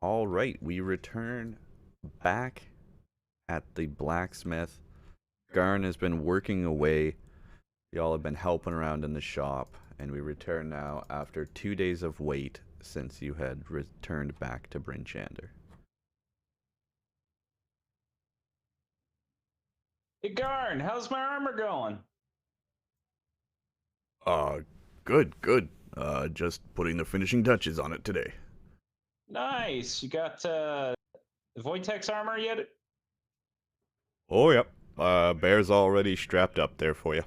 All right, we return back at the blacksmith. Garn has been working away. Y'all have been helping around in the shop, and we return now after 2 days of wait since you had returned back to Bryn Shander. Hey Garn, how's my armor going? Uh, good. Just putting the finishing touches on it today. Nice. You got Voitex armor yet? Oh, yep. Bear's already strapped up there for you.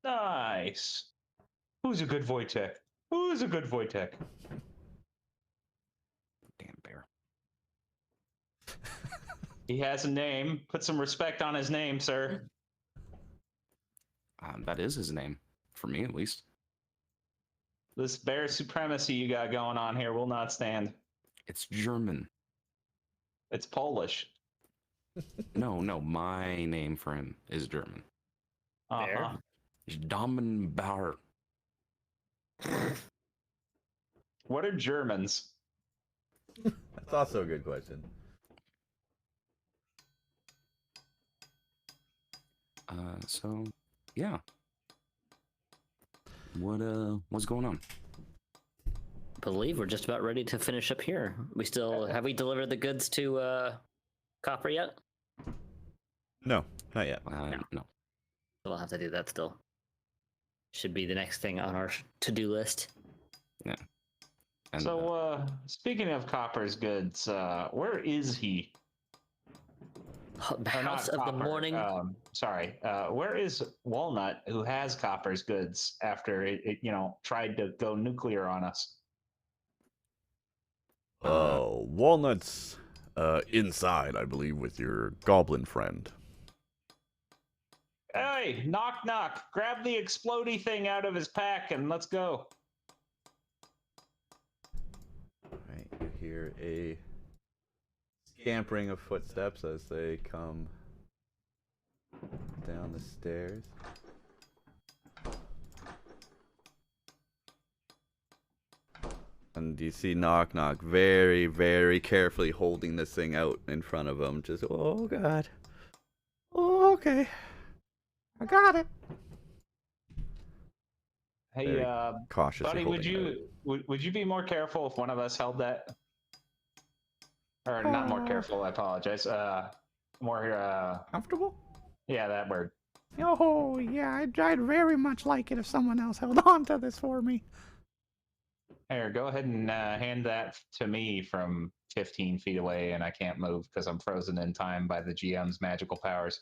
Nice. Who's a good Voitech? Who's a good Voitech? Damn bear. He has a name. Put some respect on his name, sir. That is his name, for me at least. This bear supremacy you got going on here will not stand. It's German. It's Polish. No, my name for him is German. Uh-huh. Damenbauer. What are Germans? That's also a good question. So yeah. What's going on? Believe we're just about ready to finish up here. Have we delivered the goods to Copper yet? No, not yet. No. We'll have to do that still. Should be the next thing on our to-do list. Yeah. And, So, speaking of Copper's goods, where is he? The Or not House of the Copper, Morning. Where is Walnut, who has Copper's goods after it tried to go nuclear on us? Walnut's inside, I believe, with your goblin friend. Hey, knock knock! Grab the explodey thing out of his pack and let's go. Alright, you hear a scampering of footsteps as they come down the stairs. And you see Knock Knock very, very carefully holding this thing out in front of him. Just, oh god. Oh, okay. I got it. Hey, Very cautiously buddy, holding would you be more careful if one of us held that? Or not more careful, I apologize. More comfortable? Yeah, that word. Oh, yeah, I'd very much like it if someone else held on to this for me. Here, go ahead and hand that to me from 15 feet away, and I can't move because I'm frozen in time by the GM's magical powers.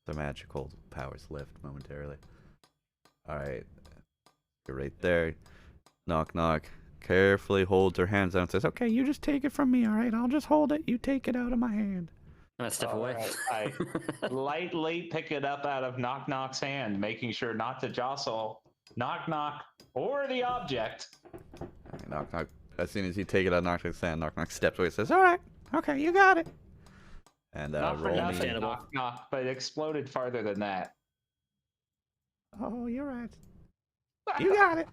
The magical powers lift momentarily. Alright. You're right there. Knock Knock carefully holds her hands out and says, okay, you just take it from me, alright? I'll just hold it. You take it out of my hand. I'm gonna step away. Right. I lightly pick it up out of Knock Knock's hand, making sure not to jostle Knock Knock or the object. Alright, Knock Knock. As soon as you take it out of Knock Knock's hand, Knock Knock steps away and says, alright, okay, you got it. And Not for roll nothing, me. Knock Knock, but it exploded farther than that. Oh, you're right. You got it.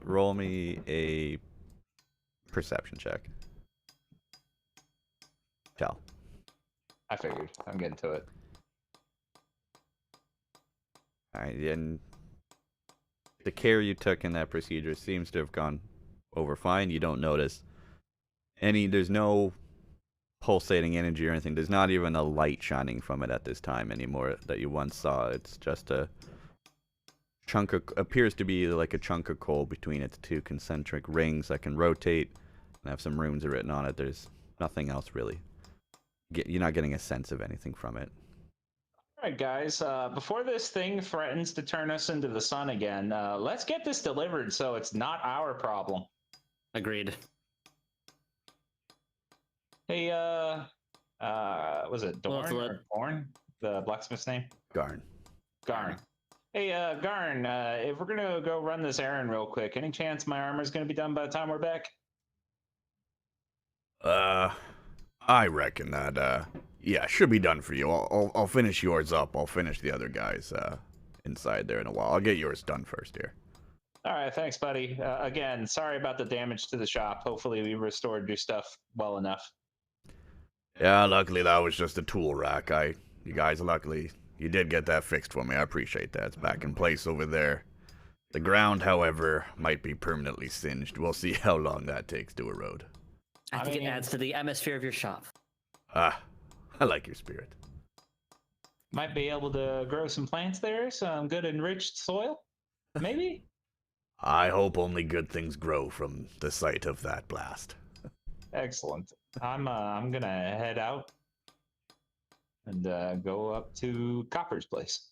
Roll me a perception check. Tell. I figured. I'm getting to it. Alright, and the care you took in that procedure seems to have gone over fine. You don't notice there's no pulsating energy or anything. There's not even a light shining from it at this time anymore that you once saw. It's just a chunk of, appears to be like a chunk of coal between its two concentric rings that can rotate and have some runes written on it. There's nothing else really. You're not getting a sense of anything from it. All right, guys. Before this thing threatens to turn us into the sun again, let's get this delivered so it's not our problem. Agreed. Hey, was it We'll have Dorn to or Born? The blacksmith's name? Garn. Garn. Hey, Garn, if we're gonna go run this errand real quick, any chance my armor's gonna be done by the time we're back? I reckon that, yeah, should be done for you. I'll finish yours up. I'll finish the other guys, inside there in a while. I'll get yours done first here. All right, thanks, buddy. Again, sorry about the damage to the shop. Hopefully, we restored your stuff well enough. Yeah, luckily that was just a tool rack. You guys, luckily, you did get that fixed for me. I appreciate that. It's back in place over there. The ground, however, might be permanently singed. We'll see how long that takes to erode. I think it adds to the atmosphere of your shop. Ah, I like your spirit. Might be able to grow some plants there, some good enriched soil, maybe? I hope only good things grow from the site of that blast. Excellent. I'm gonna head out and go up to Copper's place.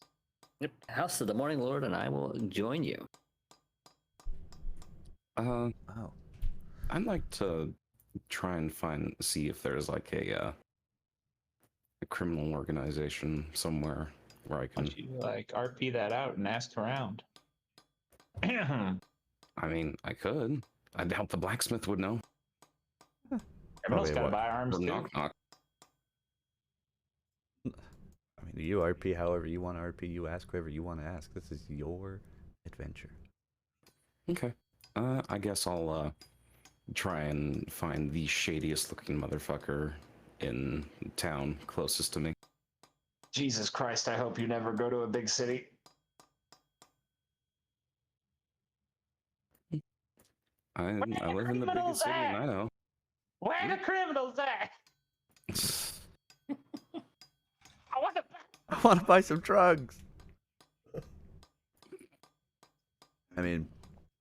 Yep. House of the Morning Lord and I will join you. Oh. I'd like to try and see if there's like a criminal organization somewhere where I Why can. don't you like RP that out and ask around? I mean, I could. I doubt the blacksmith would know. Criminals Probably gotta what? buy arms Or too. knock knock. I mean, you RP however you want to RP. You ask whoever you want to ask. This is your adventure. Okay. I guess I'll try and find the shadiest looking motherfucker in town closest to me. Jesus Christ, I hope you never go to a big city. I Where I the live in the criminals biggest city, and at? I know. Where are the criminals at? I want to. I want to buy some drugs. I mean,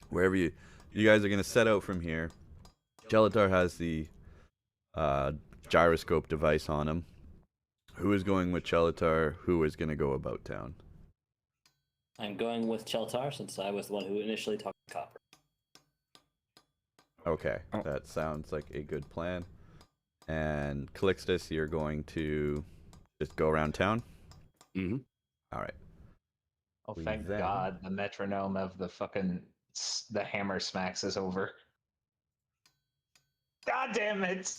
wherever you guys are gonna set out from here. Gelatar has the gyroscope device on him. Who is going with Gelatar? Who is gonna go about town? I'm going with Cheltar since I was the one who initially talked to Copper. Okay, Oh. that sounds like a good plan. And Calixtus, you're going to just go around town? Mm-hmm. All right. Oh, We thank then- God the metronome of the hammer smacks is over. God damn it!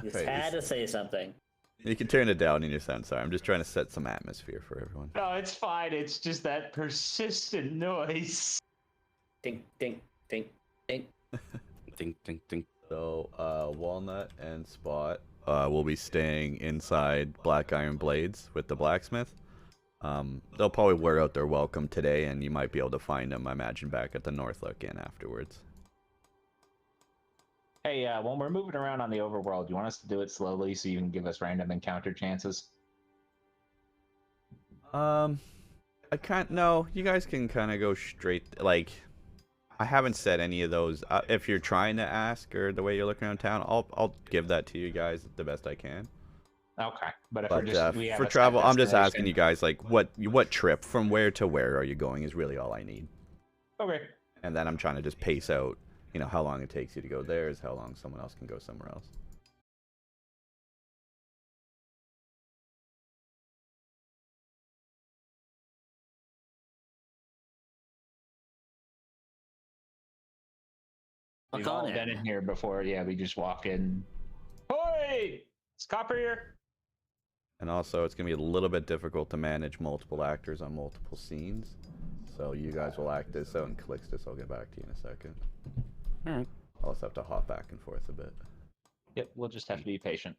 You just Alright, had to say something. you can turn it down in your sound. Sorry, I'm just trying to set some atmosphere for everyone. No, it's fine. It's just that persistent noise. Ding, ding, ding, ding. Ding, ding, ding. So, Walnut and Spot will be staying inside Black Iron Blades with the blacksmith. They'll probably wear out their welcome today, and you might be able to find them, I imagine, back at the Northlook Inn afterwards. Hey, when we're moving around on the overworld, you want us to do it slowly so you can give us random encounter chances? I can't. No, you guys can kind of go straight. Like, I haven't said any of those. If you're trying to ask or the way you're looking around town, I'll give that to you guys the best I can. Okay, but if But we're just we have for a set travel, I'm just asking destination- you guys like what trip from where to where are you going is really all I need. Okay. And then I'm trying to just pace out, how long it takes you to go there is how long someone else can go somewhere else. We've Walk all on been in. in here before. Yeah, we just walk in. Hoi! Is Copper here? And also, it's going to be a little bit difficult to manage multiple actors on multiple scenes. So you guys will act this out, and Calixtus, I'll get back to you in a second. Alright. I'll also have to hop back and forth a bit. Yep, we'll just have to be patient.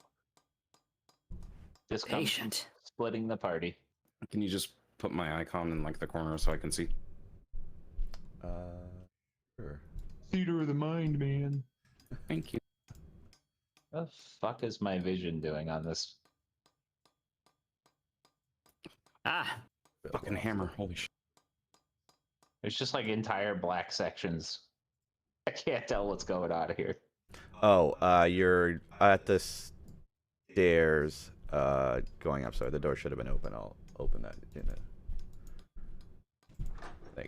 Just come Patient. splitting the party. Can you just put my icon in like the corner so I can see? Sure. Theater of the mind, man. Thank you. What the fuck is my vision doing on this? Ah, Fucking hammer. Holy shit. There's just like entire black sections. I can't tell what's going on here. Oh, you're at the stairs going up. Sorry, the door should have been open. I'll open that in a... There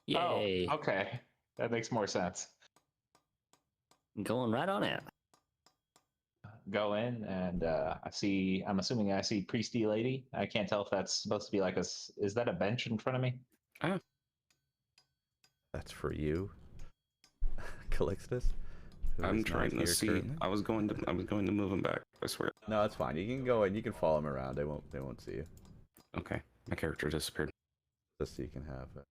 you go. yay. Oh, okay. That makes more sense. Going right on in. Go in and I'm assuming I see Priesty Lady. I can't tell if that's supposed to be like is that a bench in front of me? That's for you, Calixtus. who I'm is not trying to here see. currently. I was going to move him back. I swear. No, it's fine. You can go and you can follow him around. They won't see you. Okay. My character disappeared. just so you can have it.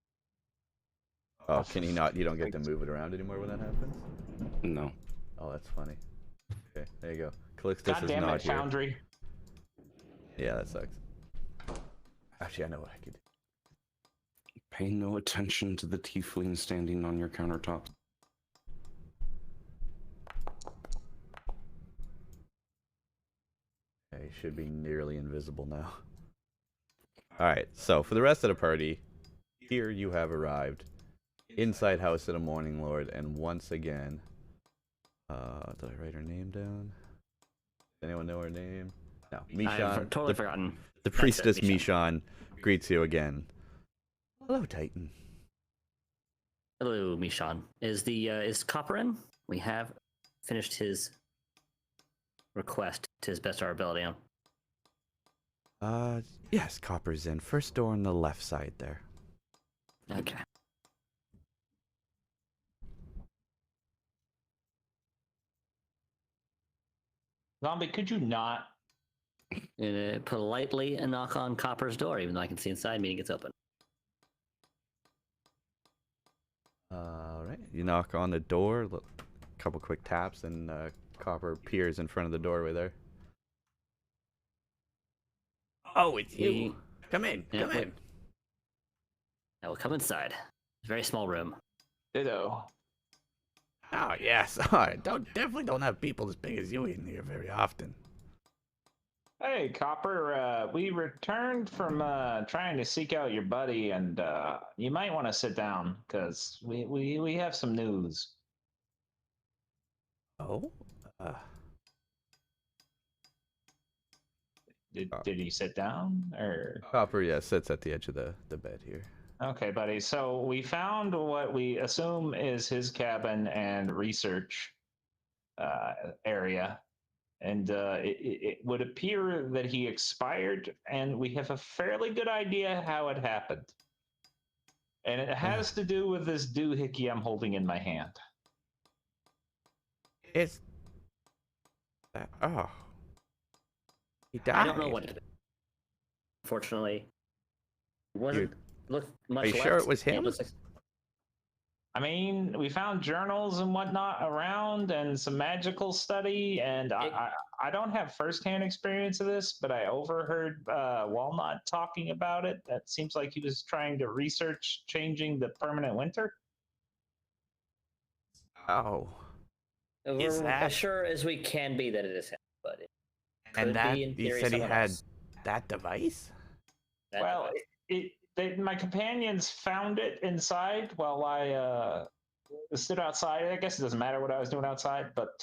Oh, can you not? You don't get to move it around anymore when that happens? No. Oh, that's funny. Okay, there you go. Calixtus God is damn not it, here. Foundry. Yeah, that sucks. Actually, I know what I could do. Pay no attention to the tiefling standing on your countertop. Okay, he should be nearly invisible now. Alright, so for the rest of the party, here you have arrived. Inside House of the Morning Lord, and once again... did I write her name down? Does anyone know her name? No, Mishan. I've totally forgotten. The That's it, priestess Mishan. Mishan greets you again. Hello, Titan. Hello, Mishan. Is Copper in? We have finished his request to his best of our ability. Yes, Copper's in. First door on the left side there. Okay. Zombie, could you not? Politely knock on Copper's door, even though I can see inside, meaning it's open. Alright, you knock on the door, couple quick taps, and Copper appears in front of the doorway there. Oh, it's you. Come in, Yeah, come wait. in. Now we'll come inside. It's a very small room. Ditto. Oh, yes. Definitely don't have people as big as you in here very often. Hey, Copper, we returned from trying to seek out your buddy, and you might want to sit down, because we have some news. Oh? Did he sit down, or? Copper, yeah, sits at the edge of the bed here. Okay, buddy. So we found what we assume is his cabin and research area. And it would appear that he expired, and we have a fairly good idea how it happened. And it has to do with this doohickey I'm holding in my hand. It's... Oh. He died. I don't know what. Unfortunately, it wasn't look much. Are you left. sure it was It him? looks like- I mean, we found journals and whatnot around, and some magical study, and I don't have firsthand experience of this, but I overheard Walnut talking about it. That seems like he was trying to research changing the permanent winter. Oh. Is We're that- as sure as we can be that it is him, but it could And that, be in you theory said he someone had else. that device? That Well, device. my companions found it inside while I stood outside. I guess it doesn't matter what I was doing outside, but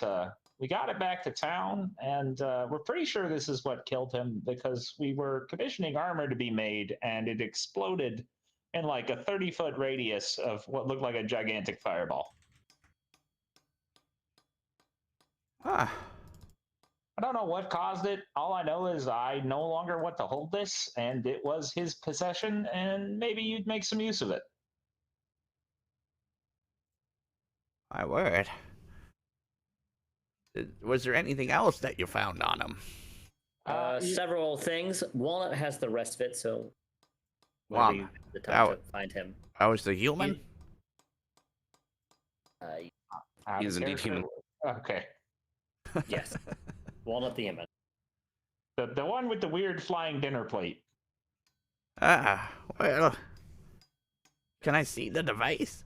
we got it back to town, and we're pretty sure this is what killed him, because we were commissioning armor to be made, and it exploded in like a 30-foot radius of what looked like a gigantic fireball. Ah. I don't know what caused it. All I know is I no longer want to hold this, and it was his possession, and maybe you'd make some use of it. My word. Was there anything else that you found on him? Several things. Walnut has the rest of it, so Wow. maybe the time That- to find him. I was the human? Out He is of indeed character. human. Okay. Yes, Walnut the human. The one with the weird flying dinner plate. Ah, well. Can I see the device?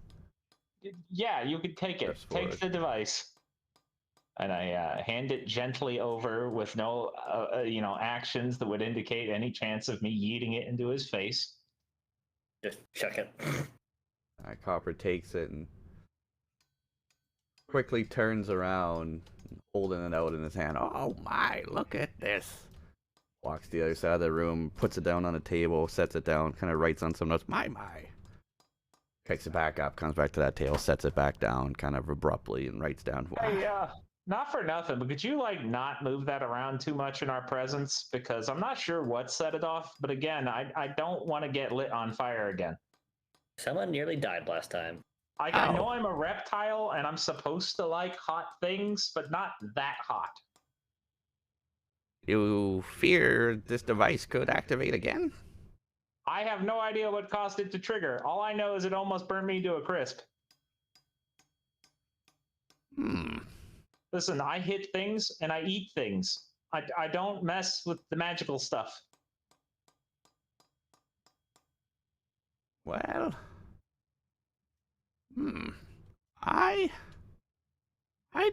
Yeah, you could take it. Press Take forward. the device. And I hand it gently over with no, actions that would indicate any chance of me yeeting it into his face. Just check it. Copper takes it and quickly turns around, holding it out in his hand. Oh my, look at this. Walks to the other side of the room, puts it down on the table, sets it down, kind of writes on some notes. My. Picks it back up, comes back to that table, sets it back down kind of abruptly, and writes down. Hey, not for nothing, but could you not move that around too much in our presence? Because I'm not sure what set it off, but again, I don't want to get lit on fire again. Someone nearly died last time. I Ow. know I'm a reptile and I'm supposed to like hot things, but not that hot. You fear this device could activate again? I have no idea what caused it to trigger. All I know is it almost burned me to a crisp. Listen, I hit things and I eat things. I don't mess with the magical stuff. Well, I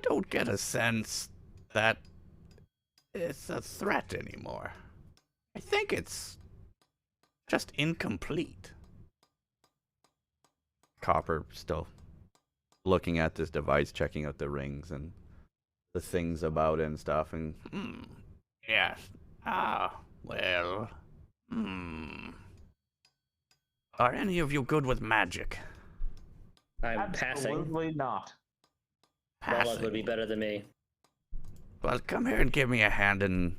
don't get a sense that it's a threat anymore. I think it's just incomplete. Copper still looking at this device, checking out the rings and the things about it and stuff, and Yes. Well. Are any of you good with magic? I'm passing. Absolutely not. Walnut would be better than me. Well, come here and give me a hand and...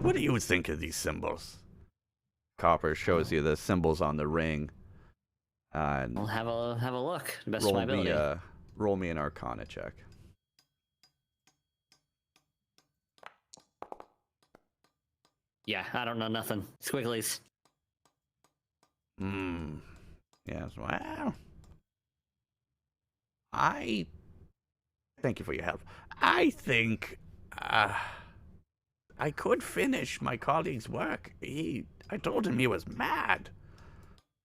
What do you think of these symbols? Copper shows you the symbols on the ring. And I'll have a look. The best of my ability. roll me an Arcana check. Yeah, I don't know nothing. Squigglies. Yes, well... Thank you for your help. I think, I could finish my colleague's work. I told him he was mad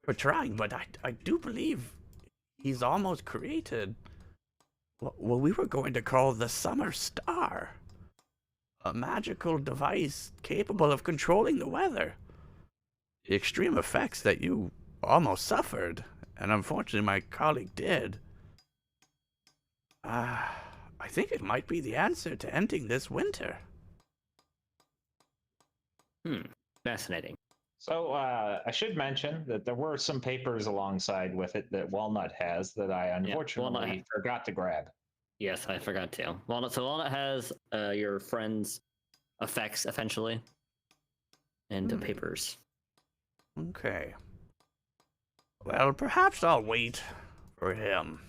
for trying, but I do believe he's almost created what we were going to call the Summer Star. A magical device capable of controlling the weather. The extreme effects that you almost suffered, and unfortunately my colleague did. I think it might be the answer to ending this winter. Fascinating. So I should mention that there were some papers alongside with it that Walnut has that I unfortunately forgot to grab. Yes, I forgot to. Walnut. So Walnut has your friend's effects, essentially, and the papers. Okay. Well, perhaps I'll wait for him.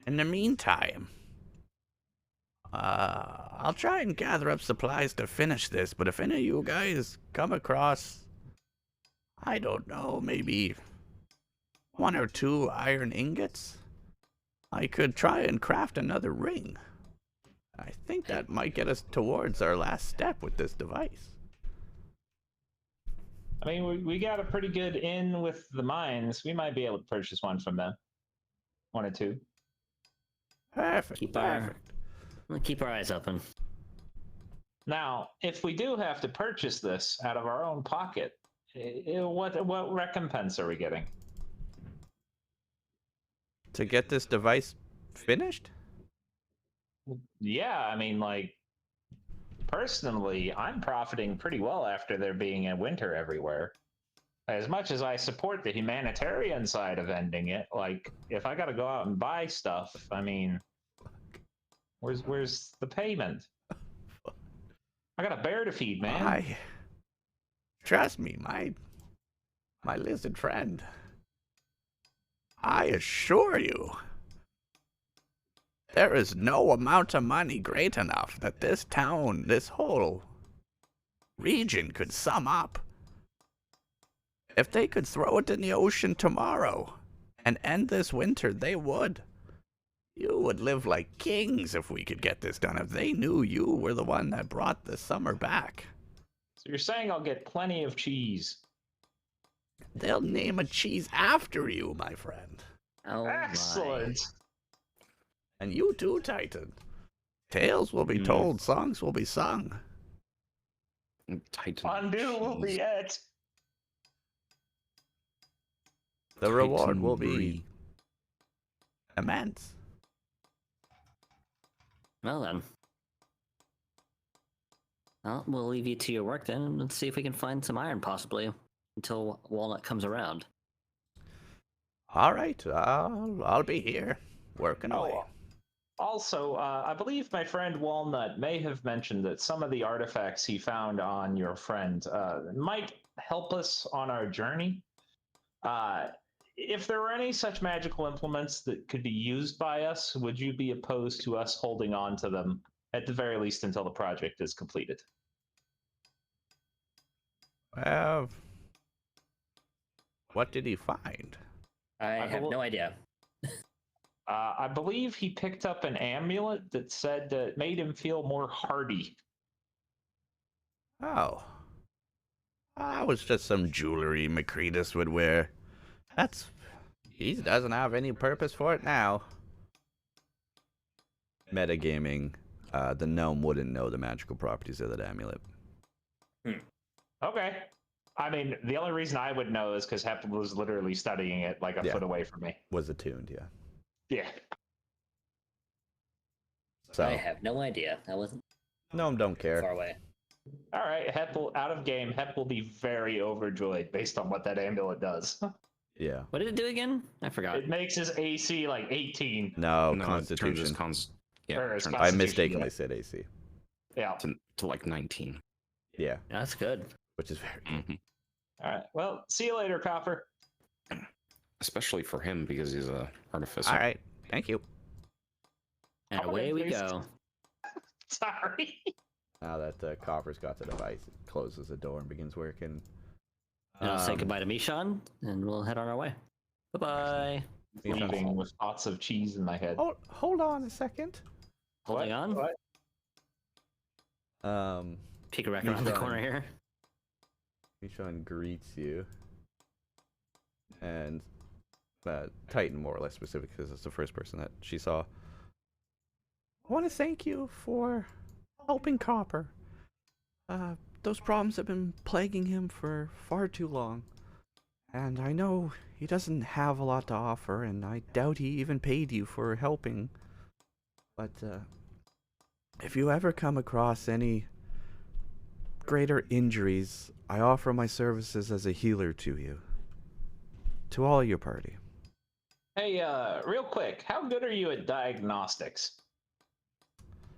In the meantime, I'll try and gather up supplies to finish this, but if any of you guys come across, I don't know, maybe 1 or 2 iron ingots, I could try and craft another ring. I think that might get us towards our last step with this device. I mean, we got a pretty good in with the mines. We might be able to purchase one from them. 1 or 2. Perfect. We'll keep our eyes open. Now, if we do have to purchase this out of our own pocket, what recompense are we getting? To get this device finished? Yeah, I mean, like, personally, I'm profiting pretty well after there being a winter everywhere. As much as I support the humanitarian side of ending it, like, if I gotta go out and buy stuff, I mean, where's the payment? I got a bear to feed, man. Trust me, my lizard friend. I assure you, there is no amount of money great enough that this town, this whole region could sum up. If they could throw it in the ocean tomorrow and end this winter, they would. You would live like kings if we could get this done, if they knew you were the one that brought the summer back. So you're saying I'll get plenty of cheese? They'll name a cheese after you, my friend. Oh, Excellent. And you too, Titan. Tales will be told, songs will be sung. Titan. Fondue will be it. The reward will Titan be immense. Well then. Well, we'll leave you to your work then, and see if we can find some iron, possibly, until Walnut comes around. All right, I'll be here, working away. Also, I believe my friend Walnut may have mentioned that some of the artifacts he found on your friend might help us on our journey. If there were any such magical implements that could be used by us, would you be opposed to us holding on to them, at the very least, until the project is completed? Well, What did he find? I have no idea. I believe he picked up an amulet that said that it made him feel more hardy. Oh. That was just some jewelry Macretus would wear. He doesn't have any purpose for it now. Metagaming, the gnome wouldn't know the magical properties of that amulet. Okay. I mean, the only reason I would know is because Hep was literally studying it like a foot away from me. Was attuned, yeah. Yeah. So I have no idea. I wasn't gnome don't care. far away. All right, Hep will, out of game, Hep will be very overjoyed based on what that amulet does. Yeah. What did it do again? I forgot. It makes his AC like 18. No, No, it turns his Constitution. Or his turns I Constitution, mistakenly said AC. Yeah. to like 19. Yeah, That's good. which is very. Mm-hmm. All right. Well, see you later, Copper. Especially for him because he's a artificer. All right. Thank you. And Oh, away we please. go. Sorry. Now that Copper's got the device, it closes the door and begins working. And I'll say goodbye to Mishan, and we'll head on our way. Bye-bye. Leaving with thoughts of cheese in my head. Hold on a second. Holding on. What? Peek back around the Mishan. corner here. Mishan greets you, and Titan, more or less specific, because it's the first person that she saw. I want to thank you for helping Copper. Those problems have been plaguing him for far too long. And I know he doesn't have a lot to offer, and I doubt he even paid you for helping. But if you ever come across any greater injuries, I offer my services as a healer to you. To all your party. Hey, real quick, how good are you at diagnostics?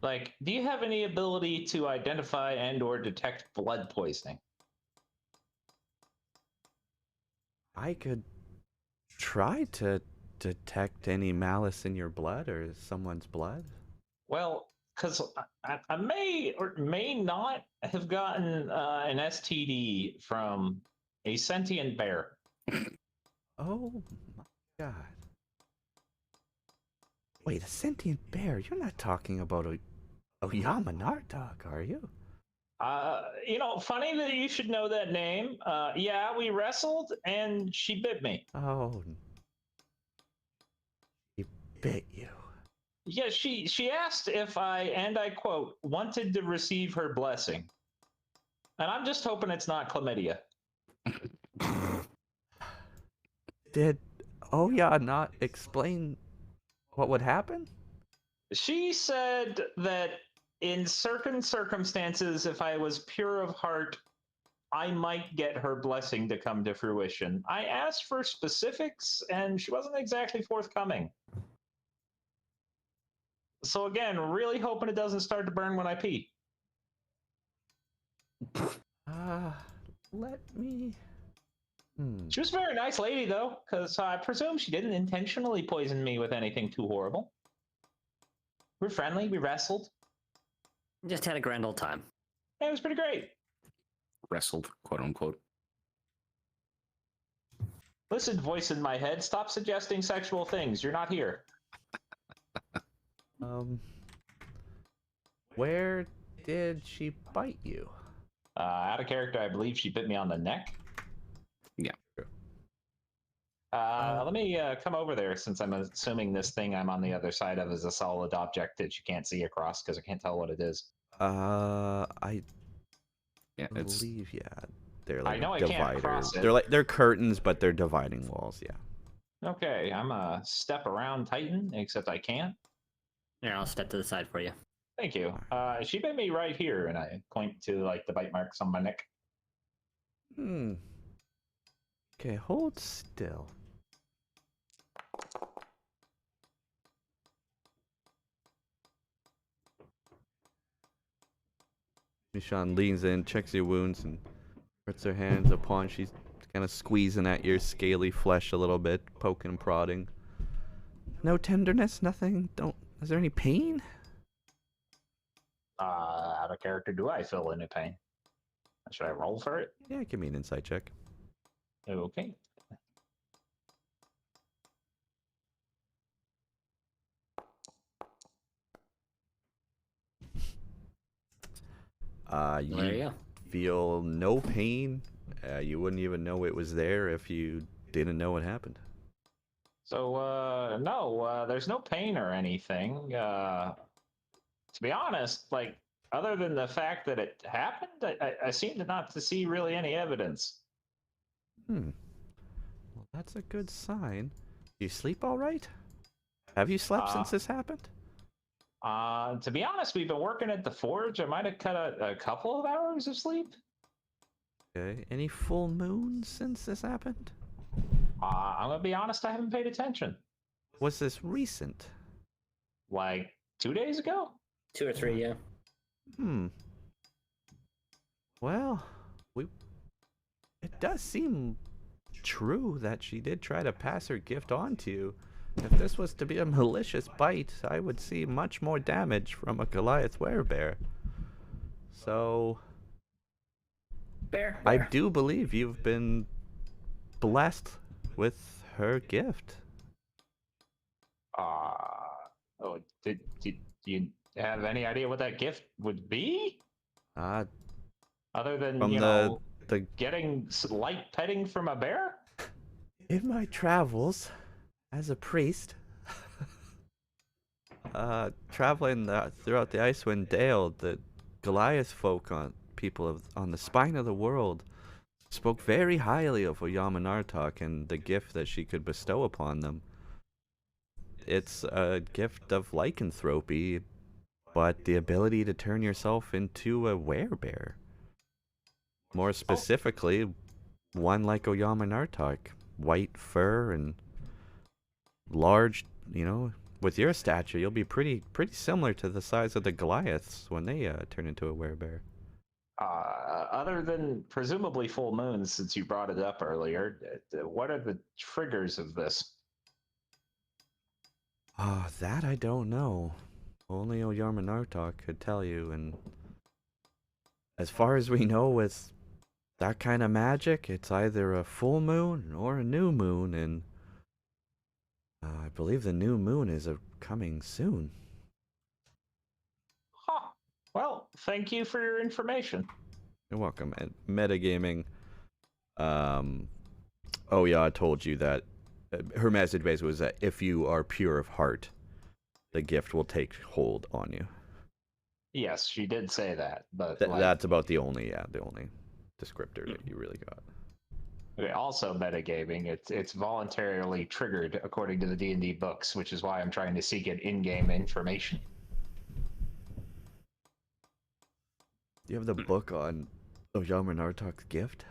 Like, do you have any ability to identify and/or detect blood poisoning? I could try to detect any malice in your blood or someone's blood. Well, because I may or may not have gotten an STD from a sentient bear. Oh my god. Wait, a sentient bear? You're not talking about a Yamanar dog, are you? You know, funny that you should know that name. Yeah, we wrestled and she bit me. Oh. He bit you. Yeah, she asked if I, and I quote, wanted to receive her blessing. And I'm just hoping it's not chlamydia. Did Oya not explain what would happen? She said that in certain circumstances, if I was pure of heart, I might get her blessing to come to fruition. I asked for specifics, and she wasn't exactly forthcoming. So again, really hoping it doesn't start to burn when I pee. Let me... She was a very nice lady, though, because I presume she didn't intentionally poison me with anything too horrible. We're friendly, we wrestled. Just had a grand old time. It was pretty great. Wrestled, quote unquote. Listen, voice in my head, stop suggesting sexual things. You're not here. Where did she bite you? Out of character, I believe she bit me on the neck. Yeah. Let me come over there, since I'm assuming this thing I'm on the other side of is a solid object that you can't see across, because I can't tell what it is. I Yeah, it's believe, yeah. They're like know I can't dividers. cross it. They're curtains, but they're dividing walls, yeah. Okay, I'm a step around Titan, except I can't. Here, I'll step to the side for you. Thank you. She bit me right here, and I point to like the bite marks on my neck. Okay, hold still. Mishan leans in, checks your wounds, and puts her hands upon. She's kind of squeezing at your scaly flesh a little bit, poking and prodding. No tenderness, nothing. Is there any pain? Out of character, do I feel any pain? Should I roll for it? Yeah, give me an insight check. Okay. Well, there you You go. feel no pain. You wouldn't even know it was there if you didn't know what happened. So, no, there's no pain or anything. To be honest, like, other than the fact that it happened, I seem to not to see really any evidence. Well, that's a good sign. You sleep all right? Have you slept Uh, since this happened? To be honest, we've been working at the forge. I might have cut a couple of hours of sleep. Okay. Any full moons since this happened? I'm gonna be honest, I haven't paid attention. Was this recent? Like 2 days ago? 2 or 3, yeah. Well, it does seem true that she did try to pass her gift on to you. If this was to be a malicious bite, I would see much more damage from a Goliath werebear. So, Bear. I do believe you've been blessed with her gift. Oh, did you have any idea what that gift would be? Uh, Other than, from you know, the getting light petting from a bear? in my travels as a priest, traveling throughout the Icewind Dale, the Goliath folk on the spine of the world spoke very highly of Oyamanartok and the gift that she could bestow upon them. It's a gift of lycanthropy, but the ability to turn yourself into a werebear. More specifically, one like Oyamanartok. White fur and large, with your stature, you'll be pretty similar to the size of the Goliaths when they turn into a werebear. Other than presumably full moons, since you brought it up earlier, what are the triggers of this? That I don't know. Only Oyamanartok could tell you, and as far as we know, with that kind of magic, it's either a full moon or a new moon, and I believe the new moon is coming soon. Huh. Well, thank you for your information. You're welcome. And metagaming, oh yeah, I told you that her message basically was that if you are pure of heart, the gift will take hold on you. Yes, she did say that, but That's about the only descriptor that you really got. okay, also metagaming, it's voluntarily triggered according to the D&D books, which is why I'm trying to seek it in-game information. Do you have the book on Oyamanartok's gift?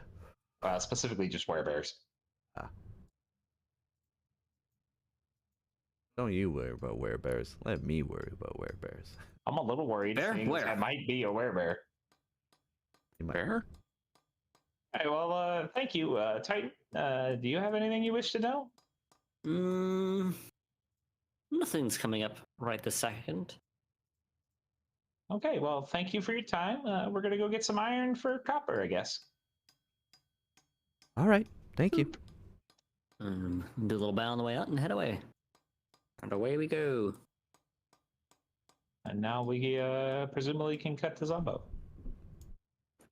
Specifically just werebears. Don't you worry about werebears. Let me worry about werebears. I'm a little worried. Bear? Seeing Where? I might be a werebear. You might- Bear? Hey, well, thank you, Titan. Do you have anything you wish to know? Nothing's coming up right this second. Okay, well, thank you for your time. We're gonna go get some iron for copper, I guess. All right. Thank you. Do a little bow on the way out and head away. And away we go. And now we presumably can cut to Zombo.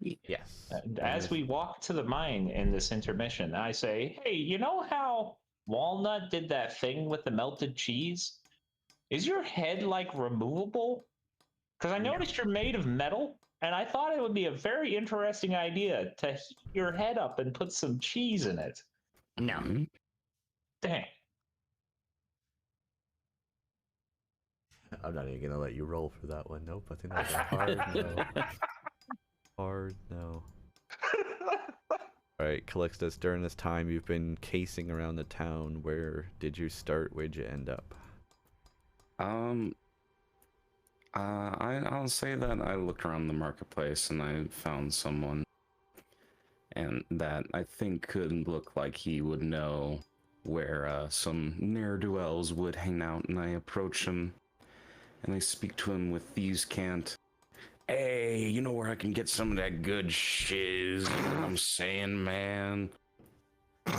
Yes. And as we walk to the mine in this intermission, I say, hey, you know how Walnut did that thing with the melted cheese? Is your head, like, removable? Because I noticed you're made of metal, and I thought it would be a very interesting idea to heat your head up and put some cheese in it. No. Mhm. Dang. I'm not even gonna let you roll for that one. Nope. I think that's a hard no. Hard no. All right, Calixtus. During this time, you've been casing around the town. Where did you start? Where'd you end up? I'll say that I looked around the marketplace and I found someone, and that I think could look like he would know where some ne'er-do-wells would hang out, and I approach him and I speak to him with these cant. Hey, you know where I can get some of that good shiz? You know what I'm saying, man? You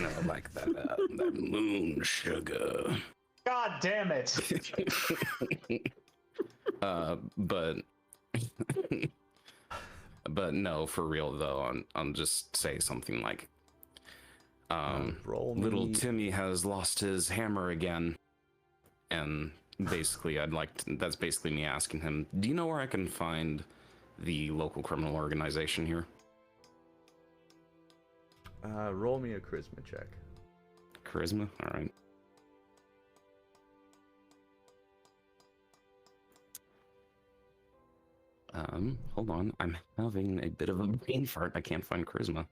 know, like that moon sugar. God damn it. But But no, for real though, I'll just say something like, Roll little me. Timmy has lost his hammer again. And basically, that's basically me asking him, do you know where I can find the local criminal organization here? Roll me a charisma check. Charisma? All right. Hold on. I'm having a bit of a brain fart. I can't find charisma.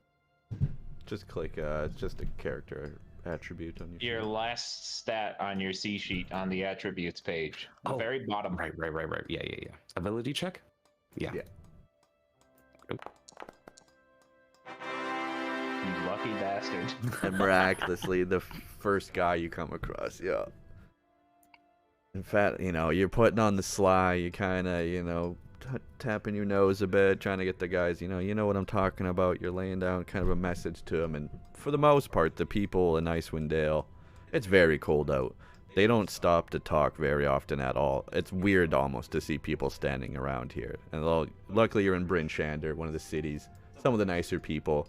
Just click. It's just a character attribute on your. Your last stat on your C sheet on the attributes page, the Oh, very bottom. Right. Yeah. Ability check? Yeah. Yeah. You lucky bastard. And miraculously, the first guy you come across. Yeah. In fact, you're putting on the sly. You kind of, tapping your nose a bit, trying to get the guys. You know what I'm talking about. You're laying down kind of a message to them, and for the most part, the people in Icewind Dale, it's very cold out. They don't stop to talk very often at all. It's weird almost to see people standing around here. And luckily, you're in Bryn Shander, one of the cities. Some of the nicer people,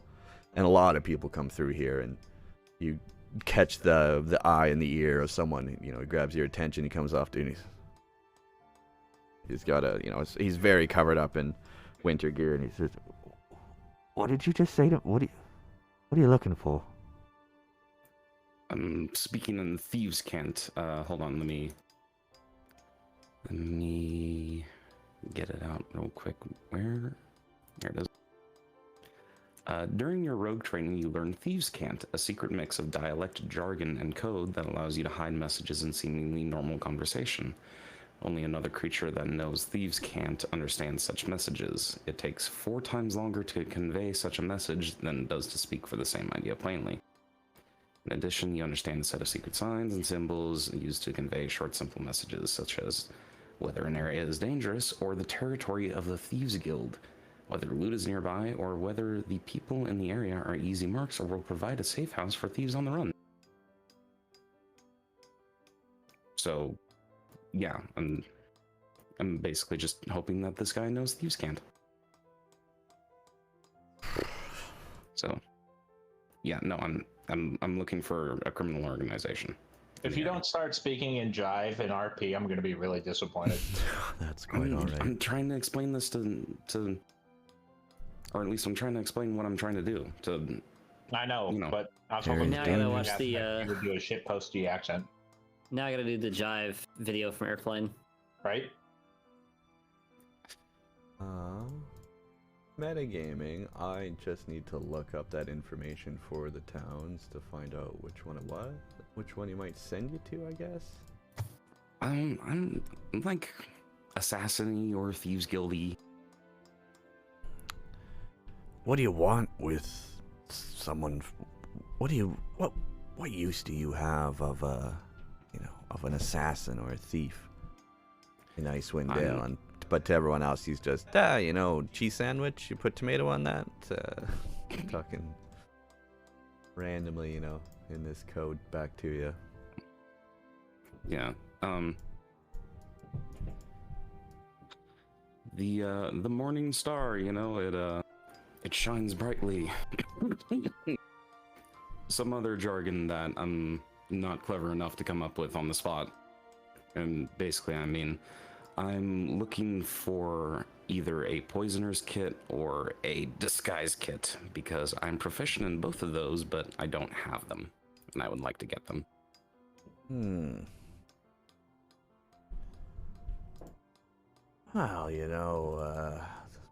and a lot of people come through here, and you catch the eye and the ear of someone. He grabs your attention. He comes off to you, and he's got he's very covered up in winter gear, and he says, What did you just say to? What are you looking for? I'm speaking in thieves' cant. Hold on, let me get it out real quick. Where? There it is. During your rogue training, you learn thieves' cant, a secret mix of dialect, jargon, and code that allows you to hide messages in seemingly normal conversation. Only another creature that knows thieves' cant understands such messages. It takes 4 times longer to convey such a message than it does to speak for the same idea plainly. In addition, you understand a set of secret signs and symbols used to convey short, simple messages, such as whether an area is dangerous or the territory of the Thieves Guild, whether loot is nearby, or whether the people in the area are easy marks or will provide a safe house for thieves on the run. So, yeah, I'm basically just hoping that this guy knows thieves' cant. So, yeah, no, I'm looking for a criminal organization. If you don't start speaking in Jive and RP, I'm going to be really disappointed. That's quite all right. I'm trying to explain this to, or at least I'm trying to explain what I'm trying to do. I know, You know. but I was Very hoping Now I gotta watch the. you would do a shit posty accent, Now I gotta do the jive video from Airplane. right? Metagaming, I just need to look up that information for the towns to find out which one it was, which one he might send you to, I guess. I'm like assassin-y or thieves guildy. What do you want with someone? What use do you have of of an assassin or a thief in Icewind Dale? But to everyone else, he's just cheese sandwich. You put tomato on that. Talking randomly, in this code back to you. Yeah. The morning star, it shines brightly. Some other jargon that I'm not clever enough to come up with on the spot. And basically, I mean, I'm looking for either a poisoner's kit or a disguise kit, because I'm proficient in both of those, but I don't have them, and I would like to get them. Well,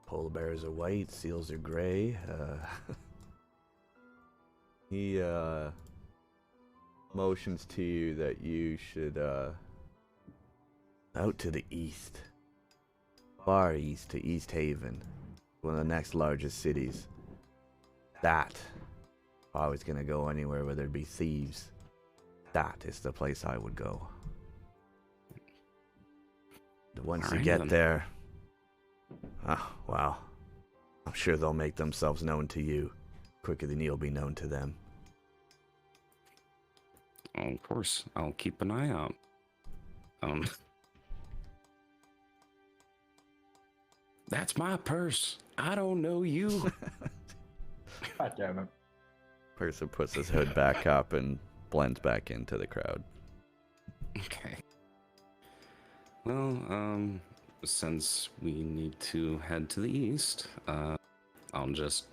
polar bears are white, seals are gray. He motions to you that you should Out to the east. Far east to East Haven. One of the next largest cities. That. If I was gonna go anywhere where there'd be thieves, that is the place I would go. Once you Alright, get then. there, well, I'm sure they'll make themselves known to you quicker than you'll be known to them. Oh, of course, I'll keep an eye out. That's my purse. I don't know you. God damn it. Person puts his hood back up and blends back into the crowd. Okay. Well, since we need to head to the east, I'll just,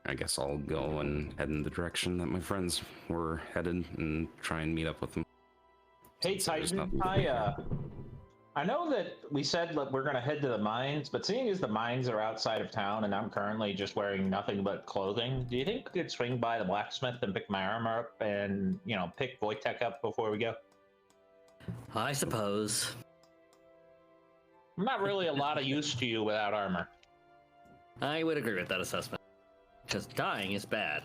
I guess I'll go and head in the direction that my friends were headed and try and meet up with them. Hey, Since there's Titan, nothing- I know that we said that we're going to head to the mines, but seeing as the mines are outside of town and I'm currently just wearing nothing but clothing, do you think we could swing by the blacksmith and pick my armor up and, you know, pick Wojtek up before we go? I suppose. I'm not really a lot of use to you without armor. I would agree with that assessment. Because dying is bad.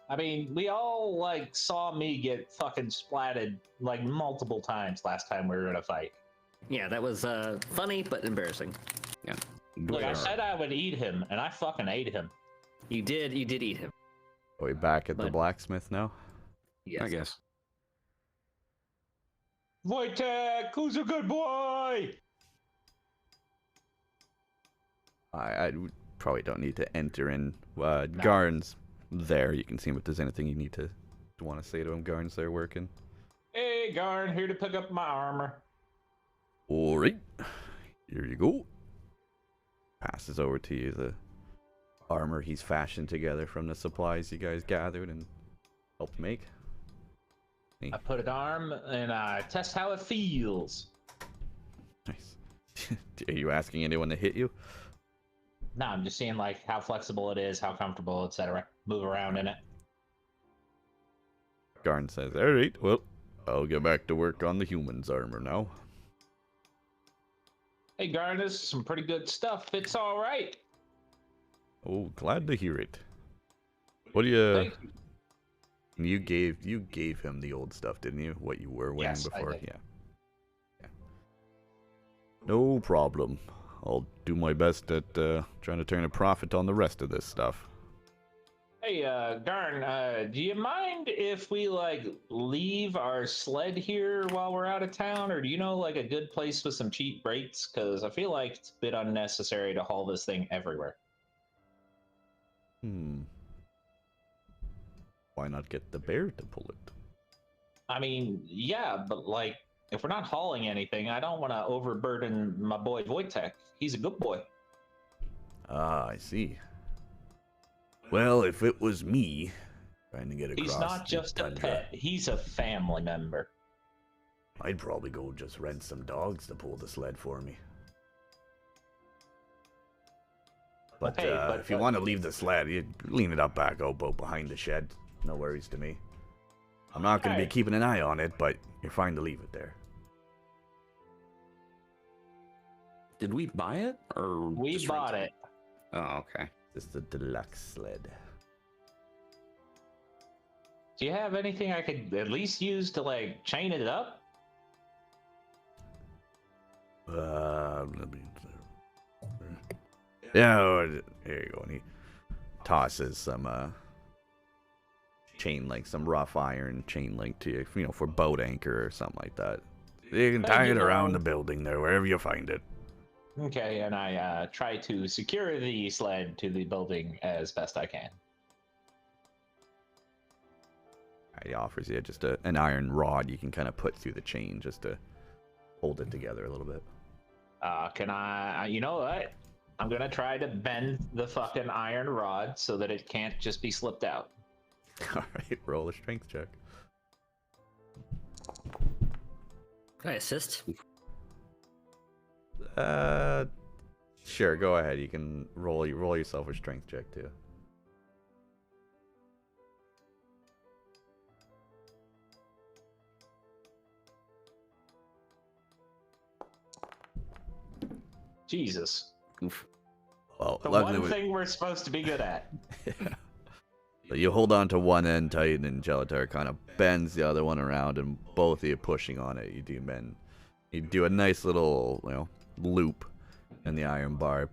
I mean, we all, like, saw me get fucking splatted, like, multiple times last time we were in a fight. Yeah, that was funny but embarrassing. Yeah. Look, I said I would eat him, and I fucking ate him. You did eat him. Are we back at the But- blacksmith now? Yes. I guess. Wojtek, who's a good boy? I probably don't need to enter in. Garn's there. You can see him if there's anything you need to want to say to him. Garn's there working. Hey, Garn, here to pick up my armor. All right, here you go. Passes over to you the armor he's fashioned together from the supplies you guys gathered and helped make. I put it on and I test how it feels. Nice. Are you asking anyone to hit you? No, I'm just seeing like how flexible it is, how comfortable, etc. Move around in it. Garn says, all right, well, I'll get back to work on the human's armor now. Hey, Garn, this is some pretty good stuff. It's all right. Oh, glad to hear it. What do you... Thank you. You gave him the old stuff, didn't you? What you were wearing Yes, I before? did. Yeah. No problem. I'll do my best at trying to turn a profit on the rest of this stuff. Hey, Garn, do you mind if we, like, leave our sled here while we're out of town? Or do you know, like, a good place with some cheap rates? Because I feel like it's a bit unnecessary to haul this thing everywhere. Why not get the bear to pull it? I mean, yeah, but, like, if we're not hauling anything, I don't want to overburden my boy Wojtek. He's a good boy. Ah, I see. Well, if it was me trying to get across, He's not the just a tundra, pet, he's a family member. I'd probably go just rent some dogs to pull the sled for me. But, Hey, but- if you want to leave the sled, you lean it up back out behind the shed. No worries to me. I'm not going to be Alright. keeping an eye on it, but you're fine to leave it there. Did we buy it or We just bought rent it. Oh, okay. This is the deluxe sled. Do you have anything I could at least use to, like, chain it up? Let me... Yeah, here you go. And he tosses some chain link, some rough iron chain link to you, you know, for boat anchor or something like that. You can tie it around the building there, wherever you find it. Okay, and I try to secure the sled to the building as best I can. He offers you just an iron rod you can kind of put through the chain just to hold it together a little bit. Can I, you know what? I'm gonna try to bend the fucking iron rod so that it can't just be slipped out. All right, roll a strength check. Can I assist? Sure, go ahead. You can roll yourself a strength check too. Jesus. Well, The luckily one thing we're supposed to be good at. So you hold on to one end tight, and Gelatar kind of bends the other one around, and both of you pushing on it. You do a nice little, loop in the iron bar,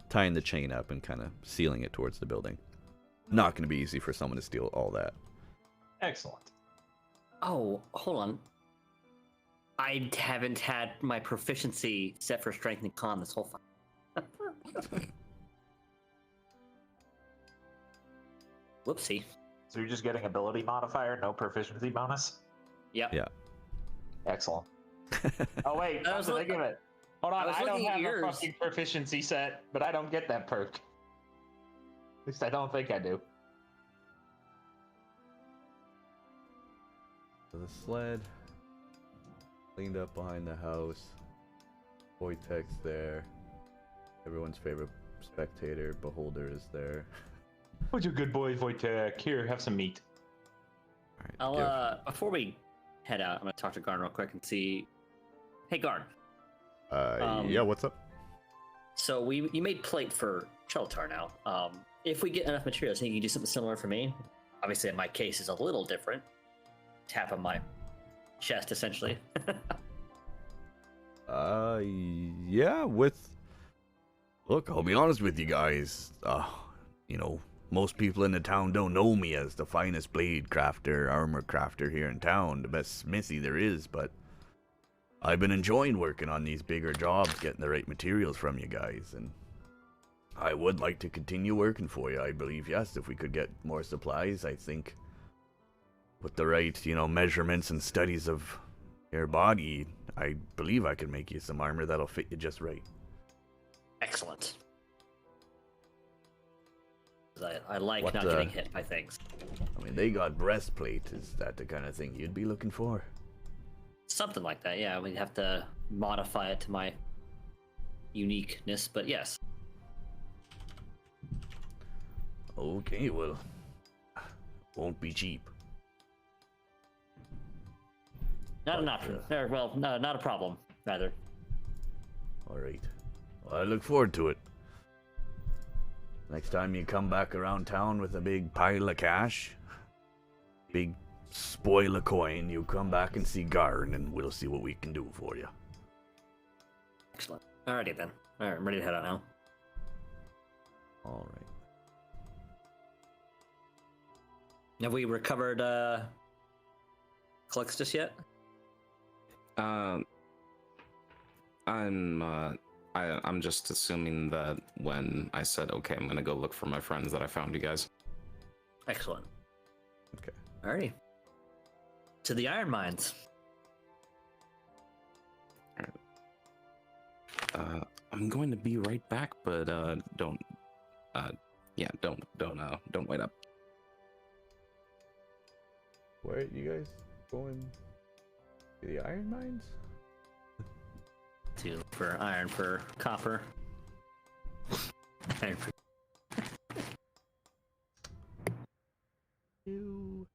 tying the chain up and kind of sealing it towards the building. Not going to be easy for someone to steal all that. Excellent. Oh, hold on. I haven't had my proficiency set for strength and con this whole fight. Whoopsie. So you're just getting ability modifier, no proficiency bonus? Yep. Yeah. Excellent. Oh wait, I was think of it. Hold on, I was I don't looking at have yours. a fucking proficiency set, but I don't get that perk. At least I don't think I do. So the sled cleaned up behind the house. Wojtek's there. Everyone's favorite spectator, Beholder, is there. Who's your good boy, Wojtek? Here, have some meat. All right, I'll before we head out, I'm gonna talk to Garn real quick and see. Hey Garn. yeah, what's up? So you made plate for Sheltar now. If we get enough materials, think you can do something similar for me? Obviously, my case is a little different. Tap on my chest, essentially. Yeah, Look, I'll be honest with you guys. You know, most people in the town don't know me as the finest blade crafter, armor crafter here in town, the best smithy there is, but I've been enjoying working on these bigger jobs, getting the right materials from you guys, and I would like to continue working for you. I believe, yes, if we could get more supplies, I think with the right, measurements and studies of your body, I believe I can make you some armor that'll fit you just right. Excellent. I like What, not getting hit by things. I mean, they got breastplate. Is that the kind of thing you'd be looking for? Something like that, yeah. We'd have to modify it to my uniqueness, but yes. Okay, well, won't be cheap. Not an option. Well, no, not a problem, rather. All right. Well, I look forward to it. Next time you come back around town with a big pile of cash, big spoil of coin, you come back and see Garn, and we'll see what we can do for you. Excellent. Alrighty then. Alright, I'm ready to head out now. All right. Have we recovered Calixtus yet? I'm just assuming that when I said, okay, I'm gonna go look for my friends, that I found you guys. Excellent. Okay. Alrighty. To the iron mines. I'm going to be right back, but don't wait up. Where are you guys going? To the iron mines? To look for iron for copper. Iron for... You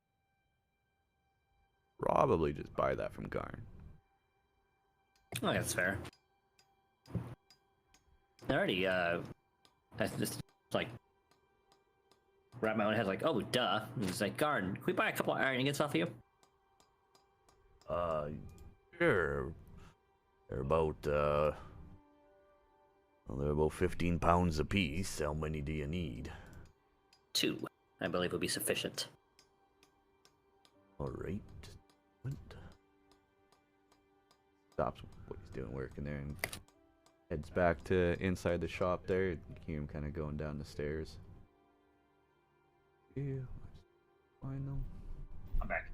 probably just buy that from Garn. Oh, that's fair. Alrighty, I just like wrap my own head like, oh duh. And he's like, Garn, can we buy a couple of iron ingots off of you? Sure. They're about, they're about 15 pounds apiece. How many do you need? 2, I believe, would be sufficient. All right. Stops what he's doing working there and heads back to inside the shop there. You hear him kind of going down the stairs. Yeah, let's find them. I'm back.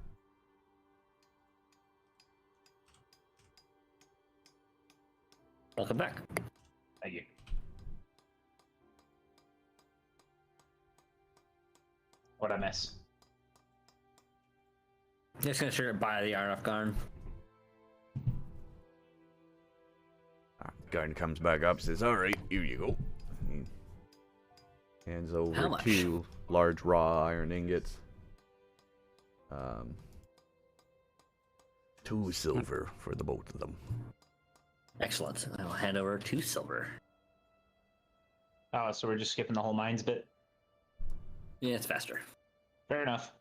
Welcome back. Thank you. What'd I miss? Just gonna sure to buy the iron off Garn. Garden comes back up, says, all right, here you go. He hands How over much? 2 large raw iron ingots. 2 silver for the both of them. Excellent. I will hand over 2 silver. Oh, so we're just skipping the whole mines bit? Yeah, it's faster. Fair enough.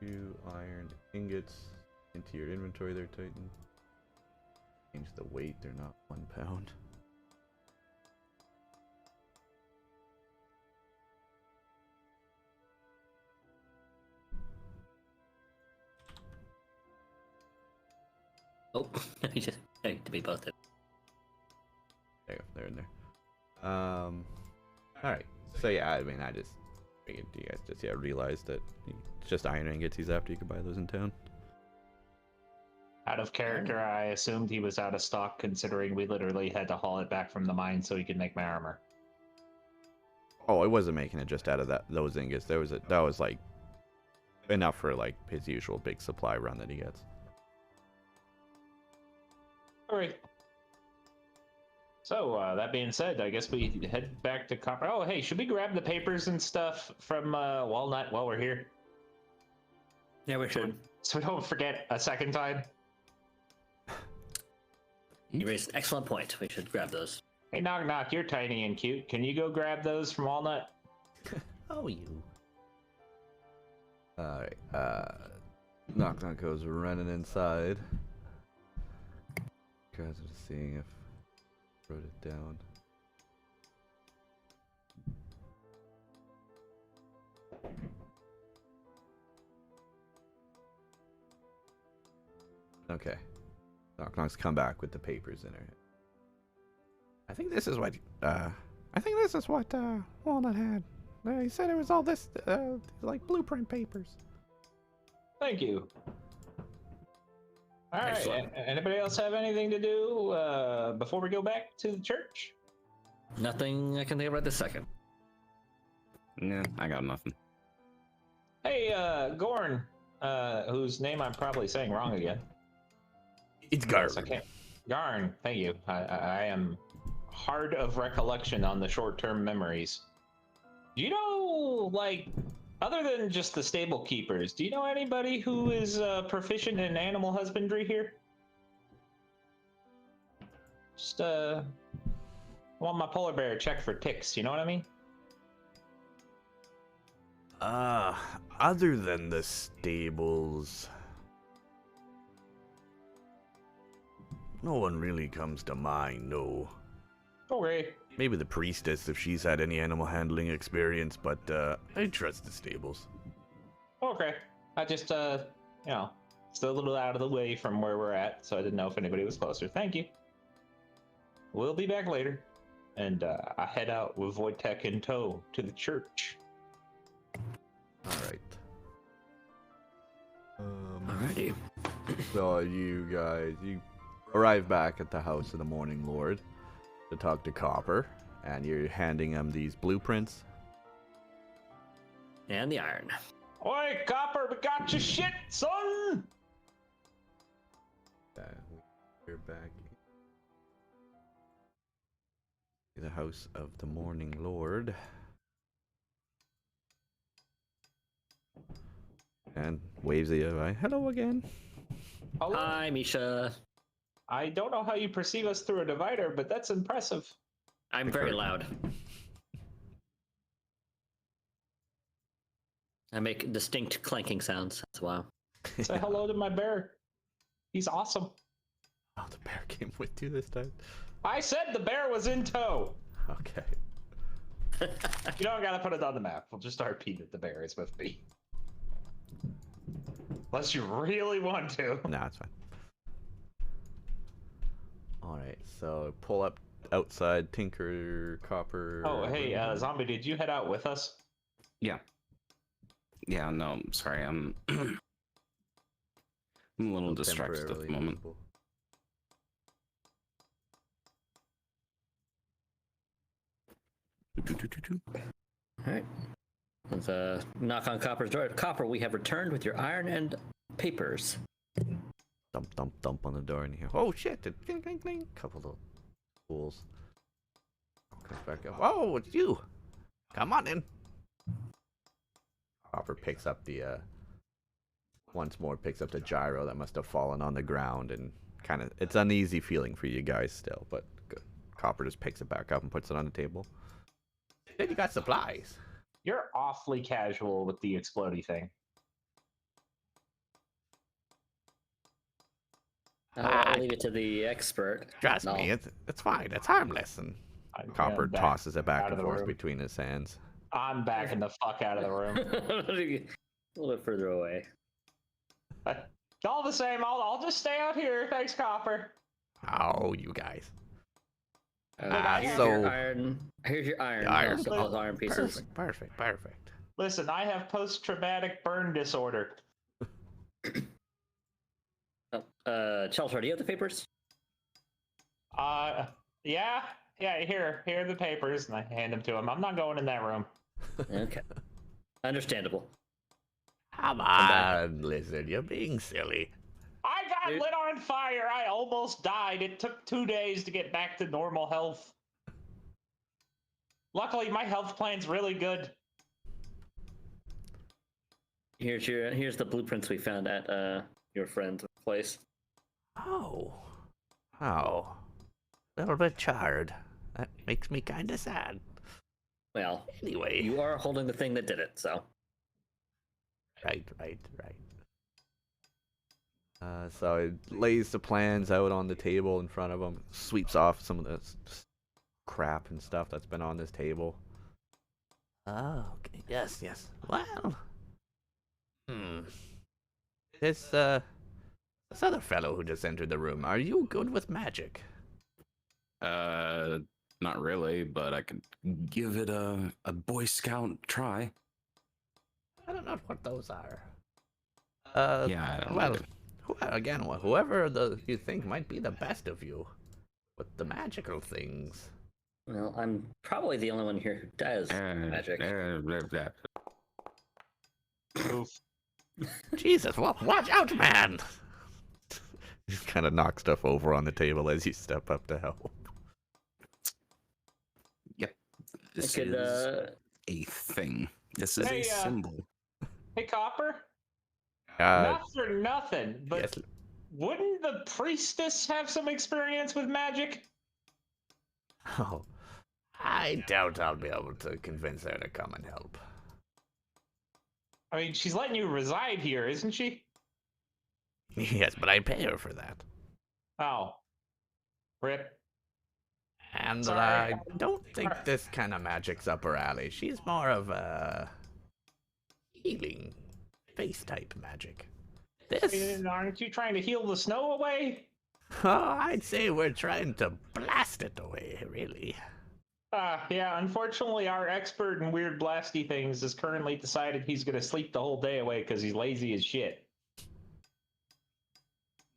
2 iron ingots into your inventory there, Titan. Change the weight, they're not 1 pound. Oh, you just to be both. There you go. They're in there. All right. So yeah, I mean, I just figured you guys just realized that it's just iron ingots he's after. You could buy those in town. Out of character, I assumed he was out of stock, considering we literally had to haul it back from the mine so he could make my armor. Oh, I wasn't making it just out of those ingots. That was like enough for like his usual big supply run that he gets. All right. So, that being said, I guess we head back to Copper. Oh, hey, should we grab the papers and stuff from Walnut while we're here? Yeah, we should. So we don't forget a second time? You raised an excellent point. We should grab those. Hey, Knock Knock, you're tiny and cute. Can you go grab those from Walnut? Oh, you. Alright, Knock Knock goes running inside. Guys are just seeing if I wrote it down. Okay. Knock Knock's come back with the papers in her. I think this is what Walnut had. He said it was all this like blueprint papers. Thank you. All right. Excellent. Anybody else have anything to do before we go back to the church? Nothing I can think of right this second. Nah, I got nothing. Hey, Gorn, whose name I'm probably saying wrong again. It's Yes, I can't. Garn, thank you. I am hard of recollection on the short-term memories. Do you know, like, other than just the stable keepers, do you know anybody who is proficient in animal husbandry here? Just, I want my polar bear checked for ticks, you know what I mean? Other than the stables, no one really comes to mind, no. Okay. Maybe the priestess if she's had any animal handling experience, but I trust the stables. Okay. I just, you know, still a little out of the way from where we're at, so I didn't know if anybody was closer. Thank you. We'll be back later. And I head out with Wojtek in tow to the church. Alright. Alrighty. So you guys, you arrive back at the house of the Morning Lord to talk to Copper, and you're handing him these blueprints. And the iron. Oi, Copper, we got your shit, son! We're back in the house of the Morning Lord. And waves at you. Hello again. Hello? Hi, Misha. I don't know how you perceive us through a divider, but that's impressive. I'm very loud. I make distinct clanking sounds as well. Say hello to my bear. He's awesome. Oh, the bear came with you this time? I said the bear was in tow. Okay. You don't gotta put it on the map. We'll just RP that the bear is with me. Unless you really want to. Nah, it's fine. Alright, so pull up outside, Tinker, Copper. Oh, hey, Zombie, did you head out with us? Yeah. Yeah, no, sorry, I'm I'm a little distracted at the Temporarily moment. invisible. Alright. Let's knock on Copper's door. Copper, we have returned with your iron and papers. Thump, thump, thump on the door, and you hear, oh shit! Cling, cling, cling. Couple of fools. Comes back up. Oh, it's you! Come on in. Copper picks up the once more picks up the gyro that must have fallen on the ground, and kind of it's uneasy feeling for you guys still, but good. Copper just picks it back up and puts it on the table. Then you got supplies. You're awfully casual with the explodey thing. I'll leave it to the expert. Trust No. me, it's fine. It's harmless. And Copper back tosses it back out and of the forth room. between his hands. I'm backing the fuck out of the room. A little bit further away. All the same, I'll just stay out here. Thanks, Copper. Oh, you guys. Here's so- your iron. Here's your iron. Iron? Also, those iron pieces. Perfect. Listen, I have post-traumatic burn disorder. Chelter, do you have the papers? Yeah, here are the papers, and I hand them to him. I'm not going in that room. Okay. Understandable. Come on, Lizard, you're being silly. I got lit on fire. I almost died. It took 2 days to get back to normal health. Luckily, my health plan's really good. Here's the blueprints we found at your friend's place. Oh. A little bit charred. That makes me kind of sad. Well, Anyway. you are holding the thing that did it, so. Right. So it lays the plans out on the table in front of him, sweeps off some of the crap and stuff that's been on this table. Oh, okay. Yes. Well. This other fellow who just entered the room, are you good with magic? Not really, but I could give it a Boy Scout try. I don't know what those are. Yeah, I don't well, either. whoever you think might be the best of you with the magical things. Well, I'm probably the only one here who does magic. Oof. Jesus, watch out, man! He kind of knocks stuff over on the table as you step up to help. Yep. This could, is a thing. This is Hey, a symbol. Hey, Copper. Uh, Not for nothing, but yes, wouldn't the priestess have some experience with magic? oh, I doubt I'll be able to convince her to come and help. I mean, she's letting you reside here, isn't she? Yes, but I pay her for that. Oh. Rip. And Sorry. I don't think this kind of magic's up her alley. She's more of a healing face type magic. This, Aren't you trying to heal the snow away? oh, I'd say we're trying to blast it away, really. Yeah, unfortunately, our expert in weird blasty things has currently decided he's going to sleep the whole day away because he's lazy as shit.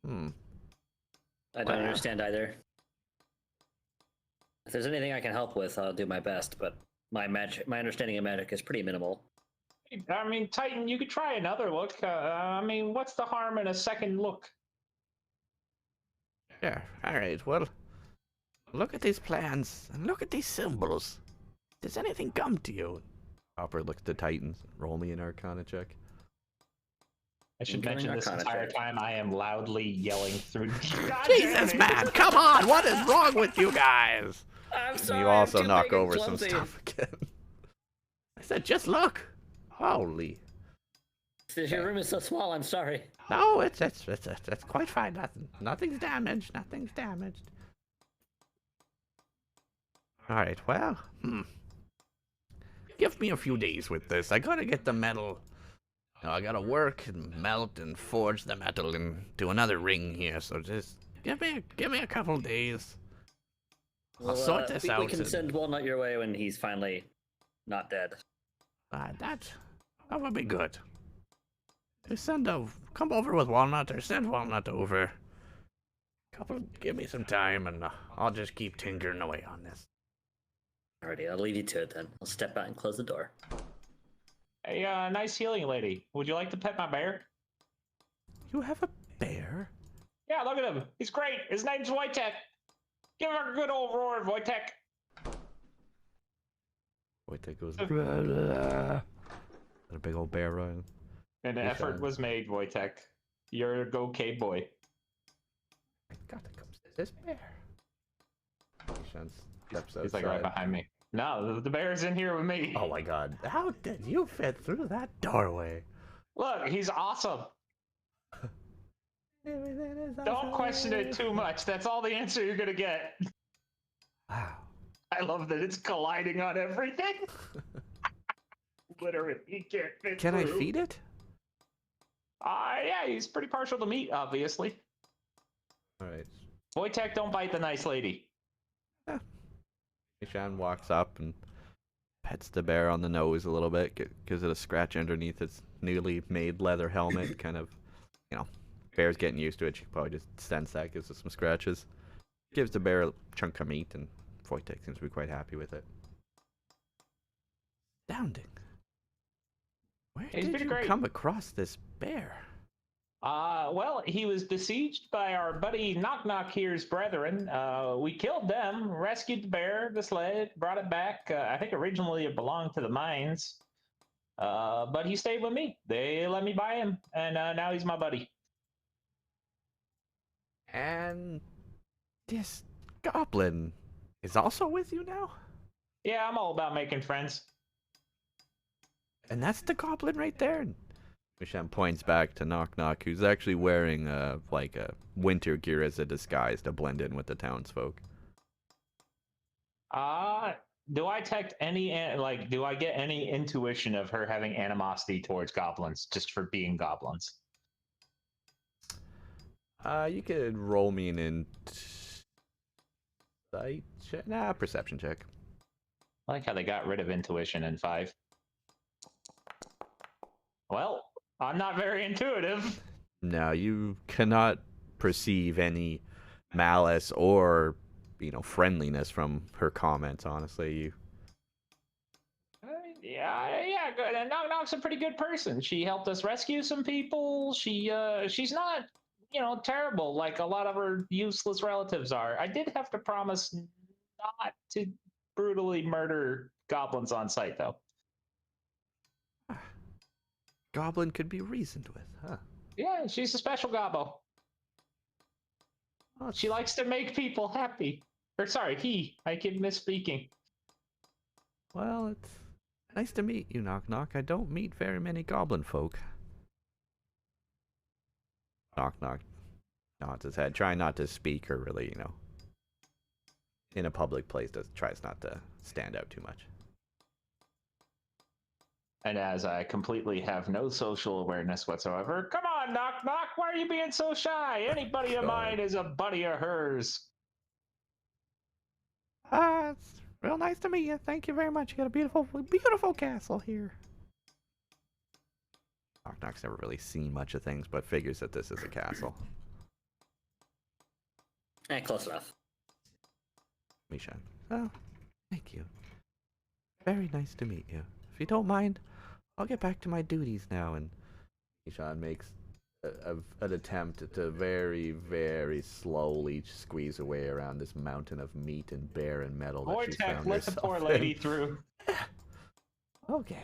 I don't understand either. If there's anything I can help with, I'll do my best, but my understanding of magic is pretty minimal. I mean, Titan, you could try another look. I mean, what's the harm in a second look? Yeah, alright, well, look at these plans, and look at these symbols. Does anything come to you? Hopper looks to Titans. Roll me an Arcana check. I should Incoming mention this Arcana entire check. time I am loudly yelling through. God Jesus, damn it. man, come on! What is wrong with you guys? I'm And sorry. you I'm also too knock big and over some clumsy. stuff again. I said, just look. Holy. Your room is so small. I'm sorry. No, it's quite fine. Nothing's damaged. All right. Well, give me a few days with this. I gotta get the metal. I gotta work and melt and forge the metal into another ring here. So just give me a couple days. I'll sort this out. We can send Walnut your way when he's finally not dead. That would be good. Come over with Walnut or send Walnut over. Give me some time and I'll just keep tinkering away on this. Alrighty, I'll leave you to it then. I'll step out and close the door. Hey, nice healing lady. Would you like to pet my bear? You have a bear? Yeah, look at him. He's great. His name's Wojtek. Give him a good old roar, Wojtek. Wojtek goes. A big old bear running. An Yes, effort was made, Wojtek. You're a okay boy. God, it comes to this bear. Patience steps outside. He's like right behind me. No, the bear's in here with me. Oh my God! How did you fit through that doorway? Look, he's awesome. Don't question it too much. That's all the answer you're gonna get. Wow. I love that it's colliding on everything. Literally, he can't fit Can I through. feed it? Yeah, he's pretty partial to meat, obviously. All right. Wojtek, don't bite the nice lady. Mishan walks up and pets the bear on the nose a little bit, gives it a scratch underneath its newly made leather helmet. Kind of, bear's getting used to it. She probably just sense that, gives it some scratches. Gives the bear a chunk of meat, and Wojtek seems to be quite happy with it. Astounding. Where He's did you great. come across this bear? Well, he was besieged by our buddy Knock Knock here's brethren. We killed them, rescued the bear, the sled, brought it back. I think originally it belonged to the mines, but he stayed with me. They let me buy him, and now he's my buddy. And this goblin is also with you now? Yeah, I'm all about making friends. And that's the goblin right there? Mishan points back to Knock Knock, who's actually wearing like a winter gear as a disguise to blend in with the townsfolk. Do I detect any do I get any intuition of her having animosity towards goblins just for being goblins? You could roll me an insight check. Nah, perception check. I like how they got rid of intuition in 5. Well, I'm not very intuitive. No, you cannot perceive any malice or, friendliness from her comments, honestly. Yeah, good. And Knock Knock's a pretty good person. She helped us rescue some people. She's not, terrible like a lot of her useless relatives are. I did have to promise not to brutally murder goblins on sight, though. Goblin could be reasoned with, huh? Yeah, she's a special gobbo. Oh, She likes to make people happy. Or sorry, I keep misspeaking. Well, it's nice to meet you, Knock Knock. I don't meet very many goblin folk. Knock Knock nods his head, trying not to speak or really, in a public place, tries not to stand out too much. And as I completely have no social awareness whatsoever, come on, Knock Knock, why are you being so shy? Any buddy of mine is a buddy of hers. It's real nice to meet you. Thank you very much. You got a beautiful, beautiful castle here. Knock Knock's never really seen much of things, but figures that this is a castle. Close enough. Mishan. Oh, thank you. Very nice to meet you. If you don't mind, I'll get back to my duties now. And Mishan makes an attempt to very, very slowly squeeze away around this mountain of meat and bear and metal that she's Wojtek, found let the poor herself lady in. through. okay.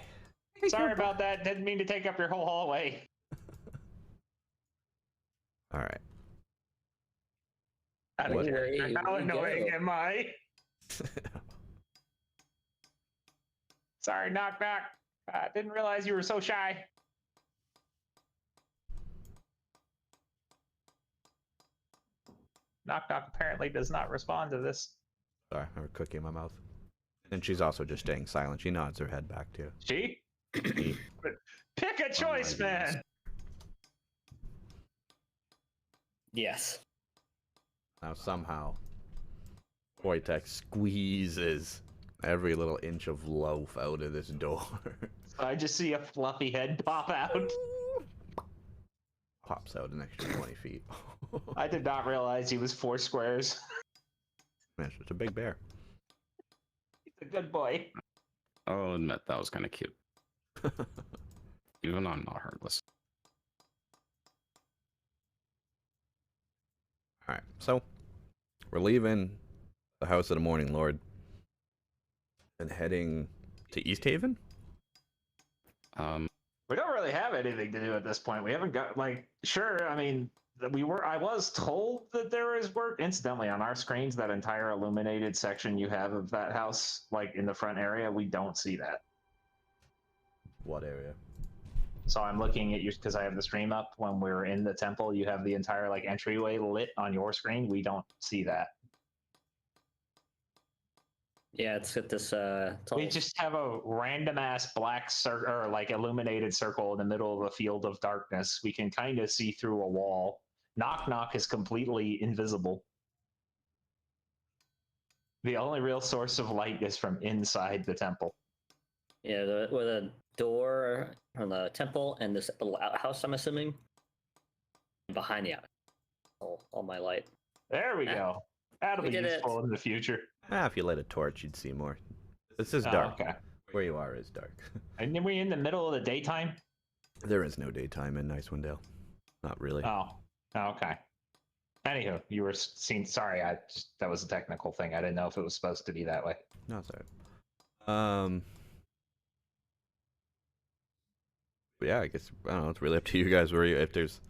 Sorry about that. Didn't mean to take up your whole hallway. All right. How annoying am I? Sorry, Knock Knock. Didn't realize you were so shy. Knock Knock apparently does not respond to this. Sorry, I have a cookie in my mouth. And she's also just staying silent. She nods her head back too. She? Pick a choice, man. Yes. Now somehow, Wojtek squeezes every little inch of loaf out of this door. I just see a fluffy head pop out. Pops out an extra 20 feet. I did not realize he was 4 squares. Man, it's a big bear. He's a good boy. I'll admit that was kind of cute. Even I'm not heartless. Alright, so we're leaving the House of the Morning Lord and heading to East Haven? We don't really have anything to do at this point. We haven't got, sure, I mean, I was told that there is work. Incidentally, on our screens, that entire illuminated section you have of that house, in the front area, we don't see that. What area? So I'm looking at you because I have the stream up. When we're in the temple, you have the entire entryway lit on your screen. We don't see that. Yeah, it's got this. It's all... We just have a random ass black circle or like illuminated circle in the middle of a field of darkness. We can kind of see through a wall. Knock Knock is completely invisible. The only real source of light is from inside the temple. Yeah, with a door on the temple and this little outhouse, I'm assuming. Behind the outhouse. All my light. There we go. That'll We be did useful in the future. If you lit a torch, you'd see more. This is dark. Okay. Where you are is dark. And then we're in the middle of the daytime? There is no daytime in Icewind Dale. Not really. Oh, okay. Anywho, you were seen. Sorry, that was a technical thing. I didn't know if it was supposed to be that way. No, sorry. But yeah, I guess I don't know. It's really up to you guys where if there's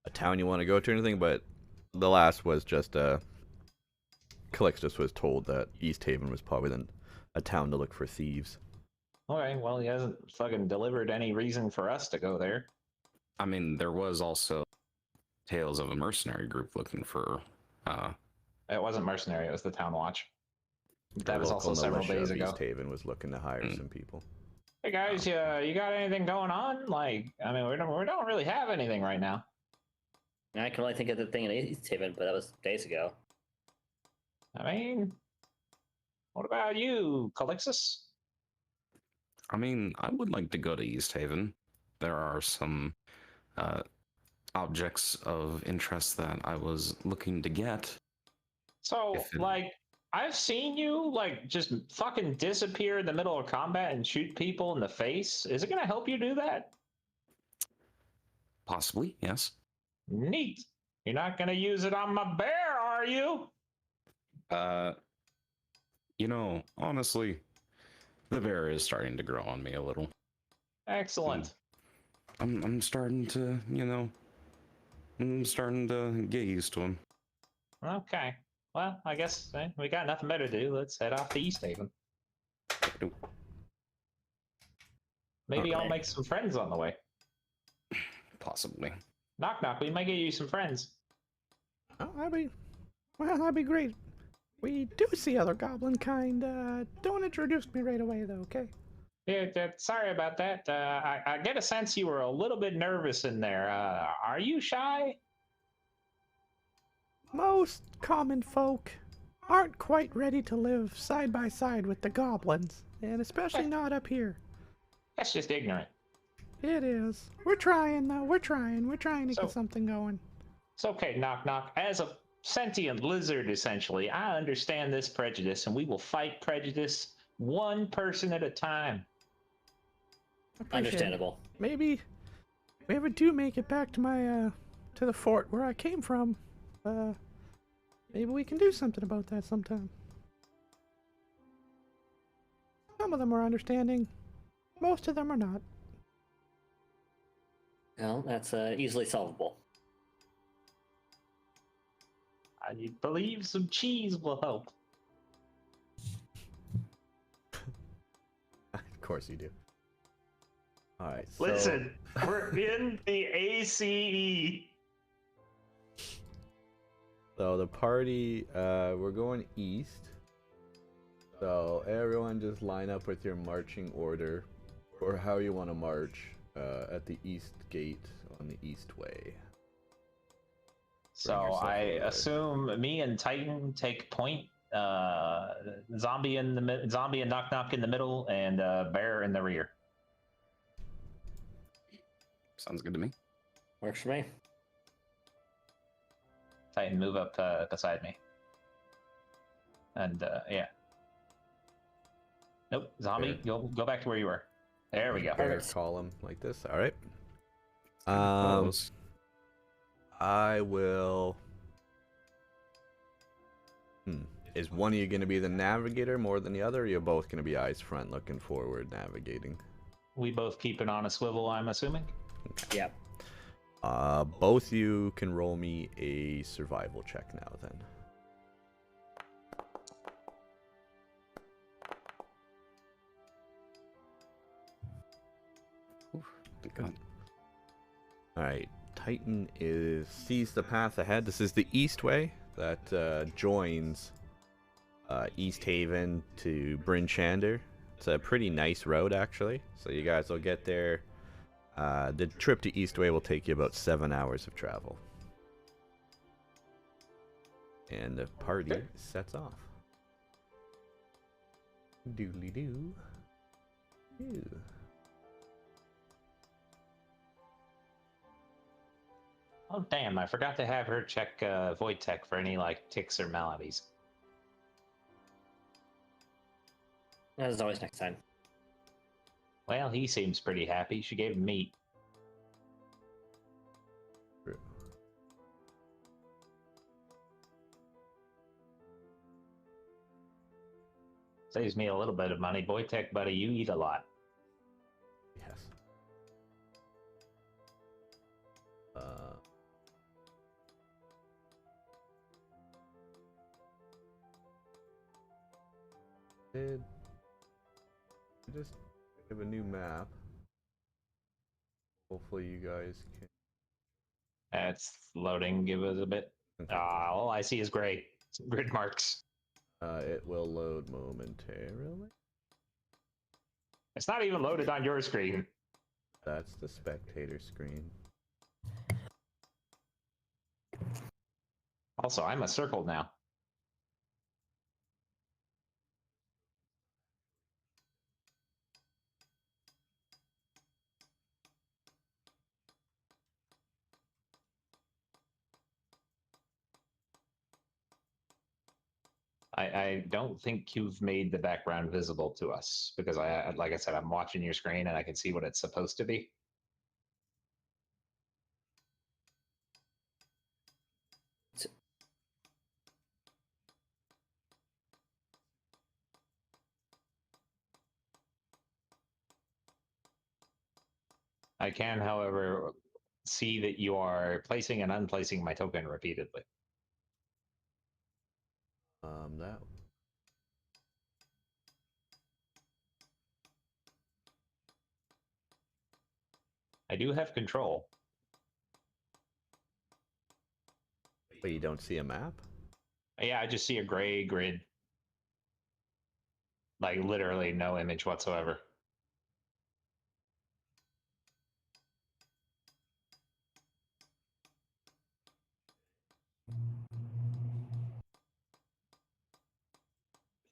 a town you want to go to or anything. But the last was just Calixtus was told that East Haven was probably a town to look for thieves. All right. Well, he hasn't fucking delivered any reason for us to go there. I mean, there was also tales of a mercenary group looking for. It wasn't mercenary. It was the town watch. The That was also local several militia days of ago. East Haven was looking to hire some people. Hey guys, you got anything going on? Like, I mean, we don't really have anything right now. I can only think of the thing in East Haven, but that was days ago. I mean, what about you, Calixtus? I mean, I would like to go to East Haven. There are some objects of interest that I was looking to get. So, like, I've seen you, like, just fucking disappear in the middle of combat and shoot people in the face. Is it going to help you do that? Possibly, yes. Neat. You're not going to use it on my bear, are you? You know, honestly, the bear is starting to grow on me a little. Excellent. I'm starting to, I'm starting to get used to him. Okay. Well, I guess we got nothing better to do. Let's head off to East Haven. Maybe I'll make some friends on the way. Possibly. Knock knock, we might get you some friends. Oh, that'd be great. We do see other goblin kind. Don't introduce me right away, though, okay? Yeah, sorry about that. I get a sense you were a little bit nervous in there. Are you shy? Most common folk aren't quite ready to live side by side with the goblins, and especially not up here. That's just ignorant. It is. We're trying, though. We're trying to So- get something going. It's okay, knock knock. As a sentient lizard, essentially, I understand this prejudice, and we will fight prejudice one person at a time. Appreciate it. Understandable. Maybe if we ever do make it back to my to the fort where I came from, maybe we can do something about that sometime. Some of them are understanding, most of them are not. Well, that's easily solvable. I believe some cheese will help. Of course you do. All right. So, Listen, we're in the ACE. So the party, we're going east. So everyone just line up with your marching order, or how you want to march, at the east gate on the east way. So yourself I over there. assume me and Titan take point. Zombie and Knock Knock in the middle, and Bear in the rear. Sounds good to me. Works for me. Titan, move up beside me. And yeah. Nope, Zombie, go back to where you were. There we go. Bear column like this. All right. Close. I will. Is one of you going to be the navigator more than the other, or are you both going to be eyes front looking forward navigating? We both keep it on a swivel, I'm assuming. Yeah. Both you can roll me a survival check now then. Good God. Alright, Titan sees the path ahead. This is the east way that joins East Haven to Bryn Shander. It's a pretty nice road, actually. So you guys will get there. The trip to Eastway will take you about 7 hours of travel. And the party sets off. Doodly doo. Doo. Oh damn! I forgot to have her check Wojtek for any like ticks or maladies. As always, next time. Well, he seems pretty happy. She gave him meat. True. Saves me a little bit of money. Wojtek, buddy, you eat a lot. Yes. Did I just have a new map? Hopefully you guys can. It's loading. Give us a bit. All I see is gray grid marks. It will load momentarily. It's not even loaded on your screen. That's the spectator screen. Also, I'm a circle now. I don't think you've made the background visible to us because like I said, I'm watching your screen and I can see what it's supposed to be. I can, however, see that you are placing and unplacing my token repeatedly. That. I do have control. But you don't see a map? Yeah, I just see a gray grid. Like literally no image whatsoever.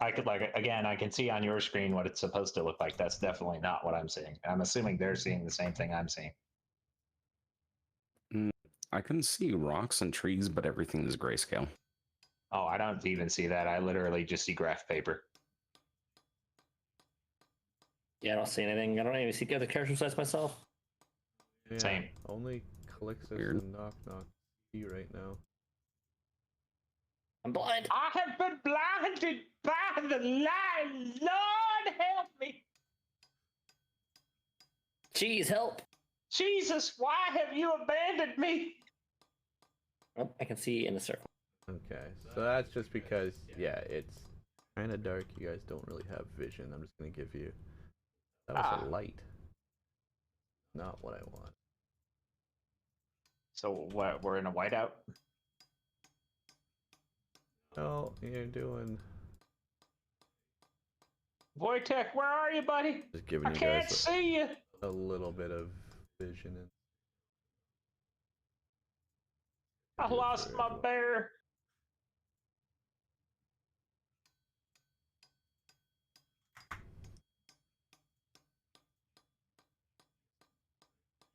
I could again, I can see on your screen what it's supposed to look like. That's definitely not what I'm seeing. I'm assuming they're seeing the same thing I'm seeing. I can see rocks and trees, but everything is grayscale. Oh, I don't even see that. I literally just see graph paper. Yeah, I don't see anything. I don't even see the other character besides myself. Yeah, Same. Only Calixtus Weird. and Knock Knock see right now. I'm blind. I have been blinded by the light. Lord help me. Jeez, help. Jesus, why have you abandoned me? Oh, I can see in the circle. Okay, so that's just because, yeah, it's kind of dark. You guys don't really have vision. I'm just going to give you... That was a light. Not what I want. So what? We're in a whiteout? Oh, you're doing... Wojtek, where are you, buddy? Just giving I you can't guys see you. a little bit of vision. And I lost my bear.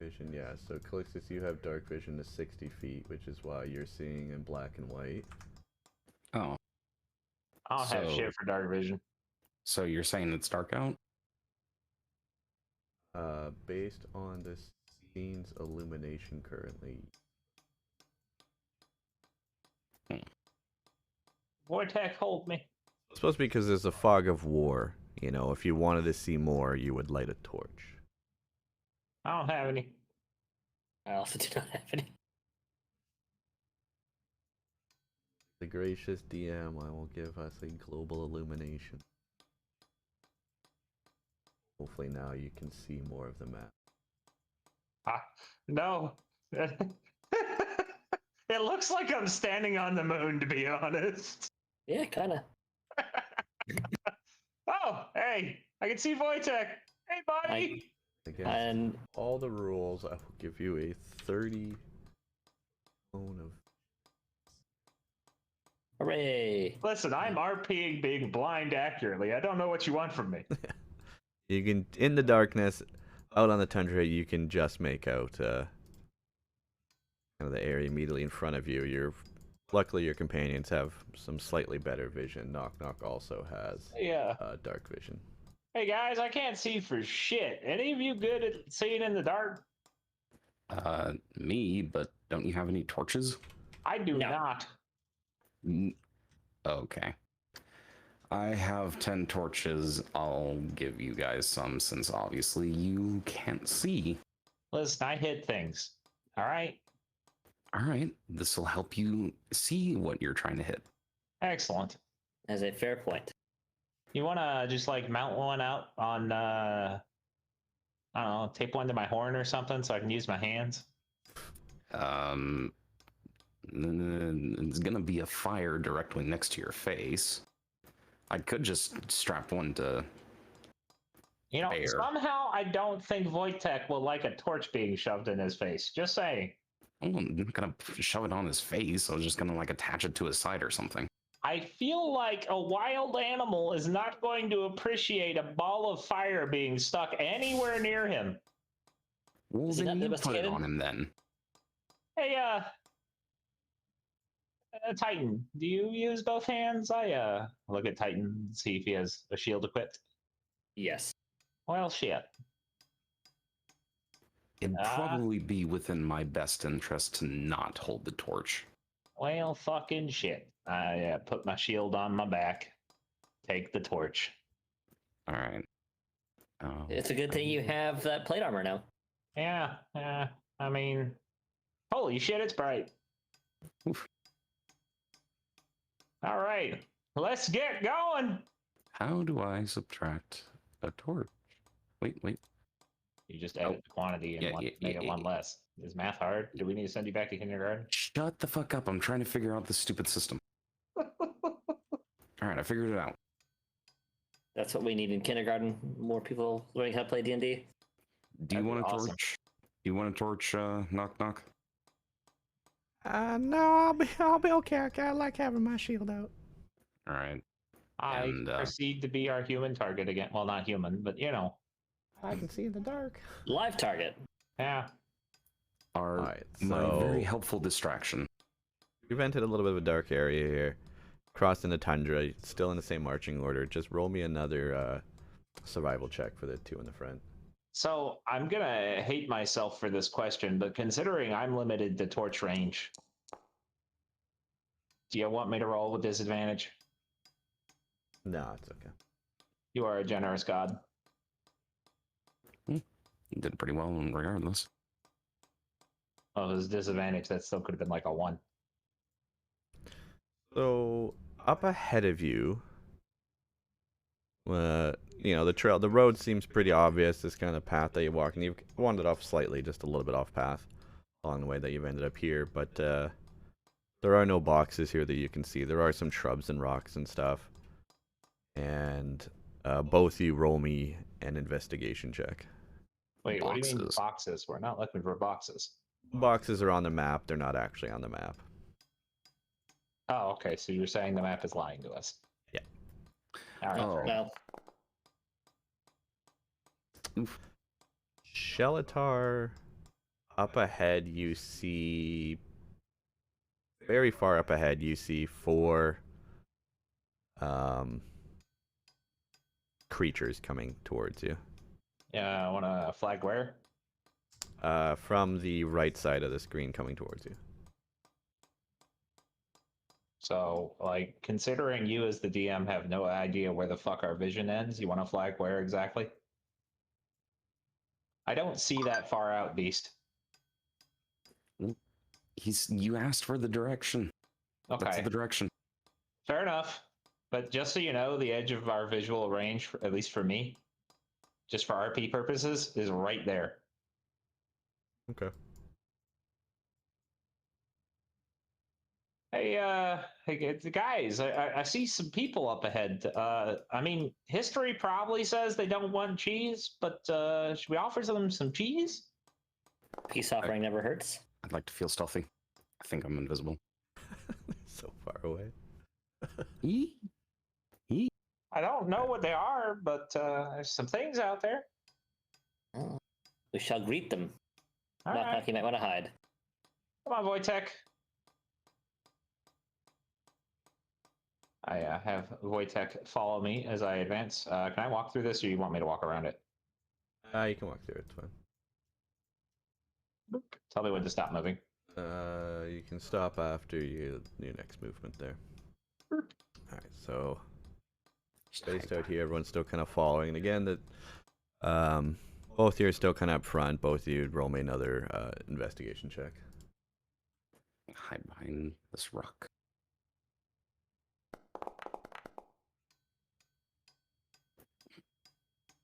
vision, yeah. So Calixtus, you have dark vision to 60 feet, which is why you're seeing in black and white. Oh, I don't have So- shit for dark vision. so you're saying it's dark out? Based on this scene's illumination currently. Wojtek, hold me. It's supposed to be because there's a fog of war. You know, if you wanted to see more, you would light a torch. I don't have any. I also do not have any. The gracious DM, I will give us a global illumination. Hopefully now you can see more of the map. No. It looks like I'm standing on the moon, to be honest. Yeah, kind of. Hey, I can see Wojtek. Hey, buddy. Against And all the rules, I will give you a 30 cone of. hooray! Listen, I'm RPing being blind accurately. I don't know what you want from me. You can, in the darkness, out on the tundra, you can just make out kind of the area immediately in front of you. Luckily, your companions have some slightly better vision. Knock Knock also has Yeah. dark vision. Hey guys, I can't see for shit. Any of you good at seeing in the dark? Me, but don't you have any torches? I do No. not. Okay. I have 10 torches. I'll give you guys some since obviously you can't see. Listen, I hit things. All right. All right, this will help you see what you're trying to hit. Excellent. As a fair point. You want to just like mount one out on, I don't know, tape one to my horn or something so I can use my hands? It's gonna be a fire directly next to your face. I could just strap one to. You know, Fair. somehow I don't think Wojtek will like a torch being shoved in his face. Just saying. I'm not gonna shove it on his face. I was just gonna like attach it to his side or something. I feel like a wild animal is not going to appreciate a ball of fire being stuck anywhere near him. Well, Is he then not you put it domesticated? on him then. Hey, Titan, do you use both hands? I look at Titan and see if he has a shield equipped. Yes. Well, shit. It'd Ah. probably be within my best interest to not hold the torch. Well, fucking shit. I put my shield on my back. Take the torch. All right. It's a good thing you have that plate armor now. Yeah, I mean, holy shit, it's bright. Oof. All right, let's get going. How do I subtract a torch? Wait. You just edit the quantity and Yeah, make it yeah, one yeah. less. Is math hard? Do we need to send you back to kindergarten? Shut the fuck up. I'm trying to figure out this stupid system. All right, I figured it out. That's what we need in kindergarten. More people learning how to play D&D. Do you That'd be want a awesome. torch? Do you want a torch, Knock Knock? No, I'll be okay. I like having my shield out. All right. I And, proceed to be our human target again. Well, not human, but you know. I can see in the dark. Live target. Yeah. Our Alright, my so very helpful distraction. we've entered a little bit of a dark area here. Crossed into tundra, still in the same marching order. Just roll me another survival check for the two in the front. So I'm gonna hate myself for this question, but considering I'm limited to torch range, do you want me to roll with disadvantage? No, it's okay. You are a generous god. You did pretty well regardless. Well, if it was disadvantage, that still could have been like a 1. So up ahead of you, the road seems pretty obvious. This kind of path that you walk, and you've wandered off slightly, just a little bit off path along the way that you've ended up here. But there are no boxes here that you can see. There are some shrubs and rocks and stuff. And both you roll me an investigation check. Wait, what do you mean Boxes. boxes? We're not looking for boxes. Boxes are on the map. They're not actually on the map. Oh, okay. So you're saying the map is lying to us. Yeah. All right. Oh. Well, Shelatar, up ahead you see, very far up ahead you see 4 creatures coming towards you. Yeah, I want to flag where? From the right side of the screen coming towards you. So, like, considering you as the DM have no idea where the fuck our vision ends, you want to flag where exactly? I don't see that far out, Beast. You asked for the direction. That's Okay, the direction. fair enough. But just so you know, the edge of our visual range, at least for me, just for RP purposes, is right there. Okay. Hey, guys, I see some people up ahead. I mean, history probably says they don't want cheese, but should we offer them some cheese? Peace offering never hurts. I'd like to feel stealthy. I think I'm invisible. So far away. Eee. I don't know what they are, but there's some things out there. Oh, we shall greet them. All Knock, right. knock, you might want to hide. Come on, Wojtek. I have Wojtek follow me as I advance. Can I walk through this, or you want me to walk around it? You can walk through it, it's fine. Tell me when to stop moving. You can stop after your next movement there. Alright, so spaced out here, everyone's still kind of following. And again, both of you are still kind of up front. Both of you roll me another investigation check. Hide behind this rock.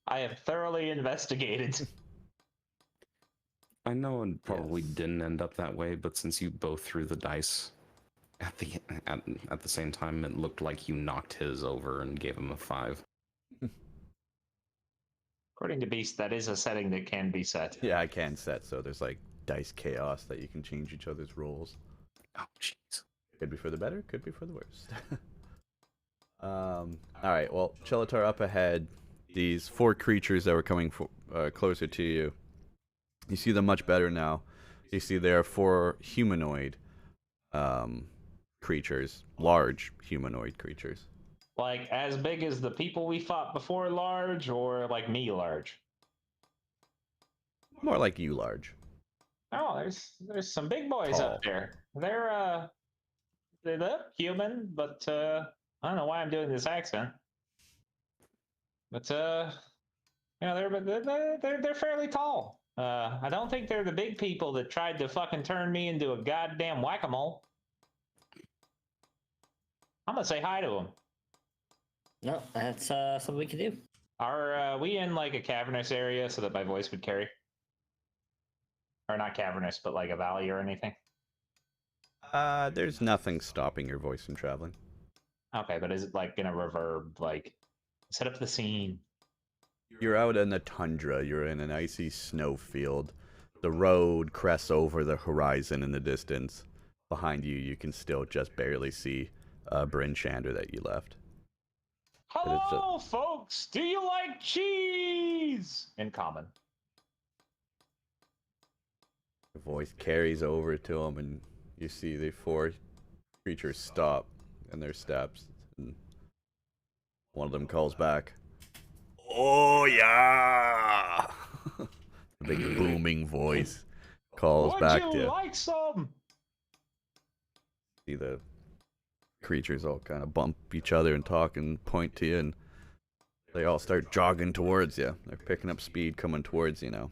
I have thoroughly investigated. I know it probably Yes. didn't end up that way, but since you both threw the dice at the same time, it looked like you knocked his over and gave him a 5. According to Beast, that is a setting that can be set. Yeah, I can set, so there's like dice chaos that you can change each other's rolls. Oh, jeez. Could be for the better, could be for the worst. Alright, well, Chilatar up ahead. These 4 creatures that were coming closer to you. You see them much better now. You see there are 4 humanoid creatures. Large humanoid creatures. Like as big as the people we fought before large, or like me large? More like you large. Oh, there's some big boys Tall. up there. They look human, but I don't know why I'm doing this accent. But they're fairly tall. I don't think they're the big people that tried to fucking turn me into a goddamn whack-a-mole. I'm gonna say hi to them. No, that's something we can do. Are we in like a cavernous area so that my voice would carry? Or not cavernous, but like a valley or anything? There's nothing stopping your voice from traveling. Okay, but is it like gonna reverb, like set up the scene? You're out in the tundra. You're in an icy snowfield. The road crests over the horizon in the distance. Behind you, you can still just barely see Bryn Shander that you left. Hello, folks! Do you like cheese? In common. The voice carries over to him, and you see the 4 creatures stop in their steps. And one of them calls back, "Oh yeah!" A big booming voice calls Would back you to you. like some? See the creatures all kind of bump each other and talk and point to you, and they all start jogging towards you. They're picking up speed, coming towards you now.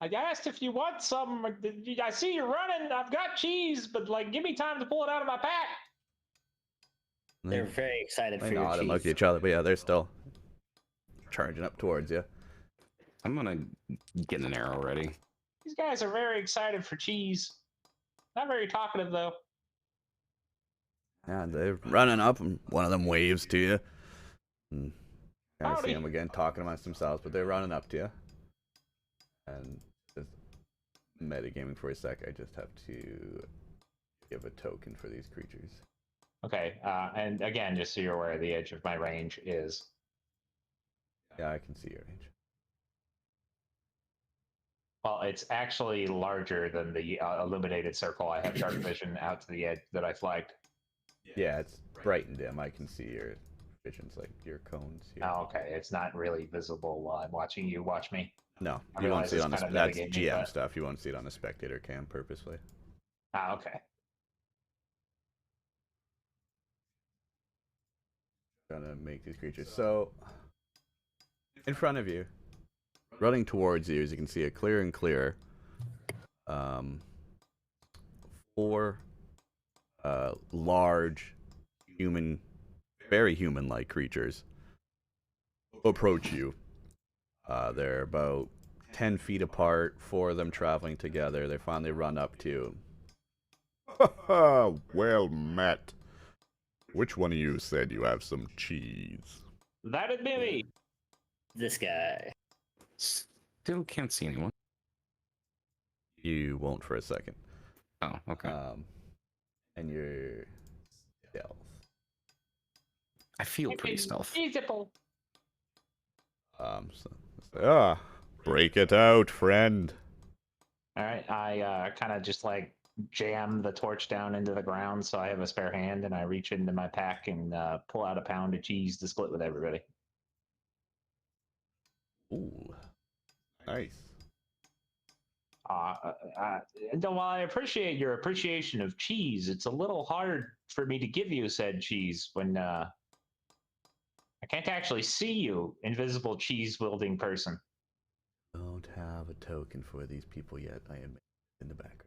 I asked if you want some. I see you running. I've got cheese, but like, give me time to pull it out of my pack. They're very excited They for your nod and look at cheese. each other, but yeah, they're still charging up towards you. I'm gonna get an arrow ready. These guys are very excited for cheese. Not very talkative though. Yeah, they're running up, and one of them waves to you. And kind of see Howdy. them again talking amongst themselves, but they're running up to you. And just metagaming for a sec, I just have to give a token for these creatures. Okay, and again, just so you're aware, the edge of my range is. Yeah, I can see your range. Well, it's actually larger than the illuminated circle. I have dark vision out to the edge that I flagged. Yeah, it's bright and dim. I can see your visions, like your cones here. Oh, okay, it's not really visible while I'm watching you watch me. No, I you won't realize see it it's on the. kind of That's metagaming, GM but- stuff. You won't see it on the spectator cam purposely. Ah, okay. Trying to make these creatures. So, in front of you, running towards you, as you can see it clearer and clearer, 4 large, human, very human-like creatures approach you. They're about 10 feet apart, 4 of them traveling together. They finally run up to you. Well met. Which one of you said you have some cheese? That'd be me. This guy. Still can't see anyone. You won't for a second. Oh, okay. And your stealth. I feel pretty stealth. Feasible. Break it out, friend. All right, I kind of just like jam the torch down into the ground so I have a spare hand, and I reach into my pack and pull out a pound of cheese to split with everybody. Ooh, nice. While I appreciate your appreciation of cheese, it's a little hard for me to give you said cheese when I can't actually see you, invisible cheese-wielding person. Don't have a token for these people yet. I am in the background.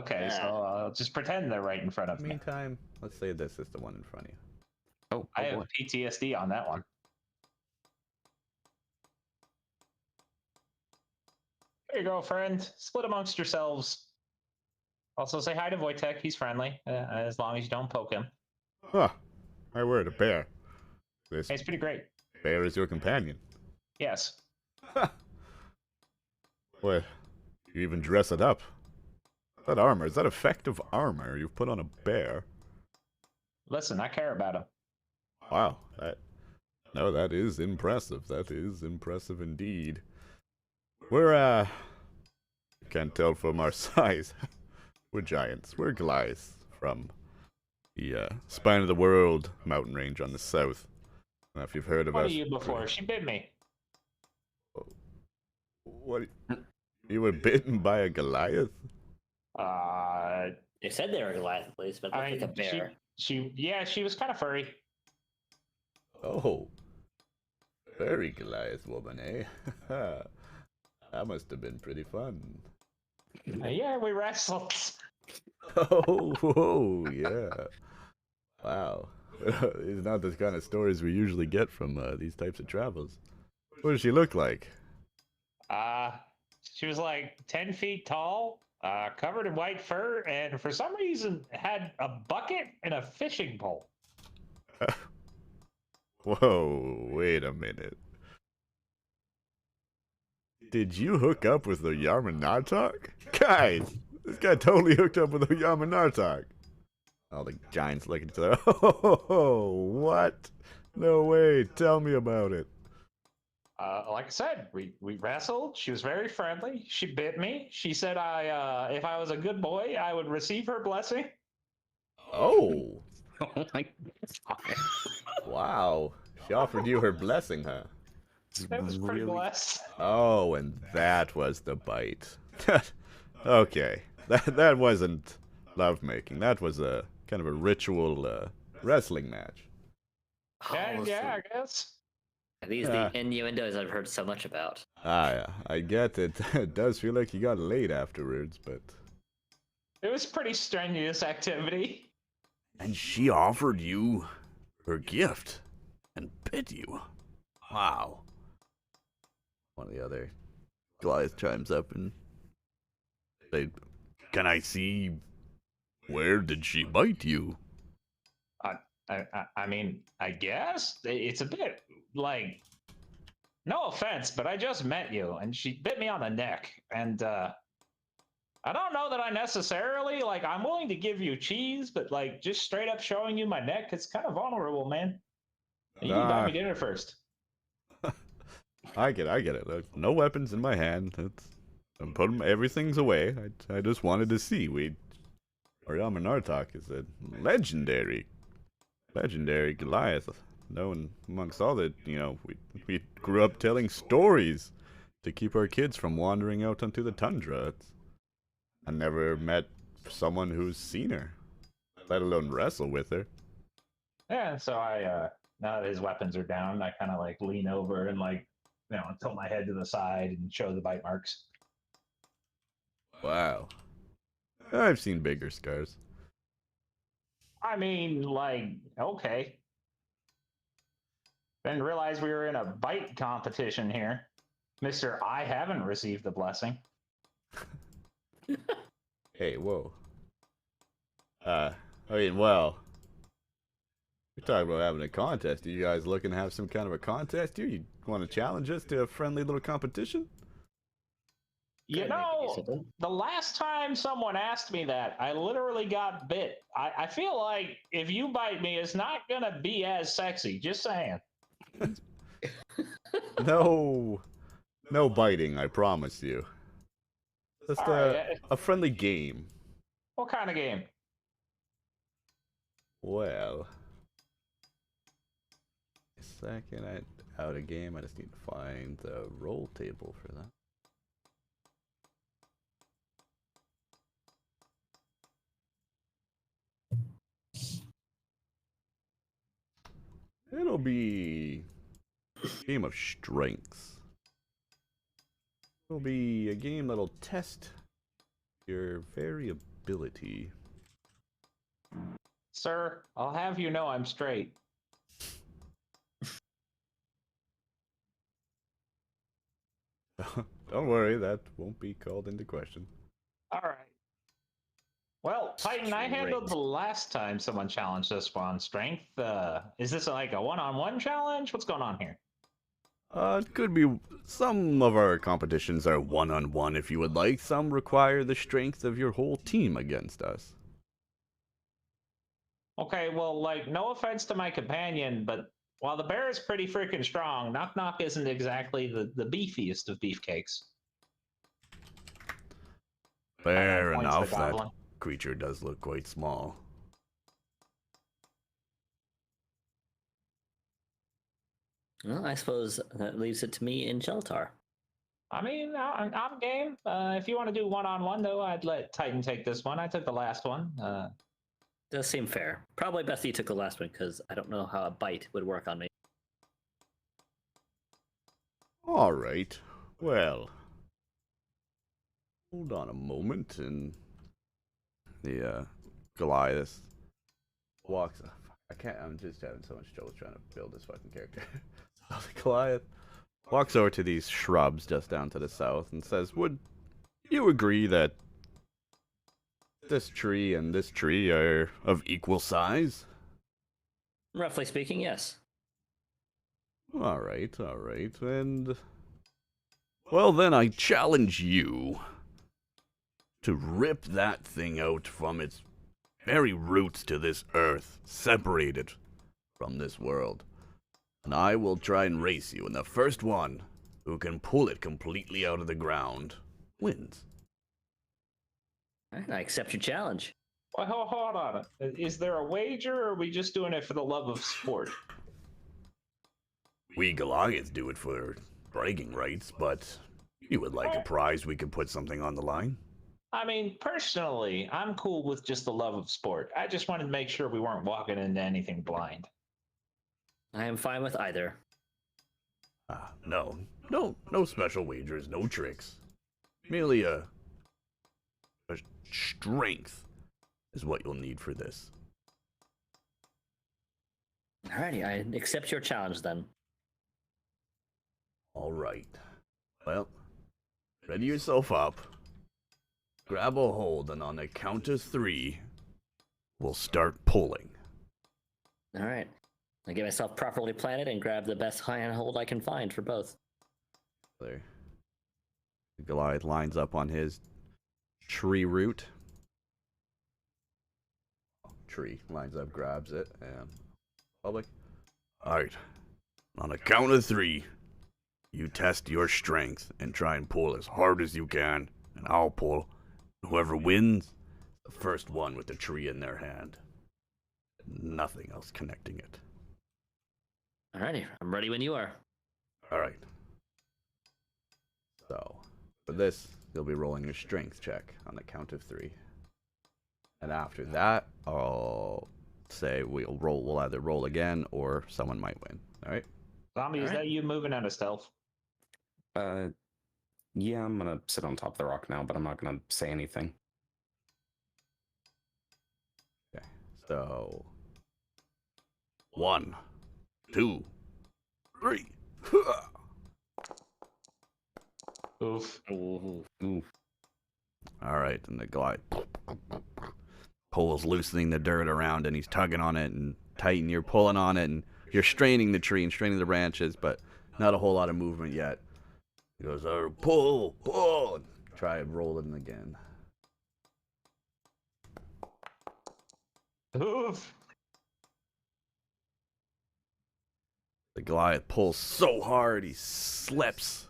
Okay, so I'll just pretend they're right in front of me. Meantime, let's say this is the one in front of you. Oh, I have boy. PTSD on that one. Here you go, friend. Split amongst yourselves. Also, say hi to Wojtek. He's friendly, as long as you don't poke him. Huh. My word, a bear. This Hey, it's pretty great. bear is your companion. Yes. What? You even dress it up. That armor, is that effective armor you've put on a bear? Listen, I care about him. Wow, that is impressive. That is impressive indeed. We're, can't tell from our size. We're giants. We're Goliaths from the, Spine of the World mountain range on the south. I don't know if you've heard of What us. are you before? She bit me. What? You were bitten by a Goliath? They said they were Goliath, at least, but it looked like a bear. She was kind of furry. Oh, very Goliath woman, eh? That must have been pretty fun. Yeah, we wrestled. Oh, whoa, yeah. Wow. It's not the kind of stories we usually get from these types of travels. What does she look like? She was like 10 feet tall, covered in white fur, and for some reason had a bucket and a fishing pole. Whoa, wait a minute. Did you hook up with the Yarmanartok? Guys, this guy totally hooked up with the Yarmanartok. All the giants look at each other. Oh, what? No way, tell me about it. Like I said, we wrestled. She was very friendly. She bit me. She said if I was a good boy, I would receive her blessing. Oh, Oh my god. wow. She offered you her blessing, huh? It was pretty blessed. Oh, and that was the bite. Okay, that wasn't lovemaking. That was a kind of a ritual wrestling match. Yeah, I guess. These are the innuendos I've heard so much about. Yeah, I get it. It does feel like you got laid afterwards, but... It was pretty strenuous activity. And she offered you her gift and bit you. Wow. One of the other Goliath chimes up and they, Can I see... Where did she bite you? I mean, I guess it's a bit like, no offense, but I just met you, and she bit me on the neck, and I don't know that I necessarily like. I'm willing to give you cheese, but like just straight up showing you my neck, it's kind of vulnerable, man. You can buy me dinner first. I get it. There's no weapons in my hand. I'm putting everything's away. I just wanted to see. Oriama Nartok is a legendary Goliath, known amongst all the, we grew up telling stories to keep our kids from wandering out onto the tundra. I never met someone who's seen her, let alone wrestle with her. Yeah, so I now that his weapons are down, I kind of like lean over and like, tilt my head to the side and show the bite marks. wow. I've seen bigger scars. I mean, like, okay. Didn't realize we were in a bite competition here. Mr. I haven't received the blessing. Hey, whoa. I mean, well, we're talking about having a contest. Are you guys looking to have some kind of a contest here? You want to challenge us to a friendly little competition? You Gotta make it know, simple. the last time someone asked me that, I literally got bit. I feel like if you bite me, it's not gonna be as sexy. Just saying. No, no biting, I promise you. Just All right. a friendly game. What kind of game? Well, a second, out of game. I just need to find the roll table for that. It'll be a game of strengths. It'll be a game that'll test your variability. Sir, I'll have you know I'm straight. Don't worry, that won't be called into question. All right. Well, Titan, I handled Straight. the last time someone challenged us on strength. Is this like a one-on-one challenge? What's going on here? It could be. Some of our competitions are one-on-one if you would like. Some require the strength of your whole team against us. Okay, well, like, no offense to my companion, but while the bear is pretty freaking strong, Knock Knock isn't exactly the beefiest of beefcakes. Fair Points to enough, that Goblin. creature does look quite small. Well, I suppose that leaves it to me in Sheltar. I mean, I'm game. If you want to do one-on-one, though, I'd let Titan take this one. I took the last one. Does seem fair. Probably best that you took the last one because I don't know how a bite would work on me. Alright, well. Hold on a moment, and the Goliath walks. I'm just having so much trouble trying to build this fucking character. So the Goliath walks over to these shrubs just down to the south and says, "Would you agree that this tree and this tree are of equal size?" Roughly speaking, yes. Alright, and well then I challenge you to rip that thing out from its very roots to this earth, separate it from this world. And I will try and race you, and the first one who can pull it completely out of the ground wins. All right, I accept your challenge. Well, hold on. Is there a wager, or are we just doing it for the love of sport? We Goliaths do it for bragging rights, but if you would like a prize, we could put something on the line. I mean, personally, I'm cool with just the love of sport. I just wanted to make sure we weren't walking into anything blind. I am fine with either. No special wagers, no tricks. Merely a strength is what you'll need for this. Alrighty, I accept your challenge then. Alright. Well, ready yourself up. Grab a hold, and on the count of 3, we'll start pulling. Alright. I get myself properly planted and grab the best handhold I can find for both. There. Goliath lines up on his tree root. Tree lines up, grabs it, and public. Alright. On a count of 3, you test your strength and try and pull as hard as you can, and I'll pull. Whoever wins, the first one with the tree in their hand. Nothing else connecting it. Alrighty, I'm ready when you are. Alright. So, for this, you'll be rolling your strength check on the count of 3. And after that, I'll say we'll either roll again or someone might win. Alright? Zombie, is that you moving out of stealth? Yeah, I'm gonna sit on top of the rock now, but I'm not gonna say anything. Okay. So 1, 2, 3. Oof. Ooh. Alright, and the Goliath Pole's loosening the dirt around, and he's tugging on it and tight, and you're pulling on it, and you're straining the tree and straining the branches, but not a whole lot of movement yet. He goes, pull, pull. Try rolling again. Oof. The Goliath pulls so hard he slips,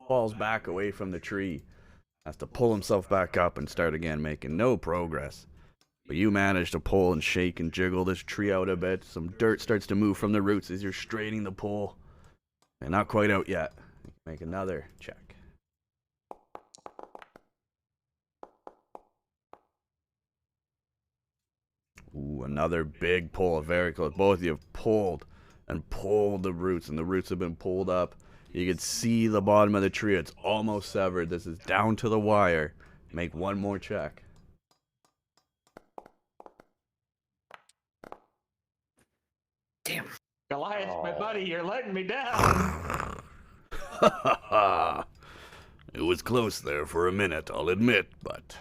falls back away from the tree, has to pull himself back up and start again, making no progress. But you manage to pull and shake and jiggle this tree out a bit. Some dirt starts to move from the roots as you're straining the pole. And not quite out yet. Make another check. Ooh, another big pull. Very close. Both of you have pulled and pulled the roots, and the roots have been pulled up. You can see the bottom of the tree. It's almost severed. This is down to the wire. Make one more check. Damn. Goliath, my buddy, you're letting me down. It was close there for a minute, I'll admit, but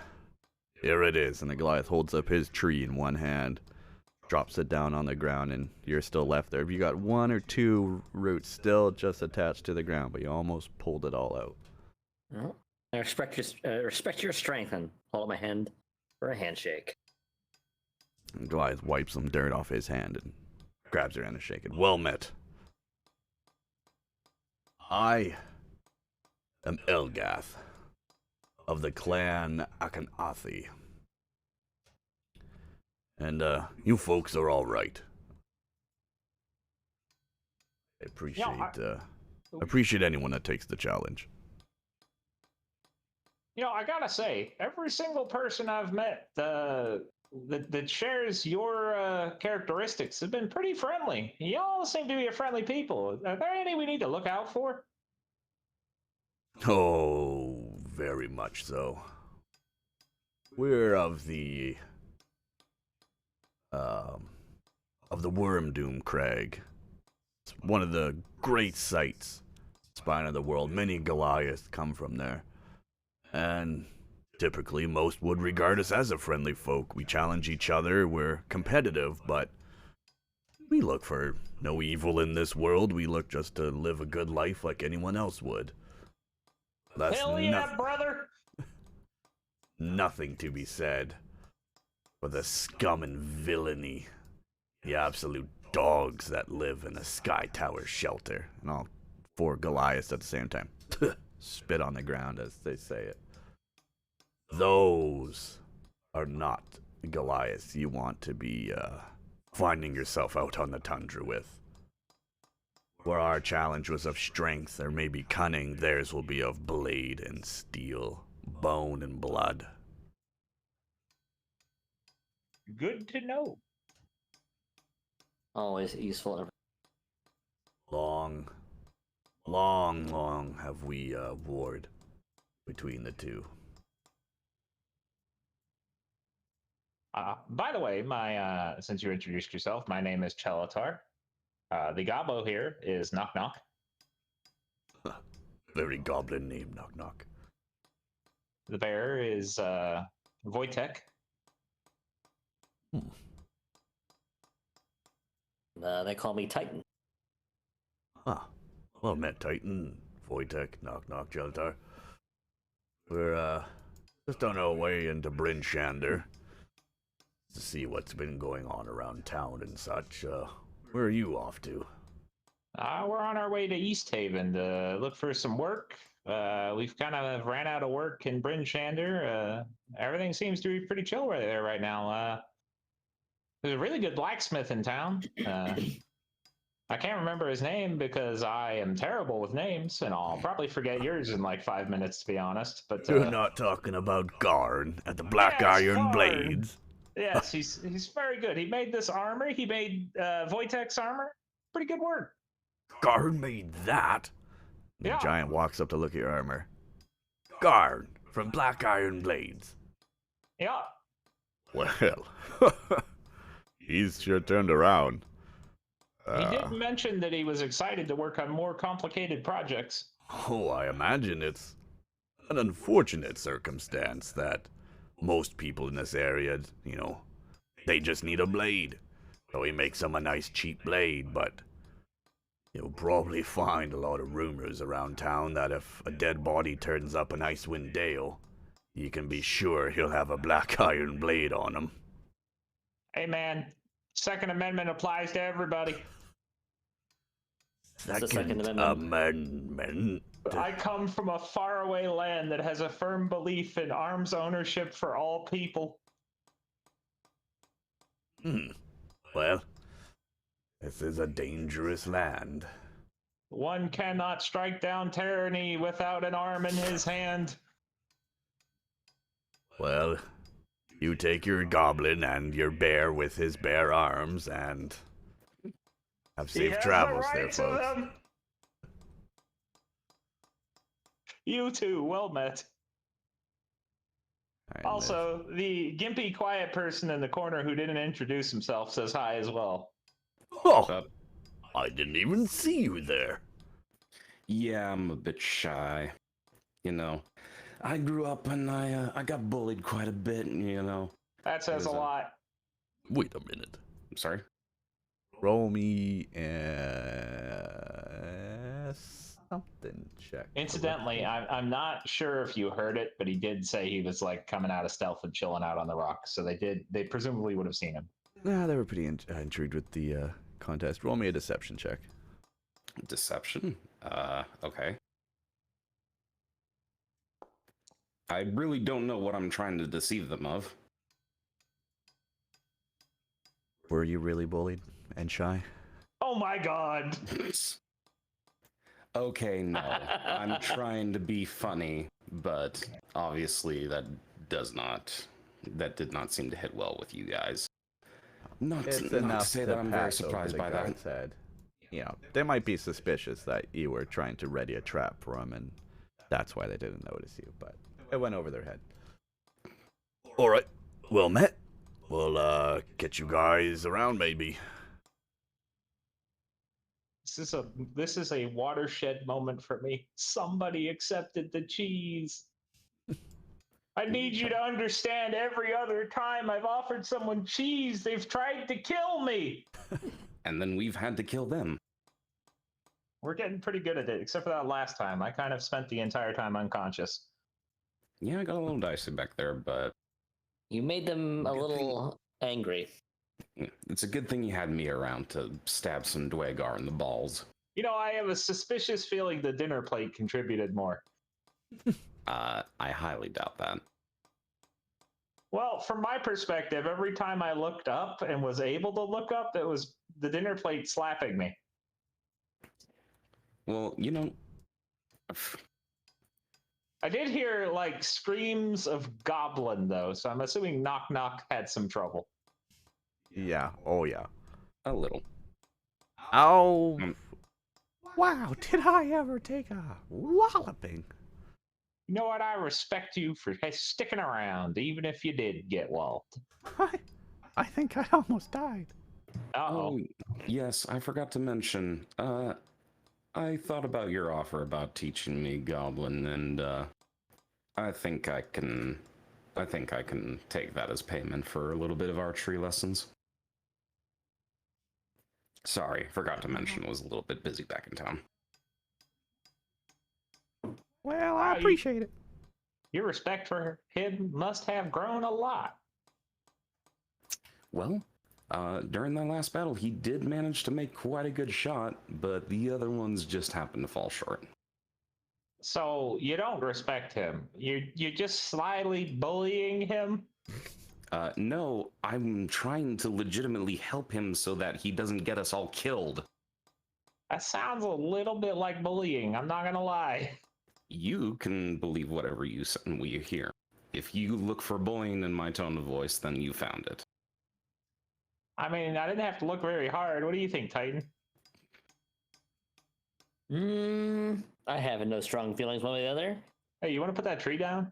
here it is. And the Goliath holds up his tree in one hand, drops it down on the ground, and you're still left there. You got one or two roots still just attached to the ground, but you almost pulled it all out. Well, I respect your strength and hold up my hand for a handshake. And Goliath wipes some dirt off his hand and grabs her hand and shakes it. Well met. I am Elgath of the clan Akhenathi. And you folks are all right. I appreciate anyone that takes the challenge. I gotta say, every single person I've met that shares your characteristics have been pretty friendly. Y'all seem to be friendly people. Are there any we need to look out for? Oh, very much so. We're of the Worm Doom Crag. It's one of the great sites, spine of the world. Many Goliaths come from there. And typically, most would regard us as a friendly folk. We challenge each other, we're competitive, but we look for no evil in this world. We look just to live a good life like anyone else would. That's Hell yeah, brother! Nothing to be said for the scum and villainy, the absolute dogs that live in the Sky Tower shelter. And all four Goliaths at the same time. Spit on the ground as they say it. Those are not Goliaths you want to be finding yourself out on the tundra with. Where our challenge was of strength or maybe cunning, theirs will be of blade and steel, bone and blood. Good to know. Always useful. Long have we warred between the two. By the way, since you introduced yourself, my name is Chelatar. The Gobbo here is Knock Knock. Very goblin name, Knock Knock. The bear is Wojtek. They call me Titan. Well met, Titan, Wojtek, Knock Knock, Jeltar. We're just on our way into Bryn Shander to see what's been going on around town and such. Where are you off to? We're on our way to East Haven to look for some work. We've kind of ran out of work in Bryn Shander. Everything seems to be pretty chill right there right now. There's a really good blacksmith in town. I can't remember his name because I am terrible with names, and I'll probably forget yours in like 5 minutes, to be honest. But You're not talking about Garn at the Black Iron Garn. Blades. Yes, he's very good. He made this armor. He made Wojtek's armor. Pretty good work. Garn made that? The Yeah. giant walks up to look at your armor. Garn from Black Iron Blades. Yeah. Well, he's sure turned around. He did mention that he was excited to work on more complicated projects. Oh, I imagine it's an unfortunate circumstance that most people in this area, They just need a blade. So he makes them a nice cheap blade, but you'll probably find a lot of rumors around town that if a dead body turns up in Icewind Dale, you can be sure he'll have a black iron blade on him. Hey, man. Second Amendment applies to everybody. What's the Second Amendment. I come from a faraway land that has a firm belief in arms ownership for all people. Well, this is a dangerous land. One cannot strike down tyranny without an arm in his hand. Well, you take your goblin and your bear with his bare arms and have He safe has travels the there, right to folks. them. You too, well met. All right, Also, the gimpy quiet person in the corner who didn't introduce himself says hi as well. Oh, I didn't even see you there. Yeah, I'm a bit shy. You know, I grew up and I got bullied quite a bit, you know. That says a lot. Wait a minute. I'm sorry? roll me something check. Incidentally, I'm not sure if you heard it, but he did say he was like coming out of stealth and chilling out on the rock. So they presumably would have seen him. Nah, they were pretty intrigued with the contest. Roll me a deception check. Deception? Okay. I really don't know what I'm trying to deceive them of. Were you really bullied and shy? Oh my god! Okay, no. I'm trying to be funny, but obviously that did not seem to hit well with you guys. Not to say that I'm very surprised by that. Head. You know, they might be suspicious that you were trying to ready a trap for them, and that's why they didn't notice you, but it went over their head. All right, well met. We'll get you guys around maybe. This is a watershed moment for me. Somebody accepted the cheese. I need you to understand, every other time I've offered someone cheese, they've tried to kill me. And then we've had to kill them. We're getting pretty good at it, except for that last time. I kind of spent the entire time unconscious. Yeah, I got a little dicey back there, but You made them a little angry. it's a good thing you had me around to stab some Dwagar in the balls. You know, I have a suspicious feeling the dinner plate contributed more. I highly doubt that. Well, from my perspective, every time I looked up and was able to look up, it was the dinner plate slapping me. Well, you know, I did hear like screams of goblin though, so I'm assuming Knock Knock had some trouble. Yeah. Oh, yeah. a little. Oh. Wow, did I ever take a walloping? You know what? I respect you for sticking around, even if you did get walloped. I think I almost died. Uh-oh. Oh, yes, I forgot to mention. I thought about your offer about teaching me Goblin, and I think I can take that as payment for a little bit of archery lessons. Sorry, forgot to mention, was a little bit busy back in town. Well, I appreciate it. Your respect for him must have grown a lot. Well, during that last battle, he did manage to make quite a good shot, but the other ones just happened to fall short. So you don't respect him. You're just slyly bullying him? No, I'm trying to legitimately help him so that he doesn't get us all killed. That sounds a little bit like bullying, I'm not gonna lie. You can believe whatever you hear. If you look for bullying in my tone of voice, then you found it. I mean, I didn't have to look very hard. What do you think, Titan? I have no strong feelings one way or the other. Hey, you want to put that tree down?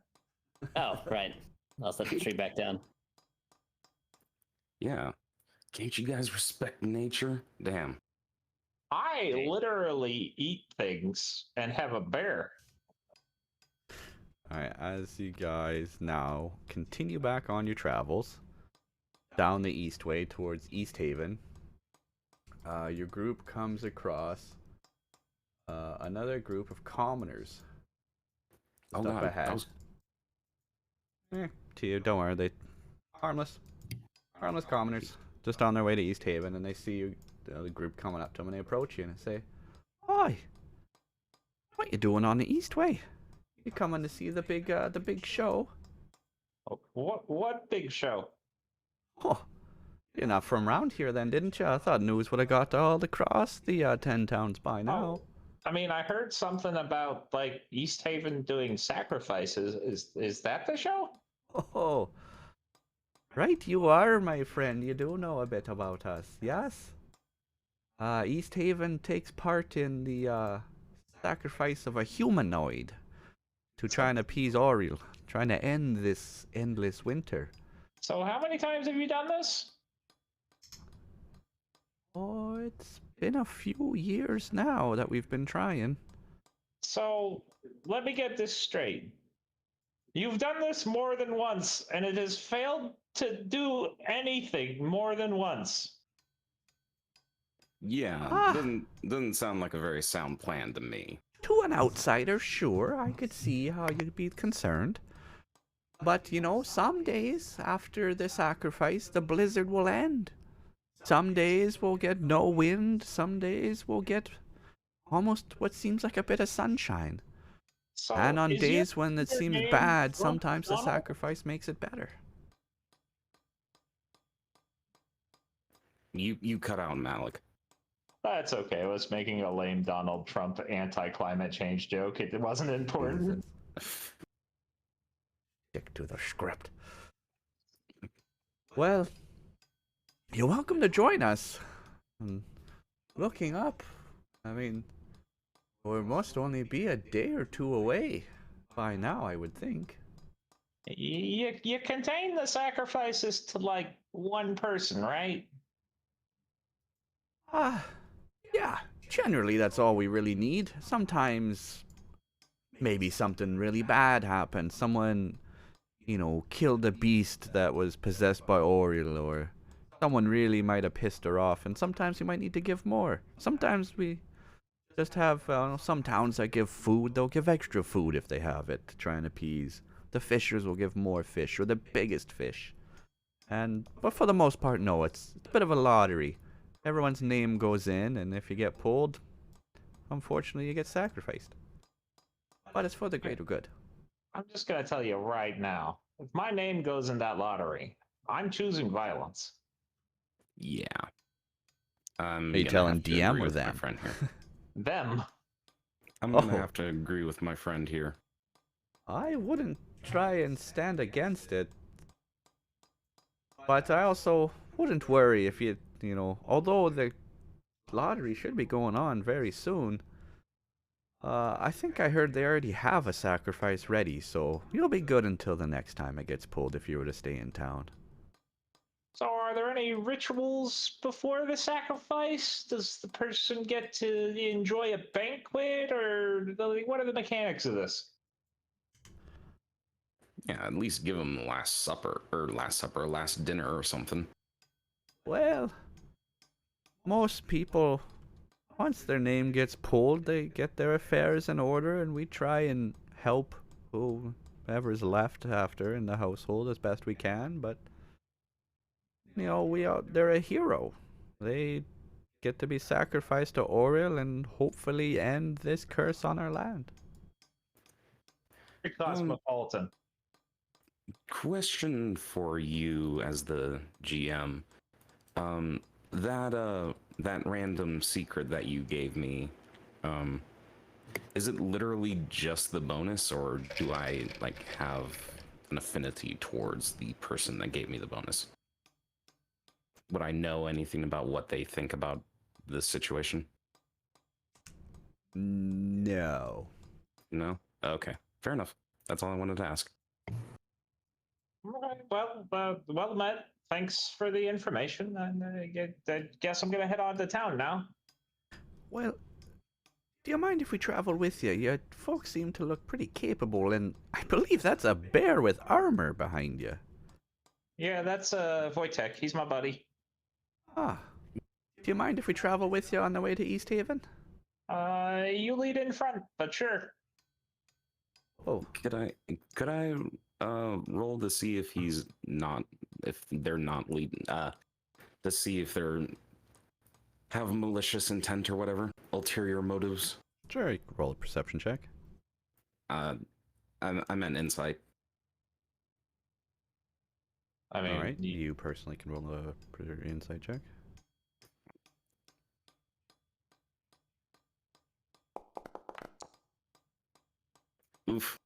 Oh, right. I'll set the tree back down. Yeah. Can't you guys respect nature? Damn. I literally eat things and have a bear. Alright, as you guys now continue back on your travels, down the east way towards East Haven. Your group comes across another group of commoners. Oh, Up wow. ahead. To you, don't worry. They harmless commoners, just on their way to East Haven, and they see you, the group coming up to them, and they approach you and say, "Hi, what you doing on the East Way? You coming to see the big show?" Oh, what big show? Oh, you're not from round here then, didn't you? I thought news would have got all across the 10 towns by now. Oh, I mean, I heard something about like East Haven doing sacrifices. Is that the show? Oh, right you are, my friend. You do know a bit about us, yes? East Haven takes part in the sacrifice of a humanoid to try and appease Oriel, trying to end this endless winter. So how many times have you done this? Oh, it's been a few years now that we've been trying. So let me get this straight. You've done this more than once, and it has failed to do anything more than once. Yeah, doesn't sound like a very sound plan to me. To an outsider, sure, I could see how you'd be concerned. But, you know, some days after the sacrifice, the blizzard will end. Some days we'll get no wind, some days we'll get almost what seems like a bit of sunshine. So And on is days when it your seems name bad, Trump sometimes the Donald? sacrifice makes it better. You cut out, Malik. That's okay. I was making a lame Donald Trump anti-climate change joke. It wasn't important. Stick to the script. Well, you're welcome to join us. Looking up, I mean, we must only be a day or two away by now, I would think. You contain the sacrifices to like one person, right? Yeah, generally that's all we really need. Sometimes maybe something really bad happened. Someone, you know, killed a beast that was possessed by Oriel, or someone really might have pissed her off, and sometimes you might need to give more. Sometimes we just have some towns that give food. They'll give extra food if they have it to try and appease. The fishers will give more fish, or the biggest fish. But for the most part, no, it's a bit of a lottery. Everyone's name goes in, and if you get pulled, unfortunately you get sacrificed. But it's for the greater good. I'm just gonna tell you right now. If my name goes in that lottery, I'm choosing violence. Yeah. Are you telling DM or my them? friend here. Them. I'm gonna Oh. have to agree with my friend here. I wouldn't try and stand against it. But I also wouldn't worry if you know, although the lottery should be going on very soon, I think I heard they already have a sacrifice ready, so you'll be good until the next time it gets pulled if you were to stay in town. So are there any rituals before the sacrifice? Does the person get to enjoy a banquet, or what are the mechanics of this? Yeah, at least give him last dinner or something. Well, most people, once their name gets pulled, they get their affairs in order, and we try and help whoever's left after in the household as best we can. But you know, they're a hero. They get to be sacrificed to Oriel and hopefully end this curse on our land. Very cosmopolitan. Question for you as the GM. That random secret that you gave me, is it literally just the bonus, or do I like have an affinity towards the person that gave me the bonus? Would I know anything about what they think about this situation? No. No? Okay. Fair enough. That's all I wanted to ask. All right. Well met. Thanks for the information. And I guess I'm gonna head on to town now. Well, do you mind if we travel with you? Your folks seem to look pretty capable, and I believe that's a bear with armor behind you. Yeah, that's Wojtek. He's my buddy. Ah. Do you mind if we travel with you on the way to East Haven? You lead in front, but sure. Oh, Could I roll to see if they're not leading to see if they're have malicious intent or whatever, ulterior motives? Sure, you can roll a perception check. I meant insight. I mean, All right, you personally can roll a insight check. Oof.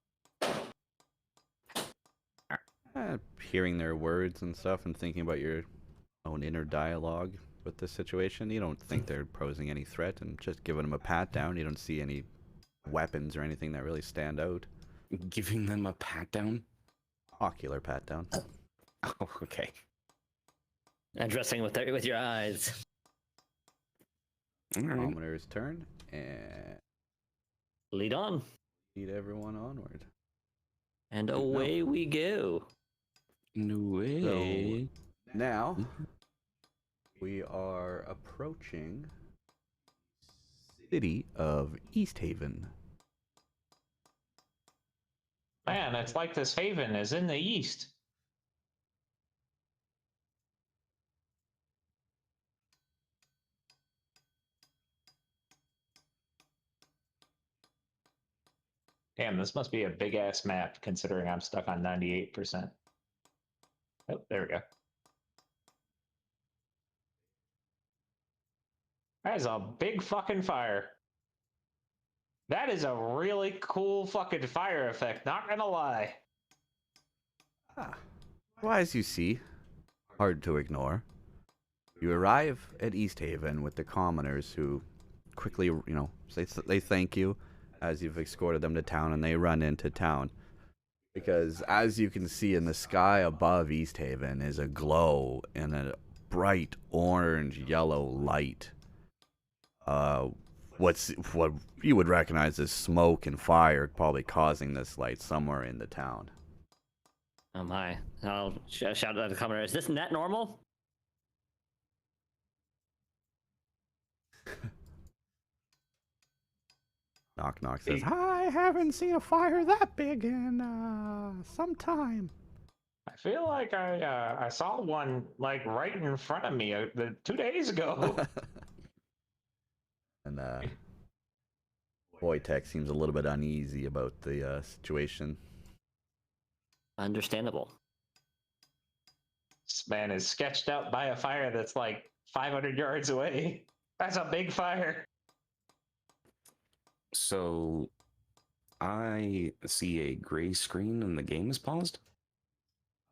Hearing their words and stuff and thinking about your own inner dialogue with this situation, you don't think they're posing any threat, and just giving them a pat down, you don't see any weapons or anything that really stand out. Giving them a pat down? Ocular pat down. Oh, okay. Addressing with your eyes. All right. Commoner's turn, and Lead on. lead everyone onward. And away we go. No way. Now, we are approaching city of East Haven. man, it's like this haven is in the east. Damn, this must be a big ass map considering I'm stuck on 98%. Oh, there we go. That is a big fucking fire. That is a really cool fucking fire effect, not gonna lie. Well, as you see, hard to ignore, you arrive at East Haven with the commoners who quickly, they thank you as you've escorted them to town, and they run into town. Because as you can see in the sky above East Haven is a glow and a bright orange yellow light. What you would recognize as smoke and fire probably causing this light somewhere in the town. Oh my. I'll shout out to the commoner. Is this net normal? Knock knock says, I haven't seen a fire that big in some time. I feel like I saw one like right in front of me 2 days ago. And Wojtek seems a little bit uneasy about the situation. Understandable. This man is sketched out by a fire that's like 500 yards away. That's a big fire. So, I see a gray screen and the game is paused?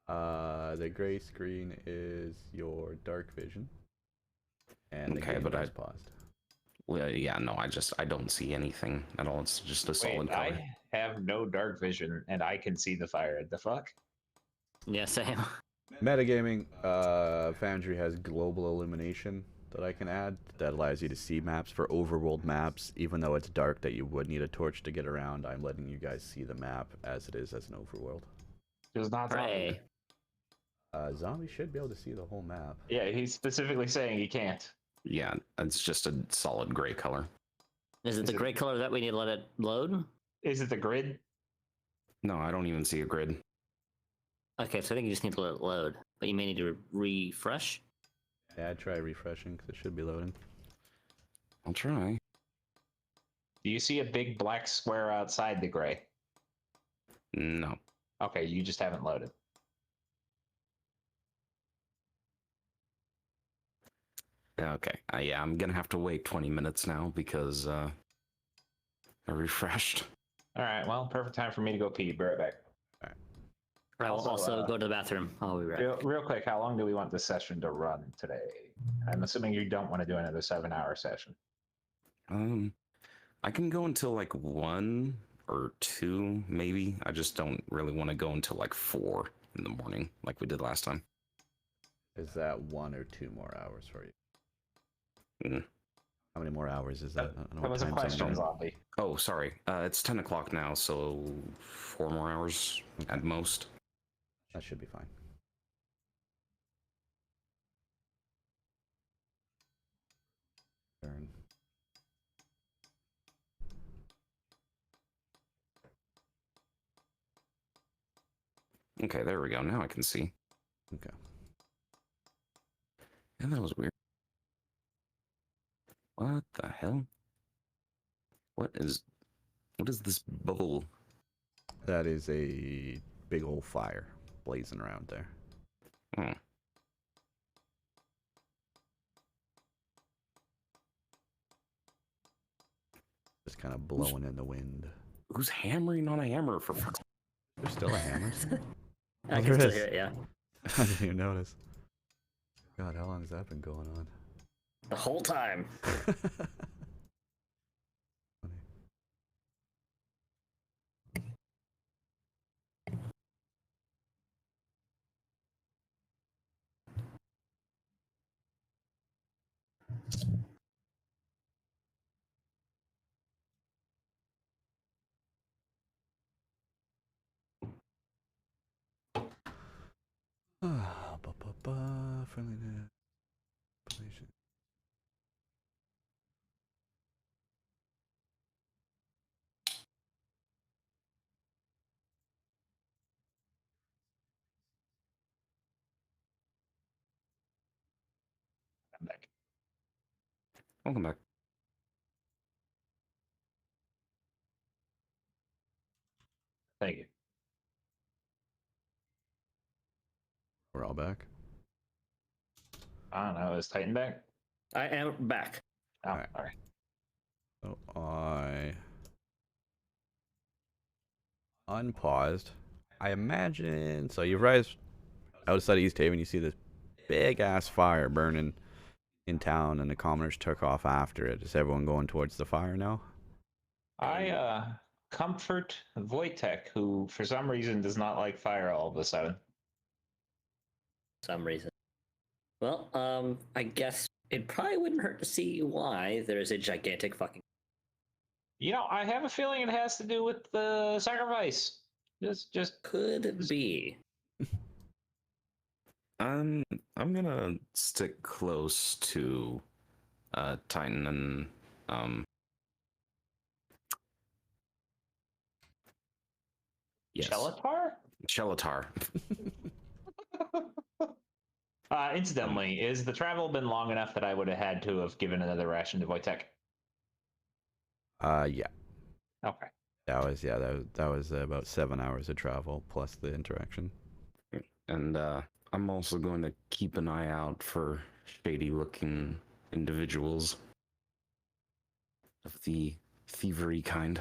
The gray screen is your dark vision. And the Okay, game but is paused. Well, yeah, no, I don't see anything at all. It's just a solid Wait, color. I have no dark vision and I can see the fire. The fuck? Yeah, same. Metagaming, Foundry has global illumination that I can add that allows you to see maps for overworld maps. Even though it's dark that you would need a torch to get around, I'm letting you guys see the map as it is as an overworld. It's not zombie. Hooray. Zombie should be able to see the whole map. Yeah, he's specifically saying he can't. Yeah, it's just a solid gray color. Is it the gray color that we need to let it load? Is it the grid? No, I don't even see a grid. Okay, so I think you just need to let it load. But you may need to refresh. Yeah, I'd try refreshing because it should be loading. I'll try. Do you see a big black square outside the gray? No. Okay, you just haven't loaded. Okay. Yeah, I'm gonna have to wait 20 minutes now because I refreshed. All right, well, perfect time for me to go pee. Be right back. I will Also, also go to the bathroom. I'll be right. Real quick, how long do we want this session to run today? I'm assuming you don't want to do another 7-hour session. I can go until like 1 or 2, maybe. I just don't really want to go until like 4 in the morning, like we did last time. Is that 1 or 2 more hours for you? Mm. How many more hours is that? I don't know That what was a time zone question, you're in. zombie. Oh, sorry. It's 10 o'clock now, so 4 more hours at most. That should be fine. Turn. Okay, there we go. Now I can see. Okay. Yeah, that was weird. What the hell? What is this bubble? That is a big old fire blazing around there. Oh, Just kind of blowing in the wind. who's hammering on a hammer for fuck's There's still a hammer. I Oh, can there still is. hear it, yeah. I didn't even notice. God, how long has that been going on? The whole time. Friendliness. Population. I'm back. Welcome back. Thank you. We're all back. I don't know. Is Titan back? I am back. Oh, Alright. all right. So I unpaused. I imagine so. You rise outside East Haven. You see this big ass fire burning in town, and the commoners took off after it. Is everyone going towards the fire now? I comfort Wojtek, who for some reason does not like fire all of a sudden. Some reason. Well, I guess it probably wouldn't hurt to see why there's a gigantic fucking. You know, I have a feeling it has to do with the sacrifice. Just Could be. I'm gonna stick close to Titan and yes. Chelatar? Chelatar. Incidentally, is the travel been long enough that I would have had to have given another ration to Wojtek? Yeah. Okay. That was about 7 hours of travel plus the interaction. And I'm also going to keep an eye out for shady looking individuals of the thievery kind.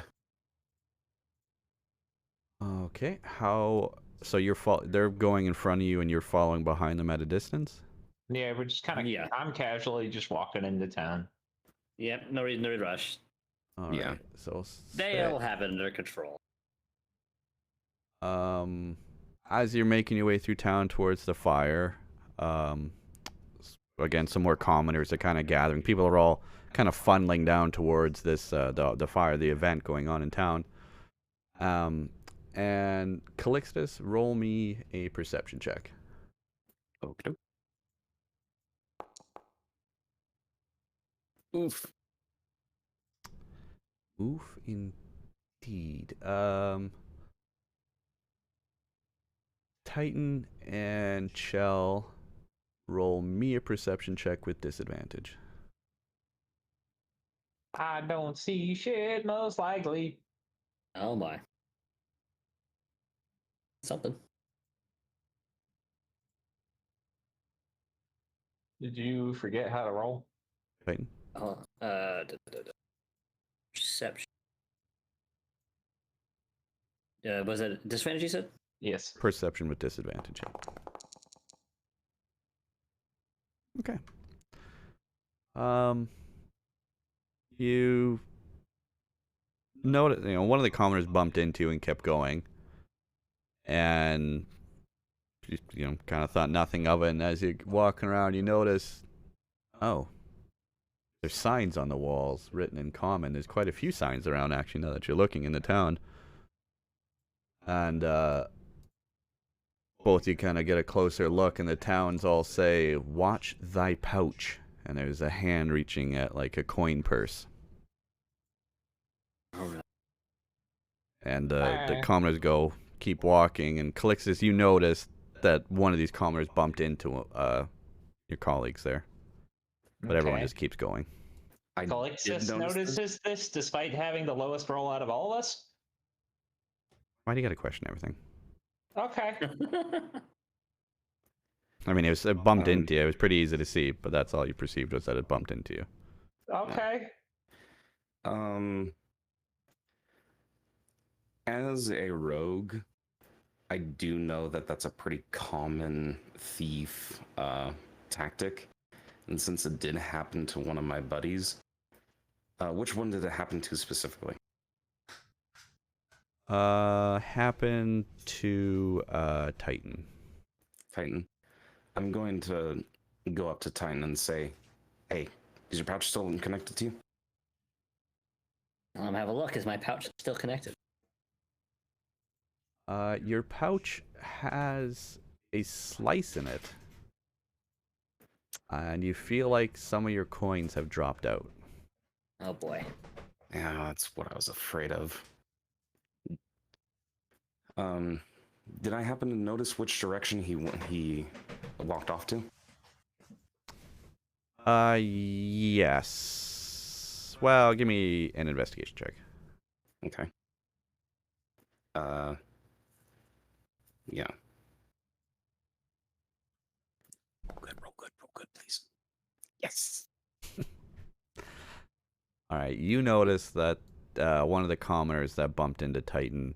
Okay. How? So they're going in front of you, and you're following behind them at a distance. Yeah, we're just kind of. Yeah. I'm casually just walking into town. Yep, no reason to rush. All Yeah. right. So They'll have it under control. as you're making your way through town towards the fire, again, some more commoners are kind of gathering. People are all kind of funneling down towards this the fire, the event going on in town. And Calixtus, roll me a perception check. Okay. Oof. Oof, indeed. Titan and Chell, roll me a perception check with disadvantage. I don't see shit, most likely. Oh my. Something. Did you forget how to roll? Titan. Perception. Was it disadvantage you said? Yes. Perception with disadvantage. Okay. You notice, one of the commoners bumped into and kept going, and kind of thought nothing of it. And as you're walking around, you notice, oh, there's signs on the walls written in common. There's quite a few signs around, actually, now that you're looking in the town. And both you kind of get a closer look, and the towns all say, "Watch thy pouch," and there's a hand reaching at like a coin purse. All right. And the Alright. commoners keep walking, and Calixtus, you notice that one of these commoners bumped into your colleagues there. But everyone Okay. just keeps going. I did Calixtus notice this. notices this despite having the lowest roll out of all of us? Why do you gotta question everything? Okay. I mean, it bumped Um, into you. It was pretty easy to see, but that's all you perceived was that it bumped into you. Okay. As a rogue, I do know that that's a pretty common thief tactic. And since it did happen to one of my buddies, which one did it happen to specifically? Happened to Titan. Titan. I'm going to go up to Titan and say, hey, is your pouch still connected to you? Have a look. Is my pouch still connected? Your pouch has a slice in it, and you feel like some of your coins have dropped out. Oh boy. Yeah, that's what I was afraid of. Did I happen to notice which direction he walked off to? Yes. Well, give me an investigation check. Okay. Yeah. Roll good, please. Yes. All right, you notice that one of the commoners that bumped into Titan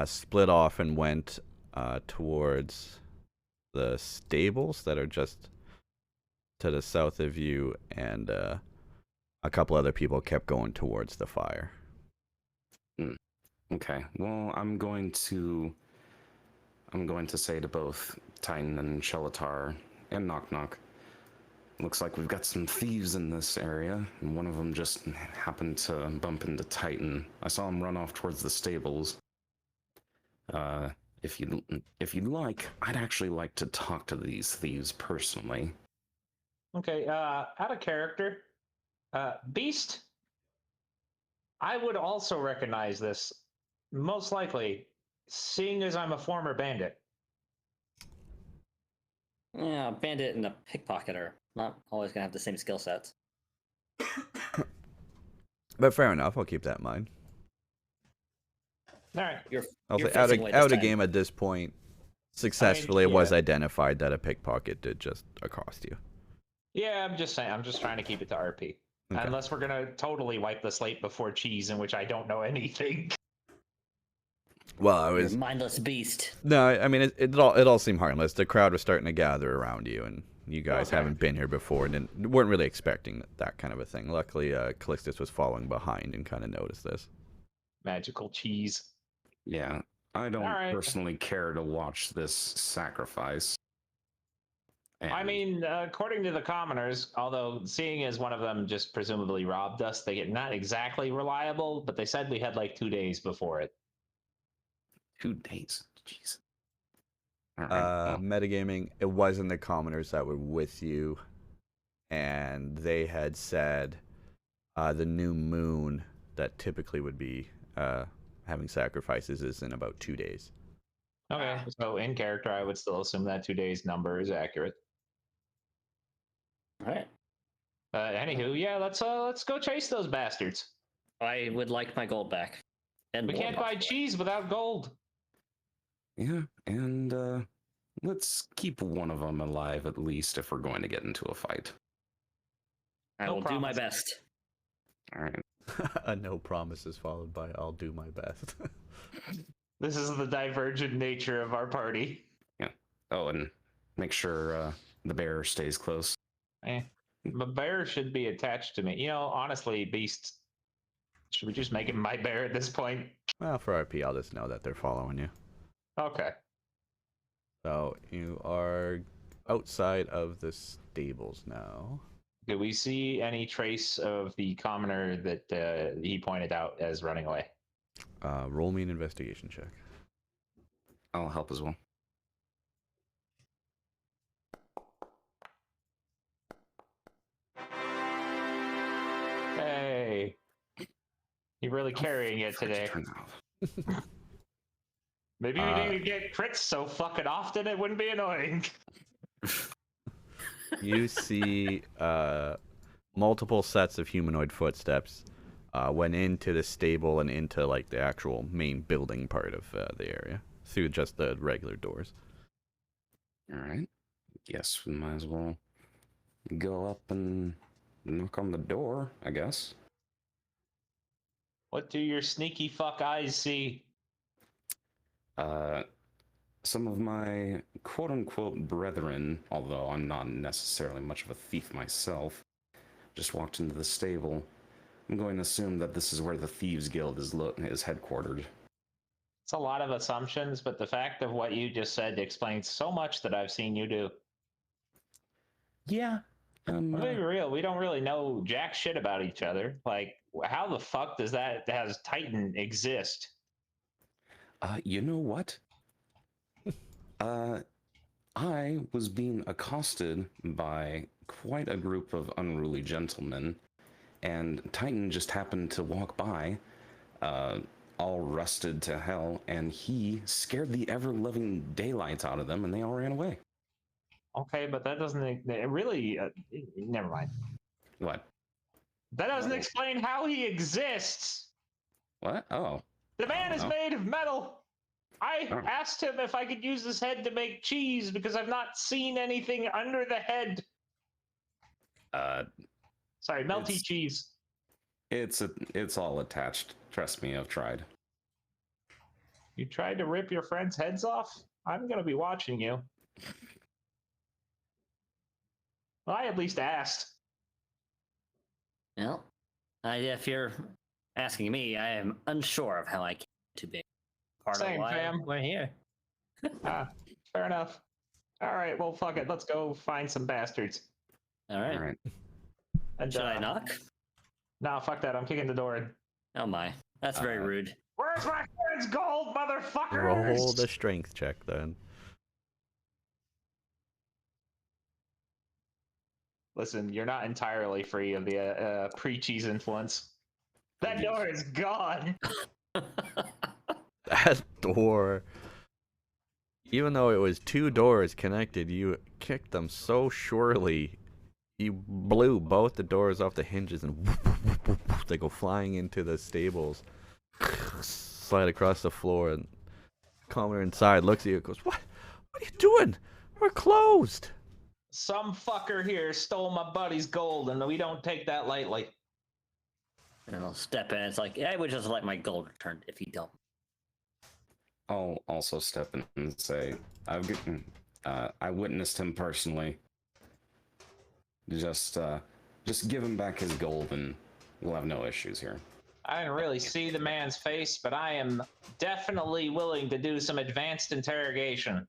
split off and went towards the stables that are just to the south of you, and a couple other people kept going towards the fire. Okay. Well, I'm going to say to both Titan and Shelatar and Knock Knock, looks like we've got some thieves in this area, and one of them just happened to bump into Titan. I saw him run off towards the stables. If you'd like, I'd actually like to talk to these thieves personally. Okay. Out of character, Beast. I would also recognize this, most likely, seeing as I'm a former bandit. Yeah, bandit and a pickpocket are not always gonna have the same skill sets. But fair enough, I'll keep that in mind. All right. I'll You're say out facing away this of time. game at this point, successfully it was yeah. identified that a pickpocket did just accost you. Yeah, I'm just saying. I'm just trying to keep it to RP. Okay. Unless we're gonna totally wipe the slate before cheese, in which I don't know anything. Well, I You're was a mindless beast. no, I mean it all seemed harmless. The crowd was starting to gather around you, and you guys Okay. haven't been here before and weren't really expecting that kind of a thing. Luckily, Calixtus was following behind and kind of noticed this. Magical cheese. Yeah, I don't Alright. personally care to watch this sacrifice. I And- mean, according to the commoners, although seeing as one of them just presumably robbed us, they get not exactly reliable, but they said we had like 2 days before it. 2 days. Jeez. All right. well, Metagaming, it wasn't the commoners that were with you, and they had said the new moon that typically would be having sacrifices is in about 2 days. Okay, so in character, I would still assume that 2 days number is accurate. All right. Anywho, yeah, let's go chase those bastards. I would like my gold back. And We more, can't buy possibly. cheese without gold. yeah, and let's keep one of them alive at least if we're going to get into a fight. I No will do my promise. best. All right. A no promises followed by I'll do my best. This is the divergent nature of our party. Oh, and make sure the bear stays close. The bear should be attached to me. You know, honestly, Beast, should we just make him my bear at this point? Well, for RP, I'll just know that they're following you. Okay. So you are outside of the stables now. Do we see any trace of the commoner that he pointed out as running away? Roll me an investigation check. I'll help as well. You're really carrying it Fridge today. turned off. Maybe we need to get crits so fucking often it wouldn't be annoying. You see multiple sets of humanoid footsteps went into the stable and into like the actual main building part of the area through just the regular doors. All right. Guess we might as well go up and knock on the door, I guess. What do your sneaky fuck eyes see? Some of my quote-unquote brethren, although I'm not necessarily much of a thief myself, just walked into the stable. I'm going to assume that this is where the Thieves Guild is headquartered. It's a lot of assumptions, but the fact of what you just said explains so much that I've seen you do. Yeah. Let me be real, we don't really know jack shit about each other. Like, how the fuck does Titan exist? You know what? I was being accosted by quite a group of unruly gentlemen, and Titan just happened to walk by, all rusted to hell, and he scared the ever-loving daylights out of them, and they all ran away. Okay, but that doesn't really. Never mind. What? That doesn't explain how he exists. What? Oh. The man is made of metal. I Oh. asked him if I could use his head to make cheese because I've not seen anything under the head. Sorry, melty cheese. It's all attached. Trust me, I've tried. You tried to rip your friends' heads off? I'm going to be watching you. Well, I at least asked. Well, if you're asking me, I am unsure of how I came to be part Same, of why fam. we're here. Fair enough. All right, well, fuck it. Let's go find some bastards. All right. All right. And, Should I knock? Nah, fuck that. I'm kicking the door in. Oh my, that's very rude. Where's my friend's gold, motherfuckers? Roll the strength check then. Listen, you're not entirely free of the pre-cheese influence. That door is gone. That door, even though it was two doors connected, you kicked them so surely. You blew both the doors off the hinges and they go flying into the stables, slide across the floor, and Commoner inside looks at you and goes, What are you doing? We're closed. Some fucker here stole my buddy's gold, and we don't take that lightly. And I'll step in. It's like, I would just like my gold returned if you don't. I'll also step in and say, I witnessed him personally. Just give him back his gold, and we'll have no issues here. I didn't really see the man's face, but I am definitely willing to do some advanced interrogation.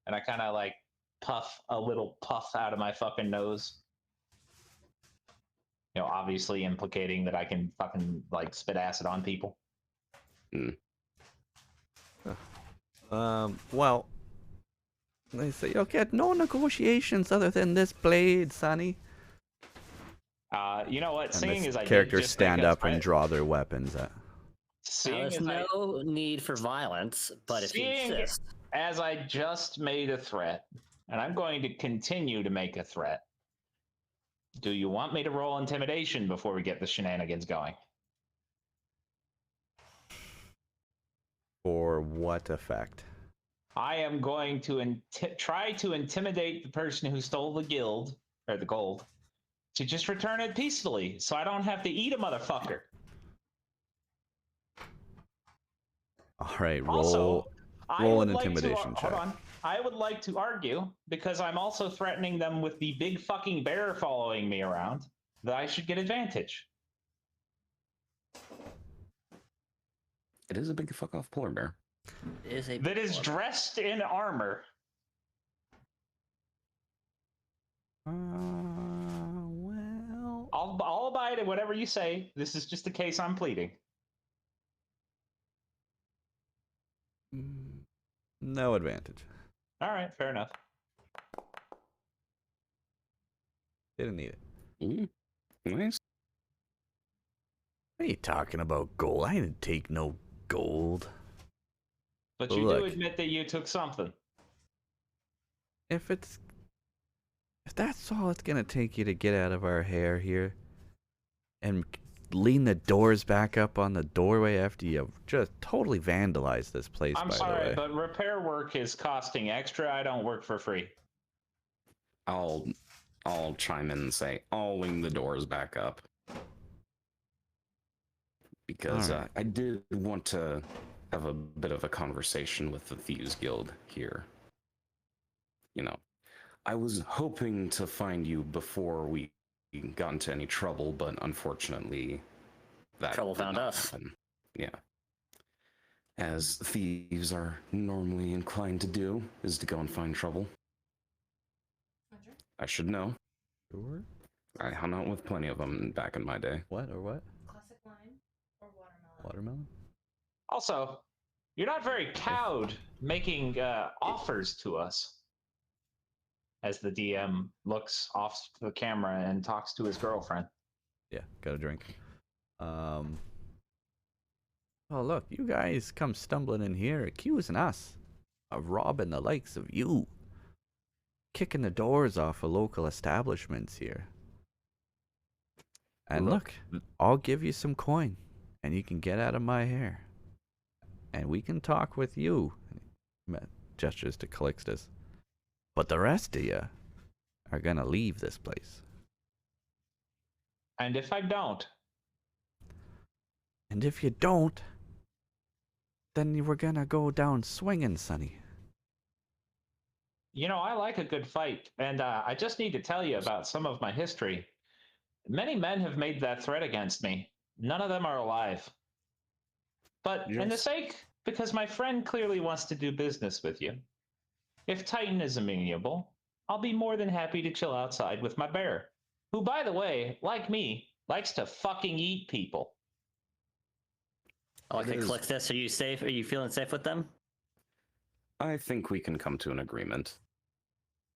And I kind of like puff a little puff out of my fucking nose. You know, obviously implicating that I can fucking like spit acid on people. Well, they say you'll get no negotiations other than this blade, Sonny. You know what? And Seeing the as I did characters just stand make a up and threat- draw their weapons. Now, Seeing there's as I- no need for violence, but if you Seeing insist, as I just made a threat, and I'm going to continue to make a threat, do you want me to roll intimidation before we get the shenanigans going? For what effect? I am going to try to intimidate the person who stole the guild, or the gold, to just return it peacefully, so I don't have to eat a motherfucker. All right, roll. Also, roll an intimidation check. Hold on. I would like to argue, because I'm also threatening them with the big fucking bear following me around, that I should get advantage. It is a big fuck off polar bear. it is a That is dressed in armor. Well, I'll abide at whatever you say. This is just the case I'm pleading. no advantage. All right, fair enough. Didn't need it. Nice. What are you talking about, gold? I didn't take no gold. But Well, you do look. admit that you took something. If that's all it's gonna take you to get out of our hair here, and lean the doors back up on the doorway after you just totally vandalized this place, I'm by the sorry, way. but repair work is costing extra. I don't work for free. I'll chime in and say I'll lean the doors back up because All right. I did want to have a bit of a conversation with the Thieves Guild here. You know, I was hoping to find you before we got into any trouble, but unfortunately, that Trouble did found not us. happen. Yeah. As thieves are normally inclined to do, is to go and find trouble. I should know. Sure. I hung out with plenty of them back in my day. What or what? Classic lime or watermelon? Watermelon? Also, you're not very cowed making offers to us. As the DM looks off the camera and talks to his girlfriend. Yeah, got a drink. Oh, look, you guys come stumbling in here accusing us of robbing the likes of you. Kicking the doors off of local establishments here. And look, I'll give you some coin, and you can get out of my hair. And we can talk with you. Gestures to Calixtus. But the rest of you are gonna leave this place. And if I don't, And if you don't, then we're gonna go down swinging, Sonny. you know, I like a good fight. And I just need to tell you about some of my history. Many men have made that threat against me. None of them are alive. But in the Yes. sake, because my friend clearly wants to do business with you, if Titan is amenable, I'll be more than happy to chill outside with my bear, who, by the way, like me, likes to fucking eat people. I like It to is- click this. Are you safe? Are you feeling safe with them? I think we can come to an agreement.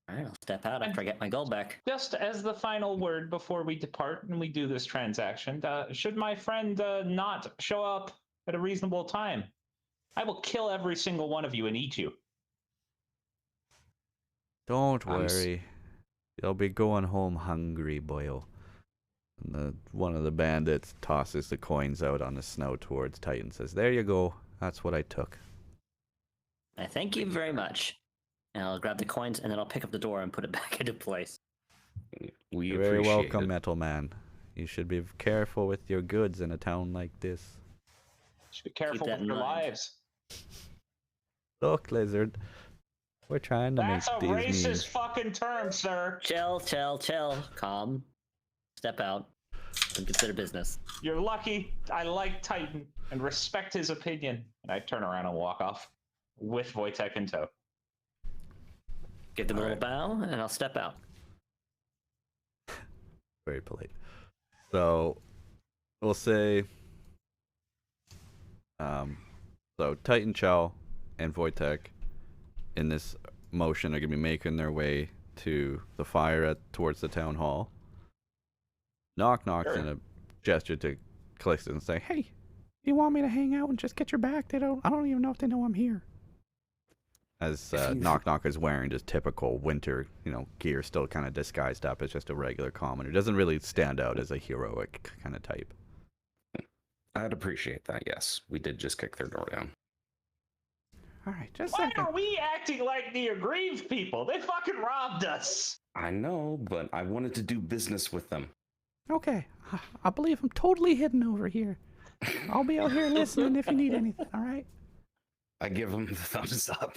All right, I'll step out after I get my gold back. Just as the final word before we depart and we do this transaction, should my friend not show up at a reasonable time, I will kill every single one of you and eat you. Don't I'm s- worry. You'll be going home hungry, boyo. And one of the bandits tosses the coins out on the snow towards Titan, says, "There you go. That's what I took." I thank you very much. And I'll grab the coins and then I'll pick up the door and put it back into place. We You're very appreciate welcome, it. Metal Man. You should be careful with your goods in a town like this. Should be careful that with in your mind. lives. Look, Lizard. We're trying to That's a make these racist memes. fucking term, sir. Chill. Calm. Step out. And consider business. You're lucky I like Titan and respect his opinion. And I turn around and walk off with Wojtek in tow. Give them a little bow and I'll step out. Very polite. So, we'll say, so Titan Chow and Wojtek in this motion are going to be making their way to the fire towards the town hall. Knock's Sure. in a gesture to Calixtus and say, "Hey, you want me to hang out and just get your back? I don't even know if they know I'm here." As Knock is wearing just typical winter, gear, still kind of disguised up as just a regular commoner. Doesn't really stand out as a heroic kind of type. I'd appreciate that, yes. We did just kick their door down. All right, just a Why second. are we acting like the aggrieved people? They fucking robbed us. I know, but I wanted to do business with them. Okay, I believe I'm totally hidden over here. I'll be out here listening if you need anything. All right. I give them the thumbs up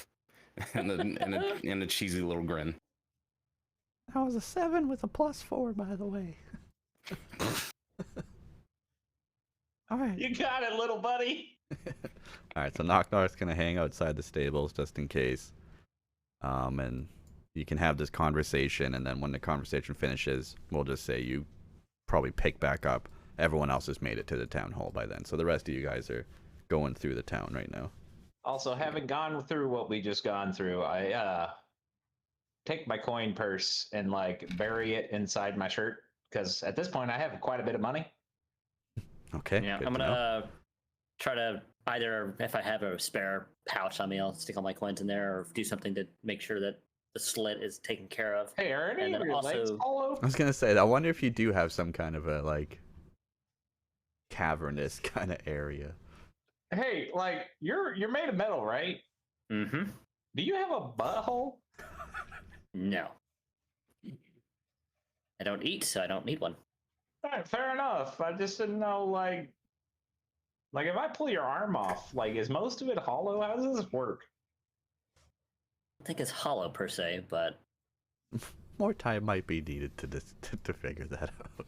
and a cheesy little grin. That was a 7 with a +4, by the way. All right. You got it, little buddy. All right, so Knock's gonna hang outside the stables just in case, and you can have this conversation, and then when the conversation finishes, we'll just say you probably pick back up. Everyone else has made it to the town hall by then, so the rest of you guys are going through the town right now. Also, having gone through what we just gone through, I take my coin purse and bury it inside my shirt because at this point I have quite a bit of money. Okay. Yeah, good I'm to know. gonna try to either, if I have a spare pouch on me, I'll stick all my coins in there, or do something to make sure that the slit is taken care of. Hey, are any And of then your legs also- hollow? I was gonna say, I wonder if you do have some kind of a like cavernous kind of area. Hey, like you're made of metal, right? Mm-hmm. Do you have a butthole? No. I don't eat, so I don't need one. All right, fair enough. I just didn't know, like if I pull your arm off, like is most of it hollow? How does this work? I think it's hollow per se, but More time might be needed to to figure that out.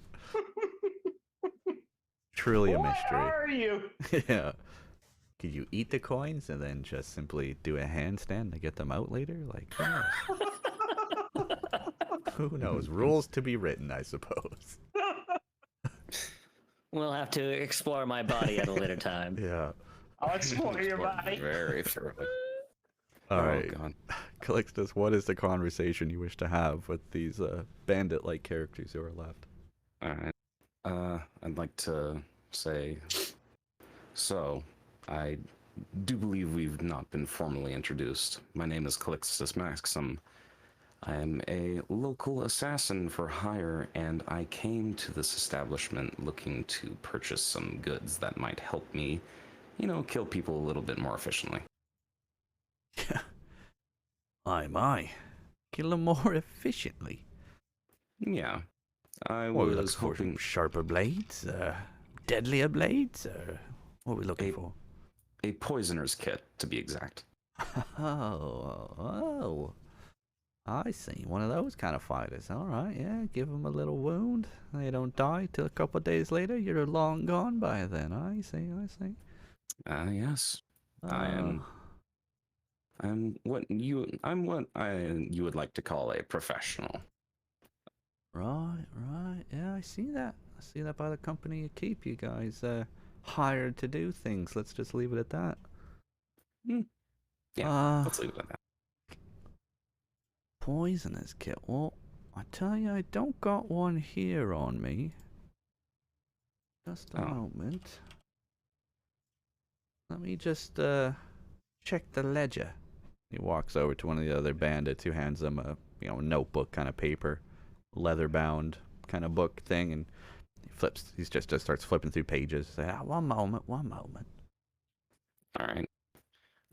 Truly a What mystery. are you? Yeah. Could you eat the coins and then just simply do a handstand to get them out later? Like, who knows? Who knows? Rules to be written, I suppose. we'll have to explore my body at a later time. Yeah. I'll explore your body. Very thoroughly. All Oh, right. God. Calixtus, what is the conversation you wish to have with these bandit-like characters who are left? All right. I'd like to say, so I do believe we've not been formally introduced. My name is Calixtus Maxim. I am a local assassin for hire, and I came to this establishment looking to purchase some goods that might help me, kill people a little bit more efficiently. Yeah. My. Kill them more efficiently. Yeah. I What are we was looking for? Some hoping sharper blades? Deadlier blades? What are we looking A- for? a poisoner's kit, to be exact. Oh. I see. One of those kind of fighters. All right, yeah. Give them a little wound. They don't die till a couple of days later. You're long gone by then. I see. Yes. I am. Oh. I'm what you would like to call a professional. Right. Yeah, I see that. I see that by the company you keep. You guys hired to do things. Let's just leave it at that. Yeah, let's leave it at that. Poisonous kit. Well, I tell you, I don't got one here on me. Just a moment. Let me just check the ledger. He walks over to one of the other bandits who hands him a notebook kind of paper, leather bound kind of book thing, and he just starts flipping through pages. Say, one moment. All right.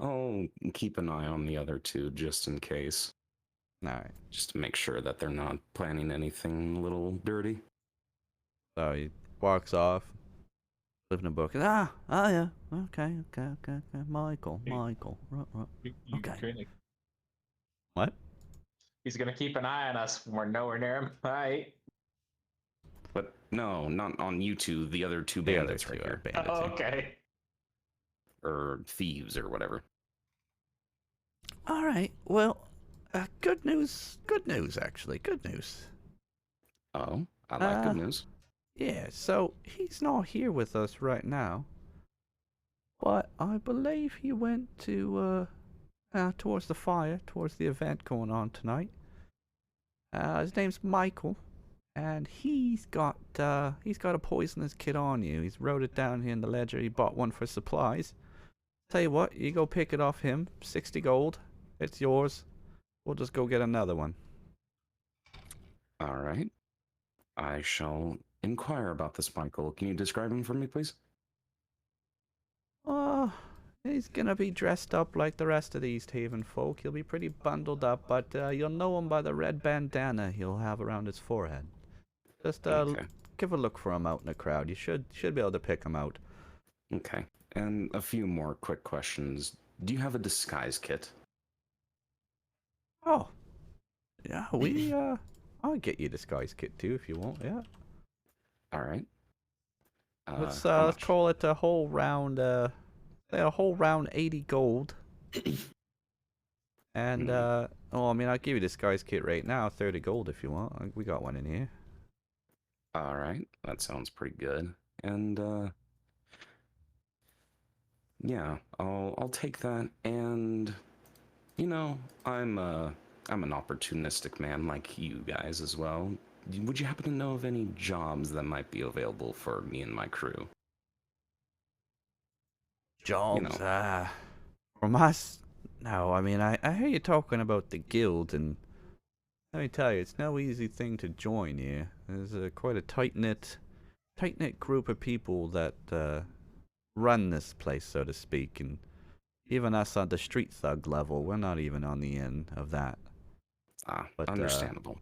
I'll keep an eye on the other two just in case. All right. Just to make sure that they're not planning anything a little dirty. So he walks off, flipping a book. Yeah. Okay. Michael. Right. Okay. Really- What? He's gonna keep an eye on us when we're nowhere near him. All right. But no, not on you two, the other two The other bandits two right are here. bandits. Oh, okay. Or thieves or whatever. All right. Well, good news. Good news, actually. Good news. Oh, I like good news. Yeah, so he's not here with us right now. But I believe he went to, towards the fire, towards the event going on tonight. His name's Michael, and he's got a poisonous kit on you. He's wrote it down here in the ledger. He bought one for supplies. Tell you what, you go pick it off him. 60 gold. It's yours. We'll just go get another one. All right. I shall inquire about this, Michael. Can you describe him for me, please? He's gonna be dressed up like the rest of the East Haven folk. He'll be pretty bundled up, but you'll know him by the red bandana he'll have around his forehead. Just Okay. give a look for him out in the crowd. You should be able to pick him out. Okay. And a few more quick questions. Do you have a disguise kit? Oh, yeah, I'll get you a disguise kit too if you want. Yeah. All right. Let's how let's much? call it a whole round. A whole round 80 gold. And I'll give you this guy's kit right now, 30 gold if you want. We got one in here. All right, that sounds pretty good. And yeah, I'll take that. And I'm an opportunistic man like you guys as well. Would you happen to know of any jobs that might be available for me and my crew? Jobs, know. from us. No, I mean, I hear you talking about the guild, and let me tell you, it's no easy thing to join here. There's quite a tight-knit group of people that run this place, so to speak, and even us on the street thug level, we're not even on the end of that. But, Understandable.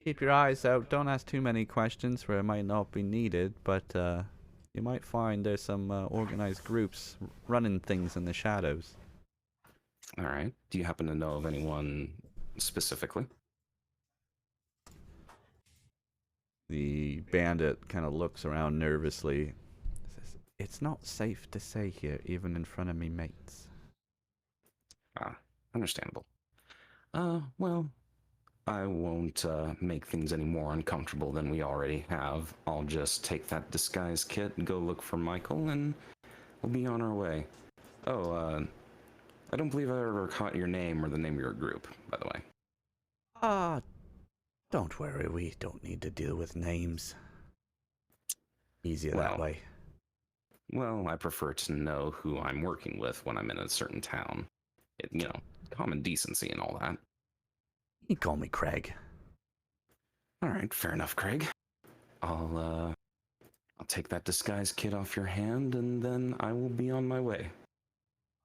Keep your eyes out. Don't ask too many questions where it might not be needed, but you might find there's some organized groups running things in the shadows. All right. Do you happen to know of anyone specifically? The bandit kind of looks around nervously. Says, it's not safe to say here, even in front of me mates. Understandable. Well, I won't make things any more uncomfortable than we already have. I'll just take that disguise kit and go look for Michael, and we'll be on our way. Oh, I don't believe I ever caught your name or the name of your group, by the way. Don't worry, we don't need to deal with names. Easier that way. Well, I prefer to know who I'm working with when I'm in a certain town. Common decency and all that. You call me Craig. All right, fair enough, Craig. I'll take that disguise kit off your hand, and then I will be on my way.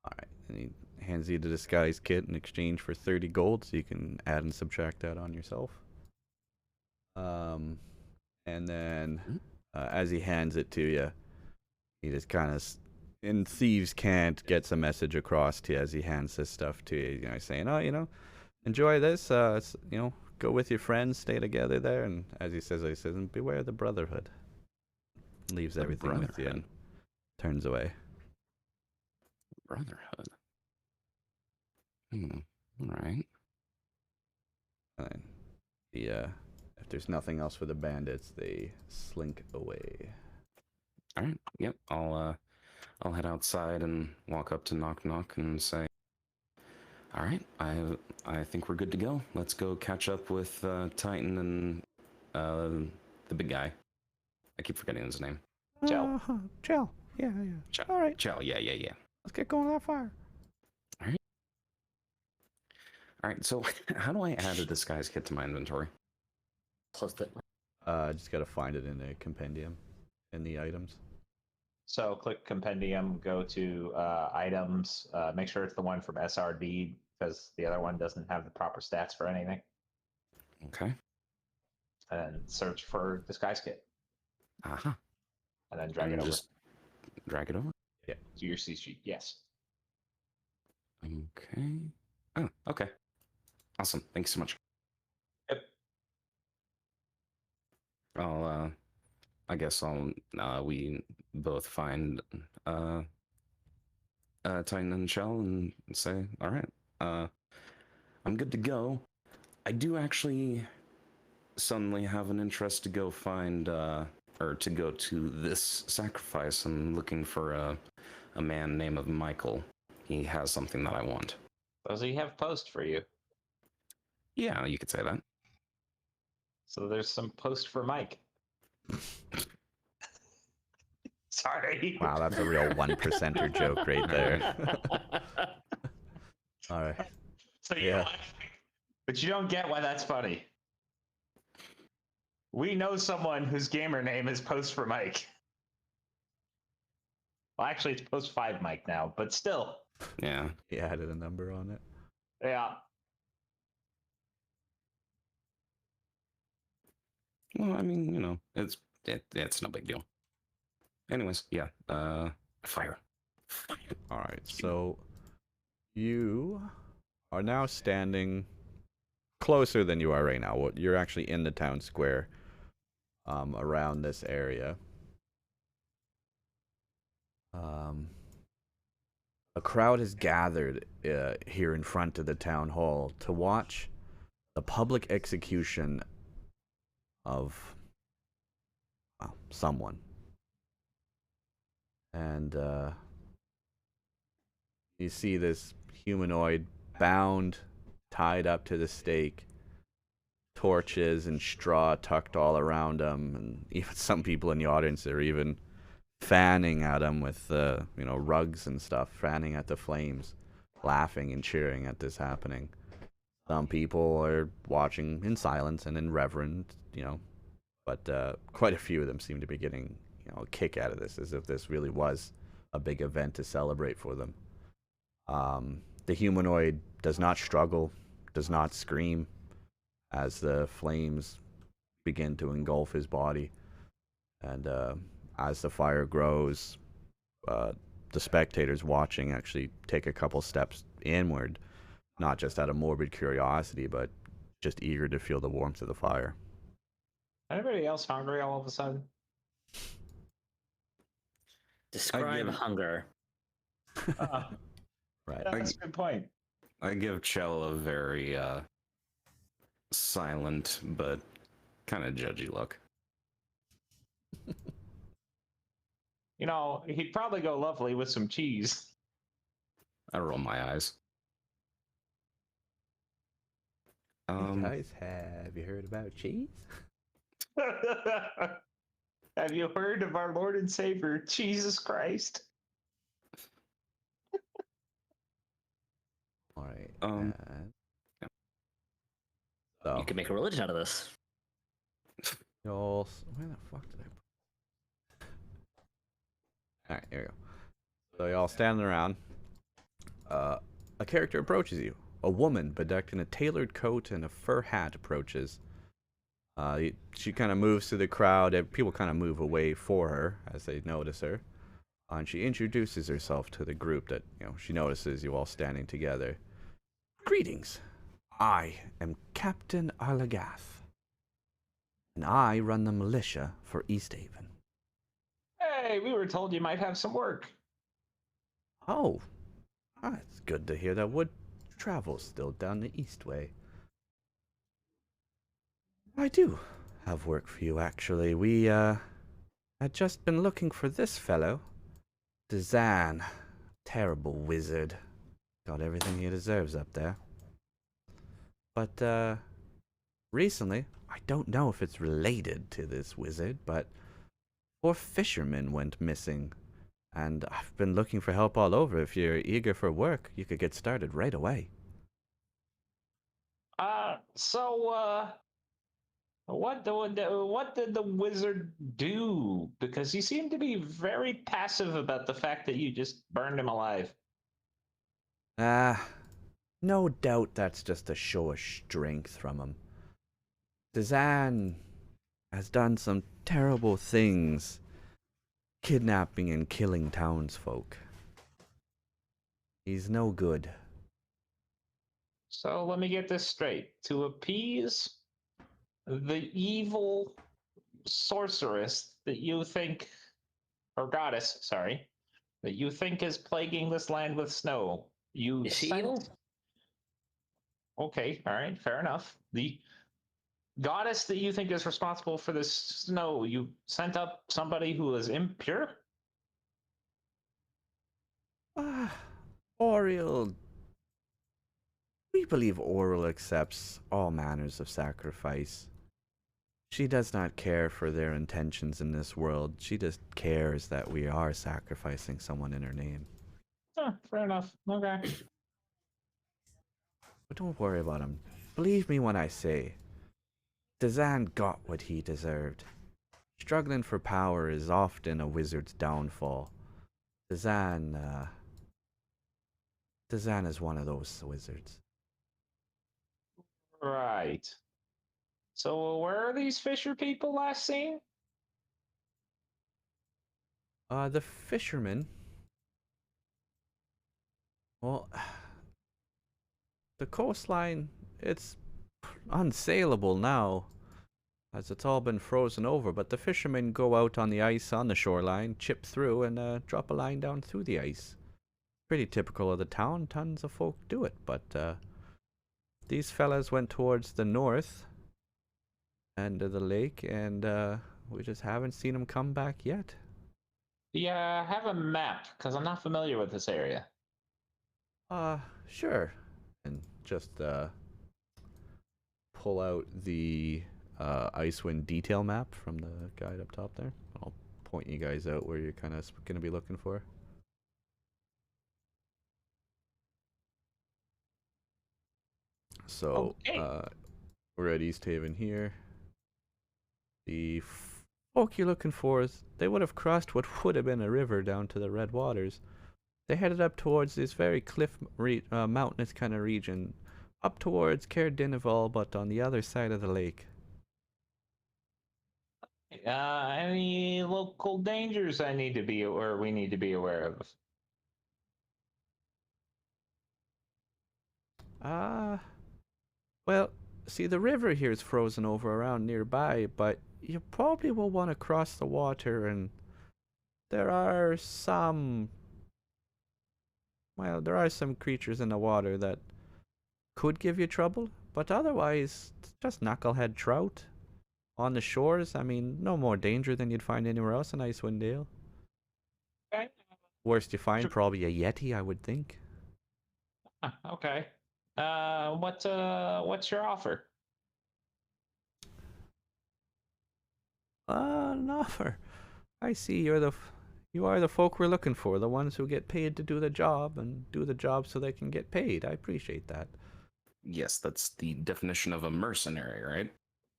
All right, and he hands you the disguise kit in exchange for 30 gold, so you can add and subtract that on yourself. And then as he hands it to you, he just kind of, in thieves can't, gets a message across to you as he hands this stuff to you, saying, enjoy this, go with your friends, stay together there, and as he says, and beware the brotherhood. Leaves everything with you and turns away. Brotherhood. All right. And if there's nothing else for the bandits, they slink away. All right. Yep. I'll head outside and walk up to Knock Knock and say, all right, I think we're good to go. Let's go catch up with Titan and the big guy. I keep forgetting his name. Chell. Chell. Yeah. Chell. All right. Chell. Yeah. Let's get going that fire. All right. So, how do I add a disguise kit to my inventory? Close it. Just gotta find it in the compendium, in the items. So click compendium, go to items, make sure it's the one from SRD because the other one doesn't have the proper stats for anything. Okay. And search for disguise kit. Uh-huh. And then drag it over. Just drag it over? Yeah, to your C sheet. Yes. Okay. Oh, okay. Awesome. Thanks so much. Yep. I guess we both find Titan and Shell and say, all right, I'm good to go. I do actually suddenly have an interest to go find, or to go to this sacrifice. I'm looking for a man named Michael. He has something that I want. Does he have post for you? Yeah, you could say that. So there's some post for Mike. Sorry. Wow, that's a real 1%er joke right there. All right. So yeah. But you don't get why that's funny. We know someone whose gamer name is Post for Mike. Well, actually, it's Post 5 Mike now, but still. Yeah. He added a number on it. Yeah. Well, I mean, it's no big deal. Anyways, yeah. Fire. All right, so you are now standing closer than you are right now. You're actually in the town square, around this area. A crowd has gathered here in front of the town hall to watch the public execution of someone. And you see this humanoid bound, tied up to the stake, torches and straw tucked all around him, and even some people in the audience are even fanning at them with rugs and stuff, fanning at the flames, laughing and cheering at this happening. Some people are watching in silence and in reverence, but quite a few of them seem to be getting a kick out of this, as if this really was a big event to celebrate for them. The humanoid does not struggle, does not scream as the flames begin to engulf his body. And as the fire grows, the spectators watching actually take a couple steps inward, not just out of morbid curiosity, but just eager to feel the warmth of the fire. Anybody else hungry all of a sudden? Describe give- hunger. Right. That's a good point. I give Chell a very silent but kind of judgy look. He'd probably go lovely with some cheese. I roll my eyes. Guys, have you heard about cheese? Have you heard of our Lord and Savior, Jesus Christ? All right. Yeah. So, You could make a religion out of this. y'all, where the fuck did I put? All right, here we go. So y'all standing around. A character approaches you. A woman bedecked in a tailored coat and a fur hat approaches. She kind of moves through the crowd. People kind of move away for her as they notice her. And she introduces herself to the group that, she notices you all standing together. Greetings. I am Captain Arlagath, and I run the militia for Easthaven. Hey, we were told you might have some work. Oh, it's good to hear that wood travels still down the east way. I do have work for you, actually. We, had just been looking for this fellow. Dazan. Terrible wizard. Got everything he deserves up there. But, recently, I don't know if it's related to this wizard, but 4 fishermen went missing. And I've been looking for help all over. If you're eager for work, you could get started right away. What did the wizard do? Because he seemed to be very passive about the fact that you just burned him alive. No doubt that's just a show of strength from him. Dazan has done some terrible things, kidnapping and killing townsfolk. He's no good. So let me get this straight. To appease the evil sorceress that you think, or goddess, sorry, that you think is plaguing this land with snow, you Is she sent... evil? Okay, all right, fair enough. The goddess that you think is responsible for this snow, you sent up somebody who is impure? Oriel. We believe Oriel accepts all manners of sacrifice. She does not care for their intentions in this world. She just cares that we are sacrificing someone in her name. Fair enough. Okay. But don't worry about him. Believe me when I say, Dazan got what he deserved. Struggling for power is often a wizard's downfall. Dazan is one of those wizards. Right. So where are these fisher people last seen? The fishermen. Well, the coastline, it's unsaleable now, as it's all been frozen over, but the fishermen go out on the ice on the shoreline, chip through, and drop a line down through the ice. Pretty typical of the town. Tons of folk do it, but these fellas went towards the north end of the lake, and we just haven't seen them come back yet. Yeah, have a map, because I'm not familiar with this area. Sure. And just pull out the Icewind detail map from the guide up top there. I'll point you guys out where you're kind of going to be looking for. So, Okay. we're at East Haven here. The folk you're looking for they would have crossed what would have been a river down to the Red Waters. They headed up towards this very cliff, mountainous kind of region, up towards Caer-Dineval, but on the other side of the lake. Any local dangers I need to be or we need to be aware of? Well, see, the river here is frozen over around nearby, but you probably will want to cross the water, and there are some creatures in the water that could give you trouble, but otherwise, it's just knucklehead trout on the shores. I mean, no more danger than you'd find anywhere else in Icewind Dale. Okay. Worst you find, probably a yeti, I would think. Okay. What's your offer? An offer. I see you are the folk we're looking for, the ones who get paid to do the job and do the job so they can get paid. I appreciate that. Yes, that's the definition of a mercenary, right?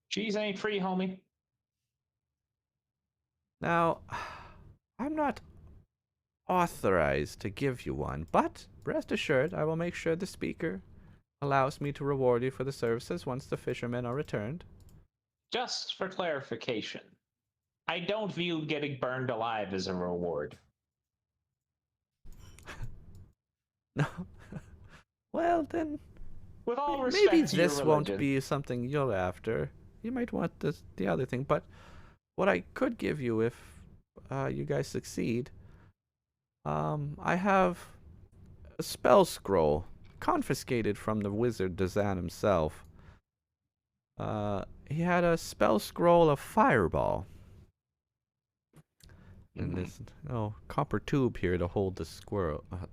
Cheese ain't free, homie. Now, I'm not authorized to give you one, but rest assured, I will make sure the speaker allows me to reward you for the services once the fishermen are returned. Just for clarification, I don't view getting burned alive as a reward. No. Well, then, With all respect maybe to your this won't religion. be something you're after. You might want the other thing, but what I could give you if you guys succeed, I have a spell scroll confiscated from the wizard Dazan himself. He had a spell scroll of fireball. And this copper tube here to hold the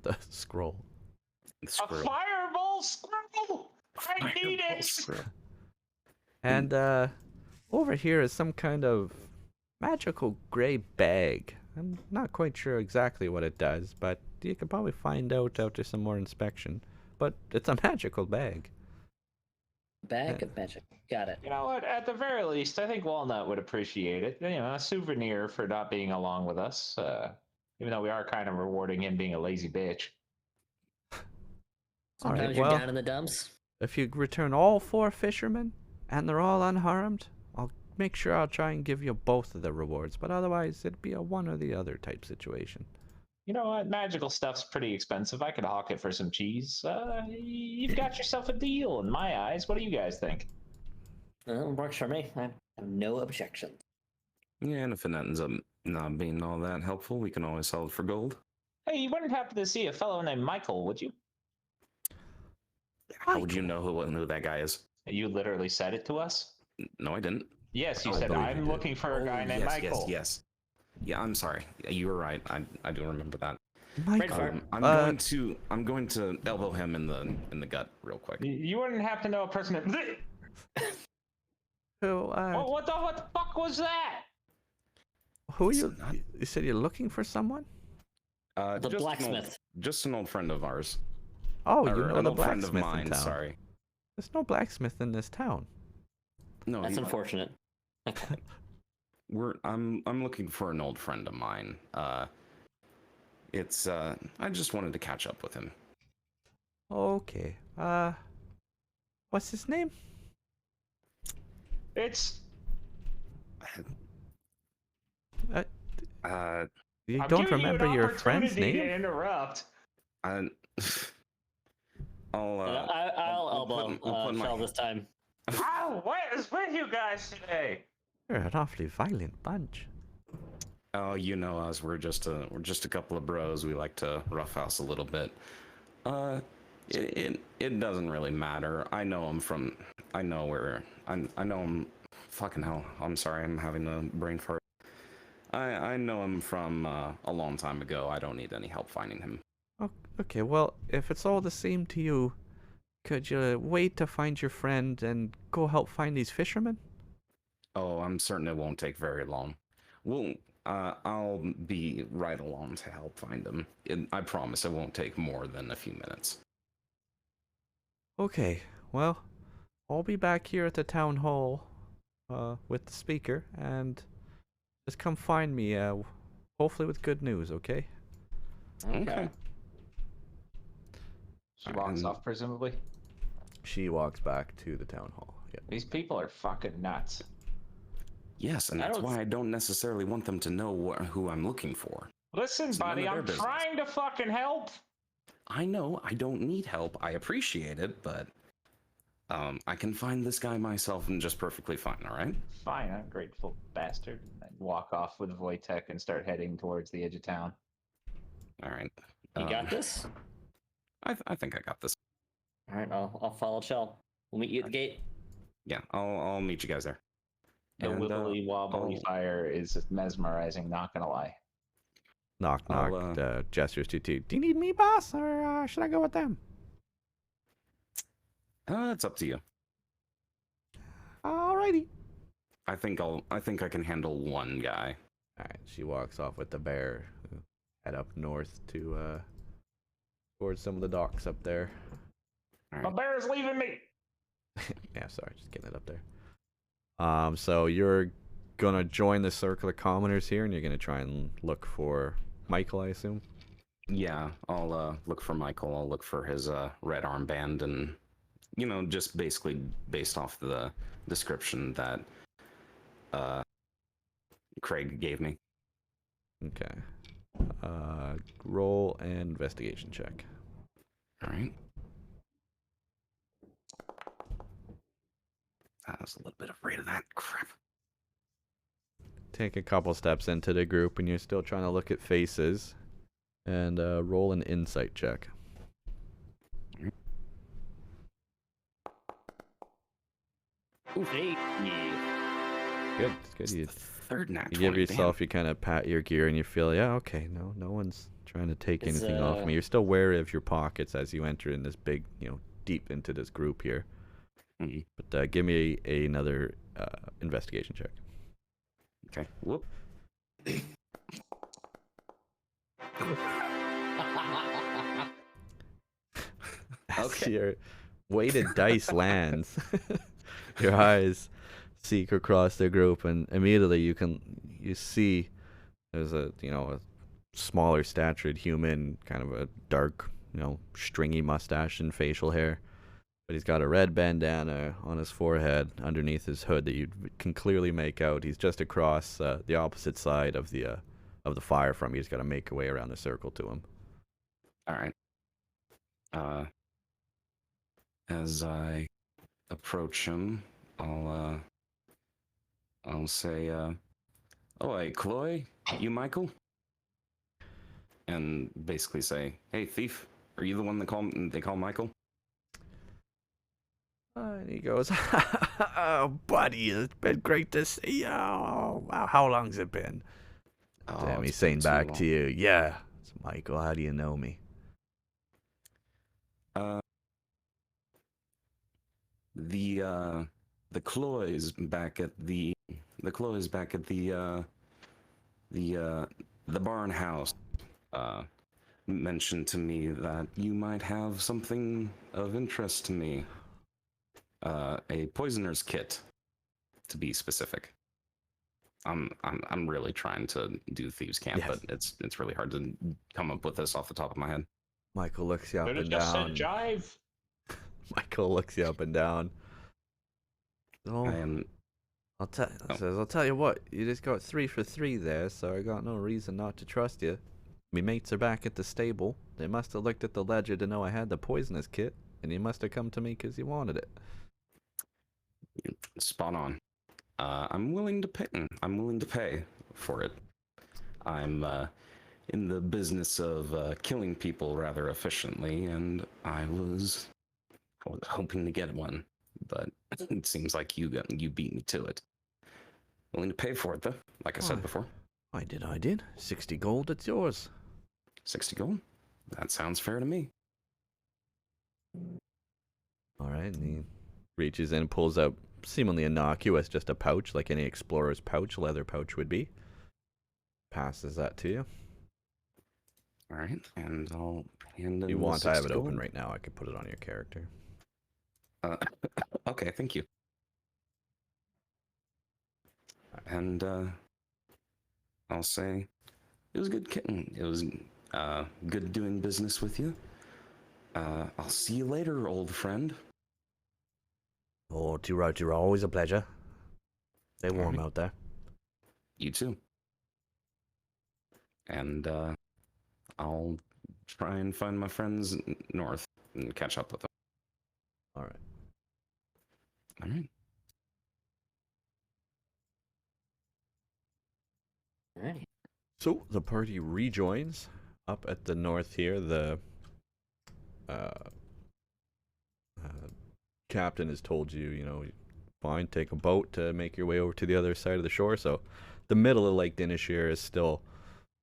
the scroll. A fireball scroll! I need it! And over here is some kind of magical gray bag. I'm not quite sure exactly what it does, but you can probably find out after some more inspection. But it's a magical bag. Bag of magic. Got it. You know what? At the very least, I think Walnut would appreciate it. You know, a souvenir for not being along with us. Even though we are kind of rewarding him being a lazy bitch. All right, Sometimes you're well, down in the dumps. if you return all 4 fishermen and they're all unharmed, I'll make sure I'll try and give you both of the rewards. But otherwise, it'd be a one or the other type situation. You know what? Magical stuff's pretty expensive. I could hawk it for some cheese. You've got yourself a deal in my eyes. What do you guys think? Well, it works for me. I have no objection. Yeah, and if it ends up not being all that helpful, we can always sell it for gold. Hey, you wouldn't happen to see a fellow named Michael, would you? How would you know who that guy is? You literally said it to us? No, I didn't. Yes, you I said, believe you I'm did. looking for a guy named Michael. Yes. Yeah, I'm sorry. You were right. I do remember that. Michael, I'm going to elbow him in the gut real quick. You wouldn't have to know a person named... what the fuck was that? who you said you're looking for someone? The Just blacksmith. Just an old friend of ours. Oh, you Or know an the old friend blacksmith of mine. in town. Sorry. There's no blacksmith in this town. No, That's unfortunate. I'm looking for an old friend of mine. I just wanted to catch up with him. Okay. What's his name? It's... You I'm don't giving remember you an your friend's opportunity name? to interrupt. I'll I'll elbow Shell this time. Wow, what is with you guys today? You're an awfully violent bunch. Oh, you know us. We're just a couple of bros. We like to roughhouse a little bit. It doesn't really matter. I know him. Fucking hell. I'm sorry. I'm having a brain fart. I know him from a long time ago. I don't need any help finding him. Okay, well, if it's all the same to you, could you wait to find your friend and go help find these fishermen? Oh, I'm certain it won't take very long. I'll be right along to help find him. I promise it won't take more than a few minutes. Okay, well, I'll be back here at the town hall with the speaker, and just come find me, hopefully with good news, okay? Okay. She walks And- off, presumably. She walks back to the town hall. Yep. These people are fucking nuts. Yes, and I that's don't- why I don't necessarily want them to know who I'm looking for. Listen, It's none buddy, of their I'm business. trying to fucking help. I know I don't need help. I appreciate it, but I can find this guy myself and just perfectly fine. All right. Fine, ungrateful bastard. And walk off with Wojtek and start heading towards the edge of town. All right. You got this? I think I got this. All right, I'll follow Chell. We'll meet you at the gate. Yeah, I'll meet you guys there. The And, wibbly wobbly I'll- fire is mesmerizing, not gonna lie. Knock, knock. I'll, Gestures to two. Do you need me, boss, or should I go with them? It's up to you. Alrighty. I think I can handle one guy. All right. She walks off with the bear. Head up north to towards some of the docks up there. All My right. bear is leaving me. Yeah, sorry, just getting it up there. So you're gonna join the circle of commoners here, and you're gonna try and look for Michael, I assume. Yeah, I'll look for Michael. I'll look for his red armband, and just basically based off the description that Craig gave me. Okay. Roll an investigation check. All right. I was a little bit afraid of that crap. Take a couple steps into the group, and you're still trying to look at faces. And roll an insight check. Hey. Good. It's good. It's You, the third nat you 20, give yourself, you kind of pat your gear, and you feel, yeah, okay, no one's trying to take It's, anything off me. You're still wary of your pockets as you enter in this big, deep into this group here. damn. Mhm. But give me another investigation check. Okay. Whoop. As Okay. your weighted dice lands, your eyes seek across the group, and immediately you see there's a smaller statured human, kind of a dark, stringy mustache and facial hair, but he's got a red bandana on his forehead underneath his hood that you can clearly make out. He's just across the opposite side of the fire from you. He's got to make a way around the circle to him. All right. As I approach him, I'll say, "Oh, hey, Chloe, you Michael?" And basically say, "Hey, thief, are you the one they call Michael?" And he goes, "Oh, buddy, it's been great to see you. Oh, wow, how long's it been?" Oh, Damn, it's he's saying been too back long. to you, "Yeah, it's Michael. How do you know me?" The Chloe's back at the barn house mentioned to me that you might have something of interest to me. A poisoner's kit, to be specific. I'm really trying to do thieves' camp, Yes. but it's really hard to come up with this off the top of my head. Michael looks you up Could have and just down. said jive. Michael looks you up and down. Oh, And I'll tell you what. You just got 3 for 3 there, so I got no reason not to trust you. Me mates are back at the stable. They must have looked at the ledger to know I had the poisonous kit, and you must have come to me because you wanted it. spot on. I'm willing to pay. I'm willing to pay for it. I'm in the business of killing people rather efficiently, and I was hoping to get one, but it seems like you beat me to it. Willing to pay for it, though. Like I Oh. said before, I did. 60 gold, it's yours. 60 gold. That sounds fair to me. All right, and he reaches in, pulls out seemingly innocuous, just a pouch, like any explorer's pouch, leather pouch would be. passes that to you. All right, and I'll hand If him you the want, I have 6 it open gold. right now. I could put it on your character. Okay, thank you. And I'll say it was good kitten. It was good doing business with you. I'll see you later, old friend. Oh, Tiro, always a pleasure. Stay warm Alright. out there. You too. And I'll try and find my friends north and catch up with them. All right. All right. Alrighty. So the party rejoins up at the north here. The captain has told you, you know, fine, take a boat to make your way over to the other side of the shore. So the middle of Lake Dinishir is still,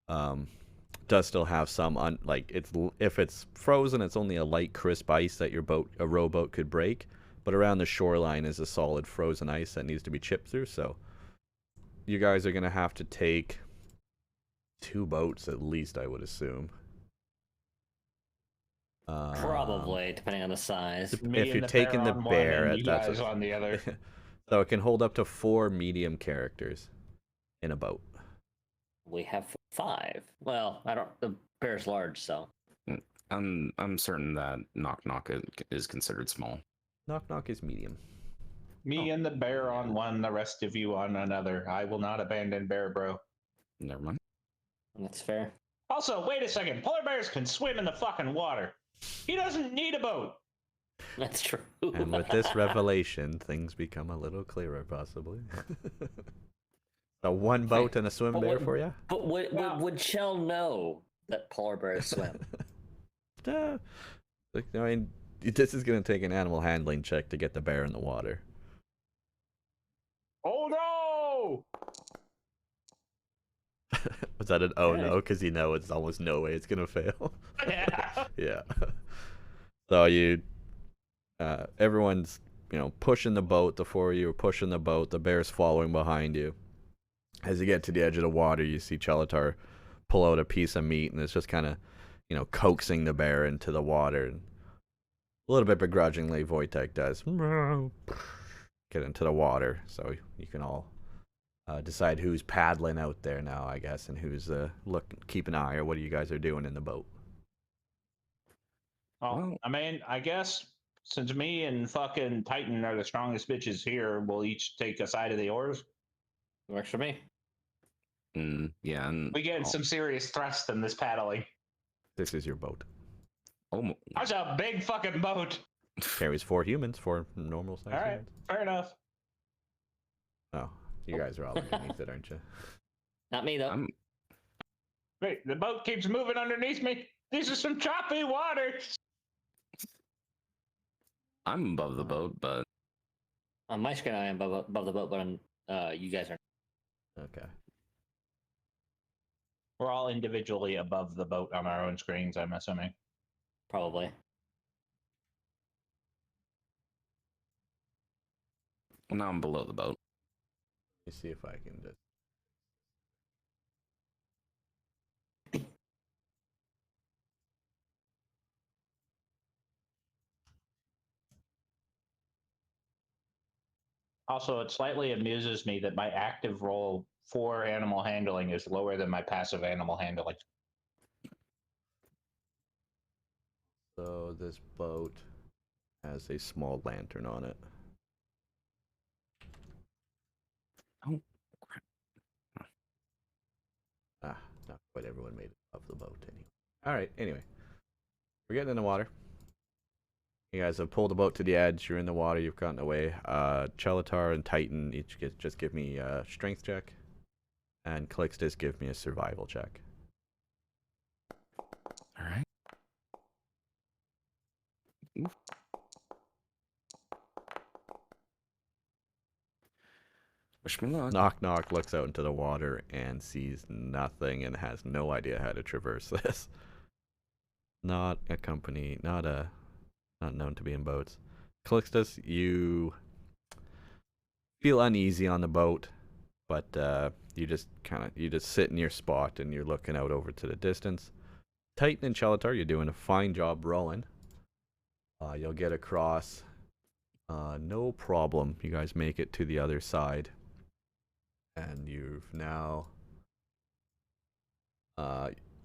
does still have some, if it's frozen, it's only a light, crisp ice that a rowboat could break. But around the shoreline is a solid frozen ice that needs to be chipped through. So you guys are going to have to take 2 boats at least, I would assume. Probably, depending on the size. Me If and you're the taking the on one bear, and you that's guys on the other. so it can hold up to 4 medium characters in a boat. We have 5. Well, I don't. The bear's large, so. I'm certain that Knock Knock is considered small. Knock Knock is medium. Me and the bear on one, the rest of you on another. I will not abandon Bear Bro. Never mind. That's fair. Also, wait a second. Polar bears can swim in the fucking water. He doesn't need a boat. That's true. And with this revelation, things become a little clearer, possibly. So 1 boat and a swim But bear what- for you? But would Chell know that polar bears swim? I mean, this is going to take an animal handling check to get the bear in the water. Oh no! Was that an oh no? Because you know it's almost no way it's going to fail. Yeah. Yeah. So everyone's, pushing the boat. The 4 of you are pushing the boat. The bear's following behind you. As you get to the edge of the water, you see Chelatar pull out a piece of meat, and it's just kind of, coaxing the bear into the water. And a little bit begrudgingly, Wojtek does get into the water. So you can all decide who's paddling out there now, I guess, and who's keep an eye, or what you guys are doing in the boat. Well, I mean, I guess since me and fucking Titan are the strongest bitches here, we'll each take a side of the oars. Works for me. Yeah, and We get some serious thrust in this paddling. This is your boat. That's a big fucking boat. Carries 4 humans, 4 normal size All right, humans. fair enough. Oh, you guys are all underneath it, aren't you? Not me though. Wait, the boat keeps moving underneath me. These are some choppy waters. I'm above the boat, but On my screen, I am above the boat, but on you guys are. Okay. We're all individually above the boat on our own screens, I'm assuming. Probably. now I'm below the boat. Let me see if I can just. Also, it slightly amuses me that my active roll for animal handling is lower than my passive animal handling. So this boat has a small lantern on it. Oh. Not quite everyone made it up the boat anyway. Alright, anyway. We're getting in the water. You guys have pulled the boat to the edge. You're in the water. You've gotten away. Chelatar and Titan each just give me a strength check. And Calixtus give me a survival check. Alright. Wish me luck. Knock Knock looks out into the water and sees nothing and has no idea how to traverse this. Not a company, not known to be in boats. Calixtus, you feel uneasy on the boat. But you just sit in your spot and you're looking out over to the distance. Titan and Chelatar, you're doing a fine job rowing. You'll get across. No problem. You guys make it to the other side. And you've now...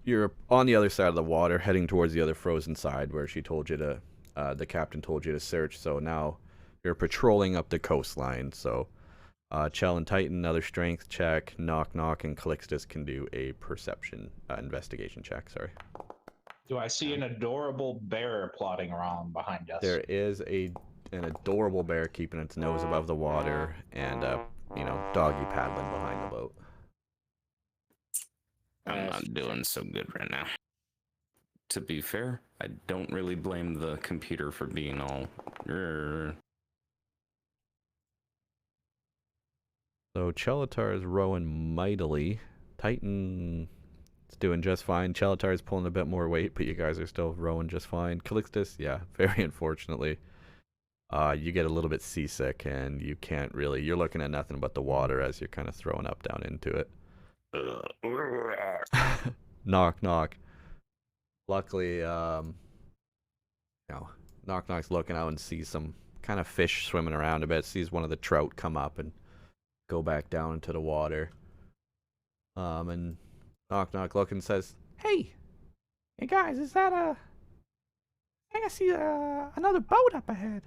you're on the other side of the water, heading towards the other frozen side where she told you to... the captain told you to search. So now you're patrolling up the coastline. So Chell and Titan, another strength check. Knock Knock and Calixtus can do a perception investigation check. Sorry. Do I see an adorable bear plodding around behind us? There is an adorable bear keeping its nose above the water and doggy paddling behind the boat. I'm not doing so good right now. To be fair, I don't really blame the computer for being all... So Chelatar is rowing mightily. Titan is doing just fine. Chelatar is pulling a bit more weight, but you guys are still rowing just fine. Calixtus, yeah, very unfortunately. You get a little bit seasick and you can't really... You're looking at nothing but the water as you're kind of throwing up down into it. Knock Knock. Luckily, Knock Knock's looking out and sees some kind of fish swimming around a bit. Sees one of the trout come up and go back down into the water. And Knock Knock looking says, "Hey guys, is that I think I see another boat up ahead.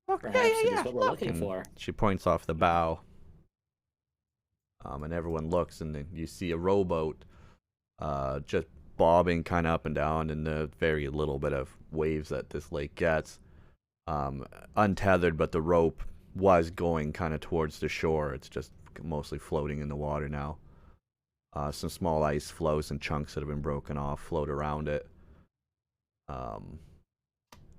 Look, Perhaps it is yeah. what we're looking And for." she points off the bow. And everyone looks, and then you see a rowboat just bobbing kind of up and down in the very little bit of waves that this lake gets. Untethered, but the rope was going kind of towards the shore. It's just mostly floating in the water now. Some small ice floes and chunks that have been broken off float around it.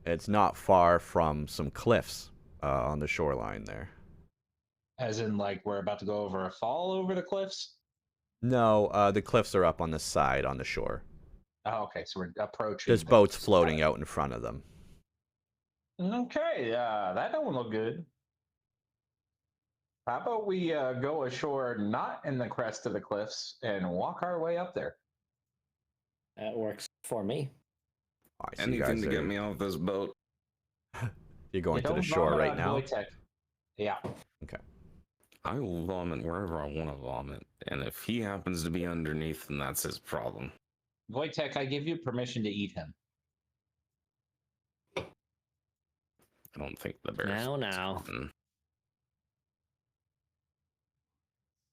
It's not far from some cliffs on the shoreline there. As in, like, we're about to go over a fall over the cliffs? No, the cliffs are up on the side on the shore. Oh, okay, so we're approaching. There's boats floating out in front of them. Okay, that don't look good. How about we go ashore not in the crest of the cliffs and walk our way up there? That works for me. I see you Anything guys to get are- me off this boat. You're going to the Don't shore vomit right on now? Wojtek. Yeah. I will vomit wherever I want to vomit, and if he happens to be underneath, then that's his problem. Wojtek, I give you permission to eat him. I don't think the bear's... Now.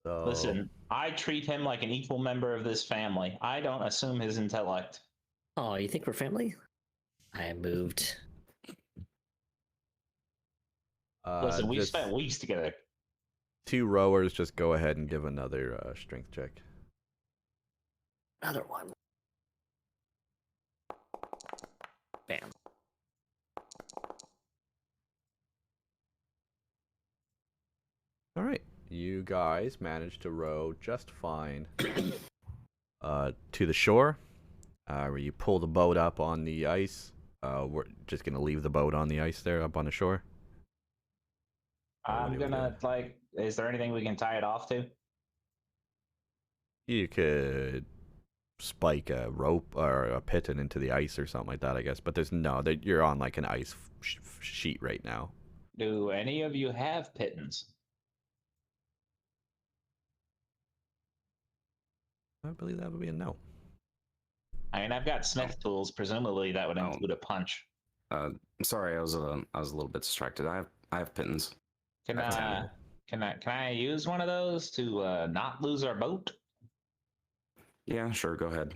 So, Listen, I treat him like an equal member of this family. I don't assume his intellect. Oh, you think we're family? I moved. Listen, we just spent weeks together. 2 rowers, just go ahead and give another strength check. Another one. Bam. All right, you guys managed to row just fine to the shore, where you pull the boat up on the ice. We're just gonna leave the boat on the ice there, up on the shore. I'm gonna, like, is there anything we can tie it off to? You could spike a rope or a piton into the ice or something like that, I guess. But there's no, you're on like an ice sheet right now. Do any of you have pittons? I believe that would be a no. I mean, I've got smith tools. Presumably, that would No. include a punch. Sorry, I was a little bit distracted. I have pittons. Can That's can I use one of those to not lose our boat? Yeah, sure, go ahead.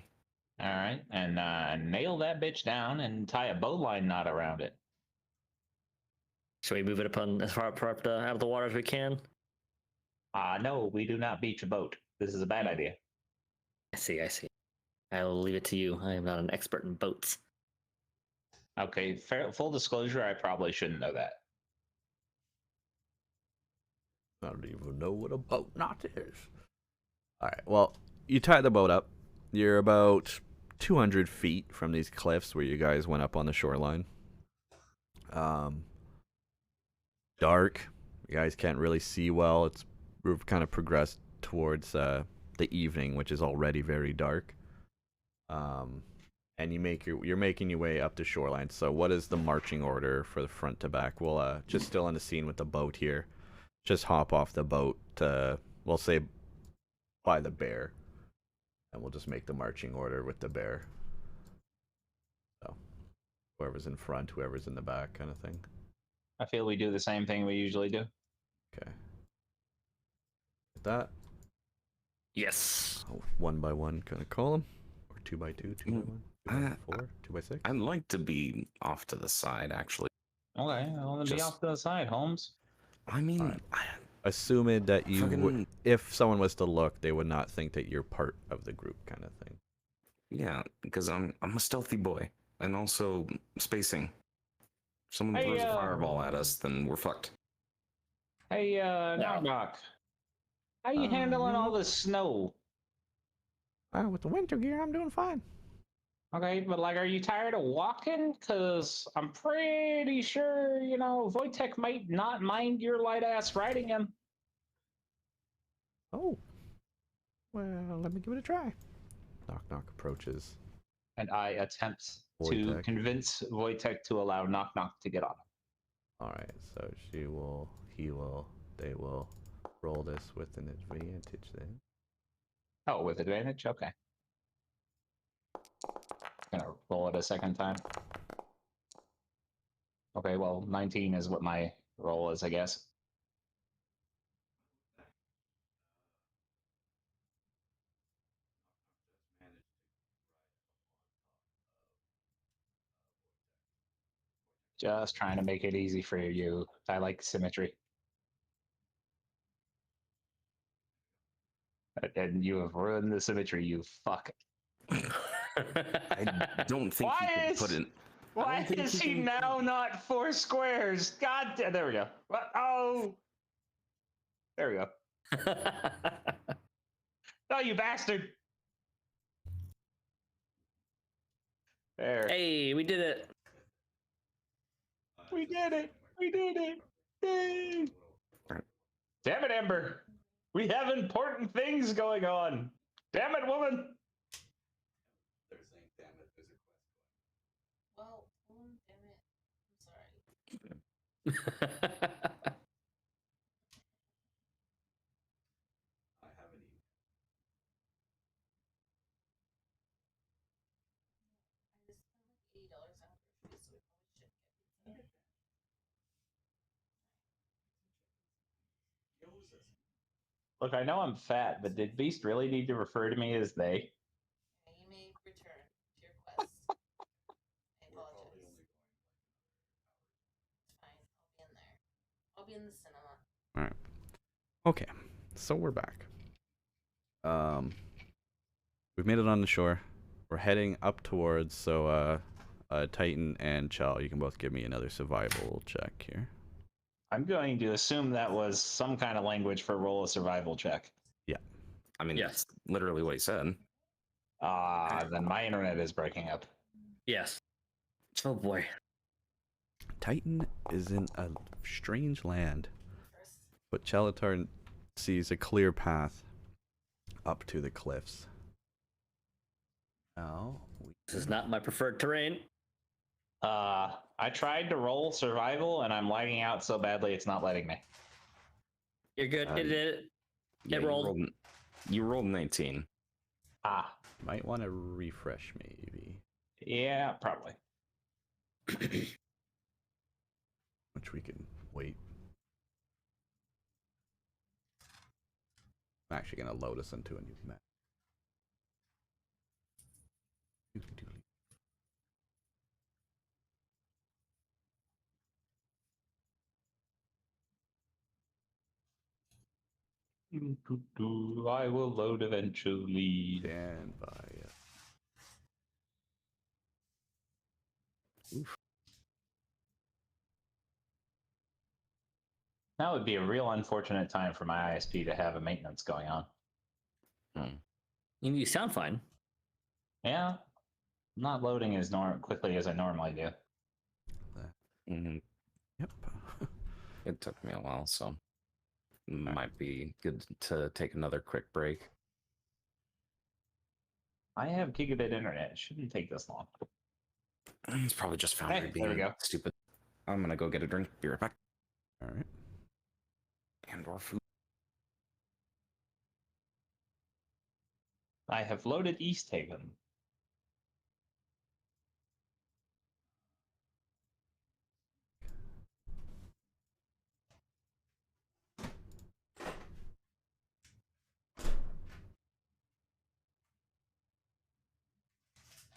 All right, and nail that bitch down and tie a bowline knot around it. Should we move it upon as far up out of the water as we can? No, we do not beach a boat. This is a bad idea. I see. I will leave it to you. I am not an expert in boats. Okay, full disclosure, I probably shouldn't know that. I don't even know what a boat knot is. Alright, well, you tie the boat up. You're about 200 feet from these cliffs where you guys went up on the shoreline. Dark. You guys can't really see well. It's we've kind of progressed towards the evening, which is already very dark. And you're making your way up the shoreline. So what is the marching order for the front to back? We'll just still in the scene with the boat here. Just hop off the boat. We'll say by the bear, and we'll just make the marching order with the bear. So whoever's in front, whoever's in the back, kind of thing. I feel we do the same thing we usually do. Okay. With that, Yes. I'll one by one kind of call them, or 2 by 2, 2 by 1, 2 by 4, 2 by 6. I'd like to be off to the side, actually. Okay, well, then be Just- off to the side, Holmes. I mean, Alright. Assuming that you would, Fucking- if someone was to look, they would not think that you're part of the group, kind of thing. yeah, because I'm a stealthy boy, and also spacing. If someone Hey, throws a fireball at us, then we're fucked. Hey, Knock Knock. How you handling all this snow? With the winter gear, I'm doing fine. Okay, but like, are you tired of walking? Cause I'm pretty sure, you know, Wojtek might not mind your light ass riding him. Oh. Well, let me give it a try. Knock Knock approaches. And I attempt to Wojtek. convince Wojtek to allow Knock Knock to get on him. Alright, so he will, they will roll this with an advantage then. Oh, with advantage? Okay. Gonna roll it a second time. Okay, well, 19 is what my roll is, I guess. Just trying to make it easy for you. I like symmetry. And you have ruined the symmetry, you fuck. I don't think Why you can is- put it. Why think is you he can- now not 4 squares? God damn, there we go. What? Oh! There we go. Oh, you bastard! There. Hey, we did it. We did it! We did it! Yay! Damn it, Ember! We have important things going on! Damn it, woman! Well, damn it. I'm sorry. I just spent like $80 on groceries, so we probably shouldn't get pizza. Look, I know I'm fat, but did Beast really need to refer to me as they? Yeah, you may return to your quest. I apologize. It's fine. I'll be in there. I'll be in the cinema. Alright. Okay, so we're back. We've made it on the shore. We're heading up towards, so Titan and Chell, you can both give me another survival check here. I'm going to assume that was some kind of language for roll a survival check. I mean, Yes. that's literally what he said. Then my internet is breaking up. Yes. Oh boy. Titan is in a strange land, First, but Chelatar sees a clear path up to the cliffs. Now, This is not my preferred terrain. I tried to roll survival and I'm lagging out so badly it's not letting me. You're good. Uh, It did it. Yeah, It rolled. You rolled 19. might want to refresh maybe, Yeah, probably. which we can wait. I'm actually going to load us into a new map. I will load eventually. Stand by. That would be a real unfortunate time for my ISP to have a maintenance going on. You sound fine. Yeah, not loading as quickly as I normally do. Mhm. Yep. It took me a while, so might be good to take another quick break. I have gigabit internet. It shouldn't take this long. It's probably just Foundry Hey, there we being go. stupid. I'm gonna go get a drink. Be right back. All right. And or food. I have loaded East Haven.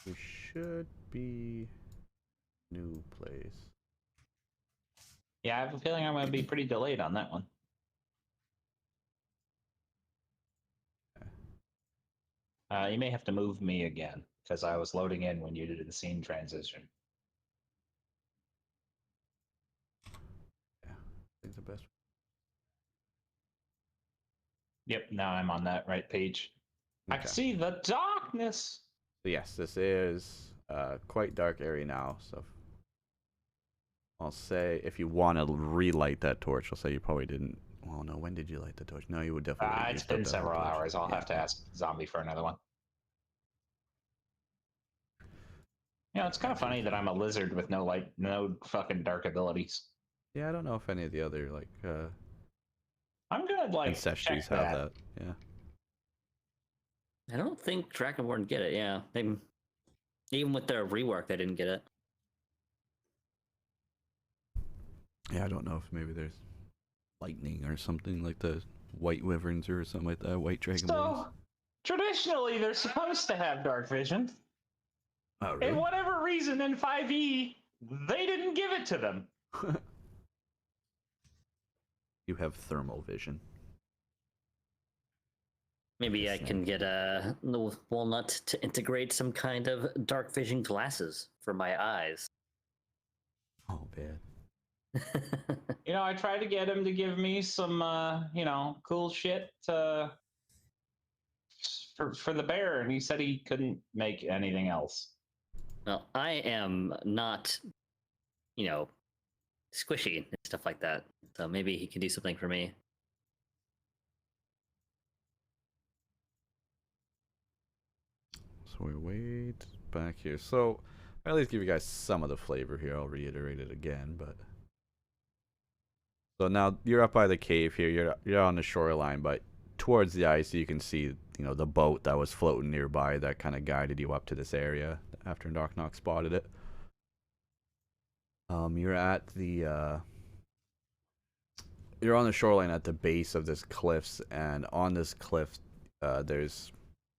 We should be new place. Yeah, I have a feeling I'm going to be pretty delayed on that one. You may have to move me again because I was loading in when you did the scene transition. Yeah, I think the best. Yep, now I'm on that right page. I Okay. can see the darkness. So yes, this is quite dark area now. So I'll say if you want to relight that torch, I'll say you probably didn't. Well, no. When did you light the torch? No, you would definitely. It's used up been that whole several torch. hours. I'll Yeah. have to ask Zombie for another one. You know, it's kind of funny that I'm a lizard with no light, no fucking dark abilities. Yeah, I don't know if any of the other like I'm gonna like check ancestries have that. Yeah. I don't think Dragonborn get it. Yeah, they even with their rework, they didn't get it. Yeah, I don't know if maybe there's lightning or something like the white wyverns or something like that. White dragonborns. So traditionally, they're supposed to have dark vision. Oh, And really? whatever reason in 5e, they didn't give it to them. You have thermal vision. Maybe I Interesting. can get a walnut to integrate some kind of dark vision glasses for my eyes. Oh, bad. You know, I tried to get him to give me some, you know, cool shit for the bear, and he said he couldn't make anything else. Well, I am not, you know, squishy and stuff like that. So maybe he can do something for me. So we wait back here. So I'll at least give you guys some of the flavor here. I'll reiterate it again, but so now you're up by the cave here. You're on the shoreline, but towards the ice you can see, you know, the boat that was floating nearby that kind of guided you up to this area after Knock Knock spotted it. You're at the you're on the shoreline at the base of this cliffs, and on this cliff there's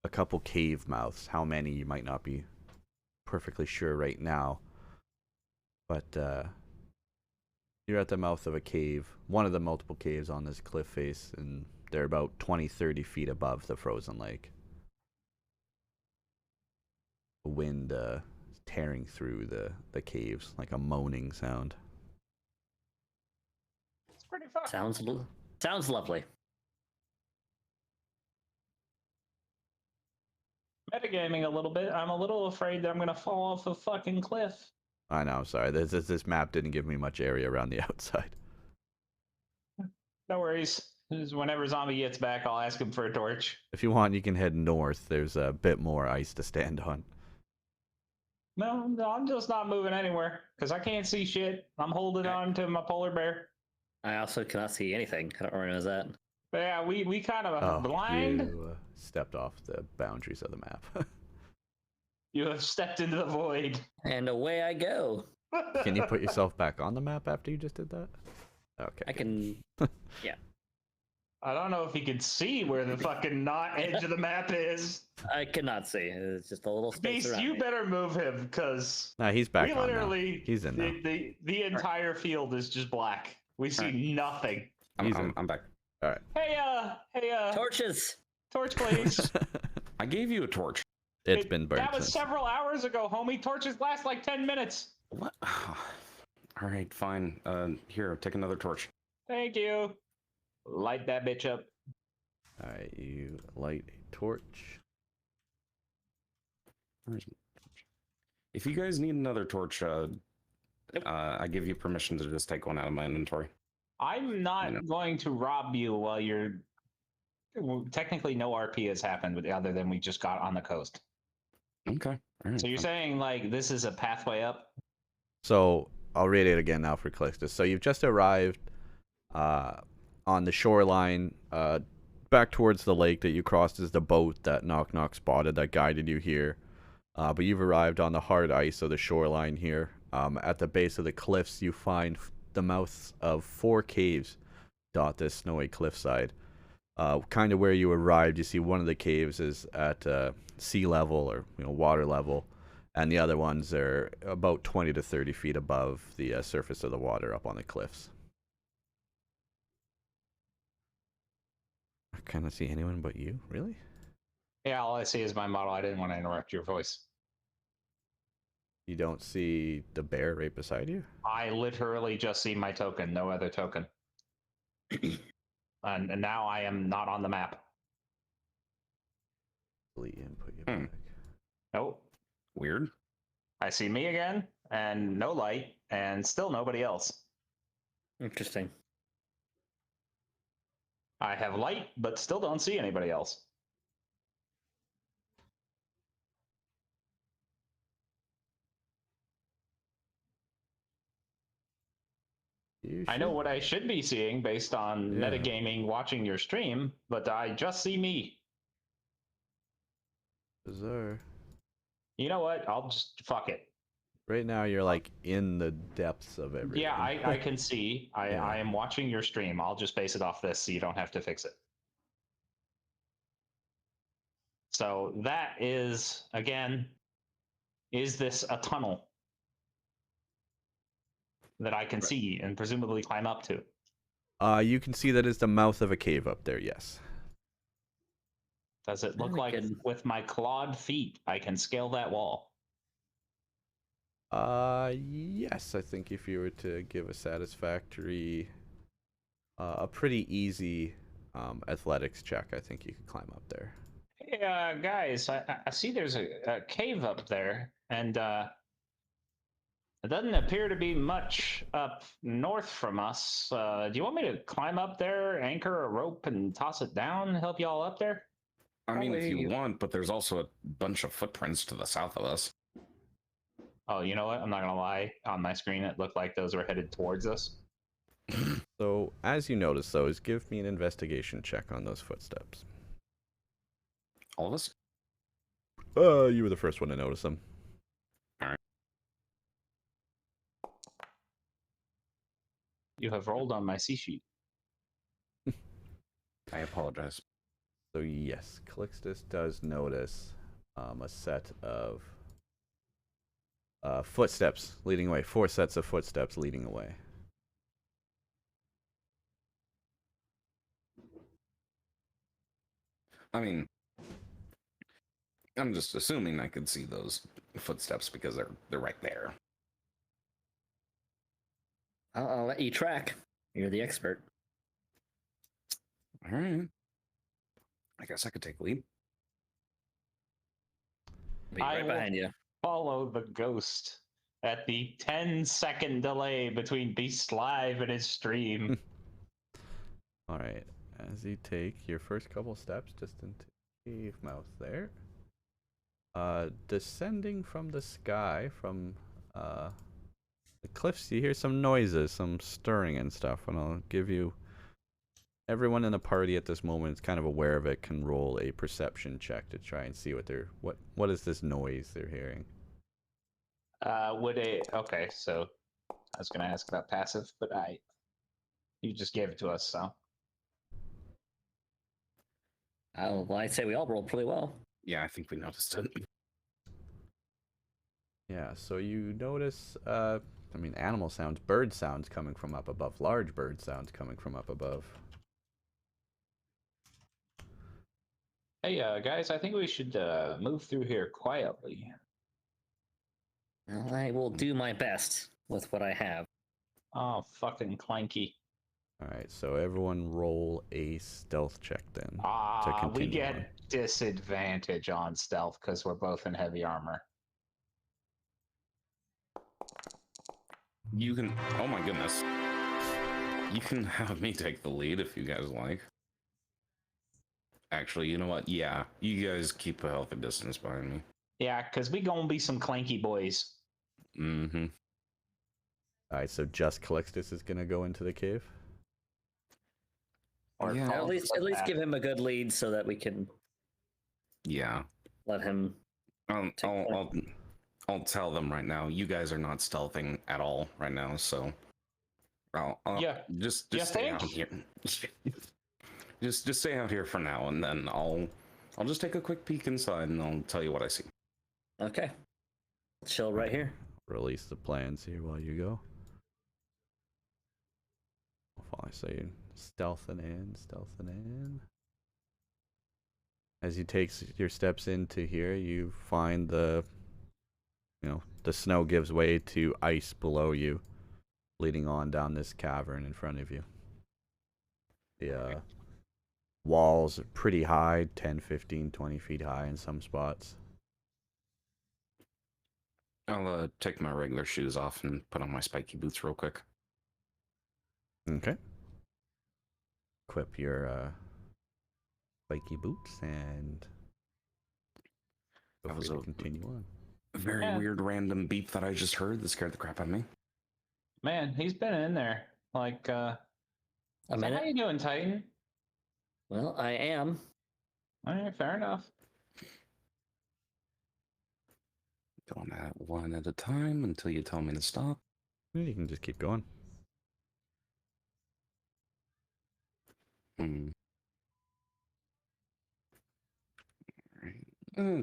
a couple cave mouths. How many you might not be perfectly sure right now, but you're at the mouth of a cave, one of the multiple caves on this cliff face, and they're about 20-30 feet above the frozen lake. The wind tearing through the caves like a moaning sound. It's pretty fun. Sounds lovely. Metagaming a little bit. I'm a little afraid that I'm gonna fall off a fucking cliff. I know, I'm sorry. This map didn't give me much area around the outside. No worries. Whenever Zombie gets back, I'll ask him for a torch. If you want, you can head north. There's a bit more ice to stand on. No, I'm just not moving anywhere because I can't see shit. I'm holding on to my polar bear. I also cannot see anything. I don't remember that. But yeah, we kind of Oh, blind. you stepped off the boundaries of the map. You have stepped into the void. And away I go. Can you put yourself back on the map after you just did that? Okay. I can. I don't know if he can see where the fucking not edge of the map is. I cannot see. It's just a little space Beast, around you me. better move him because Nah, he's back we on now. literally He's in now. the entire field is just black. We see nothing. I'm back. All right. Hey, Torches. torch, please. I gave you a torch. It's been burnt. That was since. several hours ago, homie. Torches last like 10 minutes. What? All right, fine. Here, take another torch. Thank you. Light that bitch up. All right, you light a torch. If you guys need another torch, I give you permission to just take one out of my inventory. I'm not You know. going to rob you while you're. Well, technically, no RP has happened, other than we just got on the coast. Okay. All right. So you're fine. saying like this is a pathway up? So I'll read it again now for Calixtus. So you've just arrived on the shoreline, back towards the lake that you crossed is the boat that Knock Knock spotted that guided you here. But you've arrived on the hard ice of the shoreline here. At the base of the cliffs, you find the mouths of 4 caves dot this snowy cliffside. Kind of where you arrived, you see one of the caves is at sea level or water level, and the other ones are about 20 to 30 feet above the surface of the water up on the cliffs. I cannot see anyone but you, really? Yeah, all I see is my model. I didn't want to interrupt your voice. You don't see the bear right beside you? I literally just see my token, no other token. And now I am not on the map. Delete you and put you Hmm. back. Nope. Weird. I see me again, and no light, and still nobody else. Interesting. I have light, but still don't see anybody else. I know what I should be seeing based on Yeah. metagaming watching your stream, but I just see me. Bizarre. You know what? I'll just fuck it. Right now you're like in the depths of everything. Yeah, I can see. Yeah. I am watching your stream. I'll just base it off this so you don't have to fix it. So that is, again, is this a tunnel that I can see and presumably climb up to? You can see that is the mouth of a cave up there, yes. Does it look Very like good. with my clawed feet I can scale that wall? Yes, I think if you were to give a satisfactory, a pretty easy athletics check, I think you could climb up there. Hey, guys, I see there's a cave up there, and it doesn't appear to be much up north from us. Do you want me to climb up there, anchor a rope, and toss it down, help you all up there? I mean, if you Probably- want, but there's also a bunch of footprints to the south of us. Oh, you know what? I'm not gonna lie. On my screen, it looked like those were headed towards us. So, as you notice, though, is give me an investigation check on those footsteps. All of us? You were the first one to notice them. You have rolled on my C sheet. I apologize. So yes, Calixtus does notice a set of footsteps leading away. 4 sets of footsteps leading away. I mean, I'm just assuming I could see those footsteps because they're right there. I'll let you track. You're the expert. All right. I guess I could take a lead. Be I right will- behind you. Follow the ghost at the 10-second delay between Beast Live and his stream. All right. As you take your first couple steps just into cave mouth there, descending from the sky from the cliffs, you hear some noises, some stirring and stuff, and I'll give you. Everyone in the party at this moment is kind of aware of it. Can roll a perception check to try and see what is this noise they're hearing. Okay, so I was gonna ask about passive, but you just gave it to us, so. Well, I'd say we all rolled pretty well. Yeah, I think we noticed it. Yeah, so you notice, animal sounds, bird sounds coming from up above, large bird sounds coming from up above. Hey, guys, I think we should move through here quietly. Well, I will do my best with what I have. Oh, fucking clanky. Alright, so everyone roll a stealth check then. We continue get on. disadvantage on stealth because we're both in heavy armor. You can. Oh my goodness. You can have me take the lead if you guys like. Actually, you know what? Yeah, you guys keep a healthy distance behind me. Yeah, because we gonna be some clanky boys. Mm-hmm. All right, so just Calixtus is gonna go into the cave. Or Yeah. call At least that. give him a good lead so that we can Yeah. let him. Take I'll tell them right now. You guys are not stealthing at all right now, so I'll Yeah. just You stay think? out here. just stay out here for now, and then I'll just take a quick peek inside, and I'll tell you what I see. Okay. Chill right here. Release the plans here while you go. While I say stealthing in. As you take your steps into here, you find the snow gives way to ice below you, leading on down this cavern in front of you. The walls are pretty high, 10, 15, 20 feet high in some spots. I'll take my regular shoes off and put on my spiky boots real quick. Okay. Equip your spiky boots and That was to a continue on. very weird random beep that I just heard that scared the crap out of me. Man, he's been in there. Like, A so minute. how you doing, Titan? Well, I am. All right, fair enough. Going at it one at a time until you tell me to stop. You can just keep going. Alright.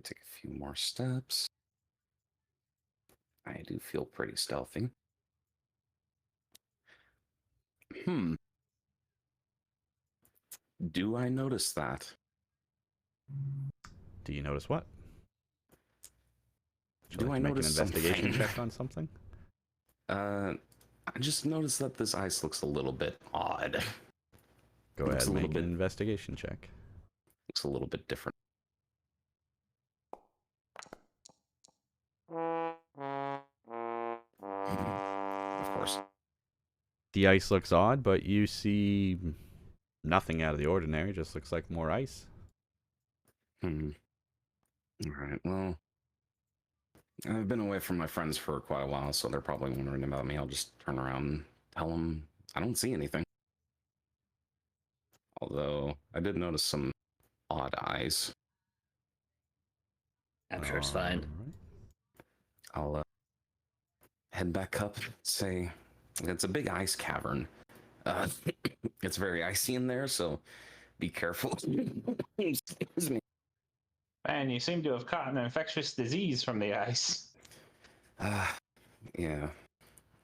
Take a few more steps. I do feel pretty stealthy. Do I notice that? Do you notice what? Would you Do like I to make an notice investigation something? check on something? I just noticed that this ice looks a little bit odd. Go Looks ahead a and little make bit- an investigation check. Looks a little bit different. Of course. The ice looks odd, but you see nothing out of the ordinary. Just looks like more ice. Alright, well, I've been away from my friends for quite a while, so they're probably wondering about me. I'll just turn around and tell them I don't see anything. Although, I did notice some odd eyes. I'm sure it's fine. Alright. I'll head back up, say, it's a big ice cavern. It's very icy in there, so be careful. Excuse me. Man, you seem to have caught an infectious disease from the ice. Yeah.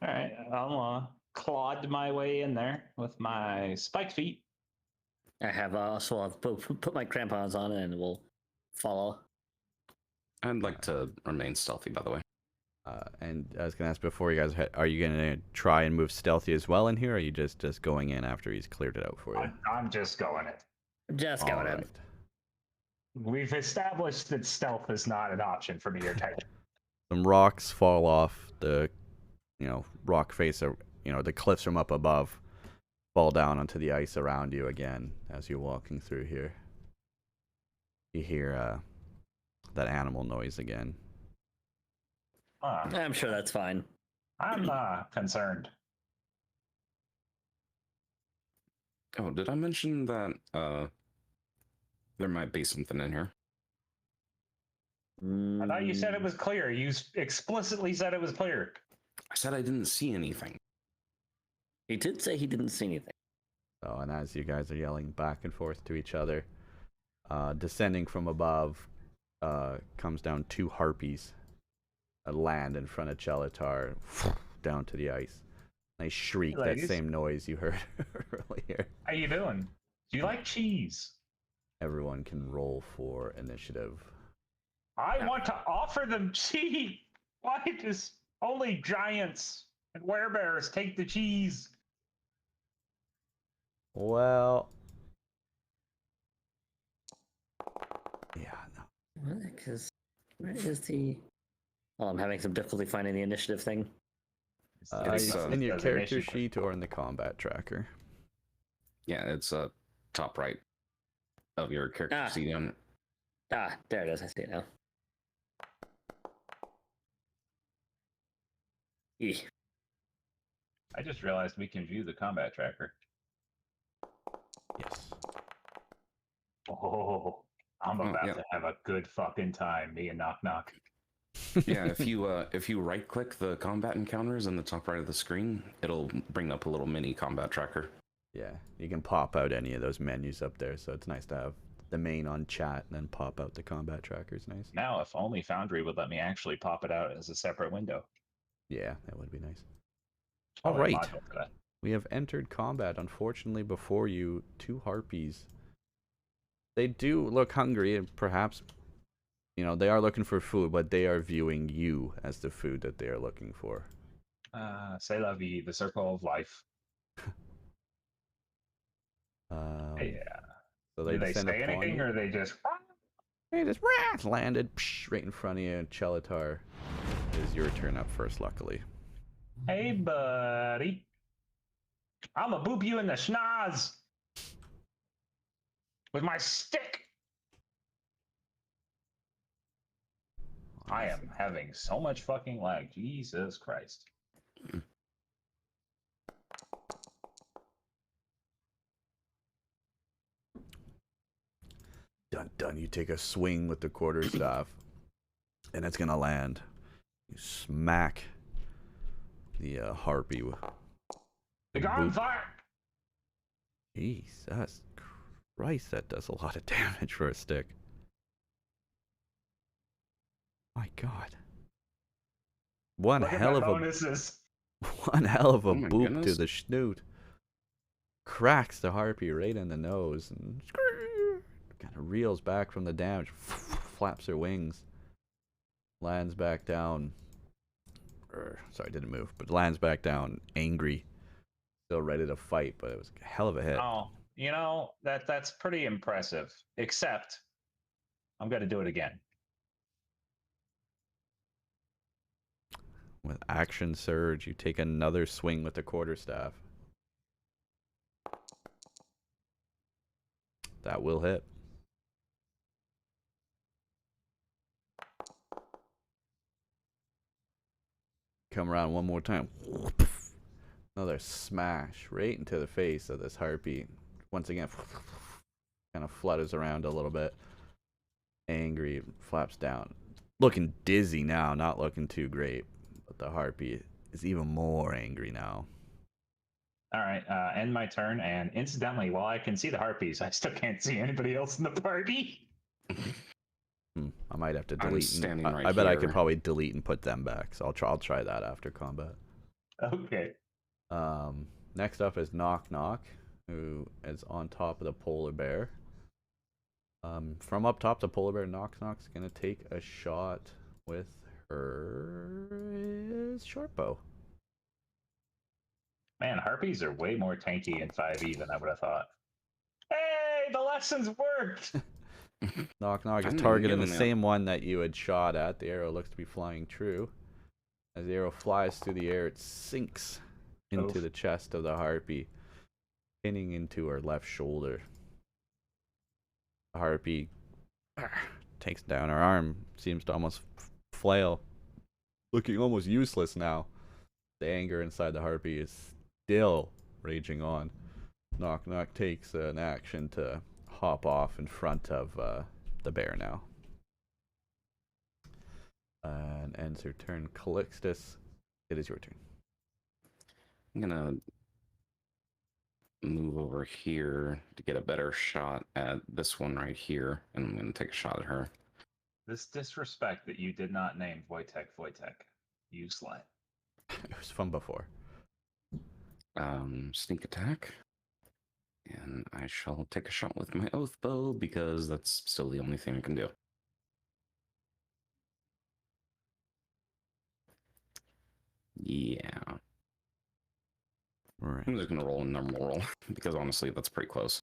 All right, I'll clawed my way in there with my spiked feet. I have so I've put my crampons on and we'll follow. I'd like to remain stealthy, by the way. And I was gonna ask before you guys are you gonna try and move stealthy as well in here, or are you just going in after he's cleared it out for you? I'm just going it. Just going in. Alright. We've established that stealth is not an option for me or Titan. Some rocks fall off the, rock face, the cliffs from up above fall down onto the ice around you again as you're walking through here. You hear that animal noise again. I'm sure that's fine. I'm concerned. Oh, did I mention that there might be something in here? I thought you said it was clear. You explicitly said it was clear. I said I didn't see anything. He did say he didn't see anything. So, and as you guys are yelling back and forth to each other, descending from above comes down two harpies that land in front of Chelatar down to the ice. They shriek Hey, that ladies. same noise you heard earlier. How you doing? Do you like cheese? Everyone can roll for initiative. I want to offer them cheese. Why does only giants and werebears take the cheese? Well, yeah, no. Because where is the? Oh, I'm having some difficulty finding the initiative thing. It's in your Does character initiative. sheet or in the combat tracker. Yeah, it's top right of your character Ah. sheet. There it is. I see it now. Eeh. I just realized we can view the combat tracker. Yes. Oh, I'm Oh, about yeah. to have a good fucking time, me and Knock Knock. Yeah, if you right click the combat encounters in the top right of the screen, it'll bring up a little mini combat tracker. Yeah, you can pop out any of those menus up there, so it's nice to have the main on chat and then pop out the combat trackers. Nice. Now, if only Foundry would let me actually pop it out as a separate window. Yeah, that would be nice. Oh, All a right, module for that. we have entered combat. Unfortunately, before you, 2 harpies. They do look hungry, and perhaps, you know, they are looking for food, but they are viewing you as the food that they are looking for. C'est la vie, the circle of life. Yeah. So Do they descend say upon anything, you. or they just? They just landed right in front of you. And Chelatar, it is your turn up first, luckily. Hey, buddy. I'ma boop you in the schnoz with my stick. I am having so much fucking lag. Jesus Christ. Dun dun. You take a swing with the quarterstaff, and it's gonna land. You smack the harpy. The gun fire. Jesus Christ, that does a lot of damage for a stick. My God. One Look at hell my of bonuses. one hell of a Oh my boop goodness. to the snoot. Cracks the harpy right in the nose and kind of reels back from the damage, flaps her wings, lands back down. Sorry, didn't move, but lands back down, angry, still ready to fight. But it was a hell of a hit. Oh, you know, that's pretty impressive. Except, I'm gonna do it again. With action surge, you take another swing with the quarterstaff. That will hit. Come around one more time. Another smash right into the face of this harpy. Once again, kind of flutters around a little bit. Angry, flaps down. Looking dizzy now, not looking too great. But the harpy is even more angry now. All right, end my turn. And incidentally, while I can see the harpies, I still can't see anybody else in the party. I might have to I'm delete. standing And, right I bet I could here. probably delete and put them back. So I'll try that after combat. Okay. Next up is Knock Knock, who is on top of the polar bear. From up top, the polar bear, Knock Knock's gonna take a shot with her short bow. Man, harpies are way more tanky in 5e than I would have thought. Hey, the lessons worked. Knock Knock is I'm targeting the giving same one that you had shot at. The arrow looks to be flying true. As the arrow flies through the air, it sinks into Oof. the chest of the harpy, pinning into her left shoulder. The harpy takes down her arm, seems to almost flail, looking almost useless now. The anger inside the harpy is still raging on. Knock Knock takes an action to hop off in front of the bear now. And ends her turn. Calixtus, it is your turn. I'm gonna move over here to get a better shot at this one right here, and I'm gonna take a shot at her. This disrespect that you did not name Wojtek. You slut. It was from before. Sneak attack, and I shall take a shot with my oath bow because that's still the only thing I can do. Yeah, Right. I'm just gonna roll a normal roll because honestly, that's pretty close.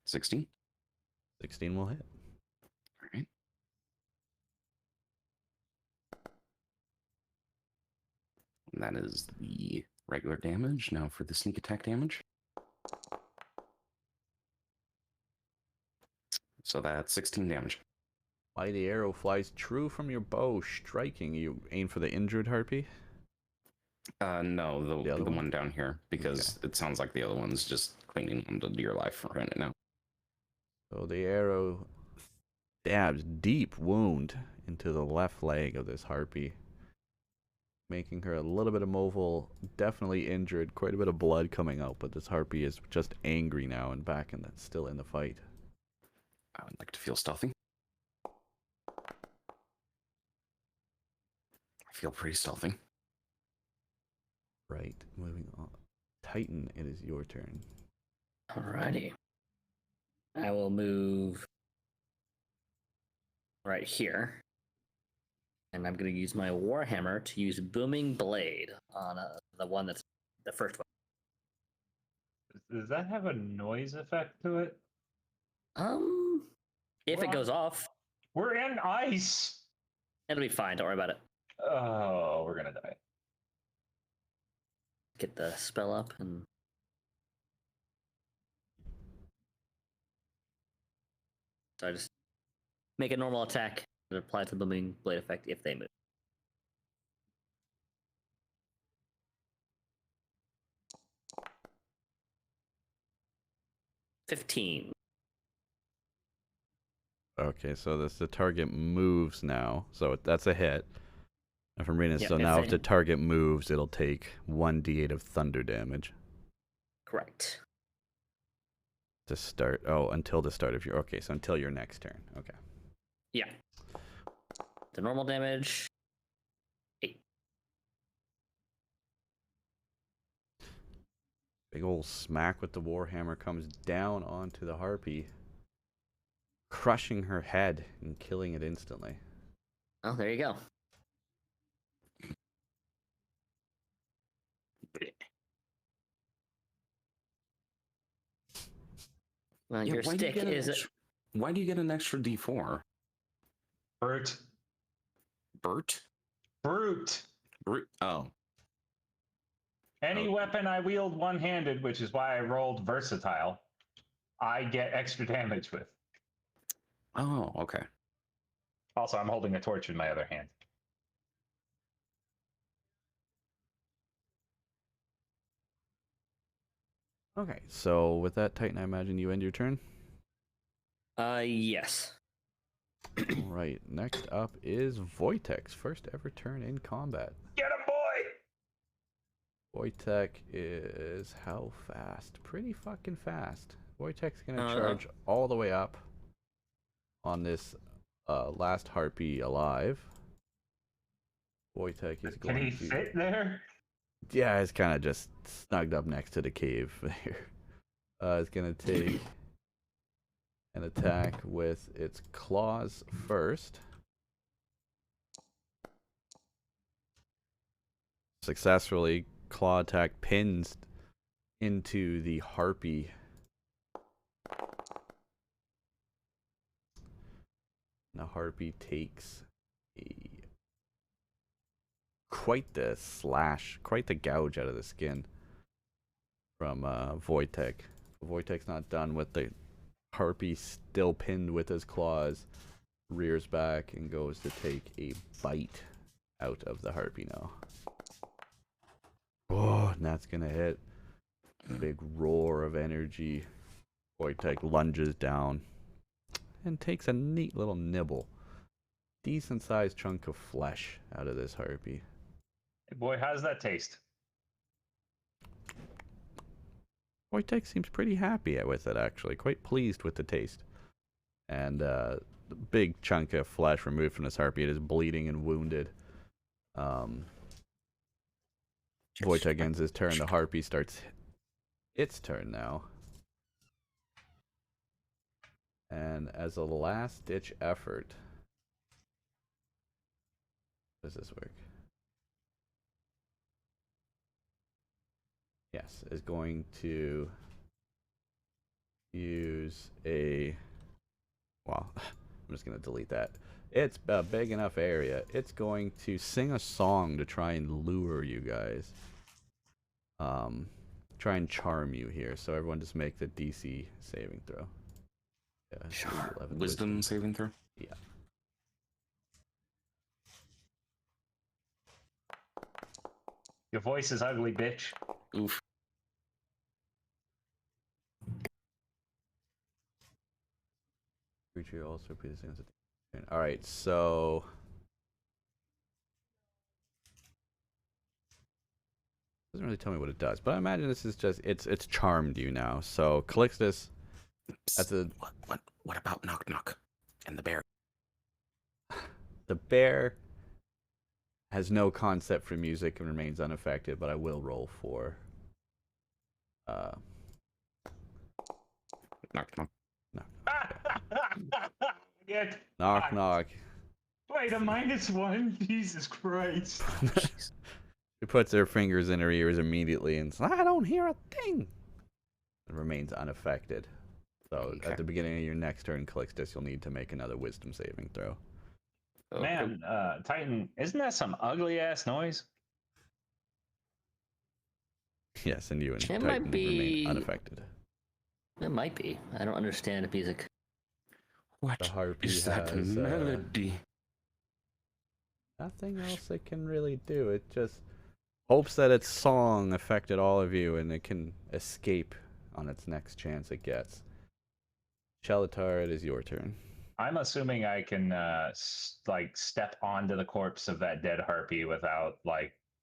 16. 16 will hit. All right. That is the Regular damage. Now for the sneak attack damage. So that's 16 damage. Mighty arrow flies true from your bow, striking. You aim for the injured harpy? No, The the other one? one down here, because it sounds like the other one's just clinging onto your life for right now. So the arrow stabs deep wound into the left leg of this harpy, making her a little bit immobile, definitely injured, quite a bit of blood coming out, but this harpy is just angry now and back in still in the fight. I would like to feel stealthy. I feel pretty stealthy. Right, moving on. Titan, it is your turn. Alrighty. I will move right here. And I'm going to use my Warhammer to use Booming Blade on the one that's the first one. Does that have a noise effect to it? If it goes off, We're in ice. it'll be fine. Don't worry about it. Oh, we're gonna die. Get the spell up and. So I just make a normal attack that applies the Booming Blade effect if they move. $15. Okay, so the target moves now, so that's a hit. If I'm reading it, Yeah, so if now they- if the target moves, it'll take 1d8 of thunder damage Correct. to start. Oh, until the start of your. Okay, so until your next turn. Okay. Yeah. The normal damage. 8. Big old smack with the warhammer comes down onto the harpy, crushing her head and killing it instantly. Oh, there you go. Well, your why do you stick get an is. extra- Why do you get an extra D4? Brute. Bert? Brute. Oh. Any Okay. weapon I wield one-handed, which is why I rolled versatile, I get extra damage with. Oh, okay. Also, I'm holding a torch in my other hand. Okay, so with that, Titan, I imagine you end your turn. Yes. All right, next up is Wojtek's first ever turn in combat. Get him, boy! Wojtek is how fast? Pretty fucking fast. Wojtek's gonna Uh, charge all the way up on this last harpy alive. Wojtek is Can going he to. fit there? Yeah, it's kind of just snugged up next to the cave here. It's gonna take an attack with its claws first. Successfully, claw attack pins into the harpy. The harpy takes quite the slash, quite the gouge out of the skin from Wojtek. Wojtek's not done with the harpy still pinned with his claws, rears back and goes to take a bite out of the harpy now. Oh, and that's gonna hit. Big roar of energy. Wojtek lunges down and takes a neat little nibble. Decent sized chunk of flesh out of this harpy. Hey, boy, how's that taste? Wojtek seems pretty happy with it, actually. Quite pleased with the taste. And the big chunk of flesh removed from this harpy. It is bleeding and wounded. Wojtek ends his turn. The harpy starts its turn now. And as a last ditch effort, how does this work? Yes, is going to use a. Well, I'm just going to delete that. It's a big enough area. It's going to sing a song to try and lure you guys. try and charm you here. So everyone just make the DC saving throw. Yeah, Sure. 11 Wisdom saving throw. Yeah. Your voice is ugly, bitch. Oof. Creature also repeats the same. All right, so doesn't really tell me what it does, but I imagine this is just it's charmed you now. So Calixtus, that's a What about knock knock and the bear? the bear has no concept for music and remains unaffected, but I will roll for Knock knock. Get knock fucked. knock. Wait, a -1? Jesus Christ. She puts her fingers in her ears immediately and says, I don't hear a thing. And remains unaffected. So Okay. at the beginning of your next turn, Calixtus, you'll need to make another wisdom saving throw. Man, Titan, isn't that some ugly ass noise? Yes, and you and It Titan might be- remain unaffected. It might be. I don't understand music. What The harpy is that has, melody? Nothing else it can really do. It just hopes that its song affected all of you and it can escape on its next chance it gets. Shelatar, it is your turn. I'm assuming I can step onto the corpse of that dead harpy without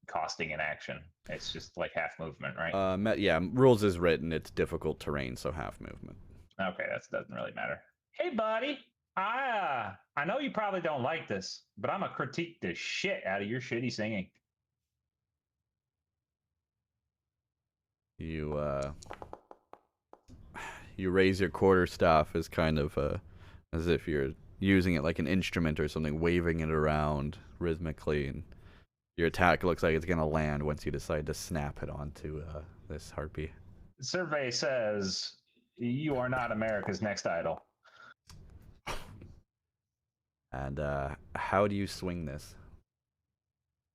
costing an action. It's just half movement, right? Yeah, rules is written. It's difficult terrain, so half movement. Okay, that doesn't really matter. Hey, buddy, I know you probably don't like this, but I'm gonna critique the shit out of your shitty singing. You raise your quarterstaff as kind of as if you're using it like an instrument or something, waving it around rhythmically, and your attack looks like it's gonna land once you decide to snap it onto this harpy. The survey says you are not America's Next Idol. And how do you swing this?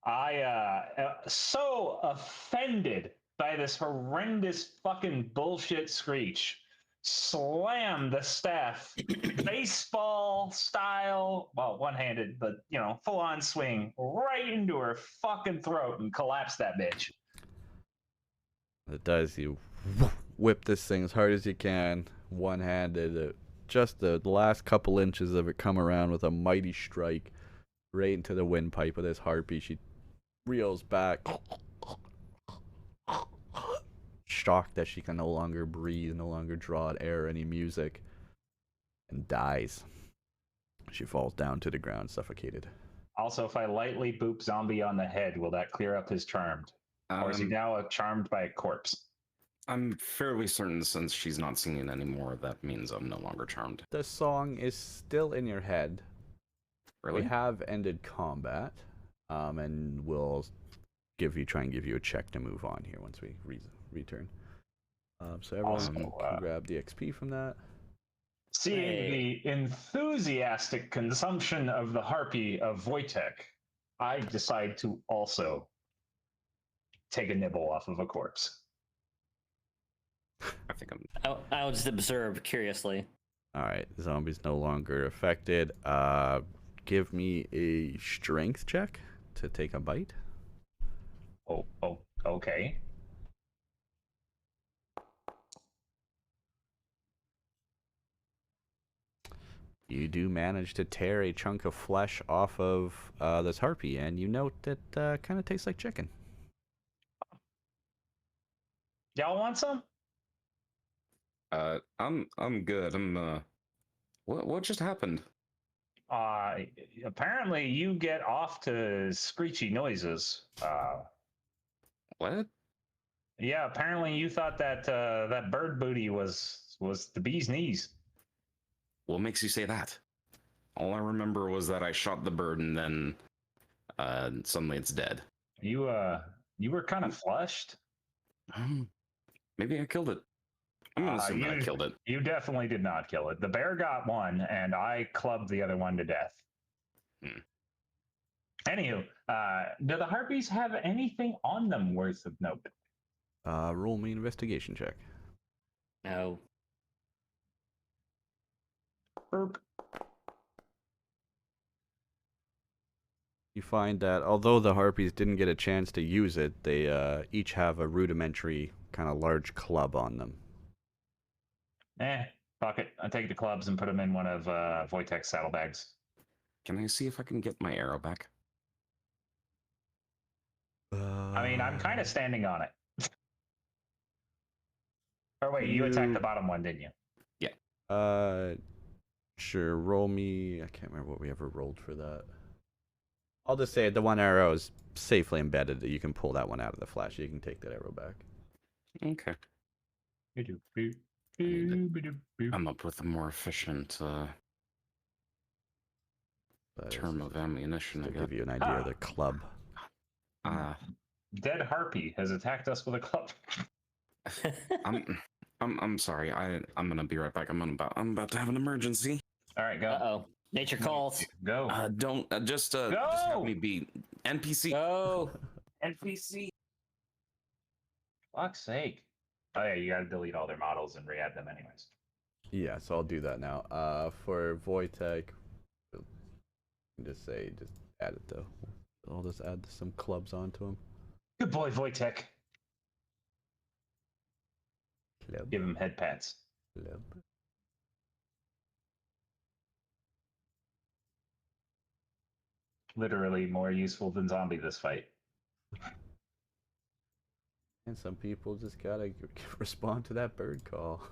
I am so offended by this horrendous fucking bullshit screech. Slam the staff, baseball style, well, one-handed, but full-on swing right into her fucking throat and collapse that bitch. It does. You whip this thing as hard as you can, one-handed. Just the last couple inches of it come around with a mighty strike right into the windpipe of this harpy. She reels back, shocked that she can no longer breathe, no longer draw out air or any music, and dies. She falls down to the ground, suffocated. Also, if I lightly boop zombie on the head, will that clear up his charmed? Or is he now charmed by a corpse? I'm fairly certain since she's not singing anymore, that means I'm no longer charmed. The song is still in your head. Really? We have ended combat, and we'll try and give you a check to move on here once we return. So everyone Also, can grab the XP from that. Seeing the enthusiastic consumption of the harpy of Wojtek, I decide to also take a nibble off of a corpse. I think I'm. I'll just observe curiously. All right, zombie's no longer affected. Give me a strength check to take a bite. Oh, okay. You do manage to tear a chunk of flesh off of this harpy, and you note that kind of tastes like chicken. Y'all want some? I'm good. What just happened? Apparently you get off to screechy noises. What? Yeah, apparently you thought that that bird booty was the bee's knees. What makes you say that? All I remember was that I shot the bird and then suddenly it's dead. You were kind of flushed. Maybe I killed it. I'm gonna assume that I killed it. You definitely did not kill it. The bear got one, and I clubbed the other one to death. Anywho, do the harpies have anything on them worth of note? Roll me an investigation check. No. Burp. You find that although the harpies didn't get a chance to use it, they each have a rudimentary kind of large club on them. Fuck it. I take the clubs and put them in one of Wojtek's saddlebags. Can I see if I can get my arrow back? I mean, I'm kind of standing on it. Or wait, you attacked the bottom one, didn't you? Sure. Roll me. I can't remember what we ever rolled for that. I'll just say the one arrow is safely embedded. That you can pull that one out of the flash. You can take that arrow back. Okay. I'm up with a more efficient But term of ammunition. to I give got. you an idea of the club. Dead harpy has attacked us with a club. I'm sorry. I'm gonna be right back. I'm about to have an emergency. All right, go. Uh-oh. Nature calls. Go. Don't just have me be NPC. Go. NPC. Fuck's sake. Oh yeah, you gotta delete all their models and re-add them anyways. Yeah, so I'll do that now. For Wojtek, just add it though. I'll just add some clubs onto him. Good boy, Wojtek. Club. Give him head pats. Club. Literally more useful than zombie this fight. And some people just gotta respond to that bird call.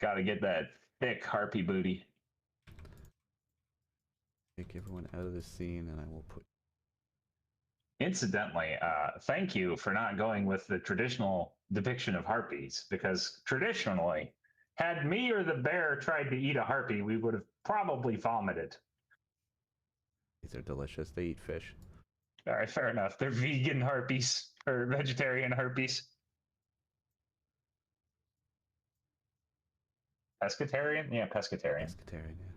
Gotta get that thick harpy booty. Take everyone out of the scene, and I will put. Incidentally, thank you for not going with the traditional depiction of harpies, because traditionally, had me or the bear tried to eat a harpy, we would have probably vomited. These are delicious. They eat fish. All right, fair enough. They're vegan harpies or vegetarian harpies. Pescatarian? Yeah, pescatarian. Pescatarian, yeah.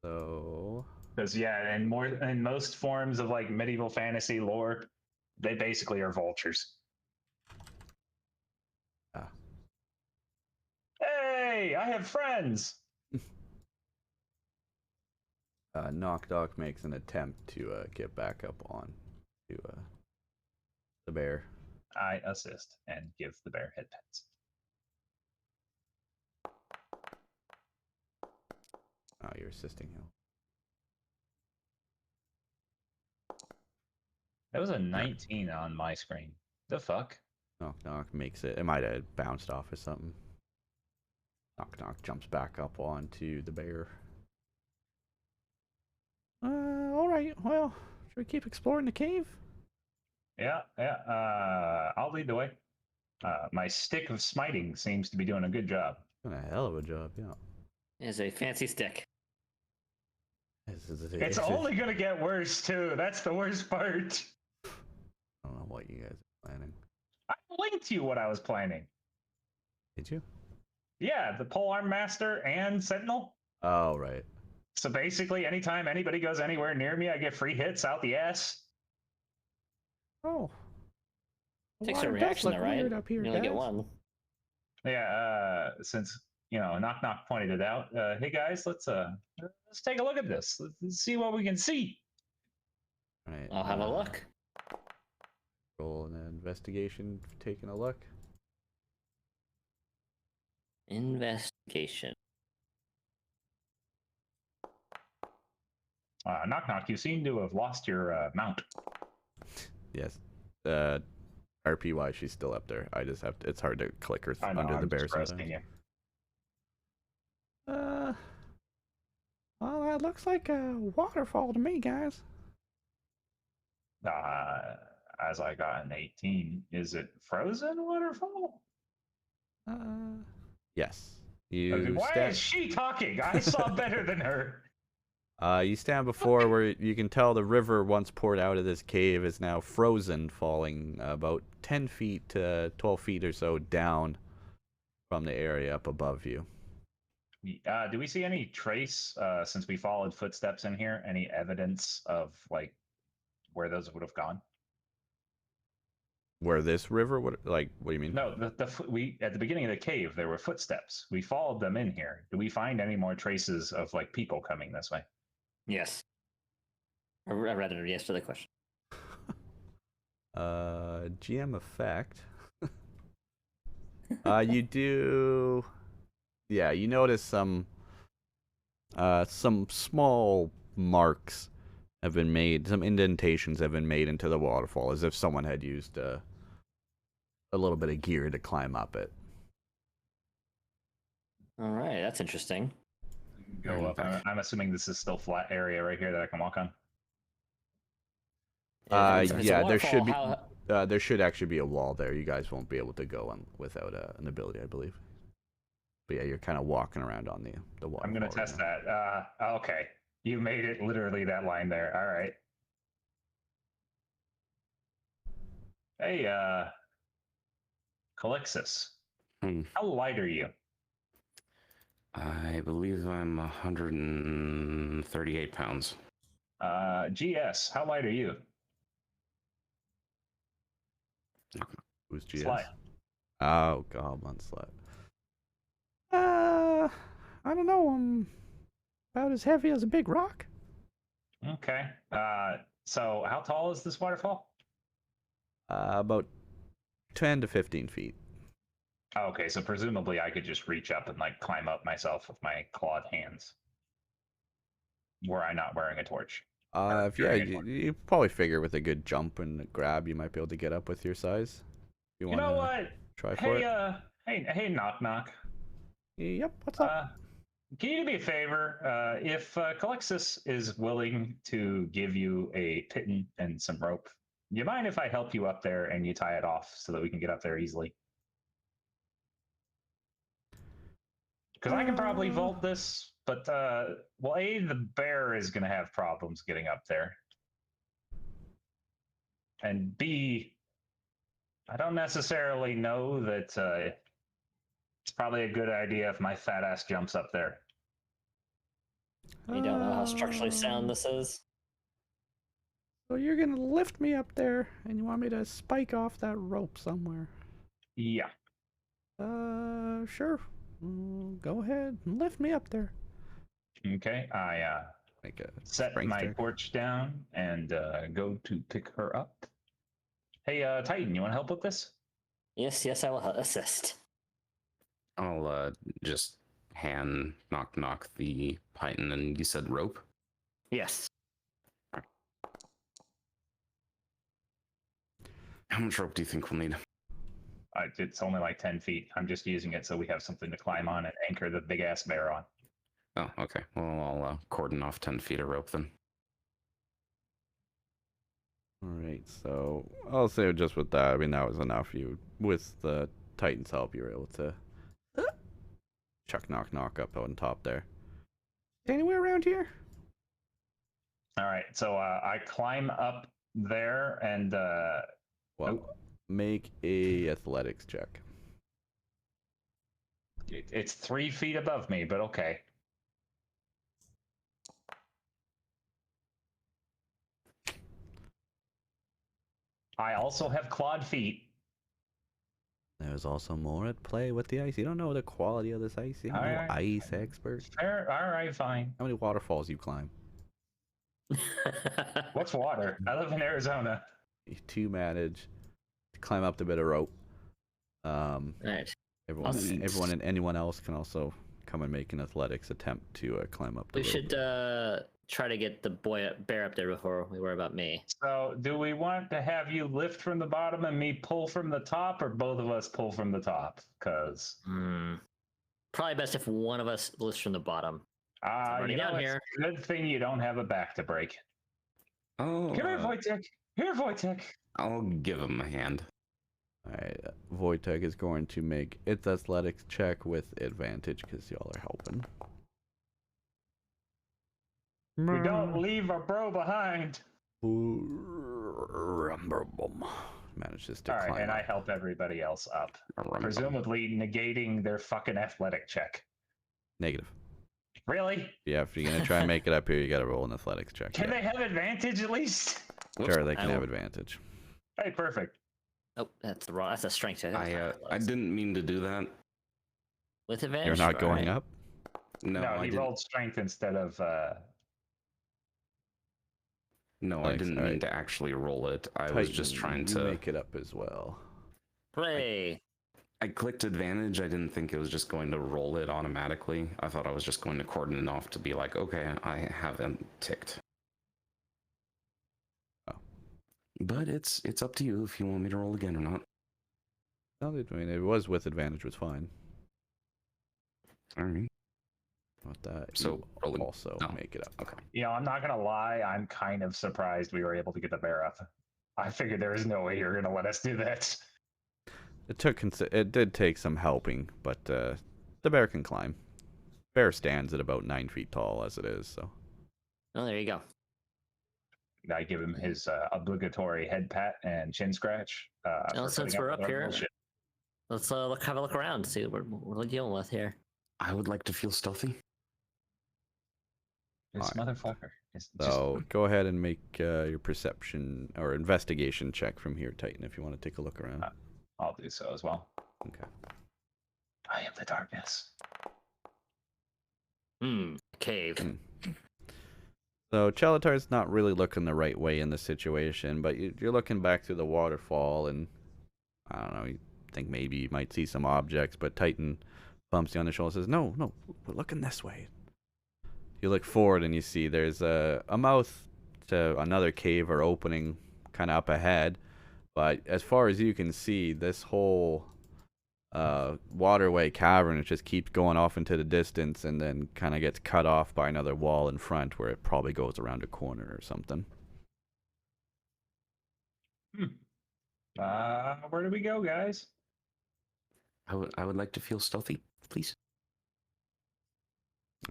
So. Because yeah, in most forms of like medieval fantasy lore, they basically are vultures. Ah. Hey, I have friends. Knock Knock makes an attempt to get back up on to the bear. I assist and give the bear head pats. Oh, you're assisting him. That was a 19 on my screen. The fuck? Knock Knock makes it. It might have bounced off or something. Knock Knock jumps back up onto the bear. All right. Well, should we keep exploring the cave? Yeah. I'll lead the way. My stick of smiting seems to be doing a good job. Doing a hell of a job, yeah. Is a fancy stick. It's only gonna get worse too. That's the worst part. I don't know what you guys are planning. I linked you what I was planning. Did you? Yeah, the polearm master and sentinel. Oh, right. So basically, anytime anybody goes anywhere near me, I get free hits out the ass. Oh. Takes Water a does reaction, look though, right? weird up here, You only get guys. one. Yeah, since Knock Knock pointed it out. Hey guys, let's take a look at this. Let's see what we can see. All right. I'll have a look. Roll an investigation for taking a look. Investigation. Knock Knock, you seem to have lost your mount. Yes. RP-wise, she's still up there. I just have to. It's hard to click her I know, under the I'm bear just resting sometimes. you. Well, that looks like a waterfall to me, guys. As I got an 18, is it frozen waterfall? Yes. Why is she talking? I saw better than her. You stand before where you can tell the river once poured out of this cave is now frozen, falling about 10 feet to 12 feet or so down from the area up above you. Do we see any trace, since we followed footsteps in here, any evidence of like where those would have gone? Where this river? What do you mean? No, we at the beginning of the cave there were footsteps. We followed them in here. Do we find any more traces of like people coming this way? Yes. Or rather, yes to the question. GM effect. You do. Yeah, you notice some small marks have been made. Some indentations have been made into the waterfall, as if someone had used a little bit of gear to climb up it. All right, that's interesting. Go up. I'm assuming this is still flat area right here that I can walk on. If it's a Yeah, there should be. waterfall, There should actually be a wall there. You guys won't be able to go on without an ability, I believe. But yeah, you're kind of walking around on the waterfall. I'm gonna test that. Okay, you made it literally that line there. All right. Hey, Calixus, how light are you? I believe I'm 138 pounds. GS, how light are you? Who's GS? Sly. Oh, Goblin Slut. I don't know. I'm about as heavy as a big rock. Okay. So how tall is this waterfall? About 10 to 15 feet. Oh, okay, so presumably I could just reach up and like climb up myself with my clawed hands. Were I not wearing a torch? Yeah, carrying a you probably figure with a good jump and a grab, you might be able to get up with your size. You know what? Try for it? Hey, knock knock. Yep. What's up? Can you do me a favor? If Calixus is willing to give you a piton and some rope, do you mind if I help you up there and you tie it off so that we can get up there easily? Because I can probably vault this, but well, A, the bear is going to have problems getting up there, and B, I don't necessarily know that it's probably a good idea if my fat ass jumps up there. You don't know how structurally sound this is? So you're gonna lift me up there, and you want me to spike off that rope somewhere? Yeah. Sure. Go ahead and lift me up there. Okay. I Make a set strength my check. torch down and go to pick her up. Hey, Titan, you want to help with this? Yes, I will assist. I'll just hand knock the python, and you said rope? Yes. How much rope do you think we'll need? It's only like 10 feet. I'm just using it so we have something to climb on and anchor the big ass bear on. Oh, okay. Well, I'll cordon off 10 feet of rope then. Alright, so I'll say just with that, I mean, that was enough. With the Titan's help, you were able to chuck knock up on top there. Anywhere around here? All right, so I climb up there and Make a athletics check. it's 3 feet above me, but okay. I also have clawed feet. There's also more at play with the ice. You don't know the quality of this ice. You're no Alright. ice expert. All right, fine. How many waterfalls you climb? What's water? I live in Arizona. You two manage to climb up the bit of rope. Right. Everyone and anyone else can also come and make an athletics attempt to climb up the We rope. should try to get the bear up there before we worry about me. So, do we want to have you lift from the bottom and me pull from the top, or both of us pull from the top? Because Probably best if one of us lifts from the bottom. you know, down it's here. a good thing you don't have a back to break. Oh, Come here, Wojtek. Here, Wojtek. I'll give him a hand. Alright, Wojtek is going to make its athletics check with advantage because y'all are helping. We don't leave our bro behind. Manages to All right, climb and up. I help everybody else up, presumably negating their fucking athletic check. Negative. Really? Yeah, if you're going to try and make it up here, you got to roll an athletics check. Can they have advantage at least? Sure, they can have advantage. Hey, perfect. Oh, that's the wrong. That's a strength check. I didn't mean to do that. With advantage. You're not going alright. up? No, I he didn't. rolled strength instead of. No, I Thanks, didn't alright. mean to actually roll it. I was just Titan, trying you to. make it up as well. Hooray! I clicked advantage. I didn't think it was just going to roll it automatically. I thought I was just going to cordon it off to be like, okay, I haven't ticked. Oh. But it's up to you if you want me to roll again or not. No, I mean, it was with advantage, was fine. All right. Not that. So, you rolling- also no. make it up. Okay. You know, I'm not gonna lie. I'm kind of surprised we were able to get the bear up. I figured there was no way you were gonna let us do that. It did take some helping, but the bear can climb. Bear stands at about 9 feet tall as it is, so. Oh, there you go. I give him his obligatory head pat and chin scratch. Well, for since putting we're with up our here, bullshit. let's have a look around, see what we're dealing with here. I would like to feel stealthy. This Alright. motherfucker is So go ahead and make your perception or investigation check from here, Titan, if you want to take a look around. I'll do so as well. Okay. I am the darkness. Cave. So Chalatar's not really looking the right way in the situation, but you're looking back through the waterfall, and I don't know, you think maybe you might see some objects, but Titan bumps you on the shoulder and says, no, we're looking this way. You look forward and you see there's a mouth to another cave or opening kind of up ahead, but as far as you can see, this whole waterway cavern, it just keeps going off into the distance and then kind of gets cut off by another wall in front where it probably goes around a corner or something. Where do we go, guys? I would like to feel stealthy, please.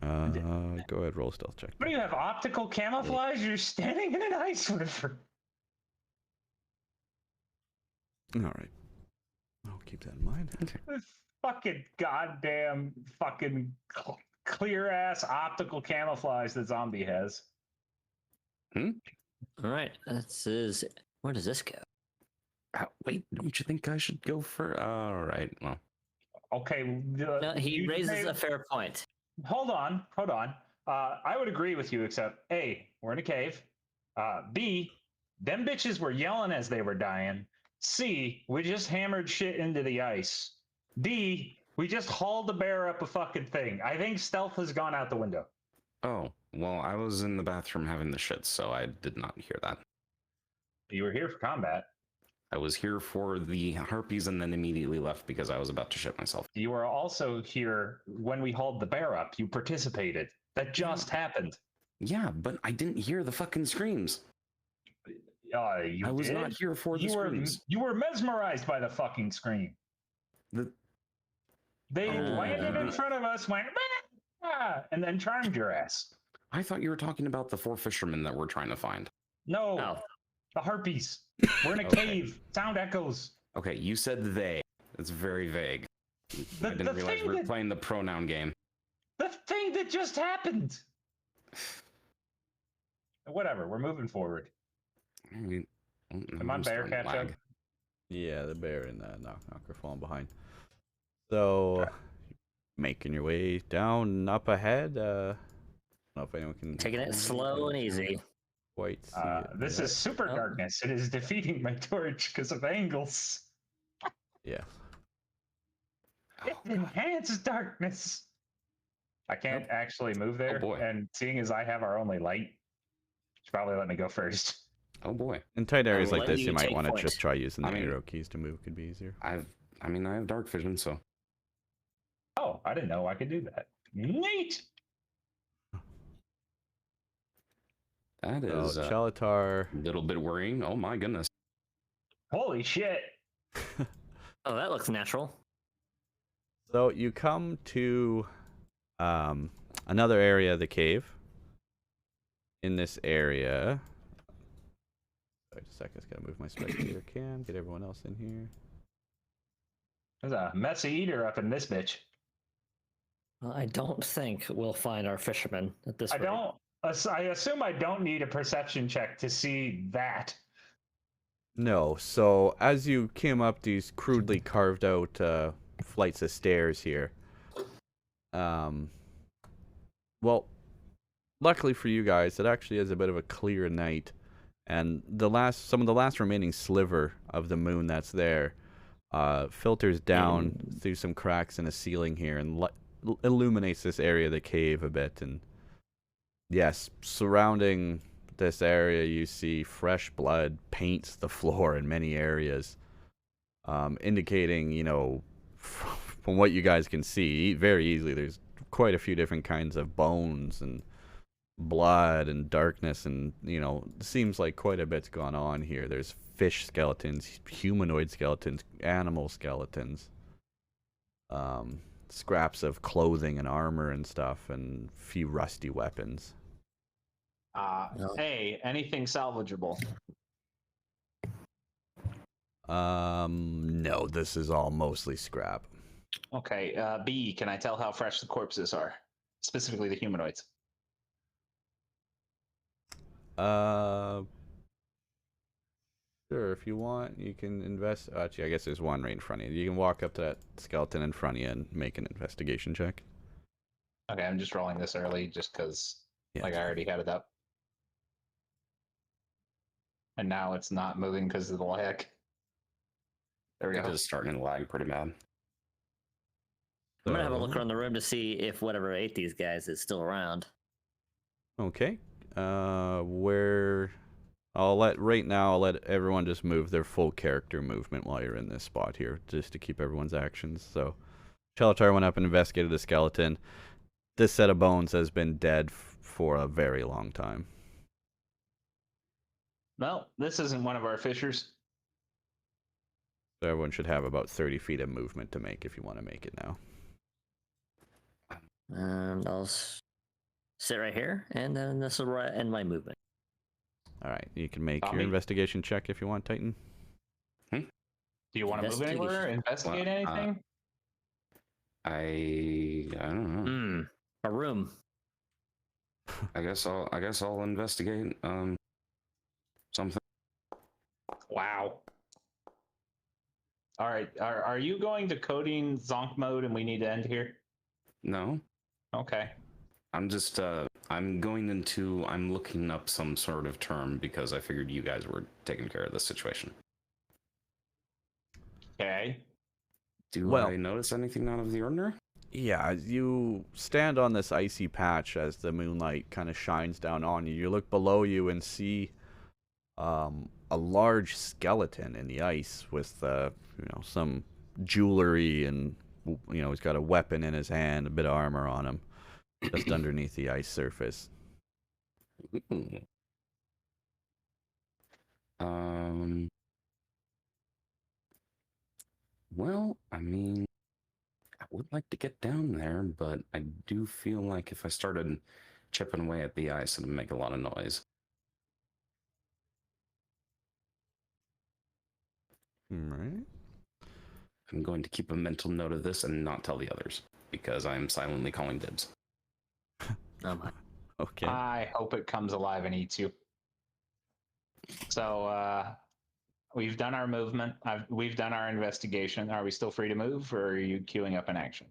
Go ahead, roll a stealth check. What do you have? Optical camouflage? You're standing in an ice river. All right. I'll keep that in mind. Okay. This fucking goddamn fucking clear ass optical camouflage that zombie has. All right, where does this go? Wait, don't you think I should go for? All right. Well, Okay. No, he raises a fair point. Hold on. I would agree with you, except A, we're in a cave. B, them bitches were yelling as they were dying. C, we just hammered shit into the ice. D, we just hauled the bear up a fucking thing. I think stealth has gone out the window. oh, well, I was in the bathroom having the shits, so I did not hear that. You were here for combat. I was here for the harpies and then immediately left because I was about to shit myself. You were also here when we hauled the bear up. You participated. That just happened. Yeah, but I didn't hear the fucking screams. You I was did? not here for the You were screams. you were mesmerized by the fucking scream. They landed in front of us, went "Ah," and then charmed your ass. I thought you were talking about the 4 fishermen that we're trying to find. No, Oh, the harpies. We're in a Okay. cave. Sound echoes. Okay, you said they. It's very vague. The- I didn't the realize thing we were that- playing the pronoun game. The thing that just happened. Whatever. We're moving forward. I mean, Come on, bear, catch up. Yeah, the bear and the knocker falling behind. So, making your way down, up ahead. I don't know if anyone can taking it slow and easy. quite see it. This yet. is super Oh. darkness. It is defeating my torch because of angles. Yeah. It enhances darkness. I can't actually move there. boy. And seeing as I have our only light, you should probably let me go first. Oh boy. In tight areas will like let this, you you might take want to point. just try using the I mean- arrow keys to move. Could be easier. I have dark vision, so Oh, I didn't know I could do that. Neat. that So, is a Chalatar. little bit worrying. Oh my goodness. Holy shit. Oh, that looks natural. So you come to another area of the cave. In this area, sorry, just a second. I just gotta move my spectator cam. Get everyone else in here. There's a messy eater up in this bitch. Well, I don't think we'll find our fisherman at this rate. I assume I don't need a perception check to see that. No. So as you came up these crudely carved out flights of stairs here, um, well, luckily for you guys, it actually is a bit of a clear night, and some of the last remaining sliver of the moon that's there filters down through some cracks in the ceiling here and illuminates this area of the cave a bit. And yes, surrounding this area, you see fresh blood paints the floor in many areas, indicating, from what you guys can see very easily, there's quite a few different kinds of bones and blood and darkness, and it seems like quite a bit's gone on here. There's fish skeletons, humanoid skeletons, animal skeletons, scraps of clothing and armor and stuff, and a few rusty weapons. Hey, anything salvageable? No, this is all mostly scrap. Okay, B, can I tell how fresh the corpses are? Specifically the humanoids. Sure, if you want, you can invest. Actually, I guess there's one right in front of you. You can walk up to that skeleton in front of you and make an investigation check. Okay, I'm just rolling this early just because Yeah, I already had it up. And now it's not moving because of the lag. There we It go. is starting to lag pretty bad. I'm gonna have a look So- around the room to see if whatever ate these guys is still around. Okay. I'll let everyone just move their full character movement while you're in this spot here, just to keep everyone's actions. So, Chelatar went up and investigated the skeleton. This set of bones has been dead for a very long time. Well, this isn't one of our fishers. So everyone should have about 30 feet of movement to make if you want to make it now. I'll sit right here, and then this will end my movement. All right, you can make your Tommy? investigation check if you want, Titan. Do you want to move anywhere? Investigate Well, anything? I don't know. A room. I guess I'll investigate something. Wow. All right. Are you going to coding zonk mode and we need to end here? No, Okay. I'm just I'm looking up some sort of term because I figured you guys were taking care of this situation. Okay. Do I notice anything out of the ordinary? Yeah, you stand on this icy patch as the moonlight kind of shines down on you. You look below you and see a large skeleton in the ice with some jewelry, and he's got a weapon in his hand, a bit of armor on him, just underneath the ice surface. Ooh. Well, I mean, I would like to get down there, but I do feel like if I started chipping away at the ice, it'd make a lot of noise. Right. I'm going to keep a mental note of this and not tell the others because I'm silently calling dibs. Oh my. Okay. I hope it comes alive and eats you. So we've done our movement. We've done our investigation. Are we still free to move, or are you queuing up an action?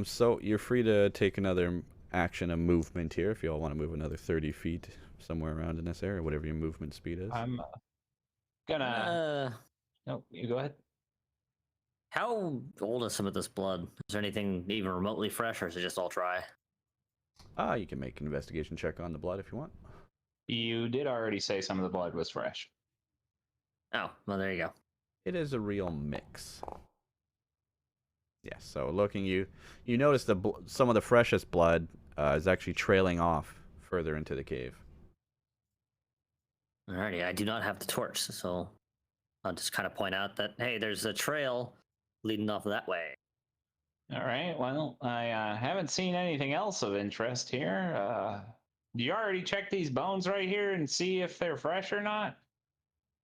So you're free to take another action, a movement here, if you all want to move another 30 feet somewhere around in this area, whatever your movement speed is. I'm gonna. No, you go ahead. How old is some of this blood? Is there anything even remotely fresh, or is it just all dry? You can make an investigation check on the blood if you want. You did already say some of the blood was fresh. Oh, well, there you go. It is a real mix. Yes, so looking, you notice some of the freshest blood is actually trailing off further into the cave. Alrighty, I do not have the torch, so I'll just kind of point out that, hey, there's a trail leading off that way. All right. Well, I haven't seen anything else of interest here. Do you already check these bones right here and see if they're fresh or not?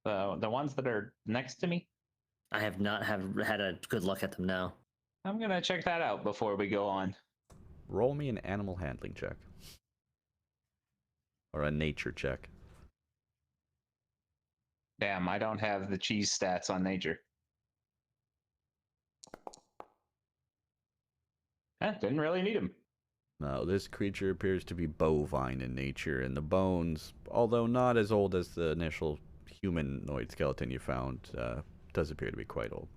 The ones that are next to me? I have not had a good look at them now. I'm going to check that out before we go on. Roll me an animal handling check. Or a nature check. Damn, I don't have the cheese stats on nature. Didn't really need them. No, this creature appears to be bovine in nature, and the bones, although not as old as the initial humanoid skeleton you found, does appear to be quite old.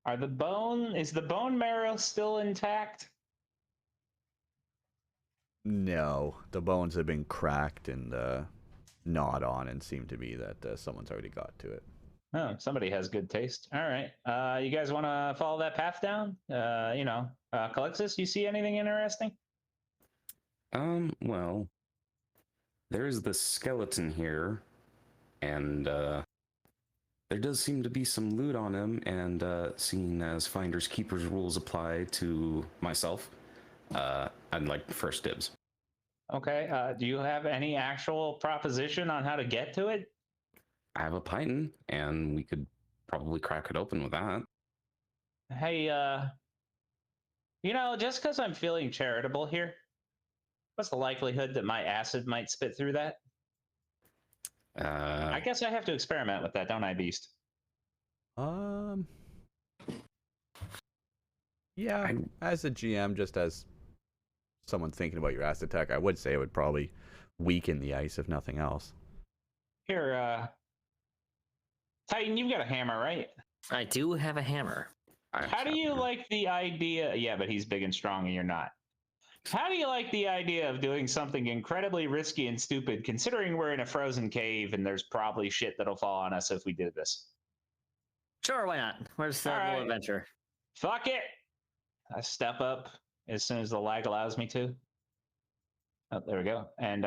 Is the bone marrow still intact? No, the bones have been cracked and gnawed on, and seem to be that someone's already got to it. Oh, somebody has good taste. All right. You guys want to follow that path down? Calixus, you see anything interesting? Well, there's the skeleton here, and there does seem to be some loot on him, and seeing as finders keepers rules apply to myself, I'd like first dibs. Okay. Do you have any actual proposition on how to get to it? I have a python, and we could probably crack it open with that. Hey, just because I'm feeling charitable here, what's the likelihood that my acid might spit through that? I guess I have to experiment with that, don't I, Beast? Yeah, as a GM, just as someone thinking about your acid attack, I would say it would probably weaken the ice, if nothing else. Here, Titan, you've got a hammer, right? I do have a hammer. How do you like the idea? Yeah, but he's big and strong and you're not. How do you like the idea of doing something incredibly risky and stupid, considering we're in a frozen cave and there's probably shit that'll fall on us if we did this? Sure, why not? Where's the little right. adventure? Fuck it! I step up as soon as the lag allows me to. Oh, there we go. And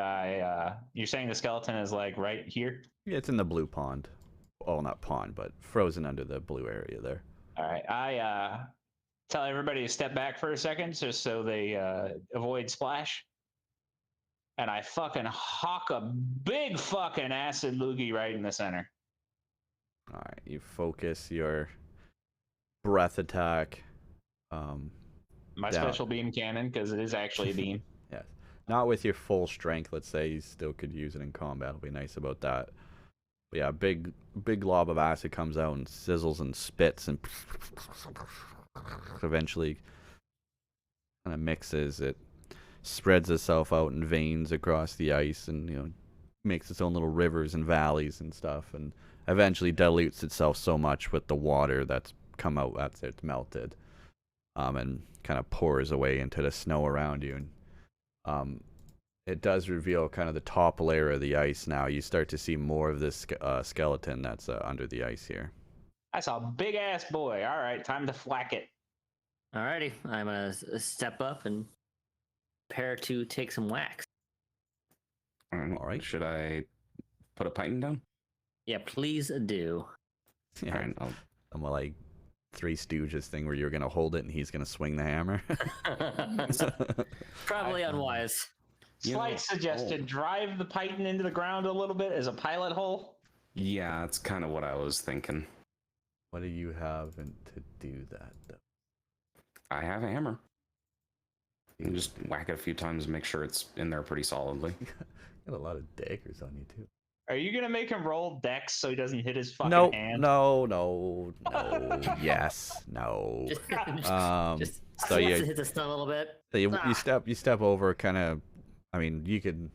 you're saying the skeleton is like right here? Yeah, it's in the blue pond. Well, not pond, but frozen under the blue area there. All right. I tell everybody to step back for a second just so they avoid splash. And I fucking hawk a big fucking acid loogie right in the center. All right, you focus your breath attack. My down. special beam cannon, because it is actually a beam. Yes. Not with your full strength, let's say. You still could use it in combat. It'll be nice about that. But yeah, big glob of acid comes out and sizzles and spits and eventually kind of mixes. It spreads itself out in veins across the ice and, makes its own little rivers and valleys and stuff, and eventually dilutes itself so much with the water that's come out after it's melted, and kind of pours away into the snow around you. And it does reveal kind of the top layer of the ice now. You start to see more of this skeleton that's under the ice here. That's a big ass boy. All right, time to flack it. Alrighty, I'm gonna step up and prepare to take some wax. All right. Should I put a python down? Yeah, please do. Yeah, All right, I'm like Three Stooges thing where you're gonna hold it and he's gonna swing the hammer. Probably unwise. Slight suggestion: drive the python into the ground a little bit as a pilot hole. Yeah, that's kind of what I was thinking. What do you have to do that, though? I have a hammer. You can just whack it a few times and make sure it's in there pretty solidly. You got a lot of daggers on you, too. Are you gonna make him roll dex so he doesn't hit his fucking hand? No. Yes, no. Just so you hit the stun a little bit. So you step over, kind of. I mean, you could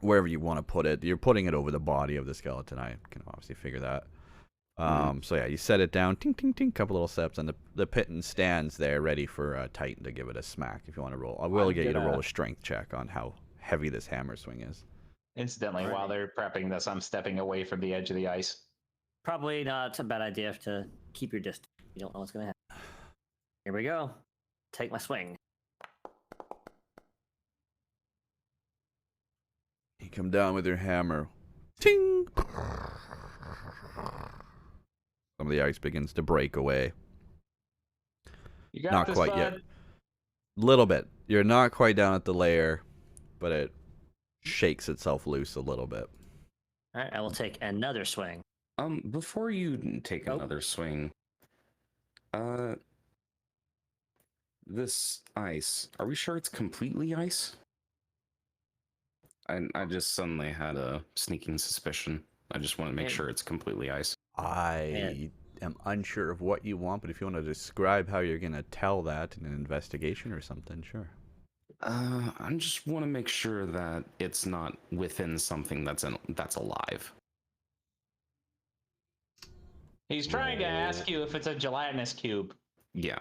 wherever you want to put it. You're putting it over the body of the skeleton. I can obviously figure that. So yeah, you set it down, ting ting ting, couple little steps, and the python stands there, ready for Titan to give it a smack. If you want to roll, I will get you to roll a strength check on how heavy this hammer swing is. Incidentally, while they're prepping this, I'm stepping away from the edge of the ice. Probably not a bad idea to keep your distance. You don't know what's going to happen. Here we go. Take my swing. You come down with your hammer. Ting! Some of the ice begins to break away. You got not this, quite bud? yet. Little bit. You're not quite down at the layer, but it shakes itself loose a little bit. All right, I will take another swing. Before you take another swing, this ice, are we sure it's completely ice? I just suddenly had a sneaking suspicion. I just want to make And- sure it's completely ice. I am unsure of what you want, but if you want to describe how you're going to tell that in an investigation or something, sure. I just want to make sure that it's not within something that's alive. He's trying to ask you if it's a gelatinous cube. Yeah.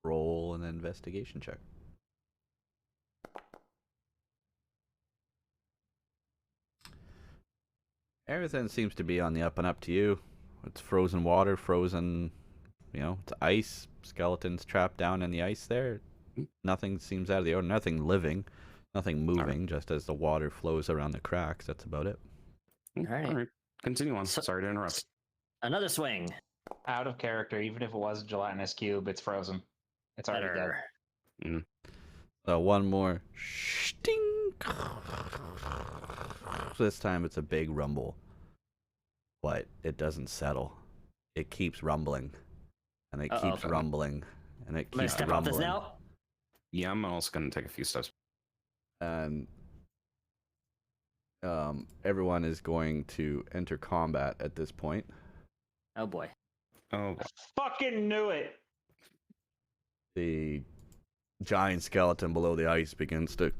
Roll an investigation check. Everything seems to be on the up and up to you. It's frozen water, frozen, it's ice. Skeletons trapped down in the ice there. Nothing seems out of the ordinary. Nothing living, nothing moving, just as the water flows around the cracks. That's about it. Alright. All right. Continue on. So- Sorry to interrupt. Another swing. Out of character, even if it was a gelatinous cube, it's frozen. It's already dead. Better. So one more sting. This time it's a big rumble, but it doesn't settle. It keeps rumbling, and it keeps okay. rumbling, and it I'm gonna keeps step off this rumbling. now. Yeah, I'm also going to take a few steps. And everyone is going to enter combat at this point. Oh boy. Oh, Fucking knew it. The giant skeleton below the ice begins to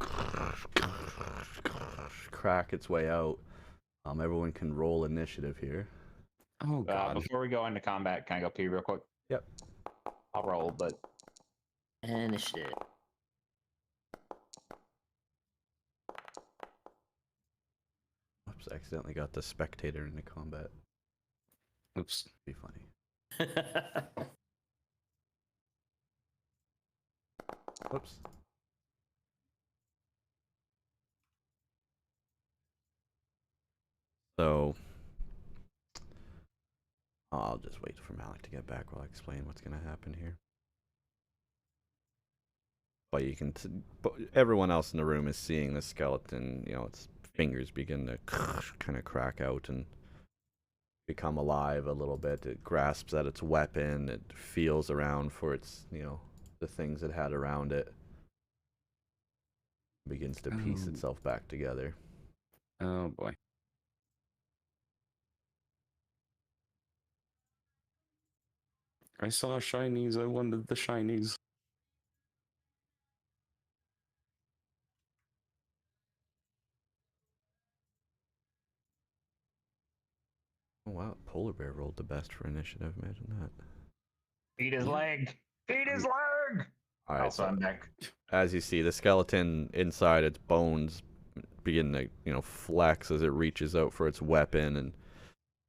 crack its way out. Everyone can roll initiative here. oh God. Before we go into combat, can I go pee real quick? Yep. I'll roll, but Initiative. Oops, accidentally got the spectator into combat. Oops. Be funny. Oops. So, I'll just wait for Malik to get back while I explain what's going to happen here. But you can, but everyone else in the room is seeing the skeleton. Its fingers begin to kind of crack out and become alive a little bit. It grasps at its weapon. It feels around for its, the things it had around it. Begins to piece itself back together. Oh boy. I saw shinies. I wanted the shinies. Oh wow, Polar Bear rolled the best for initiative. Imagine that. eat his leg. Eat his leg. All right, Also, so I'm back. as you see, the skeleton inside its bones begin to, flex as it reaches out for its weapon, and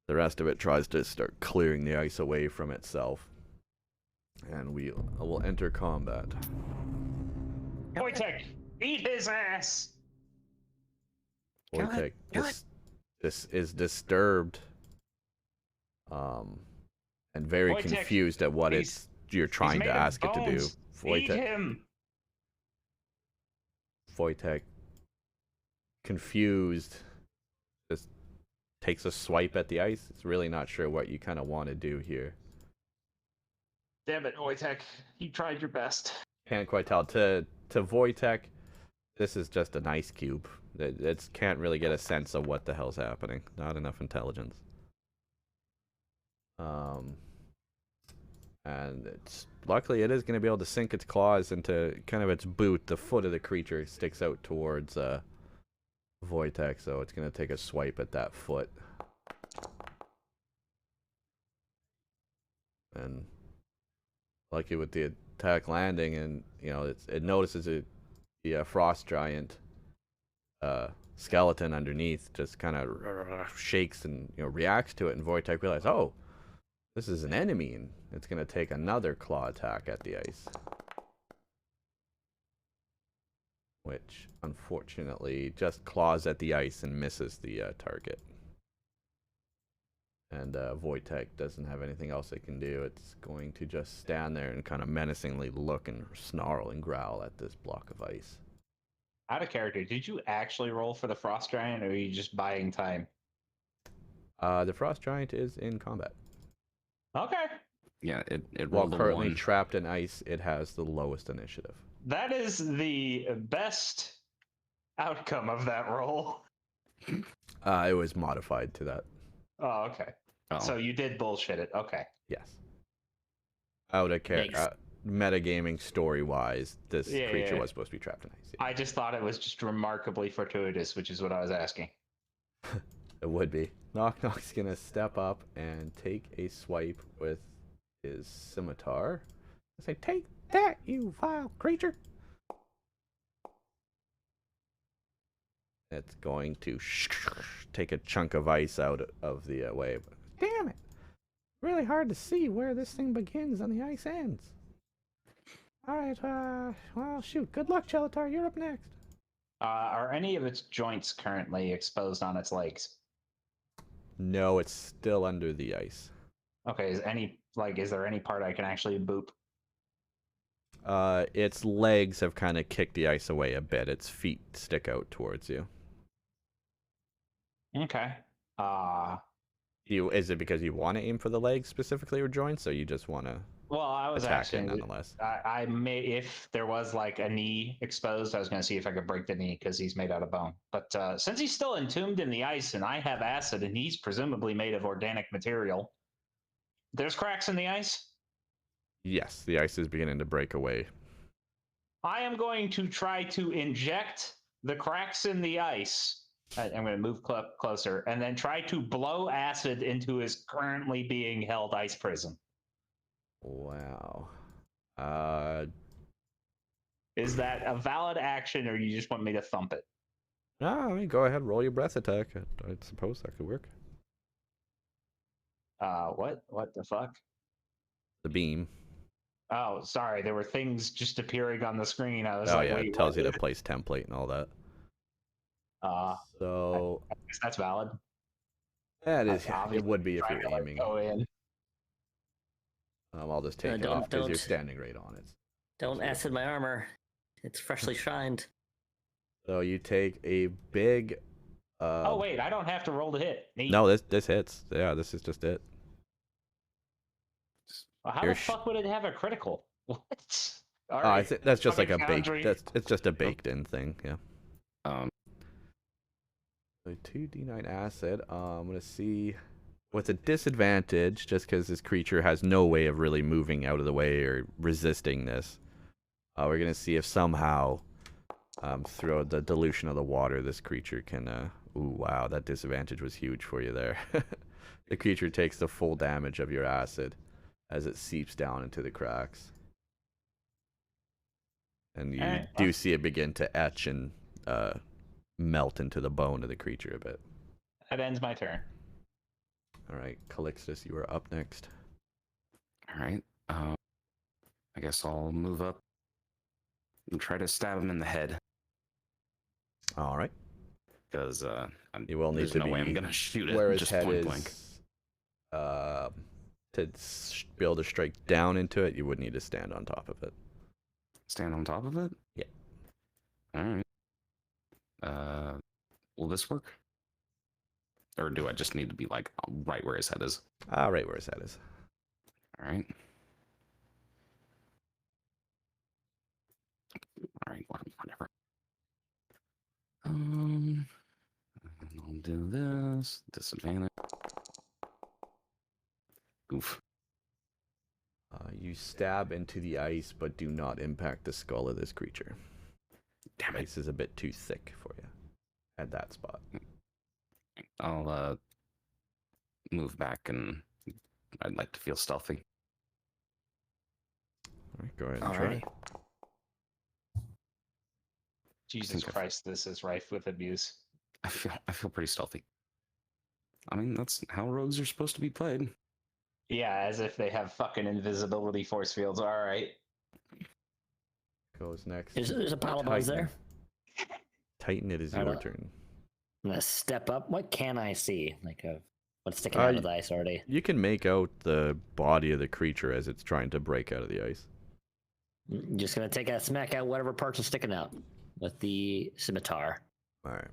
the rest of it tries to start clearing the ice away from itself. And we will enter combat. Wojtek, eat his ass. Wojtek, this is disturbed, and very Wojtek, confused at what you're trying He's to made of ask it to do. bones. Eat him. Wojtek, confused, just takes a swipe at the ice. It's really not sure what you kind of want to do here. Damn it, Wojtek. You tried your best. Can't quite tell. To Wojtek, this is just an ice cube. It can't really get a sense of what the hell's happening. Not enough intelligence. And luckily it is going to be able to sink its claws into kind of its boot. The foot of the creature sticks out towards Wojtek, so it's going to take a swipe at that foot. And lucky with the attack landing, and it notices the frost giant skeleton underneath just kind of shakes and reacts to it, and Wojtek realizes, oh, this is an enemy, and it's going to take another claw attack at the ice, which unfortunately just claws at the ice and misses the target. And Wojtek doesn't have anything else it can do. It's going to just stand there and kind of menacingly look and snarl and growl at this block of ice. Out of character, did you actually roll for the frost giant, or are you just buying time? The frost giant is in combat. Okay. Yeah, it While rolled a currently 1. trapped in ice, it has the lowest initiative. That is the best outcome of that roll. It was modified to that. Oh, okay. Oh, So you did bullshit it. Okay. Yes. Out of Makes- metagaming story-wise, this Yeah, creature yeah. was supposed to be trapped in ice. Yeah. I just thought it was just remarkably fortuitous, which is what I was asking. It would be. Knock Knock's gonna step up and take a swipe with his scimitar. Say, take that, you vile creature! It's going to take a chunk of ice out of the wave. Damn it! Really hard to see where this thing begins and the ice ends. Alright, well, shoot. Good luck, Chelatar. You're up next. Are any of its joints currently exposed on its legs? No, it's still under the ice. Okay, is there any part I can actually boop? Its legs have kind of kicked the ice away a bit. Its feet stick out towards you. Okay. Is it because you want to aim for the legs specifically or joints, or you just want to Well, I was attack it asking. nonetheless? I may, if there was like a knee exposed, I was going to see if I could break the knee because he's made out of bone. But since he's still entombed in the ice, and I have acid, and he's presumably made of organic material, there's cracks in the ice. Yes, the ice is beginning to break away. I am going to try to inject the cracks in the ice. I'm going to move closer and then try to blow acid into his currently being held ice prison. Wow. Is that a valid action, or you just want me to thump it? No, I mean, go ahead, roll your breath attack. I suppose that could work. What? What the fuck? The beam. Oh, sorry. There were things just appearing on the screen. I was Oh like, yeah, wait, it tells what? you to place template and all that. So I guess that's valid. that is, That's obviously it would be if trying you're to, like, aiming. go in. I'll just take it don't- off because you're don't- standing right on it. Don't acid my armor. It's freshly shined. So you take a big. Oh wait, I don't have to roll to hit. Neat. No, this hits. Yeah, this is just it. Well, how you're the fuck would it have a critical? What? All I right. think that's just like Fucking a baked. foundry. It's just a baked-in thing. Yeah. um, So 2d9 acid. I'm gonna see with a disadvantage, just because this creature has no way of really moving out of the way or resisting this. We're gonna see if somehow, through the dilution of the water, this creature can. Ooh, wow, that disadvantage was huge for you there. The creature takes the full damage of your acid as it seeps down into the cracks, and you Alright, do see it begin to etch and melt into the bone of the creature a bit. That ends my turn. All right, Calixtus, you are up next. all right. I guess I'll move up and try to stab him in the head All right. because You will need there's to no way be I'm gonna shoot it where his just head point is. blank. To be able to strike down into it, you would need to stand on top of it. Stand on top of it? Yeah. All right. Will this work? Or do I just need to be like right where his head is? Right where his head is. All right. All right. Whatever. I'll do this. Disadvantage. Oof. You stab into the ice, but do not impact the skull of this creature. Damn it. Ice is a bit too thick for you at that spot. I'll move back, and I'd like to feel stealthy. All right, go ahead and try. Alrighty. Jesus think I've- Christ, this is rife with abuse. I feel pretty stealthy. I mean, that's how rogues are supposed to be played. Yeah, as if they have fucking invisibility force fields. All right. Goes next. There's a pile of bugs there. Titan, it is I your don't- turn. I'm gonna step up. What can I see? Like what's sticking out of the ice already? You can make out the body of the creature as it's trying to break out of the ice. Just gonna take a smack out whatever parts are sticking out with the scimitar. All right.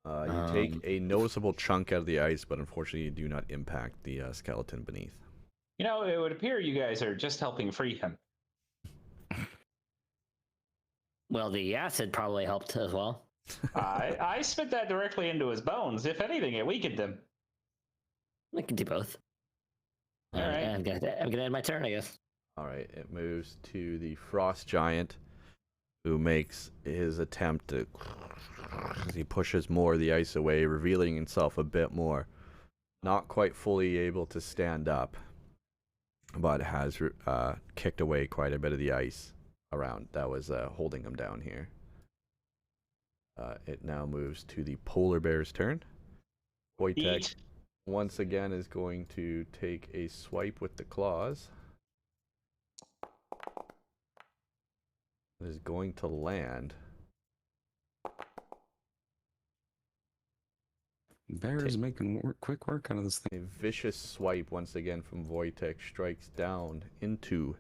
You take a noticeable chunk out of the ice, but unfortunately you do not impact the skeleton beneath. You know, it would appear you guys are just helping free him. Well, the acid probably helped as well. I spit that directly into his bones. If anything, it weakened him. I can do both. All right. I'm gonna end my turn, I guess. All right, it moves to the frost giant, who makes his attempt to. As he pushes more of the ice away, revealing himself a bit more. Not quite fully able to stand up, but has kicked away quite a bit of the ice around that was holding him down here. It now moves to the polar bear's turn. Wojtek Eat. once again is going to take a swipe with the claws. It is going to land. Bear is making quick work out of this thing. A vicious swipe once again from Wojtek strikes down into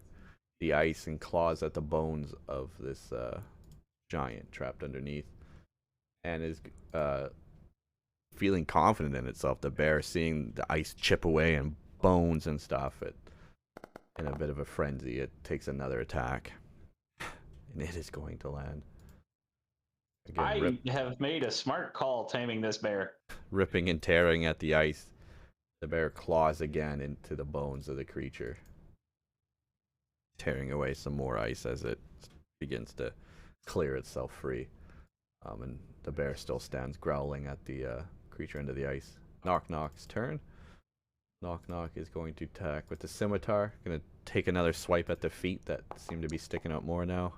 the ice and claws at the bones of this giant trapped underneath, and is feeling confident in itself. The bear, seeing the ice chip away and bones and stuff, in a bit of a frenzy, it takes another attack, and it is going to land. Again, I have made a smart call taming this bear. ripping and tearing at the ice. The bear claws again into the bones of the creature, tearing away some more ice as it begins to clear itself free. And the bear still stands growling at the creature under the ice. Knock Knock's turn. Knock Knock is going to attack with the scimitar. Going to take another swipe at the feet that seem to be sticking out more now.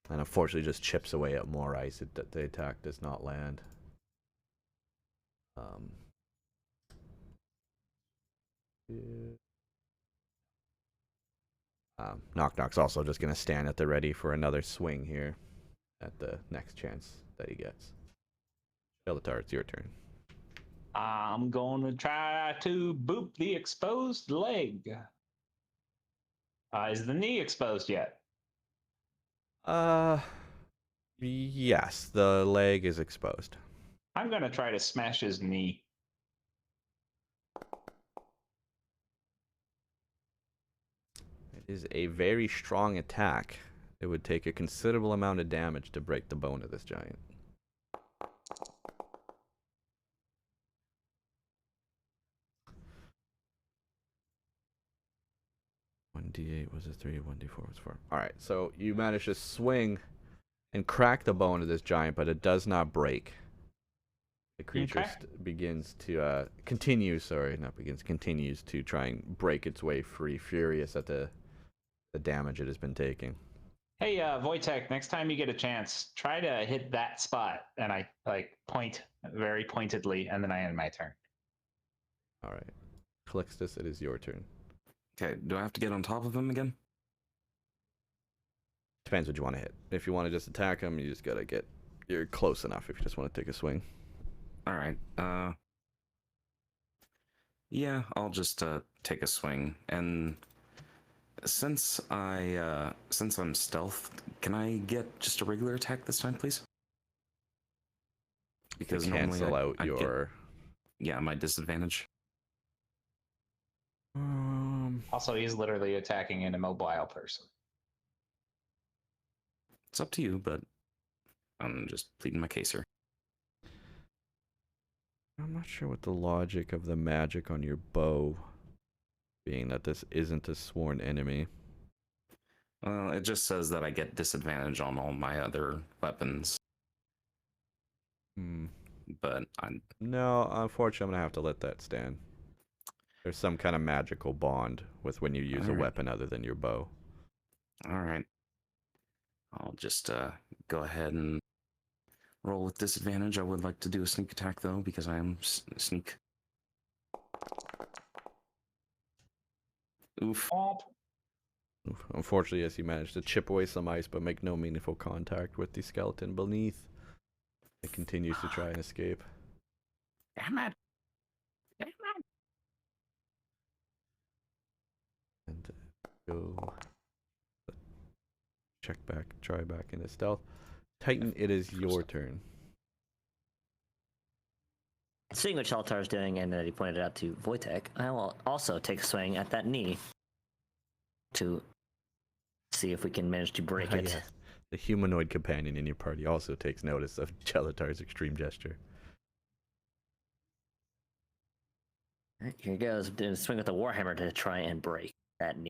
And unfortunately just chips away at more ice. The attack does not land. Knock Knock's also just going to stand at the ready for another swing here at the next chance that he gets. Skeletor, it's your turn. I'm going to try to boop the exposed leg. Is the knee exposed yet? Yes, the leg is exposed. I'm going to try to smash his knee. It is a very strong attack. It would take a considerable amount of damage to break the bone of this giant. One D8 was a 3, 1D4 was 4. Alright, so you manage to swing and crack the bone of this giant, but it does not break. The creature continues to try and break its way free, furious at the damage it has been taking. Hey, Wojtek, next time you get a chance, try to hit that spot. And I point very pointedly, and then I end my turn. Alright. Calixtus, it is your turn. Okay, do I have to get on top of him again? Depends what you want to hit. If you want to just attack him, you just gotta you're close enough if you just want to take a swing. Alright, yeah, I'll just take a swing. And since I'm stealth, can I get just a regular attack this time, please? Because normally cancel out your my disadvantage. Also, he's literally attacking an immobile person. It's up to you, but I'm just pleading my case here. I'm not sure what the logic of the magic on your bow, being that this isn't a sworn enemy. Well, it just says that I get disadvantage on all my other weapons. But No, unfortunately, I'm gonna have to let that stand. There's some kind of magical bond with when you use a weapon other than your bow. Alright. I'll just go ahead and roll with disadvantage. I would like to do a sneak attack, though, because I am sneak. Oof. Unfortunately, yes, you managed to chip away some ice, but make no meaningful contact with the skeleton beneath. It continues to try and escape. Damn it. And go try back into stealth. Titan, it is your turn. Seeing what Sheltar's doing and that he pointed out to Wojtek, I will also take a swing at that knee to see if we can manage to break Ah, it. yes. The humanoid companion in your party also takes notice of Chelatar's extreme gesture. All right, here he goes. Doing a swing with the Warhammer to try and break that knee.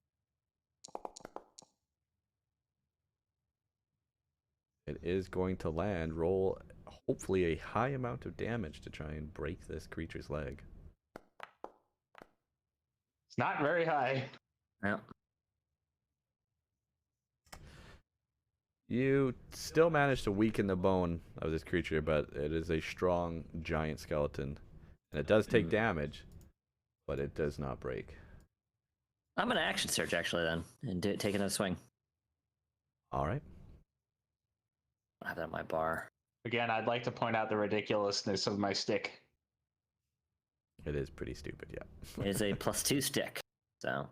It is going to land. Roll hopefully a high amount of damage to try and break this creature's leg. It's not very high. Well, You still manage to weaken the bone of this creature, but it is a strong giant skeleton. And it does take damage, but it does not break. I'm gonna action search actually then and take another swing. All right. I have that on my bar. Again, I'd like to point out the ridiculousness of my stick. It is pretty stupid, yeah. It is a +2 stick, so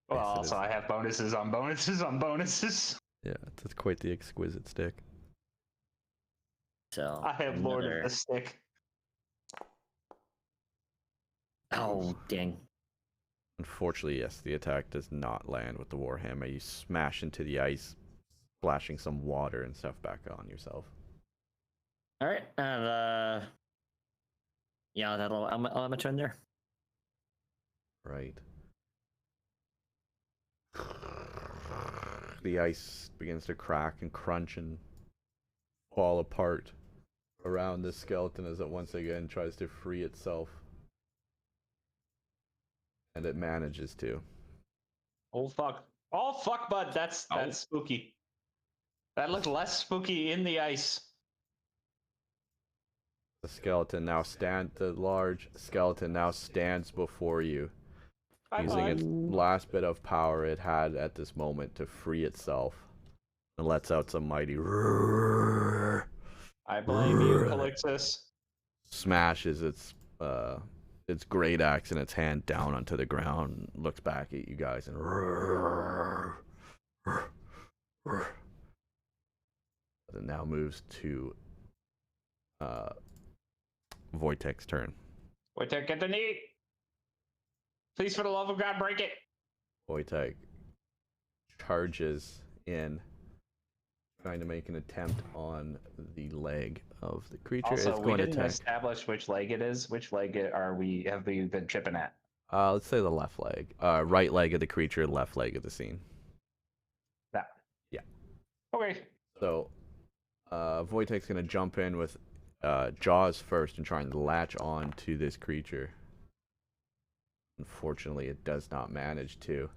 Well, Yes, it also is. I have bonuses on bonuses on bonuses. Yeah, it's quite the exquisite stick. I have Lord of another- the Stick. Oh dang! Unfortunately, yes, the attack does not land with the Warhammer. You smash into the ice, splashing some water and stuff back on yourself. All right, and yeah, I'll have my turn there. Right. The ice begins to crack and crunch and fall apart around the skeleton as it once again tries to free itself. And it manages to. Oh fuck! Oh fuck, bud. That's spooky. That looked less spooky in the ice. The large skeleton now stands before you, Bye, using bud. its last bit of power it had at this moment to free itself. And lets out some mighty roar. I blame you, Calixtus. Smashes its great axe in its hand down onto the ground, looks back at you guys and it now moves to Wojtek's turn. Wojtek, get the knee. Please, for the love of God, break it. Wojtek charges in, trying to make an attempt on the leg of the creature. Also, It's we going to didn't attack. establish which leg it is. Which leg have we been chipping at? Let's say the left leg. Right leg of the creature, left leg of the scene. That. Yeah. Okay. So, Wojtek's going to jump in with Jaws first and try and latch on to this creature. Unfortunately, it does not manage to.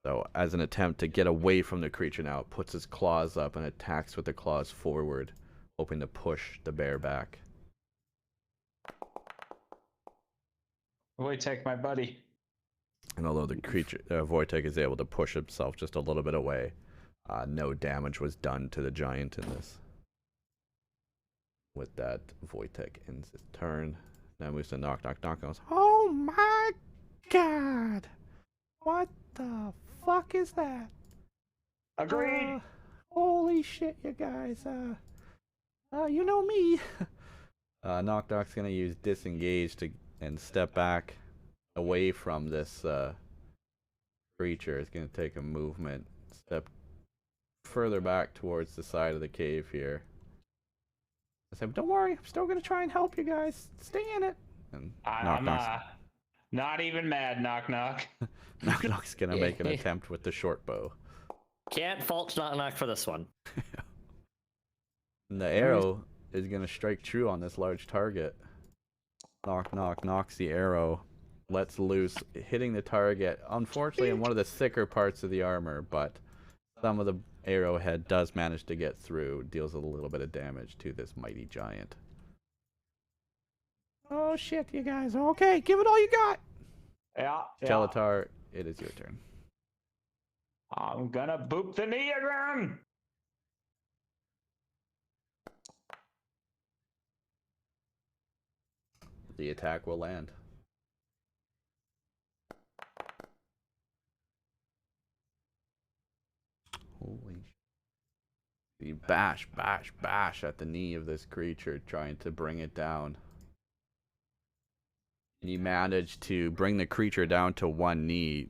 So, as an attempt to get away from the creature now, it puts its claws up and attacks with the claws forward, hoping to push the bear back. Wojtek, my buddy. And although the creature, Wojtek is able to push himself just a little bit away, no damage was done to the giant in this. With that, Wojtek ends his turn. Now moves to knock, knock, knock. Goes, oh my god! What the fuck is that? Agreed. Holy shit, you guys. You know me. Knock, knock's gonna use disengage and step back away from this creature. It's gonna take a movement, step further back towards the side of the cave here. I said, don't worry, I'm still gonna try and help you guys. Stay in it. And I'm not even mad, knock knock. Knock Knock's gonna make an attempt with the short bow. Can't fault Knock Knock for this one. And the arrow is gonna strike true on this large target. Knock Knock knocks the arrow, lets loose, hitting the target, unfortunately in one of the thicker parts of the armor, but some of the arrowhead does manage to get through, deals a little bit of damage to this mighty giant. Oh shit, you guys. Okay, give it all you got. Yeah. Chelatar, it is your turn. I'm gonna boop the knee again. The attack will land. Holy sh... You bash, bash, bash at the knee of this creature, trying to bring it down. You manage to bring the creature down to one knee.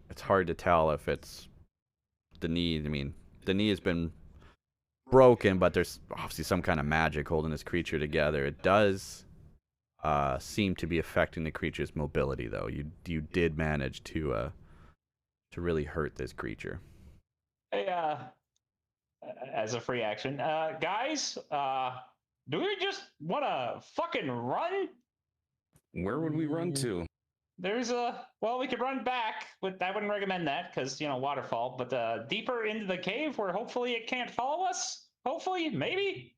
It's hard to tell if it's the knee. I mean, the knee has been broken, but there's obviously some kind of magic holding this creature together. It does seem to be affecting the creature's mobility, though. You did manage to really hurt this creature. Hey, as a free action, guys, do we just want to fucking run? Where would we run to? There's well, we could run back, but I wouldn't recommend that because, waterfall. But deeper into the cave where hopefully it can't follow us. Hopefully, maybe.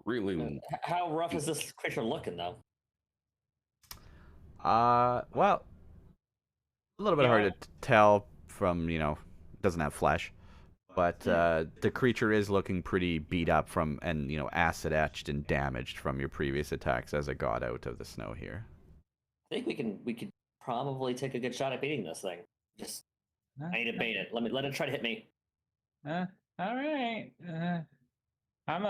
Really? How rough is this creature looking, though? Well, a little bit hard to tell from, it doesn't have flesh. But the creature is looking pretty beat up from, and acid etched and damaged from your previous attacks as it got out of the snow here. I think we could probably take a good shot at beating this thing. Just I need to bait it. Let it try to hit me. All right. I'm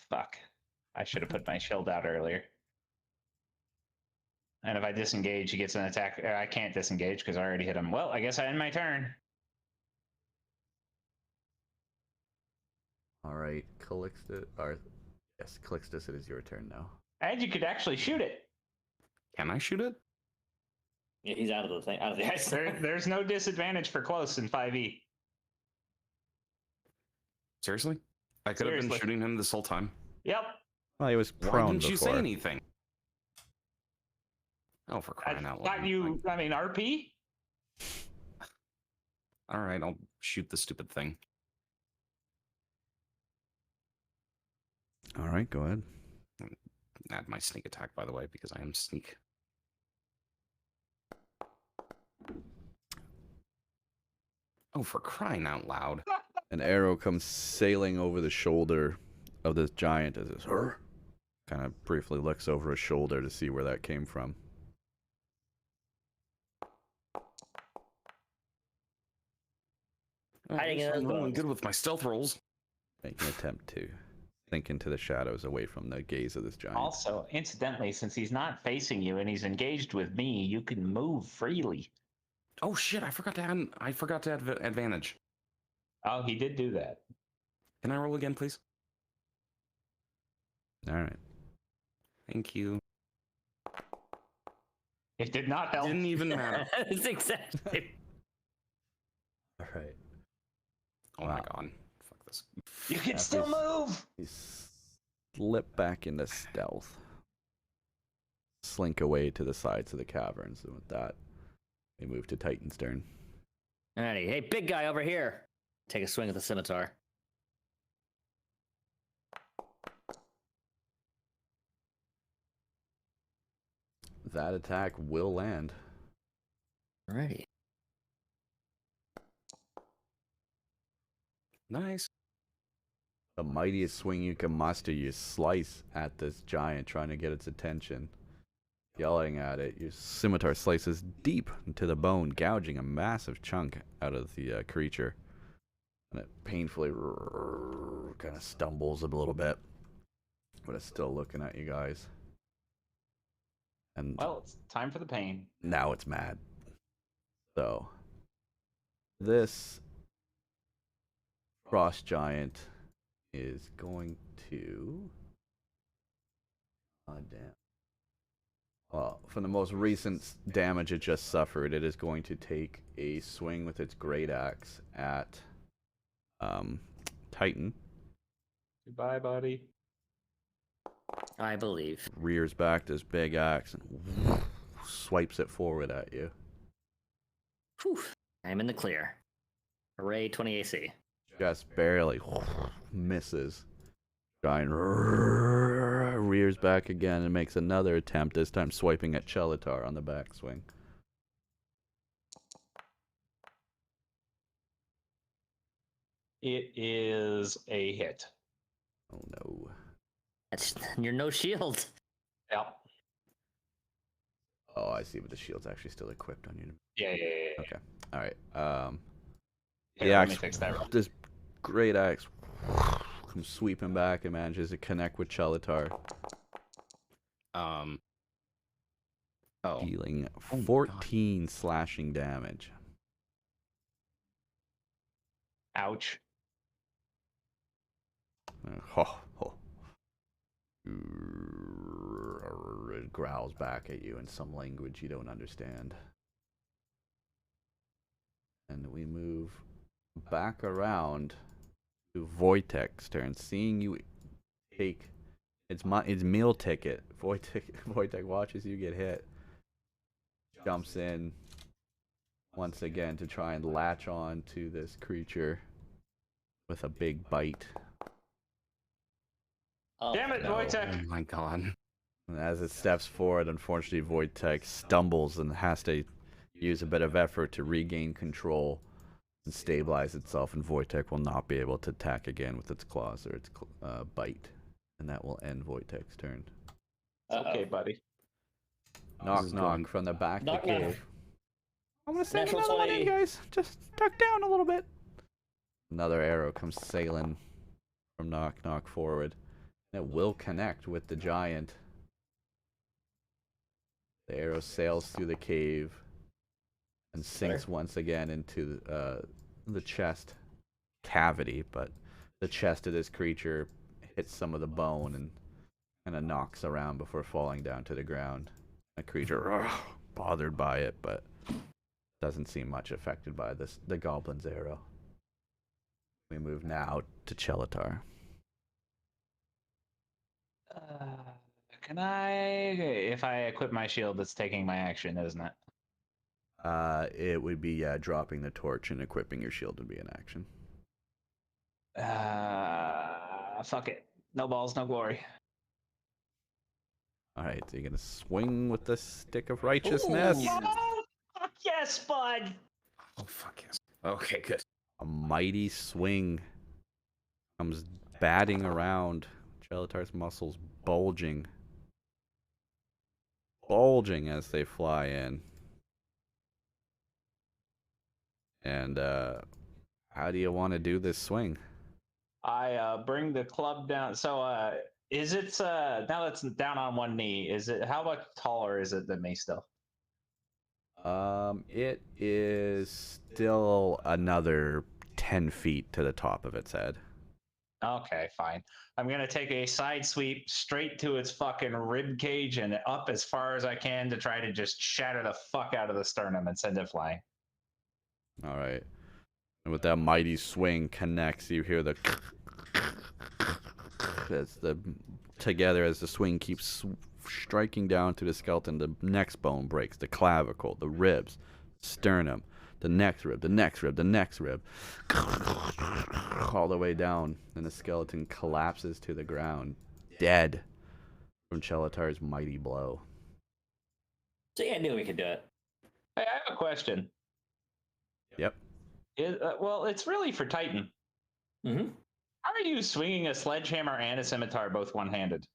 fuck. I should have put my shield out earlier. And if I disengage, he gets an attack. I can't disengage because I already hit him. Well, I guess I end my turn. All right, Calixtus, Calixtus, it is your turn now. And you could actually shoot it. Can I shoot it? Yeah, he's out of the thing, out of the ice. There's no disadvantage for close in 5e. Seriously? I could have been shooting him this whole time. Yep. Well, he was Why prone didn't you before. say anything? Oh, for crying out loud. Got you, RP? All right, I'll shoot the stupid thing. All right, go ahead. Add my sneak attack, by the way, because I am sneak. Oh, for crying out loud. An arrow comes sailing over the shoulder of this giant as it kind of briefly looks over his shoulder to see where that came from. I'm rolling good with my stealth rolls. Make an attempt to sink into the shadows away from the gaze of this giant. Also, incidentally, since he's not facing you and he's engaged with me, you can move freely. Oh shit! I forgot to add advantage. Oh, he did do that. Can I roll again, please? All right. Thank you. It did not help. Didn't even matter. That's exactly. All right. Oh my god. Fuck this. You can still move. You slip back into stealth. Slink away to the sides of the caverns, and with that, we move to Titan's turn. Alrighty, hey, big guy over here. Take a swing at the scimitar. That attack will land. Alrighty. Nice. The mightiest swing you can muster, you slice at this giant, trying to get its attention. Yelling at it, your scimitar slices deep into the bone, gouging a massive chunk out of the creature. And it painfully kind of stumbles a little bit, but it's still looking at you guys. And Well, it's time for the pain. now it's mad. So, this frost giant is going to... Oh, damn. Well, from the most recent damage it just suffered, it is going to take a swing with its great axe at Titan. Goodbye, buddy. I believe. Rears back this big axe and swipes it forward at you. Whew. I'm in the clear. Hooray, 20 AC. Just barely misses. Giant rears back again and makes another attempt, this time swiping at Chelitar on the backswing. It is a hit. Oh no. You're no shield. Yep. Oh, I see, but the shield's actually still equipped on you. Yeah. Okay. Alright. Here, The let me axe fix that. just great axe comes sweeping back and manages to connect with Chelatar, Oh, dealing Oh my 14 slashing damage. Ouch. Ho, ho. It growls back at you in some language you don't understand. And we move back around to Wojtek's turn. Seeing you take its meal ticket, Wojtek watches you get hit. Jumps in once again to try and latch on to this creature with a big bite. Oh, Damn it, no. Wojtek. Oh my god. And as it steps forward, unfortunately, Wojtek stumbles and has to use a bit of effort to regain control and stabilize itself, and Wojtek will not be able to attack again with its claws or its bite. And that will end Wojtek's turn. Okay, buddy. Knock, is knock going- from the back of Knock, the knock. cave. I'm gonna send Natural another one in, 20. guys. Just duck down a little bit. Another arrow comes sailing from knock, knock forward. It will connect with the giant. The arrow sails through the cave and sinks once again into the chest cavity, but the chest of this creature hits some of the bone and kind of knocks around before falling down to the ground. The creature bothered by it, but doesn't seem much affected by the goblin's arrow. We move now to Chelatar. Can I? If I equip my shield, it's taking my action, isn't it? It would be dropping the torch and equipping your shield would be an action. Fuck it. No balls, no glory. All right, so you're gonna swing with the stick of righteousness. Ooh. Oh, fuck yes, bud. Oh, fuck yes. Okay, good. A mighty swing comes batting around. Chelatar's muscles bulging as they fly in. And how do you want to do this swing? I bring the club down. So, is it now that's down on one knee? Is it how much taller is it than me still? It is still another 10 feet to the top of its head. Okay, fine. I'm gonna take a side sweep straight to its fucking rib cage and up as far as I can to try to just shatter the fuck out of the sternum and send it flying. All right. And with that mighty swing connects, you hear the as the swing keeps striking down to the skeleton. The next bone breaks, the clavicle, the ribs, sternum, the next rib, the next rib, the next rib, all the way down, and the skeleton collapses to the ground, dead from Chelatar's mighty blow. See, I knew we could do it. Hey, I have a question. Yep. Well, it's really for Titan. Mm-hmm. How are you swinging a sledgehammer and a scimitar both one-handed?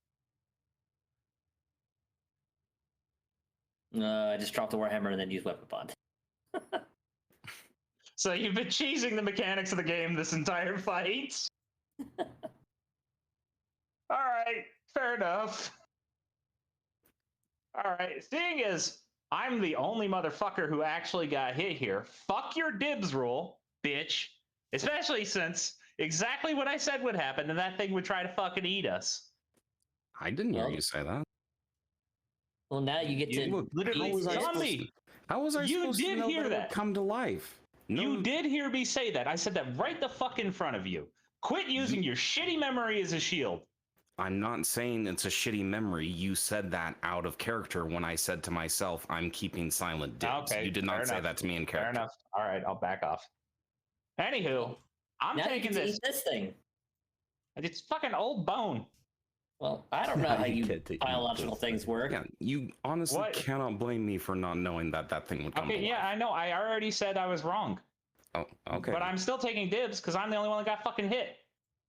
I just dropped the warhammer and then used weapon bond. So you've been cheesing the mechanics of the game this entire fight? All right, fair enough. All right, seeing as I'm the only motherfucker who actually got hit here, fuck your dibs rule, bitch. Especially since exactly what I said would happen, and that thing would try to fucking eat us. I didn't hear Well, you say that. Well, now you get to You Literally, how was I it's on supposed me. How was I You supposed did to know hear that it that. would come to life? No, You did hear me say that. I said that right the fuck in front of you. Quit using your shitty memory as a shield. I'm not saying it's a shitty memory. You said that out of character when I said to myself, I'm keeping silent dibs. Okay, You did fair not say enough. that to me in Fair character. enough. All right, I'll back off. Anywho, I'm now you taking get to this. eat this thing. It's fucking old bone. Well, I don't know Now how you you get to eat biological this things work. Yeah, you honestly What? cannot blame me for not knowing that that thing would come Okay, to yeah, life. I know. I already said I was wrong. Oh, okay. But I'm still taking dibs because I'm the only one that got fucking hit.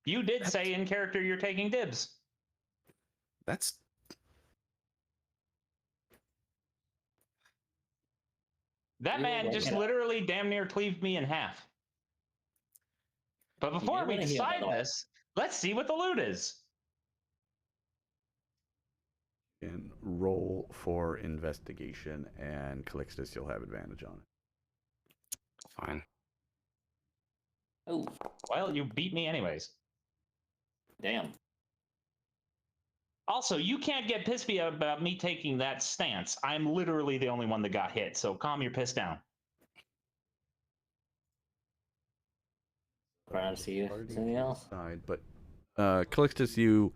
You did say in character you're taking dibs. That's That You man were just right. literally damn near cleaved me in half. But before did we wanna heal, by decide the way. this, let's see what the loot is. And roll for investigation, and Calixtus, you'll have advantage on it. Fine. Oh, Well, you beat me anyways. damn. Also, you can't get pissed about me taking that stance. I'm literally the only one that got hit, so calm your piss down. Trying to see if there's anything else. Side, but Calixtus, you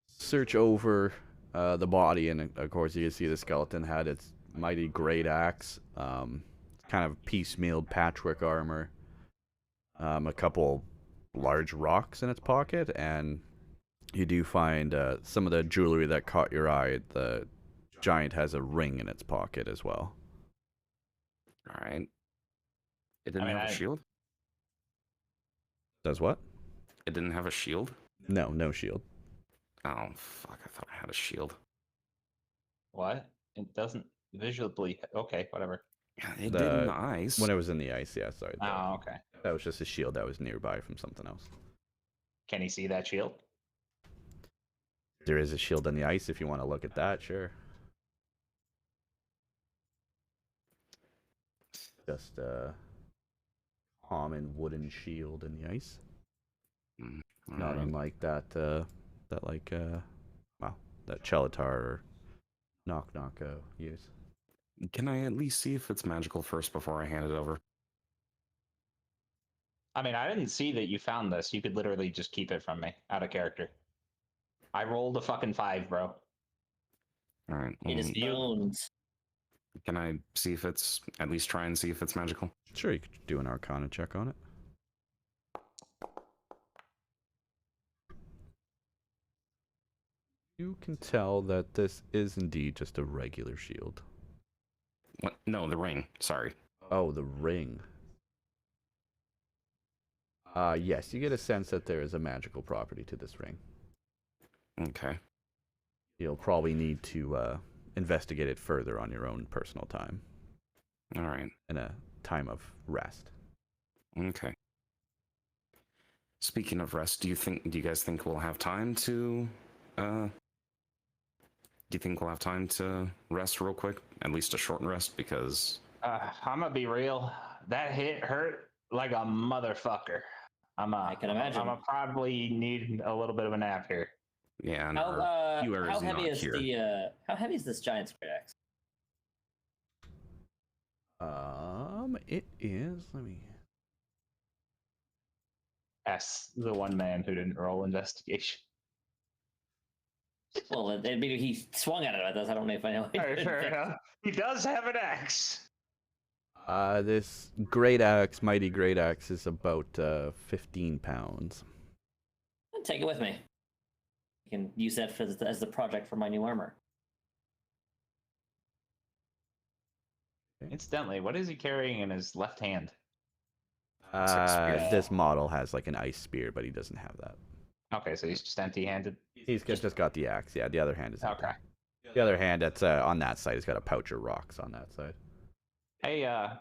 search over the body, and of course you can see the skeleton had its mighty great axe, kind of piecemealed patchwork armor, a couple large rocks in its pocket, and you do find some of the jewelry that caught your eye. The giant has a ring in its pocket as well. All right. It didn't have a shield? Does what? It didn't have a shield? No, no shield. Oh, fuck. I thought I had a shield. What? It doesn't visually. Okay, whatever. Yeah, it did in the ice. When it was in the ice, yeah, sorry. Oh, okay. That was just a shield that was nearby from something else. Can you see that shield? There is a shield in the ice if you want to look at that, sure. Just a common wooden shield in the ice. Not Alright. unlike that, that Chelatar or Knock use. Can I at least see if it's magical first before I hand it over? I mean, I didn't see that you found this. You could literally just keep it from me, out of character. I rolled a fucking 5, bro. All right. It is bones. Can I see if it's, at least try and see if it's magical? Sure, you could do an Arcana check on it. You can tell that this is indeed just a regular shield. What? No, the ring. Sorry. Oh, the ring. Yes, you get a sense that there is a magical property to this ring. Okay. You'll probably need to investigate it further on your own personal time. All right. In a time of rest. Okay. Speaking of rest, do you guys think we'll have time to rest real quick? At least a short rest, because I'm gonna be real. That hit hurt like a motherfucker. I can imagine. I'm gonna probably need a little bit of a nap here. yeah, and How heavy is how heavy is this giant's great axe? It is, let me... Ask the one man who didn't roll investigation. Well, he swung at it. I don't know if I know. Fair enough. He does have an axe. This great axe, mighty great axe, is about 15 pounds. I'll take it with me. You can use that as the project for my new armor. Incidentally, what is he carrying in his left hand? This model has like an ice spear, but he doesn't have that. Okay, so he's just empty-handed. He's just got the axe. Yeah, the other hand is empty. Okay. The other hand, that's on that side. He's got a pouch of rocks on that side. Hey, how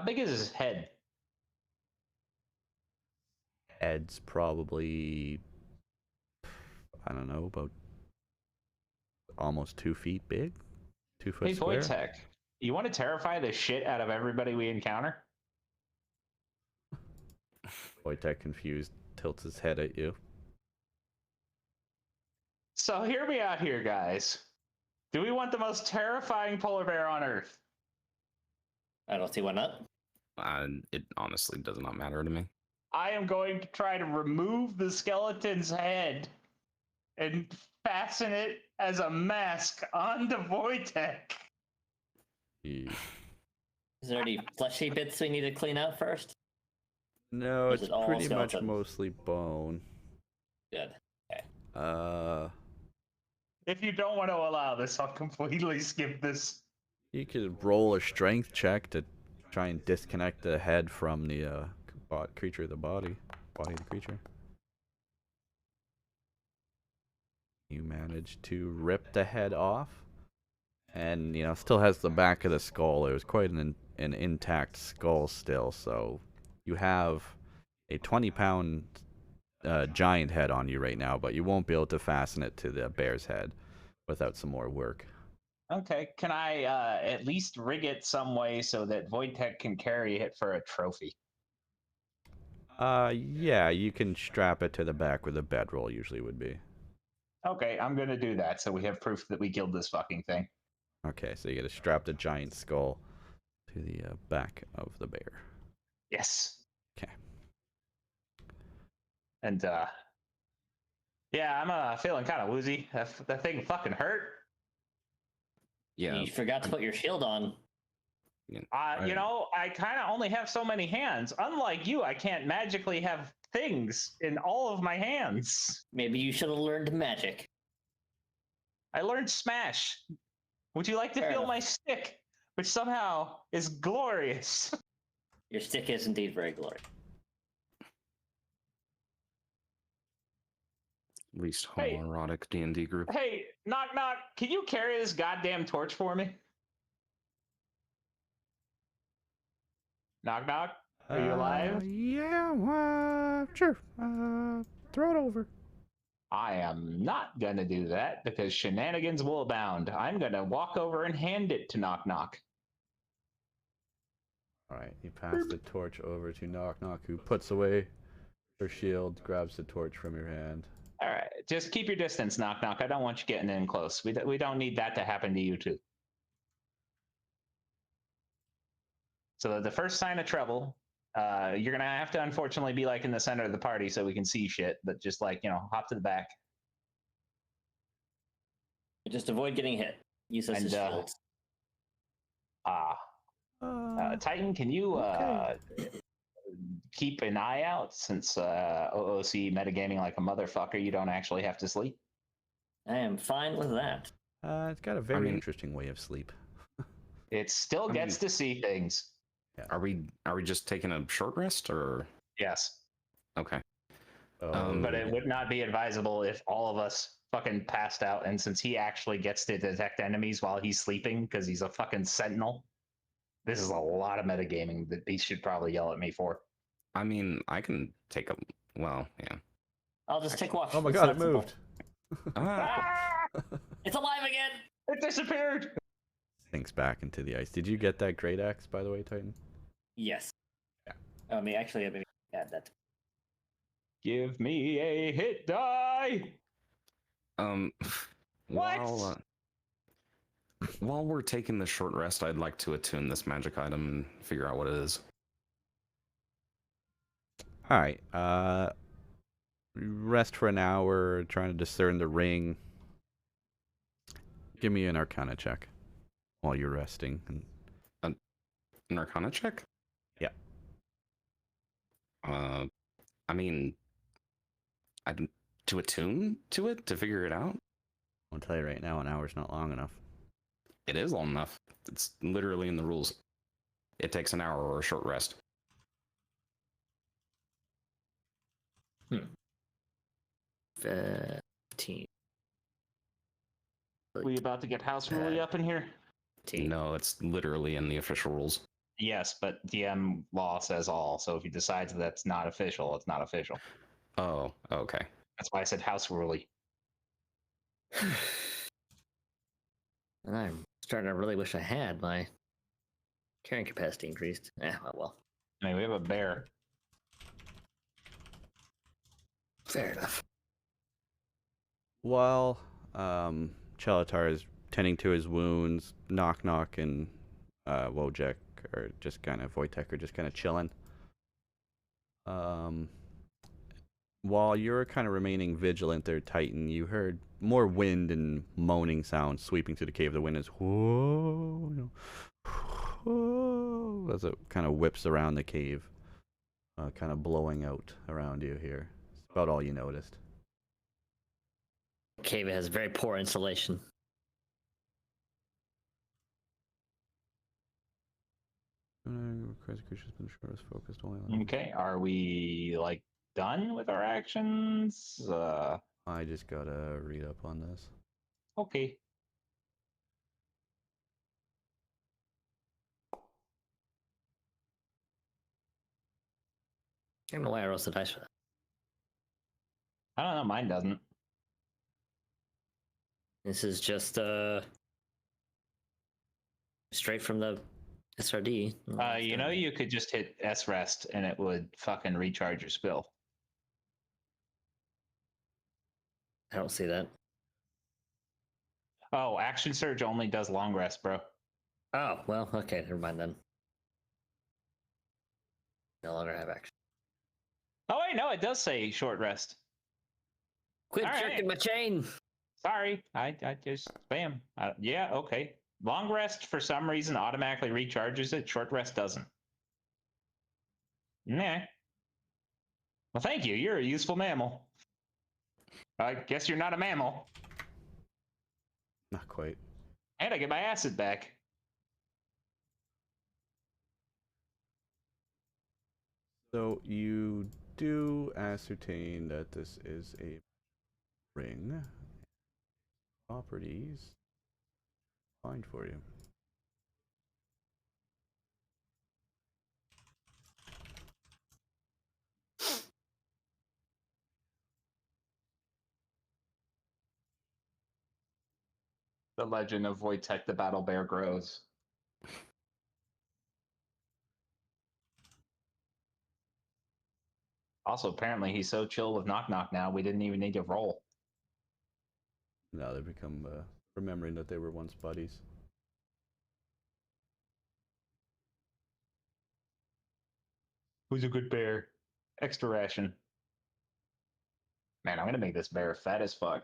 big is his head? Head's probably, I don't know, about almost 2 feet big. 2 foot Hey, square. Voitech, you want to terrify the shit out of everybody we encounter? Wojtek, confused, tilts his head at you. So hear me out here, guys. Do we want the most terrifying polar bear on Earth? I don't see why not. It honestly does not matter to me. I am going to try to remove the skeleton's head and fasten it as a mask onto Voitech. He... Is there any fleshy bits we need to clean out first? No, Or is it's it all pretty skeleton? much mostly bone. Good. If you don't want to allow this, I'll completely skip this. You could roll a strength check to try and disconnect the head from the creature of the body of the creature. You manage to rip the head off, and still has the back of the skull. It was quite an intact skull still, so you have a 20-pound giant head on you right now, but you won't be able to fasten it to the bear's head without some more work. Okay, can I at least rig it some way so that Wojtek can carry it for a trophy? Yeah, you can strap it to the back where the bedroll usually would be. Okay, I'm gonna do that so we have proof that we killed this fucking thing. Okay, so you gotta strap the giant skull to the back of the bear. Yes. Okay. And yeah, I'm feeling kind of woozy. That thing fucking hurt. Yeah. You forgot to put your shield on. You know, I kind of only have so many hands. Unlike you, I can't magically have things in all of my hands. Maybe you should have learned magic. I learned Smash. Would you like to Fair feel enough. my stick, which somehow is glorious? Your stick is indeed very glorious. Least Hey. homoerotic D&D group. Hey, knock knock, can you carry this goddamn torch for me? Knock knock, are you alive? Yeah, sure. Throw it over. I am not gonna do that because shenanigans will abound. I'm gonna walk over and hand it to knock knock. Alright, you pass the torch over to Knock Knock, who puts away her shield, grabs the torch from your hand. All right, just keep your distance, knock knock. I don't want you getting in close. We don't need that to happen to you too. So the first sign of trouble, you're gonna have to unfortunately be like in the center of the party so we can see shit. But just like hop to the back. Just avoid getting hit. Use those as And, shields. Titan, can you okay. keep an eye out since OOC metagaming like a motherfucker? You don't actually have to sleep. I am fine with that. It's got a very interesting way of sleep. It still gets to see things. Yeah. Are we just taking a short rest or? Yes. Okay. But it would not be advisable if all of us fucking passed out. And since he actually gets to detect enemies while he's sleeping because he's a fucking sentinel, this is a lot of metagaming that he should probably yell at me for. I mean, I can take a. Well, yeah. I'll just take watch. Oh my It's god, not it simple. moved! Ah! It's alive again! It disappeared! Sinks back into the ice. Did you get that great axe, by the way, Titan? Yes. Yeah. I mean, actually, maybe add that. Give me a hit die! While we're taking this short rest, I'd like to attune this magic item and figure out what it is. Alright, rest for an hour, trying to discern the ring. Give me an Arcana check while you're resting. An Arcana check? Yeah. I mean, to attune to it, to figure it out? I'll tell you right now, an hour's not long enough. It is long enough. It's literally in the rules. It takes an hour or a short rest. 15. We about to get house rule up in here? No, it's literally in the official rules. Yes, but DM law says all. So if he decides that's not official, it's not official. Oh, okay. That's why I said house ruley. And I'm starting to really wish I had my carrying capacity increased. Well. I mean, we have a bear. Fair enough. While Chelatar is tending to his wounds, Knock Knock and Wojtek are just kind of Wojtek are just kind of chilling. While you're kind of remaining vigilant there, Titan, you heard more wind and moaning sounds sweeping through the cave. The wind is whoa, whoa, as it kind of whips around the cave, kind of blowing out around you here. It's about all you noticed. Cave has very poor insulation. Focused only on... Okay, are we like done with our actions? I just gotta read up on this. Okay. I don't know why I rolled the dice for that. I don't know. Mine doesn't. This is just straight from the SRD. You know, you could just hit S rest and it would fucking recharge your spill. I don't see that. Oh, action surge only does long rest, bro. Oh, well, okay, never mind then. No longer have action. Oh wait, no, it does say short rest. Quit All right. jerking my chain! Sorry, I just spam. Yeah, okay. Long rest for some reason automatically recharges it. Short rest doesn't. Nah. Well, thank you. You're a useful mammal. I guess you're not a mammal. Not quite. And I get my acid back. So you do ascertain that this is a ring. Properties. Find for you. The legend of Wojtek the Battle Bear grows. Also, apparently, he's so chill with Knock Knock now, we didn't even need to roll. Now they become remembering that they were once buddies. Who's a good bear? Extra ration. Man, I'm gonna make this bear fat as fuck.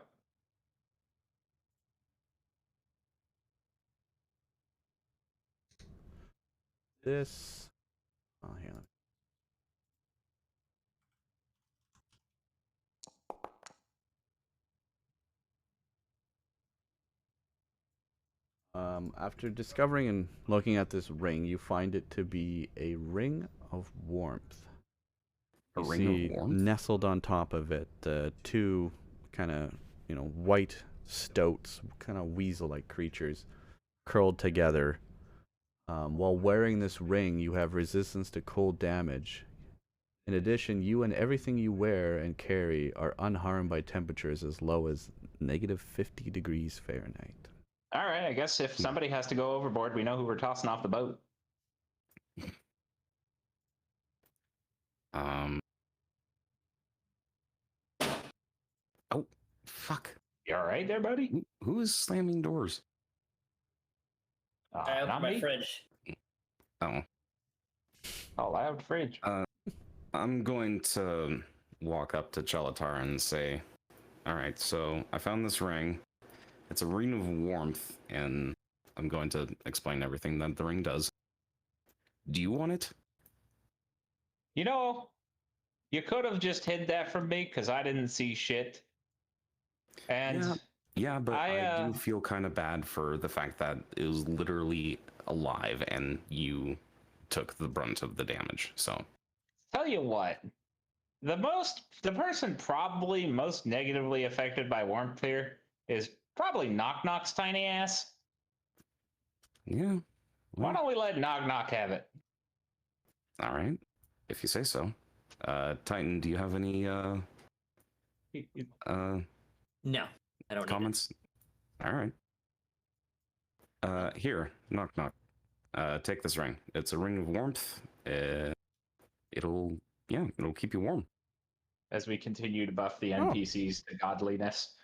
This. Oh, hang on. After discovering and looking at this ring, you find it to be a ring of warmth. A You ring see of warmth? nestled on top of it, two kind of, white stoats, kind of weasel-like creatures, curled together. While wearing this ring, you have resistance to cold damage. In addition, you and everything you wear and carry are unharmed by temperatures as low as negative 50 degrees Fahrenheit. All right, I guess if somebody has to go overboard, we know who we're tossing off the boat. Oh, fuck. You all right there, buddy? Who is slamming doors? I opened Not my me. fridge. Oh. Oh, loud fridge. I'm going to walk up to Chelatar and say, all right, so I found this ring. It's a ring of warmth, and I'm going to explain everything that the ring does. Do you want it? You know, you could have just hid that from me because I didn't see shit. And Yeah, but I do I feel kind of bad for the fact that it was literally alive and you took the brunt of the damage. So, tell you what, the person probably most negatively affected by warmth here is probably Knock Knock's tiny ass. yeah. Why don't we let Knock Knock have it? All right, if you say so. Titan, do you have any No, I don't comments? All right. Here, Knock Knock. Take this ring. It's a ring of warmth. It'll keep you warm. As we continue to buff the NPCs to godliness.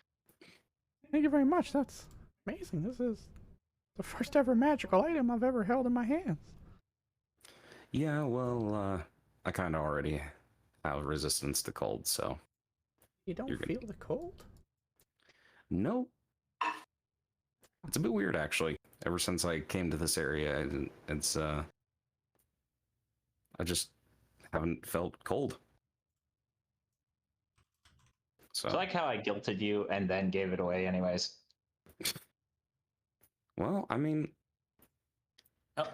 Thank you very much. That's amazing. This is the first ever magical item I've ever held in my hands. Yeah, well, I kind of already have resistance to cold, so. You don't feel the cold? No. It's a bit weird, actually. Ever since I came to this area, it's, I just haven't felt cold. So. It's like how I guilted you and then gave it away anyways. Well, I mean, Oh.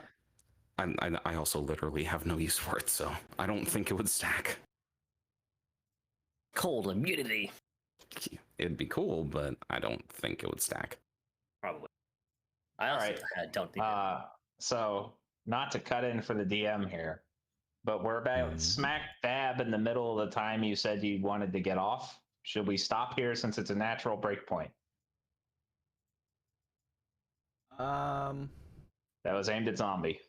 I also literally have no use for it, so I don't think it would stack. Cold immunity. It'd be cool, but I don't think it would stack. Probably. I also Alright. don't think So, not to cut in for the DM here, but we're about smack dab in the middle of the time you said you wanted to get off. Should we stop here since it's a natural break point? That was aimed at zombie.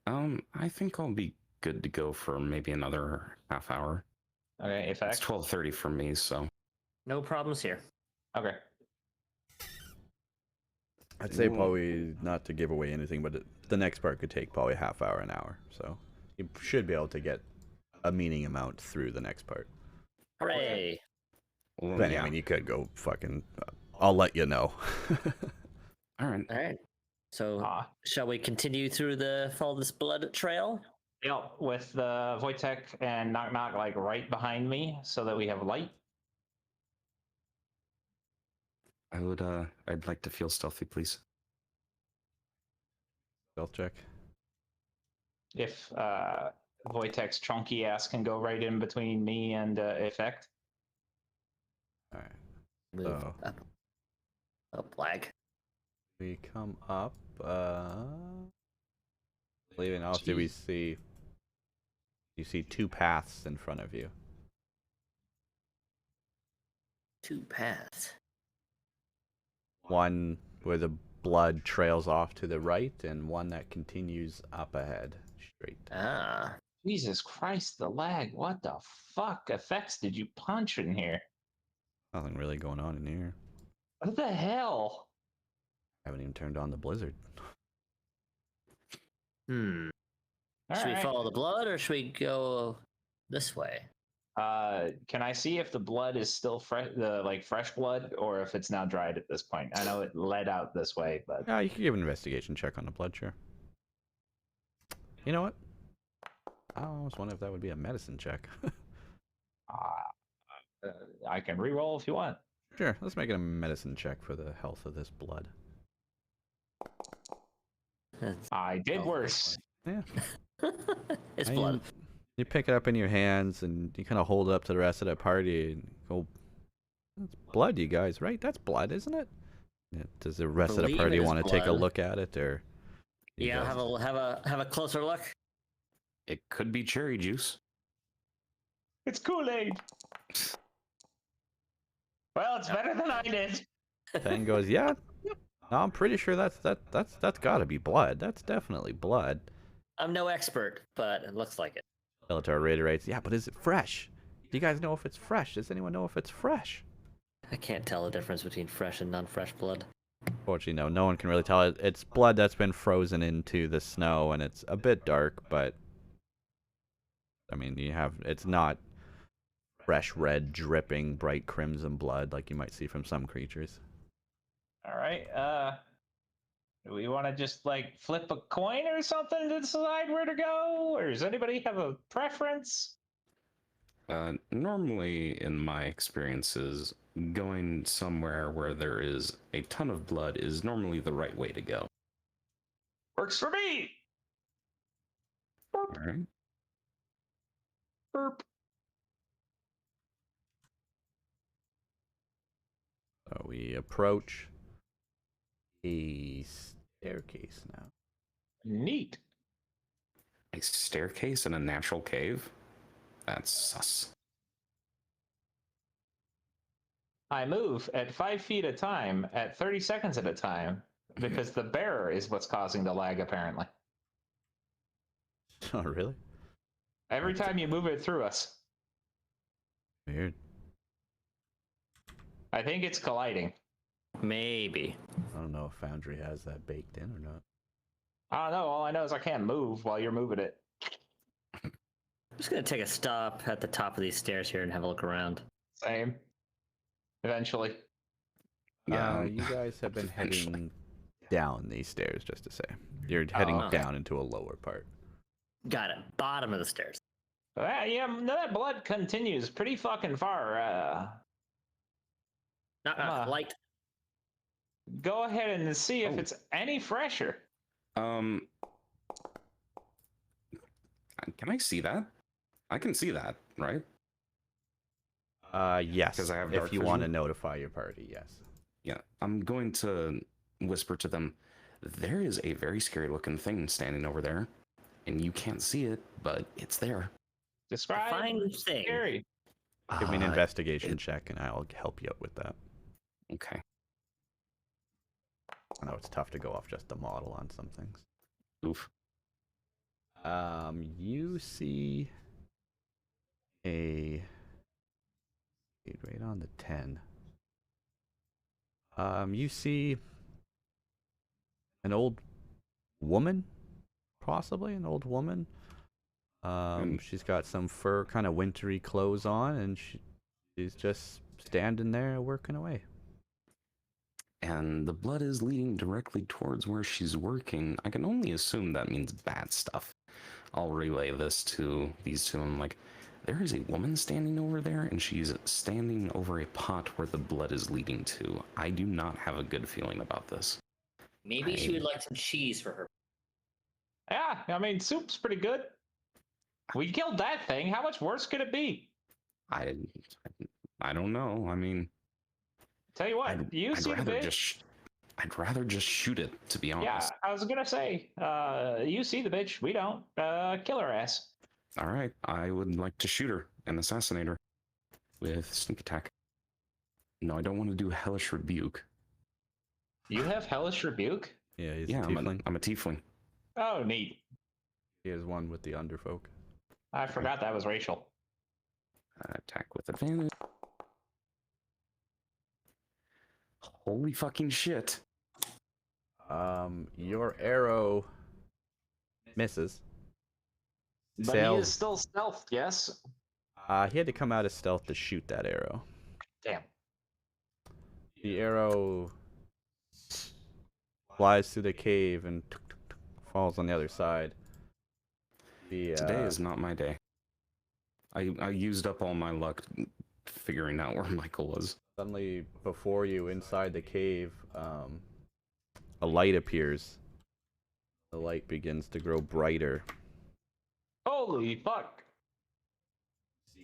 I think I'll be good to go for maybe another half hour. Okay, It's effect. 12:30 for me, so No problems here. Okay. I'd say probably not to give away anything, but the next part could take probably half hour, an hour. So you should be able to get a meaning amount through the next part. Hooray! well, But, yeah. I mean, you could go fucking. I'll let you know. All right. All right. So, Ah. shall we continue through the follow this blood trail? Yep, with Wojtek and Knock Knock like right behind me so that we have light. I'd like to feel stealthy, please. Stealth check. If Wojtek's chunky ass can go right in between me and effect. All right. Move So- up. Up, lag. We come up. Leaving off, do we see? You see two paths in front of you. 2 paths. One where the blood trails off to the right, and one that continues up ahead, straight. Ah. Jesus Christ, the lag. What the fuck effects did you punch in here? Nothing really going on in here. What the hell? Haven't even turned on the blizzard. Should we Alright. follow the blood or should we go this way? Can I see if the blood is still fresh, the fresh blood, or if it's now dried at this point? I know it led out this way, but Yeah, you can give an investigation check on the blood, sure. You know what? I almost wonder if that would be a medicine check. I can re-roll if you want. Sure, let's make it a medicine check for the health of this blood. I did worse. Yeah. It's I blood. mean, you pick it up in your hands and you kind of hold it up to the rest of the party and go, "That's blood, you guys, right? That's blood, isn't it?" Yeah, does the rest of the Believe party it is want to take a blood. look at it, or? you Yeah, guys- have a closer look. It could be cherry juice. It's Kool-Aid. Well, it's better than I did. Ten goes, yeah. No, I'm pretty sure that's got to be blood. That's definitely blood. I'm no expert, but it looks like it. Bellator reiterates, yeah, but is it fresh? Do you guys know if it's fresh? Does anyone know if it's fresh? I can't tell the difference between fresh and non-fresh blood. Fortunately, no one can really tell. It's blood that's been frozen into the snow, and it's a bit dark, but I mean, it's not fresh red, dripping, bright crimson blood like you might see from some creatures. All right. Do we want to just flip a coin or something to decide where to go, or does anybody have a preference? Normally, in my experiences, going somewhere where there is a ton of blood is normally the right way to go. Works for me. All right. Burp. So we approach a staircase now. Neat. A staircase in a natural cave? That's sus. I move at 5 feet a time, at 30 seconds at a time, because the bearer is what's causing the lag, apparently. Oh, really? Every time you move it through us. Weird. I think it's colliding. Maybe. I don't know if Foundry has that baked in or not. I don't know. All I know is I can't move while you're moving it. I'm just gonna take a stop at the top of these stairs here and have a look around. Same. Eventually. Yeah. You guys have been heading down these stairs, just to say. You're heading okay. down into a lower part. Got it. Bottom of the stairs. Yeah, that blood continues pretty fucking far. Light. Go ahead and see if Oh. it's any fresher. Can I see that? I can see that, right? Yes. 'Cause I have if dark you want to vision? notify your party, yes. Yeah. I'm going to whisper to them. There is a very scary looking thing standing over there. and you can't see it, but it's there. Describe Fine thing. scary. Give me an investigation it- check, and I'll help you out with that. Okay. I know it's tough to go off just the model on some things. Oof. You see a right on the 10. You see an old woman, possibly an old woman. She's got some fur kind of wintry clothes on, and she's just standing there working away. And the blood is leading directly towards where she's working. I can only assume that means bad stuff. I'll relay this to these two. I'm like, there is a woman standing over there, and she's standing over a pot where the blood is leading to. I do not have a good feeling about this. Maybe she would like some cheese for her. Yeah, I mean, soup's pretty good. We killed that thing. How much worse could it be? I don't know. I mean, Tell you what, you see the bitch. I'd rather just shoot it, to be honest. Yeah, I was gonna say, you see the bitch. We don't. Kill her ass. All right, I would like to shoot her and assassinate her with sneak attack. No, I don't want to do hellish rebuke. You have hellish rebuke? Yeah, he's Yeah, a tiefling. I'm a tiefling. Oh, neat. He is one with the underfolk. I forgot that was racial. Attack with advantage. Holy fucking shit. Your arrow misses. But he is still stealth, yes? He had to come out of stealth to shoot that arrow. Damn. The arrow flies through the cave and falls on the other side. Today is not my day. I used up all my luck figuring out where Michael was. Suddenly, before you, inside the cave, a light appears. The light begins to grow brighter. Holy fuck.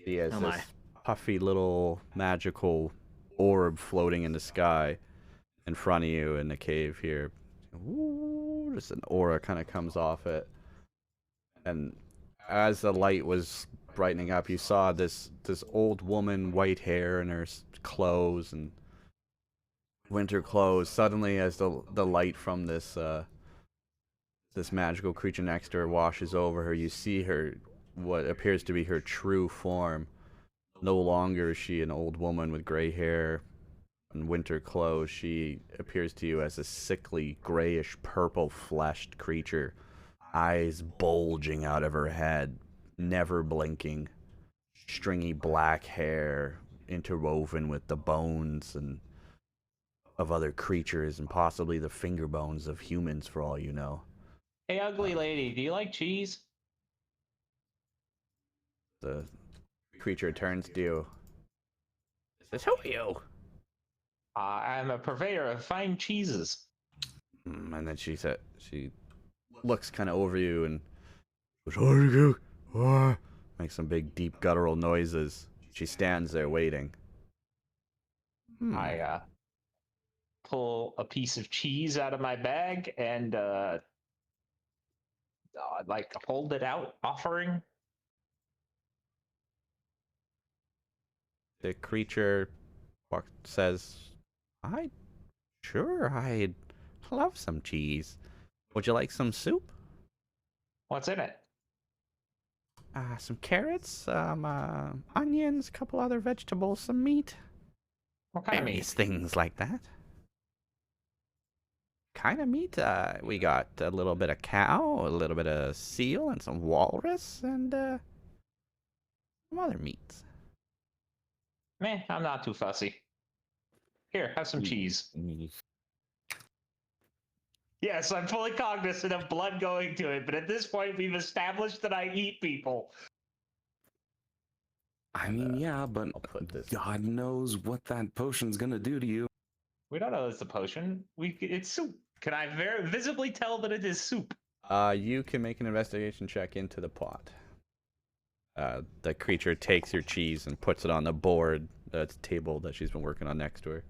He has Oh this my. puffy little magical orb floating in the sky in front of you in the cave here. Ooh, just an aura kind of comes off it. And as the light was brightening up, you saw this old woman, white hair in her clothes and winter clothes. Suddenly, as the light from this magical creature next to her washes over her, you see her, what appears to be her true form. No longer is she an old woman with gray hair and winter clothes. She appears to you as a sickly, grayish, purple-fleshed creature, eyes bulging out of her head, never blinking, stringy black hair interwoven with the bones and of other creatures and possibly the finger bones of humans, for all you know. Hey, ugly lady, do you like cheese? The creature turns to you. Says, "Who are you?" I'm a purveyor of fine cheeses. And then she looks kind of over you and goes, makes some big, deep, guttural noises. She stands there waiting. I pull a piece of cheese out of my bag and like hold it out, offering. The creature says, I'd love some cheese. Would you like some soup? What's in it? Some carrots, some onions, a couple other vegetables, some meat. What kind of Various meat? things like that. Kind of meat? We got a little bit of cow, a little bit of seal, and some walrus, and some other meats. Meh, I'm not too fussy. Here, have some cheese. Yes, I'm fully cognizant of blood going to it, but at this point, we've established that I eat people. I mean, yeah, but I'll put this. God knows what that potion's gonna do to you. We don't know it's a potion. It's soup. Can I very visibly tell that it is soup? You can make an investigation check into the pot. The creature takes your cheese and puts it on the board, table that she's been working on next to her.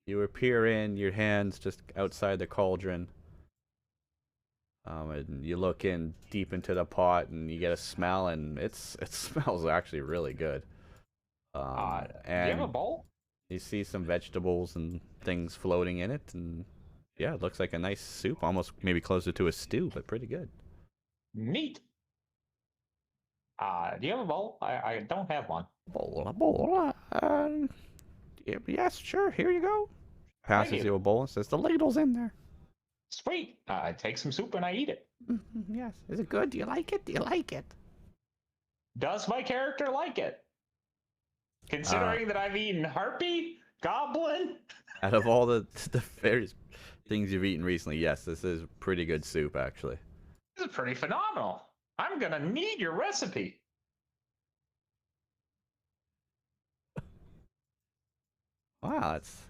You appear in, your hands just outside the cauldron. And you look in deep into the pot, and you get a smell, and it smells actually really good. Do you have a And bowl? you see some vegetables and things floating in it, and yeah, it looks like a nice soup, almost maybe closer to a stew, but pretty good. Neat. Do you have a bowl? I don't have one. Bowl. Yes, sure. Here you go. Passes you. you a bowl and says, "The ladle's in there." Sweet. I take some soup and I eat it. Yes. Is it good? Do you like it? Do you like it? Does my character like it? Considering that I've eaten harpy, goblin. Out of all the various things you've eaten recently, yes, this is pretty good soup, actually. This is pretty phenomenal. I'm gonna need your recipe. Wow, it's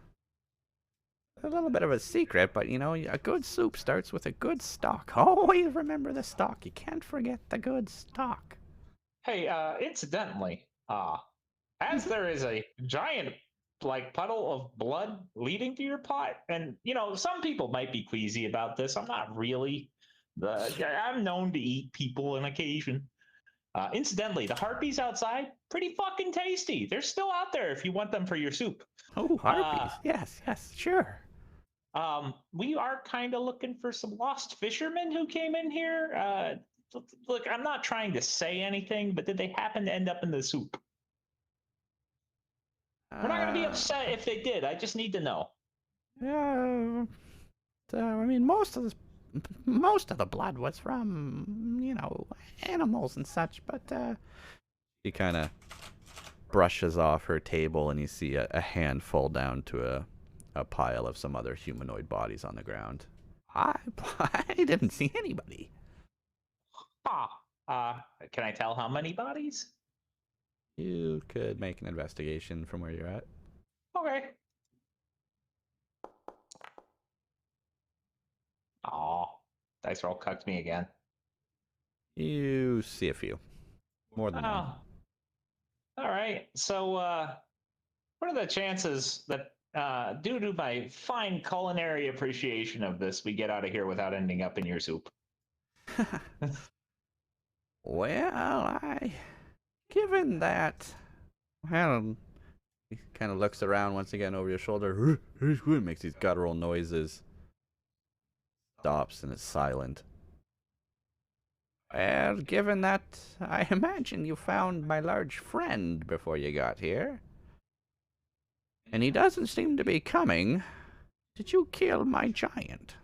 a little bit of a secret, but a good soup starts with a good stock. Always remember the stock. You can't forget the good stock. Hey, incidentally, as there is a giant puddle of blood leading to your pot, and some people might be queasy about this. I'm not really. I'm known to eat people on occasion. Incidentally, the harpies outside, pretty fucking tasty. They're still out there if you want them for your soup. Oh, harpies. Yes, sure. We are kind of looking for some lost fishermen who came in here. Look, I'm not trying to say anything, but did they happen to end up in the soup? We're not going to be upset if they did. I just need to know. Yeah. I mean, most of the blood was from, animals and such, but She kind of brushes off her table, and you see a hand fall down to a pile of some other humanoid bodies on the ground. I didn't see anybody. Can I tell how many bodies? You could make an investigation from where you're at. Okay. Aw, dice roll cucked me again. You see a few. More than one. All right. So, what are the chances that, due to my fine culinary appreciation of this, we get out of here without ending up in your soup? Well, given that, Well, he kind of looks around once again over your shoulder. Makes these guttural noises. Stops and is silent. well, given that, I imagine you found my large friend before you got here. And he doesn't seem to be coming. Did you kill my giant?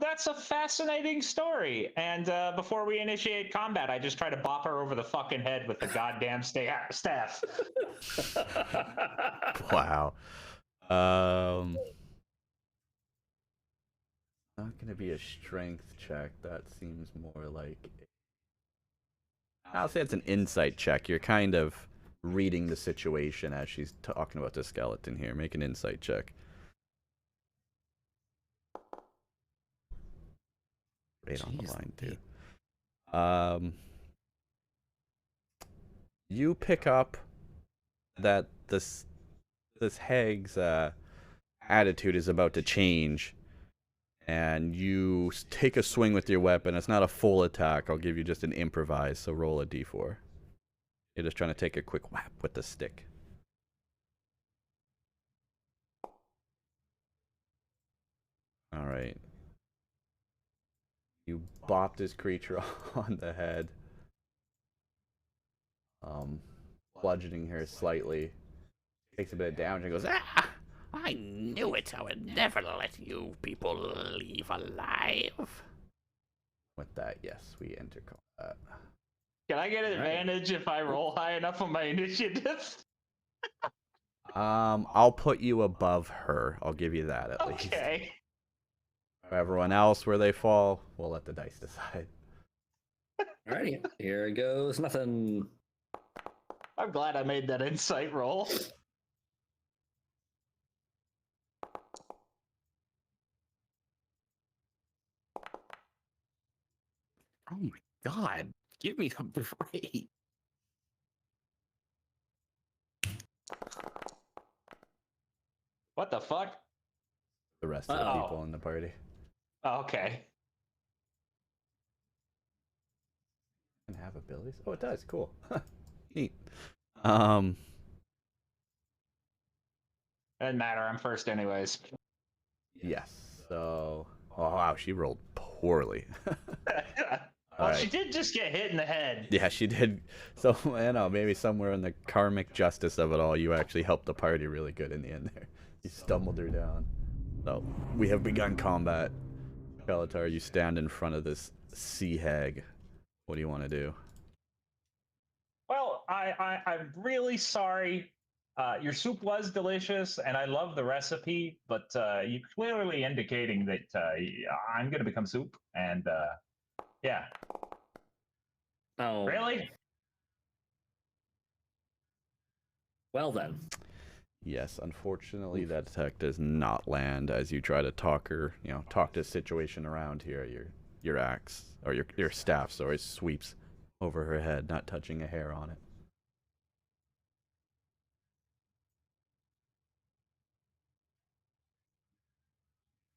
That's a fascinating story. And before we initiate combat, I just try to bop her over the fucking head with the goddamn staff. Wow. Not gonna be a strength check. That seems more like. I'll say it's an insight check. You're kind of reading the situation as she's talking about the skeleton here. Make an insight check. Right on the line too. You pick up that this hag's attitude is about to change, and you take a swing with your weapon. It's not a full attack. I'll give you just an improvise, so roll a d4. You're just trying to take a quick whap with the stick. All right. You bop this creature on the head, bludgeoning her slightly. Takes a bit of damage and goes, Ah! I knew it. I would never let you people leave alive. With that, yes, we enter combat. Can I get an advantage if I roll high enough on my initiative? I'll put you above her. I'll give you that at least. Okay. Everyone else, where they fall, we'll let the dice decide. Alrighty, here it goes. Nothing. I'm glad I made that insight roll. Oh my god. Give me a break. What the fuck? The rest of the people in the party. Okay. Can have abilities? Oh, it does. Cool. Neat. Um, Doesn't matter. I'm first, anyways. yes. So, oh wow, she rolled poorly. Well, she Alright. did just get hit in the head. Yeah, she did. So, you know, maybe somewhere in the karmic justice of it all, you actually helped the party really good in the end there. You stumbled her down. So, we have begun combat. Kalatar, you stand in front of this sea hag. What do you want to do? Well, I'm really sorry. Your soup was delicious, and I love the recipe, but you're clearly indicating that I'm going to become soup. And yeah. Oh, Really? well then. Yes, unfortunately, that attack does not land as you try to talk her, you know, talk this situation around here. Your axe, or your staff, sorry, sweeps over her head, not touching a hair on it.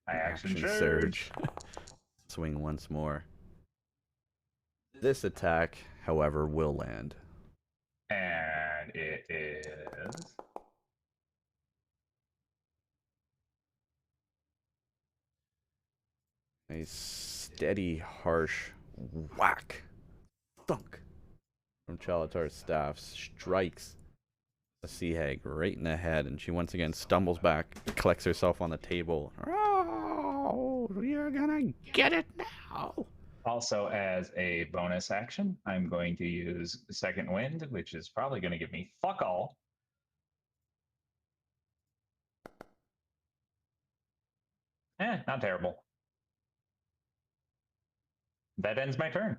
My action surge. surge. Swing once more. This attack, however, will land. And it is. A steady, harsh whack, thunk from Chalatar's staff strikes the sea hag right in the head, and she once again stumbles back, collects herself on the table. Oh, you're gonna get it now. Also, as a bonus action, I'm going to use Second Wind, which is probably going to give me fuck all. Not terrible. That ends my turn.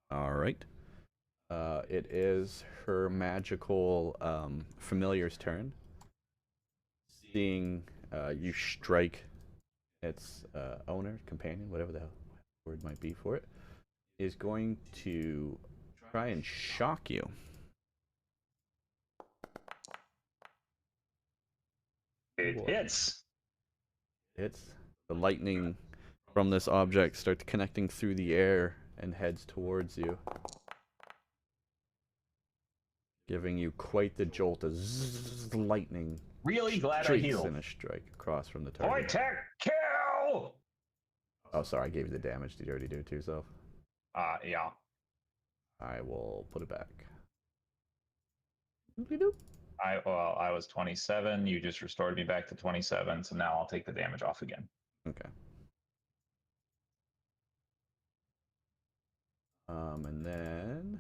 All right. It is her magical familiar's turn. Seeing you strike its owner, companion, whatever the hell word might be for it, is going to try and shock you. It hits. It's the lightning from this object starts connecting through the air and heads towards you, giving you quite the jolt of zzz, lightning. Really glad I streaks healed. and a strike across from the target. Voitek, kill! Oh, sorry, I gave you the damage. Did you already do it to yourself? Yeah. I will put it back. I was 27. You just restored me back to 27, so now I'll take the damage off again. Okay. And then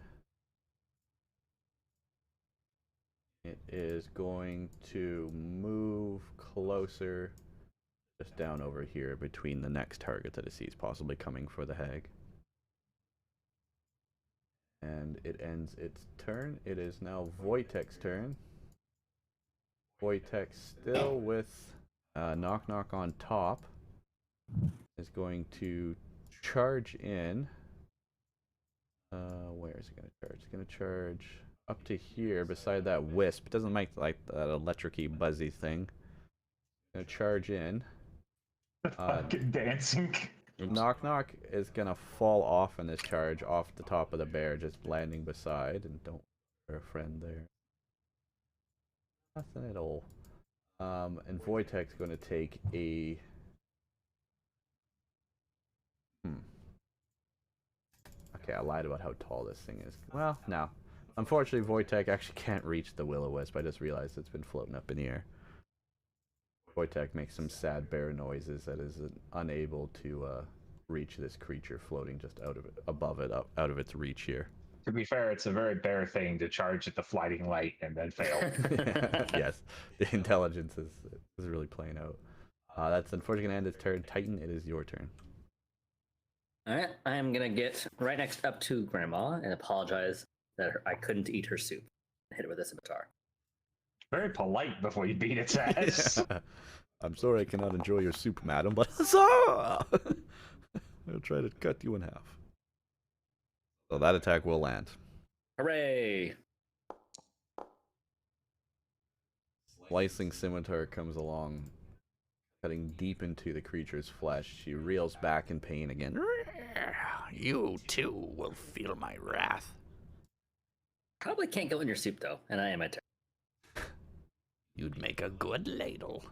it is going to move closer, just down over here between the next target that it sees, possibly coming for the hag. And it ends its turn. It is now Voitek's turn. Voitek, still with Knock Knock on top, is going to charge in. Where is it going to charge? It's going to charge up to here beside that wisp. It doesn't make like that electric-y buzzy thing. Going to charge in. Fucking dancing. Knock Knock is going to fall off in this charge off the top of the bear, just landing beside, and don't for a friend there. Nothing at all. And Voitek's going to take a... Okay, I lied about how tall this thing is. Well, no. Unfortunately, Voitek actually can't reach the Will-O-Wisp. I just realized it's been floating up in the air. Voitek makes some sad bear noises that is unable to reach this creature floating just out of it, above it, out of its reach here. To be fair, it's a very bear thing to charge at the flighting light and then fail. Yes, the intelligence is really playing out. That's unfortunately going to end its turn. Titan, it is your turn. Alright, I am gonna get right next up to Grandma and apologize that I couldn't eat her soup. Hit it with a scimitar. Very polite before you beat its ass. I'm sorry I cannot enjoy your soup, madam, but huzzah! I'll try to cut you in half. So that attack will land. Hooray! Slicing scimitar comes along, cutting deep into the creature's flesh. She reels back in pain again. You too will feel my wrath. Probably can't go in your soup though, and I am a turn. You'd make a good ladle.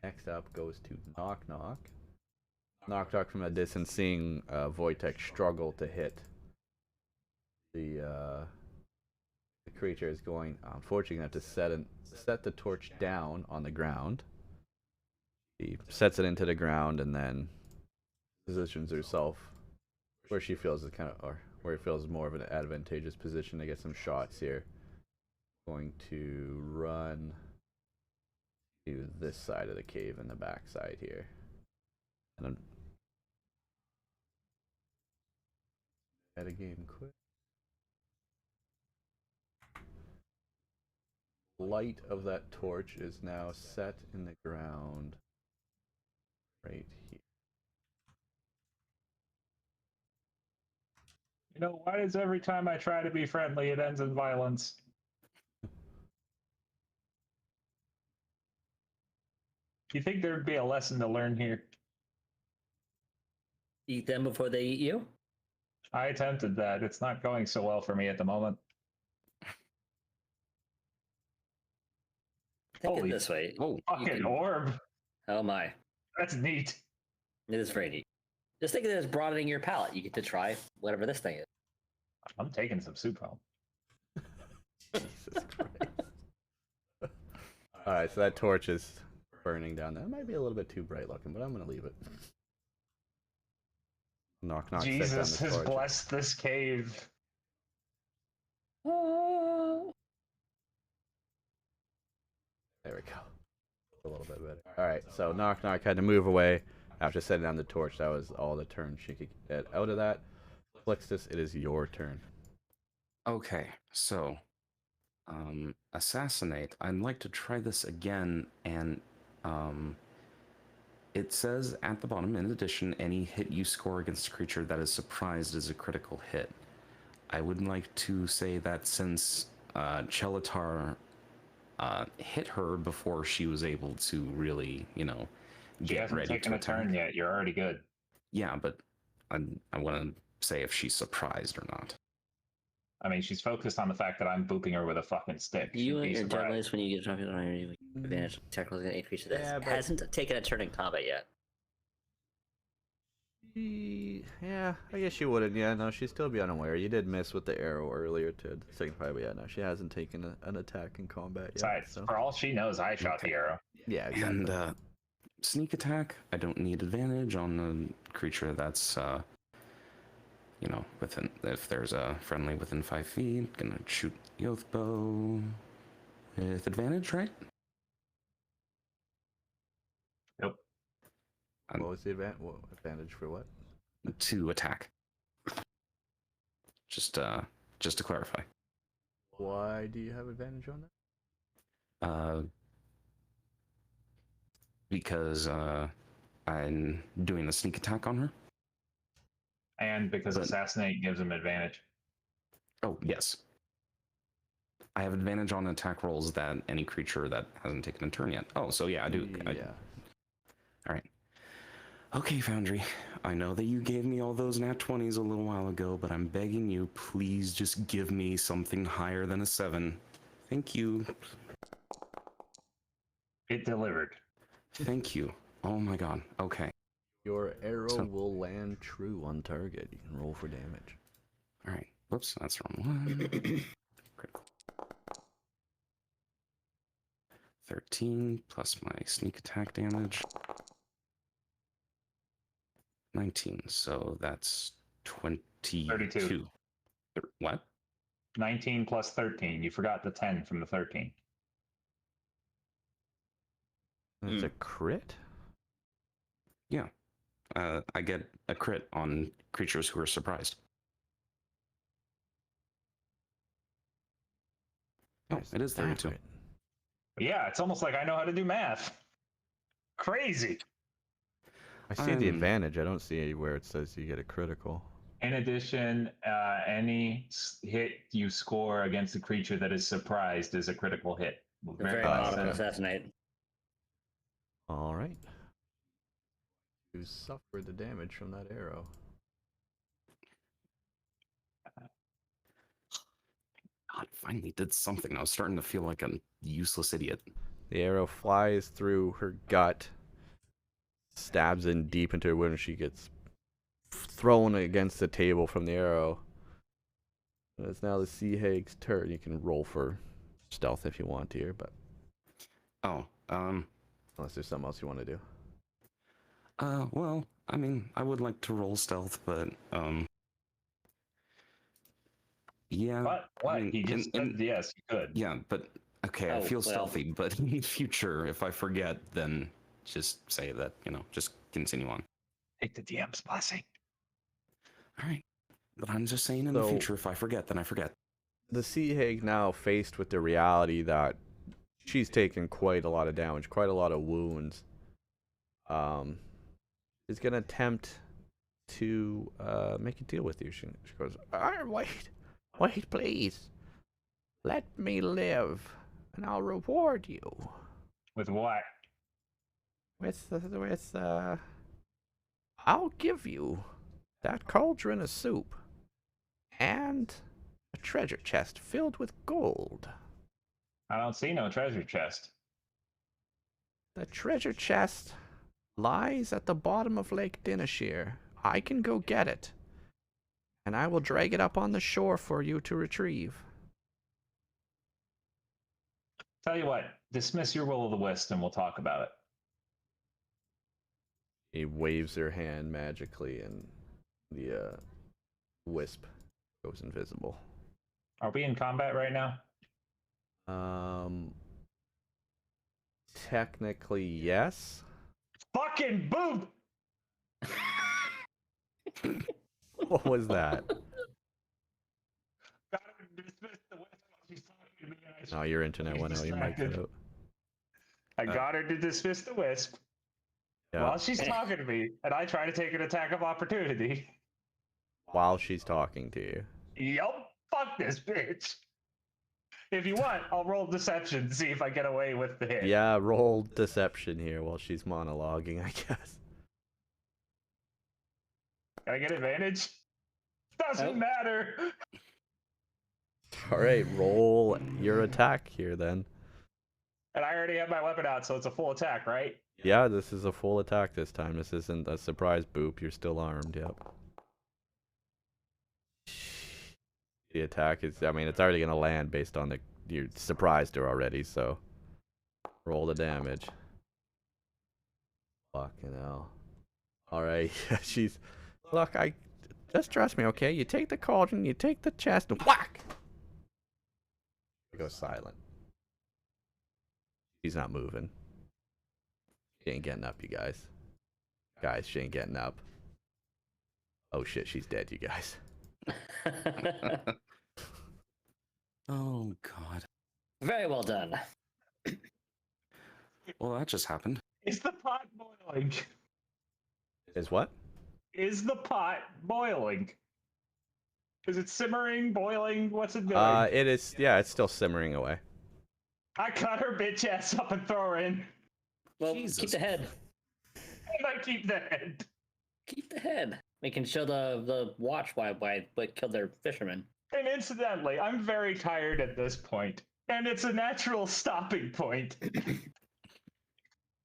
Next up goes to Knock Knock. Knock Knock from a distance, seeing Wojtek struggle to hit the creature, is going, unfortunately, have to set the torch down on the ground. She sets it into the ground and then positions herself where she feels is or where it feels more of an advantageous position to get some shots here. Going to run to this side of the cave in the back side here. And I'm at a game quick. Light of that torch is now set in the ground right here. You know, why is every time I try to be friendly, it ends in violence? Do you think there'd be a lesson to learn here? Eat them before they eat you? I attempted that. It's not going so well for me at the moment. Think Holy it this way. Oh, You Fucking can- orb. Oh my. That's neat. It is very neat. Just think of it as broadening your palate. You get to try whatever this thing is. I'm taking some soup home. Jesus Christ. Alright, so that torch is burning down. That might be a little bit too bright looking, but I'm going to leave it. Knock Knock. set down Jesus the has torch. blessed this cave. There we go. A little bit better. Alright, so Knock Knock had to move away after setting down the torch. That was all the turn she could get out of that. Flixtus, it is your turn. okay. So, assassinate. I'd like to try this again, and it says at the bottom, in addition, any hit you score against a creature that is surprised is a critical hit. I would like to say that since Chelatar hit her before she was able to really, She get hasn't ready taken to a turn attack. yet. You're already good. Yeah, but I want to say if she's surprised or not. I mean, she's focused on the fact that I'm booping her with a fucking stick. You She'd and be your surprised. deadlifts when you get dropped on your advantage tackles against a creature that Yeah, but- hasn't taken a turn in combat yet. Yeah, I guess she wouldn't. Yeah, no, she'd still be unaware. You did miss with the arrow earlier to signify, but yeah, no, she hasn't taken an attack in combat yet. Besides, So. for all she knows, I shot Okay. the arrow. Yeah, exactly. And sneak attack, I don't need advantage on the creature that's within, if there's a friendly within 5 feet, gonna shoot the oath bow with advantage, right? Nope. What was the advantage for what? To attack. Just to clarify. Why do you have advantage on that? Because I'm doing a sneak attack on her. And because But- assassinate gives him advantage. Oh, yes. I have advantage on attack rolls that any creature that hasn't taken a turn yet. Oh, so yeah, I do. Yeah. All right. Okay, Foundry. I know that you gave me all those nat 20s a little while ago, but I'm begging you, please just give me something higher than a 7. Thank you. It delivered. Thank you. Oh my god. Okay. Your arrow So- will land true on target. You can roll for damage. All right. Whoops, that's the wrong one. Critical. 13 plus my sneak attack damage. 19. So that's 22. 32. What? 19 plus 13. You forgot the 10 from the 13. It's a crit? Yeah. I get a crit on creatures who are surprised. Oh, it is 32. That Yeah, it's almost like I know how to do math. Crazy. I see the Um, advantage. I don't see where it says you get a critical. In addition, any hit you score against a creature that is surprised is a critical hit. The very nice. bottom of assassinate. All right. You suffer the damage from that arrow. God, finally did something. I was starting to feel like a useless idiot. The arrow flies through her gut, stabs in deep into her wound, and she gets thrown against the table from the arrow. And it's now the Sea Hag's turn. You can roll for stealth if you want here, but Oh, unless there's something else you want to do. well, I mean, I would like to roll stealth, but, yeah. What? I mean, He just said yes, you could. Yeah, but, okay, I Oh, feel well. stealthy, but in the future, if I forget, then just say that, just continue on. Take the DM's blessing. Alright. But I'm just saying in the So- future, if I forget, then I forget. The Sea Hag, now faced with the reality that she's taken quite a lot of damage, quite a lot of wounds, is going to attempt to make a deal with you. She goes, Wait, please. Let me live, and I'll reward you With what? with I'll give you that cauldron of soup and a treasure chest filled with gold. I don't see no treasure chest. The treasure chest lies at the bottom of Lake Dinashir. I can go get it, and I will drag it up on the shore for you to retrieve. Tell you what, dismiss your will of the wisp and we'll talk about it. he waves her hand magically, and the wisp goes invisible. Are we in combat right now? Technically, yes. Fucking boob! What was that? Gotta dismiss the wisp while she's talking to me. And Oh, your internet went out. Your mic cut Distracted. out. I got her to dismiss the wisp Yeah. while she's talking to me, and I try to take an attack of opportunity. While she's talking to you. Yup, fuck this bitch. If you want, I'll roll deception to see if I get away with the hit. Yeah, roll deception here while she's monologuing, I guess. Can I get advantage? Doesn't Nope. matter. Alright, roll your attack here then. And I already have my weapon out, so it's a full attack, right? Yeah, this is a full attack this time. This isn't a surprise boop. You're still armed, yep. The attack is, I mean, it's already going to land based on you surprised her already, so. Roll the damage. Fucking hell. Alright, she's, look, just trust me, okay? You take the cauldron, you take the chest, and whack! She goes silent. She's not moving. She ain't getting up, you guys. Guys, she ain't getting up. Oh shit, she's dead, you guys. Oh, God. Very well done. Well, that just happened. Is the pot boiling? Is what? Is the pot boiling? Is it simmering, boiling? What's it doing? It is, yeah, it's still simmering away. I cut her bitch ass up and throw her in. Well, Jesus. keep the head. And I keep the head. Keep the head. We can show the watch why what killed their fisherman. And incidentally, I'm very tired at this point, and it's a natural stopping point.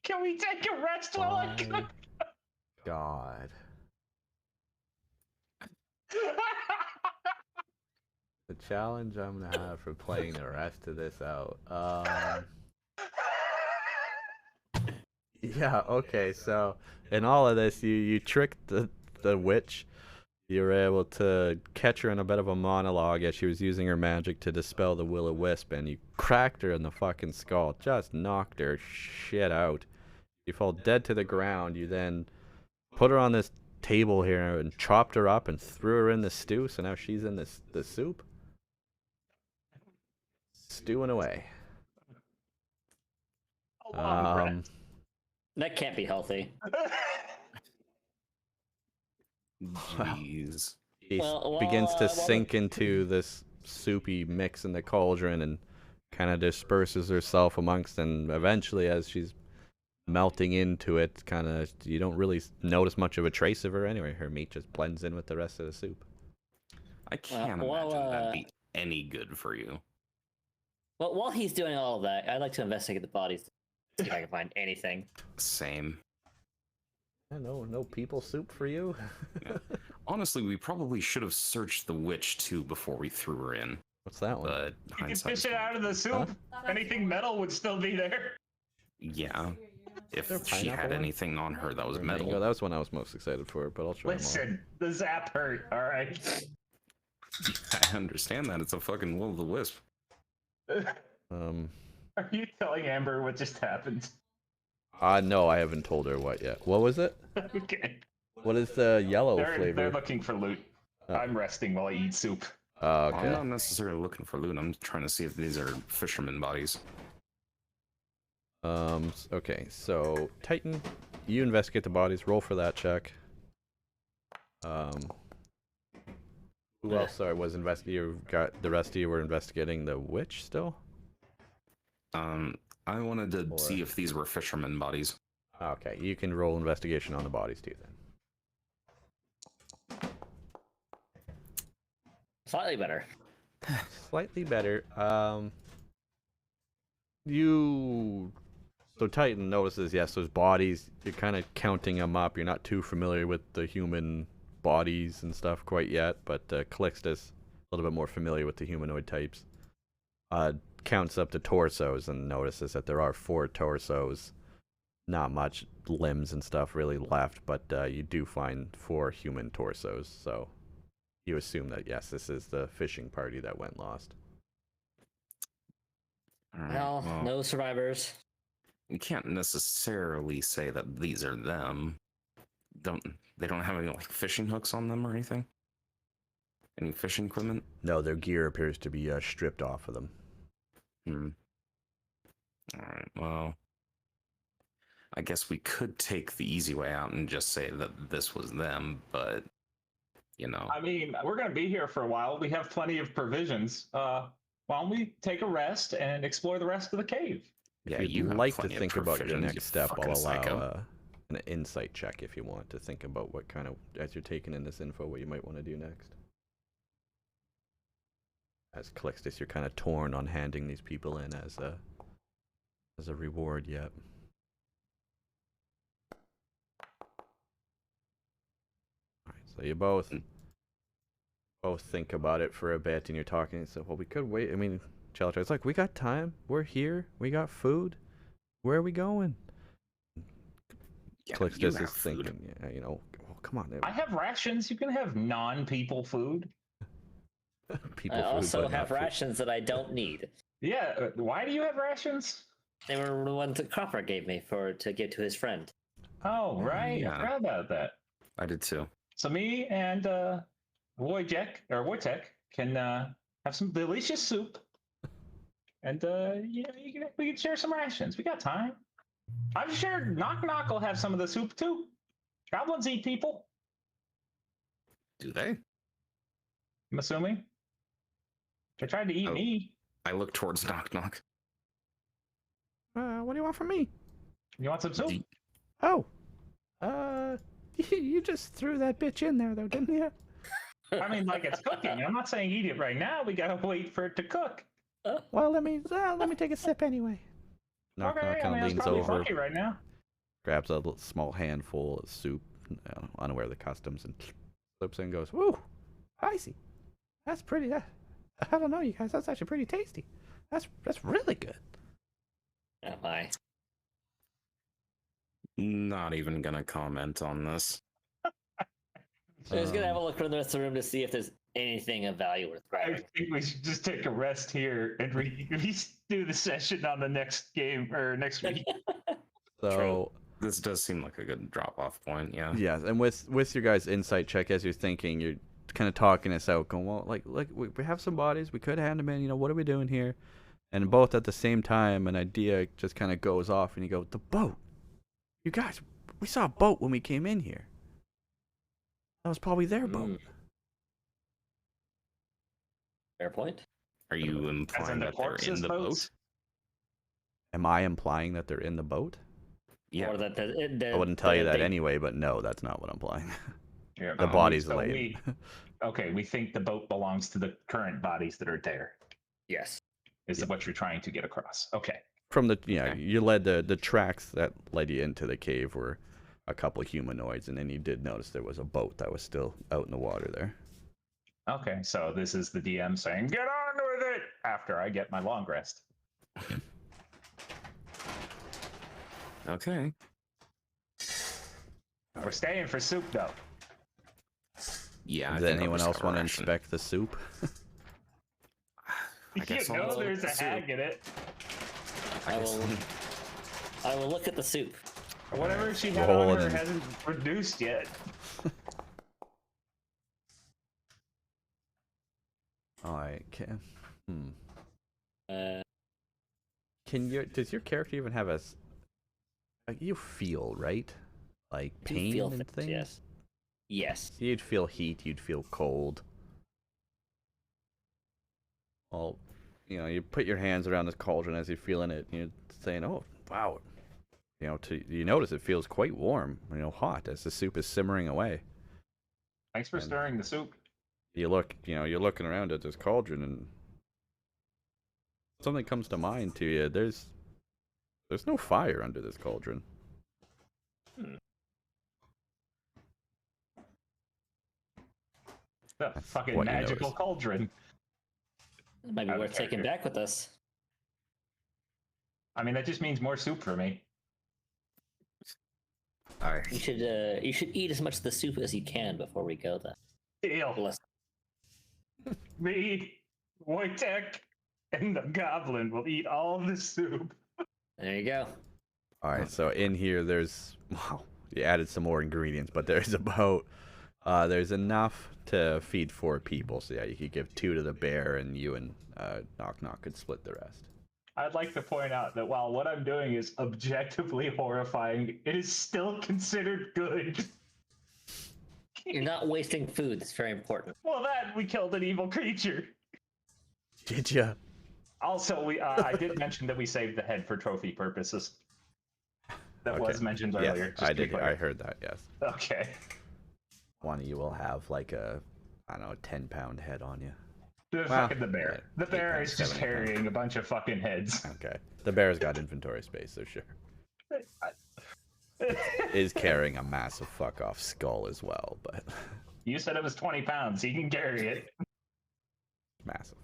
Can we take a rest while I cook? My God. The challenge I'm gonna have for playing the rest of this out. Yeah, okay, so in all of this, you tricked the witch. You were able to catch her in a bit of a monologue as she was using her magic to dispel the will-o-wisp, and you cracked her in the fucking skull. Just knocked her shit out. You fall dead to the ground. You then put her on this table here and chopped her up and threw her in the stew, so now she's in the soup. Stewing away. A long That can't be healthy. rest. Jeez. She Well, begins to well, sink into this soupy mix in the cauldron and kind of disperses herself amongst, and eventually, as she's melting into it. Kind of, you don't really notice much of a trace of her anyway. Her meat just blends in with the rest of the soup. I can't imagine that'd be any good for you. Well, while he's doing all of that, I'd like to investigate the bodies, see if I can find anything. Same. No people soup for you. Yeah. Honestly, we probably should have searched the witch too before we threw her in. What's that one? But You can fish it out of the soup. Anything metal would still be there. yeah, if there a she had pineapple one? anything on her that was Or mango? metal. That was one I was most excited for, but I'll try them Listen, the zap hurt. All right. I understand that it's a fucking will-o'-the-wisp. all. Are you telling Amber what just happened? No, I haven't told her what yet. What was it? Okay. What is the yellow They're flavor? looking for loot. Oh. I'm resting while I eat soup. I'm Okay. not necessarily looking for loot. I'm trying to see if these are fisherman bodies. Okay, so Titan, you investigate the bodies. Roll for that check. Who else? Sorry, was investigating? Got the rest of you were investigating the witch still. I wanted to see if these were fisherman bodies. Okay, you can roll investigation on the bodies too then. Slightly better. Slightly better. So Titan notices, yes, those bodies, you're kind of counting them up. You're not too familiar with the human bodies and stuff quite yet, but Calixtus, a little bit more familiar with the humanoid types, counts up the torsos and notices that there are 4 torsos. Not much limbs and stuff really left, but you do find 4 human torsos, so you assume that, yes, this is the fishing party that went lost. All right, Well, no survivors. You can't necessarily say that these are them. They don't have any like fishing hooks on them or anything? Any fishing equipment? No, their gear appears to be stripped off of them. Alright, well, I guess we could take the easy way out and just say that this was them, but, you know. I mean, we're going to be here for a while. We have plenty of provisions. Why don't we take a rest and explore the rest of the cave? If you you'd have like to plenty of think about your provisions, you next step, fucking I'll allow psycho. an insight check if you want to think about what kind of, as you're taking in this info, what you might want to do next. As Calixtus, you're kind of torn on handing these people in as a reward yet. Alright, so you both think about it for a bit, and you're talking. So, well, we could wait. I mean, Chalatar's like, we got time. We're here. We got food. Where are we going? Yeah, you Calixtus have is food. thinking, yeah, you know, oh, come on. I have rations. You can have non-people food. People I food, also but not have food. rations that I don't need. Yeah. Why do you have rations? They were the ones that Copper gave me to give to his friend. Oh, right. yeah. I forgot about that. I did too. So me and Wojtek can have some delicious soup, and we can share some rations. We got time. I'm sure Knock Knock will have some of the soup too. Goblins eat people. Do they? I'm assuming. They tried to eat Oh. me. I look towards Knock Knock. What do you want from me? You want some soup? Do- Oh, you just threw that bitch in there though, didn't you? I mean, like it's cooking. I'm not saying eat it right now. We gotta wait for it to cook. Well, let me take a sip anyway. Knock Okay, Knock I kind mean, of that's leans probably over, funny right now. grabs a little small handful of soup, unaware of the customs, and slips in and goes, "Woo, icy. That's pretty. I don't know, you guys. That's actually pretty tasty. That's really good." Am I? Not even gonna comment on this. So I was gonna have a look around the rest of the room to see if there's anything of value worth I grabbing. think we should just take a rest here and do the session on the next game or next week. So This does seem like a good drop-off point, yeah. yes, and with your guys' insight check, as you're thinking, you're kind of talking this out, going, well, like we have some bodies, we could hand them in. You know, what are we doing here? And both at the same time, an idea just kind of goes off, and you go, the boat. You guys, we saw a boat when we came in here. That was probably their boat. Fair point. Are you As in implying the that they're in corpses the boats? boat? Am I implying that they're in the boat? Yeah. Or that I wouldn't tell you that they- anyway, but no, that's not what I'm implying. Yeah, The body's so lame. Okay, we think the boat belongs to the current bodies that are there. Yes. Is Yeah. what you're trying to get across. Okay. From the Okay. you led the tracks that led you into the cave were a couple of humanoids, and then you did notice there was a boat that was still out in the water there. Okay, so this is the DM saying, "Get on with it!" After I get my long rest. Okay. We're staying for soup, though. Yeah. I Does think I'll anyone just else have a want to ration. inspect the soup? I guess You I'll know look there's at a the soup. hag in it. I guess- I will look at the soup. Whatever she had Roll on it her in. hasn't reduced yet. All right. Uh, Does your character even have like, you feel, right? Like do pain feel and things? Yes. Yes. You'd feel heat, you'd feel cold. Well, you put your hands around this cauldron as you're feeling it, and you're saying, "Oh, wow." You notice it feels quite warm, hot as the soup is simmering away. Thanks for And- stirring the soup. You're looking around at this cauldron, and something comes to mind to you. There's no fire under this cauldron. The That's fucking what you magical notice. cauldron. It might be Out of worth taking character. back with us. I mean, that just means more soup for me. All right. You should eat as much of the soup as you can before we go then. Deal. Bless. Me, Wojtek, and the goblin will eat all the soup. There you go. All right, so in here, you added some more ingredients, but there's there's enough to feed 4 people. So yeah, you could give 2 to the bear, and you and Knock Knock could split the rest. I'd like to point out that while what I'm doing is objectively horrifying, it is still considered good. You're not wasting food. It's very important. Well, we killed an evil creature. Did ya? Also, I did mention that we saved the head for trophy purposes. That was Okay. mentioned Yes, earlier. just I to be did. clear. I heard that. Yes. Okay. One of you will have like a 10-pound head on you. The Well, fucking the bear. yeah, The bear 8 is pounds, just 7 pounds. carrying a bunch of fucking heads. Okay. The bear's got inventory space, so sure. Is carrying a massive fuck off skull as well, but You said it was 20 pounds. He can carry it. massive.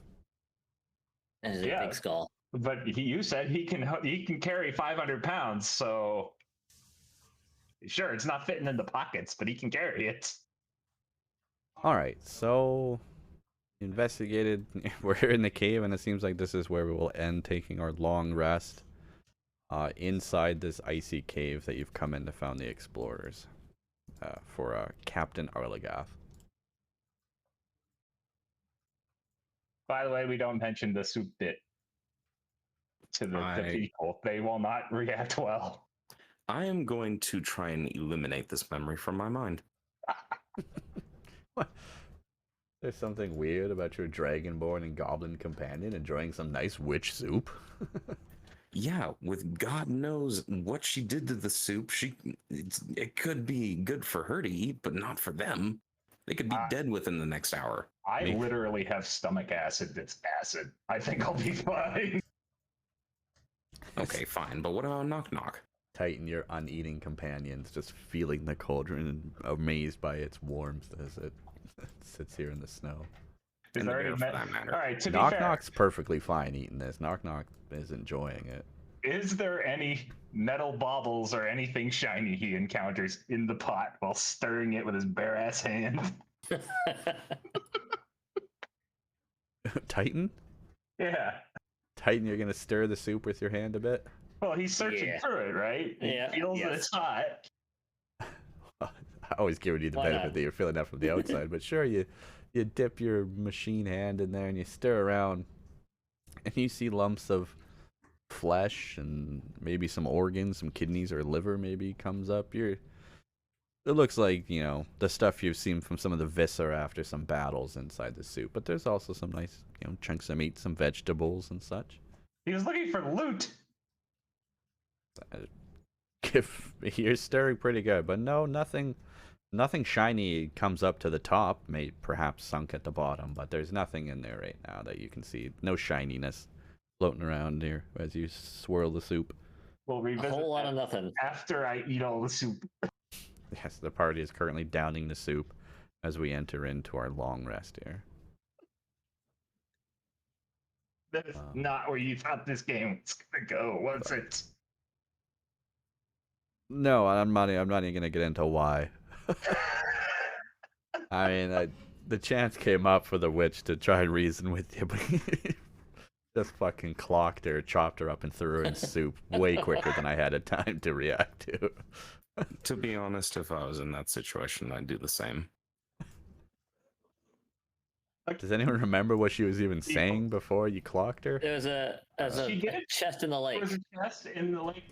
And it's a Yeah. big skull. But you said he can carry 500 pounds. So sure, it's not fitting in the pockets, but he can carry it. All right, so investigated. We're in the cave, and it seems like this is where we will end taking our long rest. Inside this icy cave that you've come in to found the explorers for Captain Arlagath. By the way, we don't mention the soup bit to the people. They will not react well. I am going to try and eliminate this memory from my mind. What? There's something weird about your dragonborn and goblin companion enjoying some nice witch soup. Yeah, with God knows what she did to the soup, it could be good for her to eat, but not for them. They could be dead within the next hour. I Me. literally have stomach acid that's acid. I think I'll be fine. Okay, fine, but what about Knock Knock? Titan, your uneating companions, just feeling the cauldron and amazed by its warmth as it sits here in the snow. Is And the already bear, for met- that matter. All right, to Knock be fair, Knock's perfectly fine eating this. Knock Knock is enjoying it. is there any metal baubles or anything shiny he encounters in the pot while stirring it with his bare ass hand? Titan? Yeah. Titan, you're gonna stir the soup with your hand a bit? Well, he's searching Yeah. through it, right? He Yeah, feels that yes. it's hot. I always giving you the Why benefit not? that you're feeling that from the outside, but sure, you dip your machine hand in there and you stir around, and you see lumps of flesh and maybe some organs, some kidneys or liver maybe comes up. It looks like, the stuff you've seen from some of the viscera after some battles inside the soup, but there's also some nice, chunks of meat, some vegetables and such. He was looking for loot. if you're stirring pretty good, but no, nothing shiny comes up to the top. May perhaps sunk at the bottom, but there's nothing in there right now that you can see. No shininess floating around here as you swirl the soup. We'll A revisit whole lot that of nothing. after I eat all the soup. Yes, the party is currently downing the soup as we enter into our long rest here. That is not where you thought this game was gonna go, was it? No, I'm not even gonna get into why. I mean, the chance came up for the witch to try and reason with you, but just fucking clocked her, chopped her up, and threw her in soup way quicker than I had a time to react to. To be honest, if I was in that situation, I'd do the same. Does anyone remember what she was even saying before you clocked her? There's a She did? chest in the lake. There was a chest in the lake.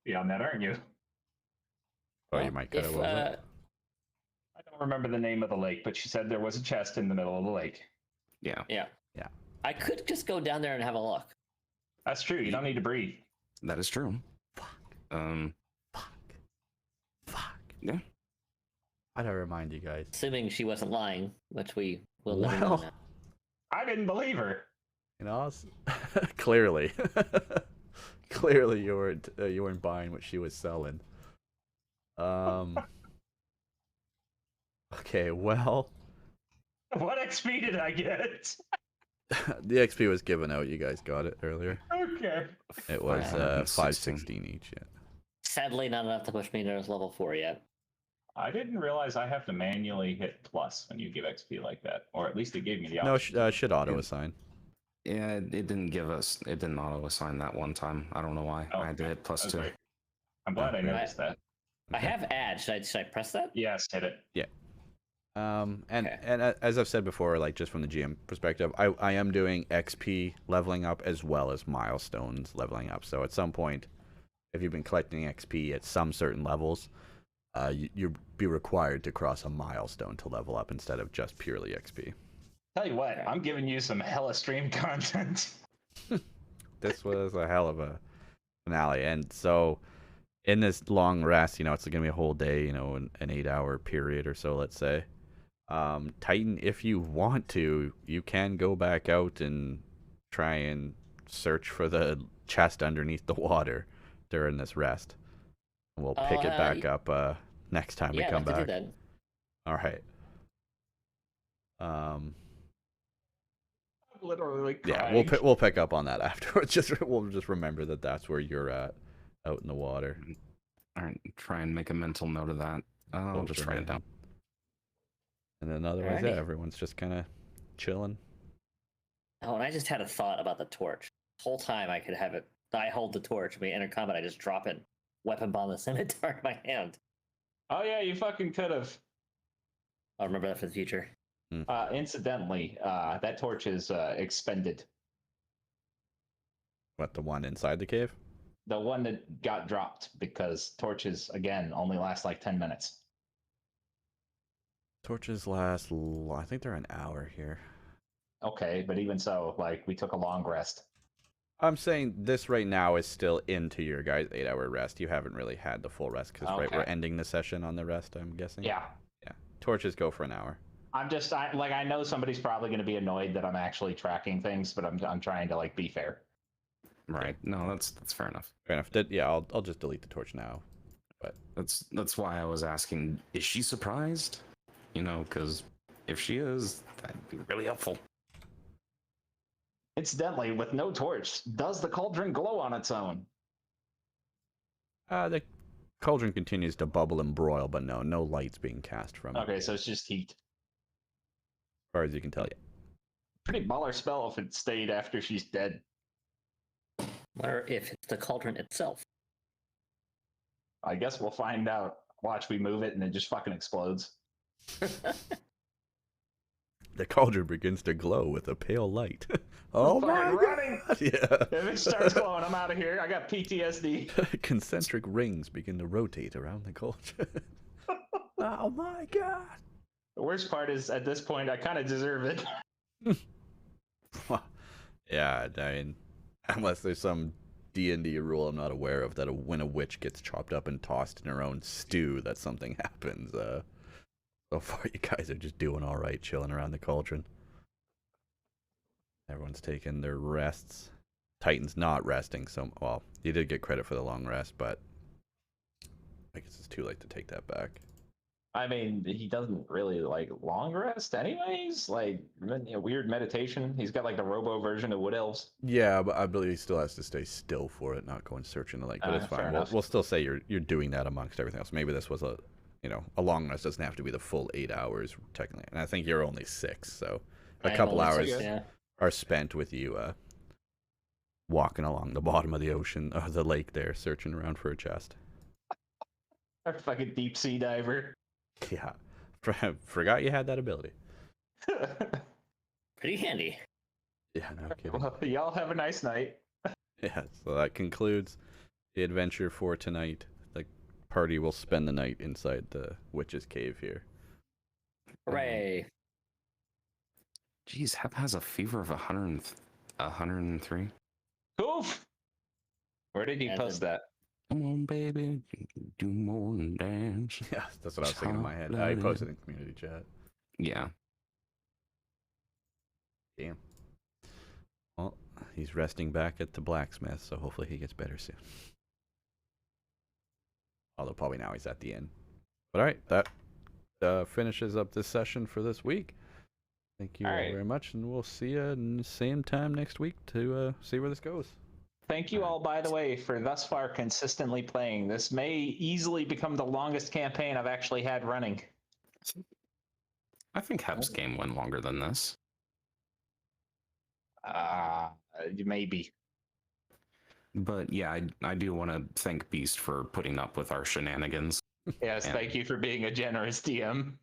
Yeah, on that, aren't you? Oh, you might cut it. If, Was it? I don't remember the name of the lake, but she said there was a chest in the middle of the lake. Yeah. Yeah. Yeah. I could just go down there and have a look. That's true. You don't need to breathe. That is true. Fuck. Yeah. How do I remind you guys? Assuming she wasn't lying, which we will never know Well. now. I didn't believe her. You know, clearly, clearly you weren't buying what she was selling. Okay, well, What XP did I get? the XP was given out. You guys got it earlier. Okay. It was 516. 516 each. Yeah. Sadly, not enough to push me to level 4 yet. I didn't realize I have to manually hit plus when you give XP like that, or at least it gave me the No, option. should auto assign. Yeah, it didn't give us. It didn't auto assign that one time. I don't know why. Oh, I had to hit plus that's 2. right. I'm glad I Okay. noticed that. I have add. Should I press that? Yes, hit it. And Okay. as I've said before, like just from the GM perspective, I am doing XP leveling up as well as milestones leveling up. So at some point, if you've been collecting XP at some certain levels, you'll be required to cross a milestone to level up instead of just purely XP. Tell you what, I'm giving you some hella stream content. This was a hell of a finale, and so in this long rest, it's gonna be a whole day, an 8-hour period or so, let's say. Titan, if you want to, you can go back out and try and search for the chest underneath the water during this rest. And we'll pick it back up next time we Yeah, come I'd like to back. do that. All right. I'm literally Yeah, crying. we'll pick up on that afterwards. We'll just remember that that's where you're at, out in the water. All right, try and make a mental note of that. I'll Both just of write them. it down. And then otherwise, yeah, Alrighty. everyone's just kind of chilling. Oh, and I just had a thought about the torch. The whole time I could have it. I hold the torch. When we enter combat, I just drop it. Weapon bomb the scimitar in my hand. Oh yeah, you fucking could have. I'll remember that for the future. Incidentally, that torch is expended. What, the one inside the cave? The one that got dropped because torches again only last like 10 minutes. Torches last, I think they're an hour here. Okay, but even so, like we took a long rest. I'm saying this right now is still into your guys' 8-hour rest. You haven't really had the full rest because right, we're Okay. ending the session on the rest, I'm guessing. Yeah. Yeah. Torches go for an hour. I know somebody's probably going to be annoyed that I'm actually tracking things, but I'm trying to like be fair. Right. No, that's fair enough. Fair enough. Yeah, I'll just delete the torch now. That's why I was asking. Is she surprised? Because if she is, that'd be really helpful. Incidentally, with no torch, does the cauldron glow on its own? The cauldron continues to bubble and broil, but no light's being cast from it, Okay, so it's just heat. as far as you can tell. Yeah. Pretty baller spell if it stayed after she's dead. Or if it's the cauldron itself. I guess we'll find out. Watch, we move it and it just fucking explodes. The cauldron begins to glow with a pale light. Oh my Fucking running! god! Yeah. If it starts glowing, I'm out of here. I got PTSD. Concentric rings begin to rotate around the cauldron. Oh my god! The worst part is, at this point, I kind of deserve it. Yeah, I mean, unless there's some D&D rule I'm not aware of that when a witch gets chopped up and tossed in her own stew, that something happens. So far, you guys are just doing all right, chilling around the cauldron. Everyone's taking their rests. Titan's not resting, so well, you did get credit for the long rest, but I guess it's too late to take that back. I mean, he doesn't really like long rest, anyways. Like weird meditation. He's got like the robo version of Wood Elves. Yeah, but I believe he still has to stay still for it, not going searching the lake. But it's Fair fine. enough. We'll still say you're doing that amongst everything else. Maybe this was a long rest doesn't have to be the full 8 hours technically. And I think you're only 6, so a couple hours Yeah. are spent with you walking along the bottom of the ocean or the lake there, searching around for a chest. Our fucking deep sea diver. Yeah, forgot you had that ability. Pretty handy. Yeah, no kidding. Well, y'all have a nice night. Yeah, so that concludes the adventure for tonight. The party will spend the night inside the witch's cave here. Hooray. Jeez, Hep has a fever of 103. Oof. Where did you And post that? Come on, baby, do more than dance. Yeah, that's what I was thinking in my head. I posted in community chat. Yeah. Damn. Well, he's resting back at the blacksmith, so hopefully he gets better soon. Although probably now he's at the inn. But alright, that finishes up this session for this week. Thank you all Alright. very much, and we'll see you same time next week to see where this goes. Thank you all, by the way, for thus far consistently playing. This may easily become the longest campaign I've actually had running. I think Hep's game went longer than this. Maybe. But yeah, I do want to thank Beast for putting up with our shenanigans. Yes, Yeah. thank you for being a generous DM.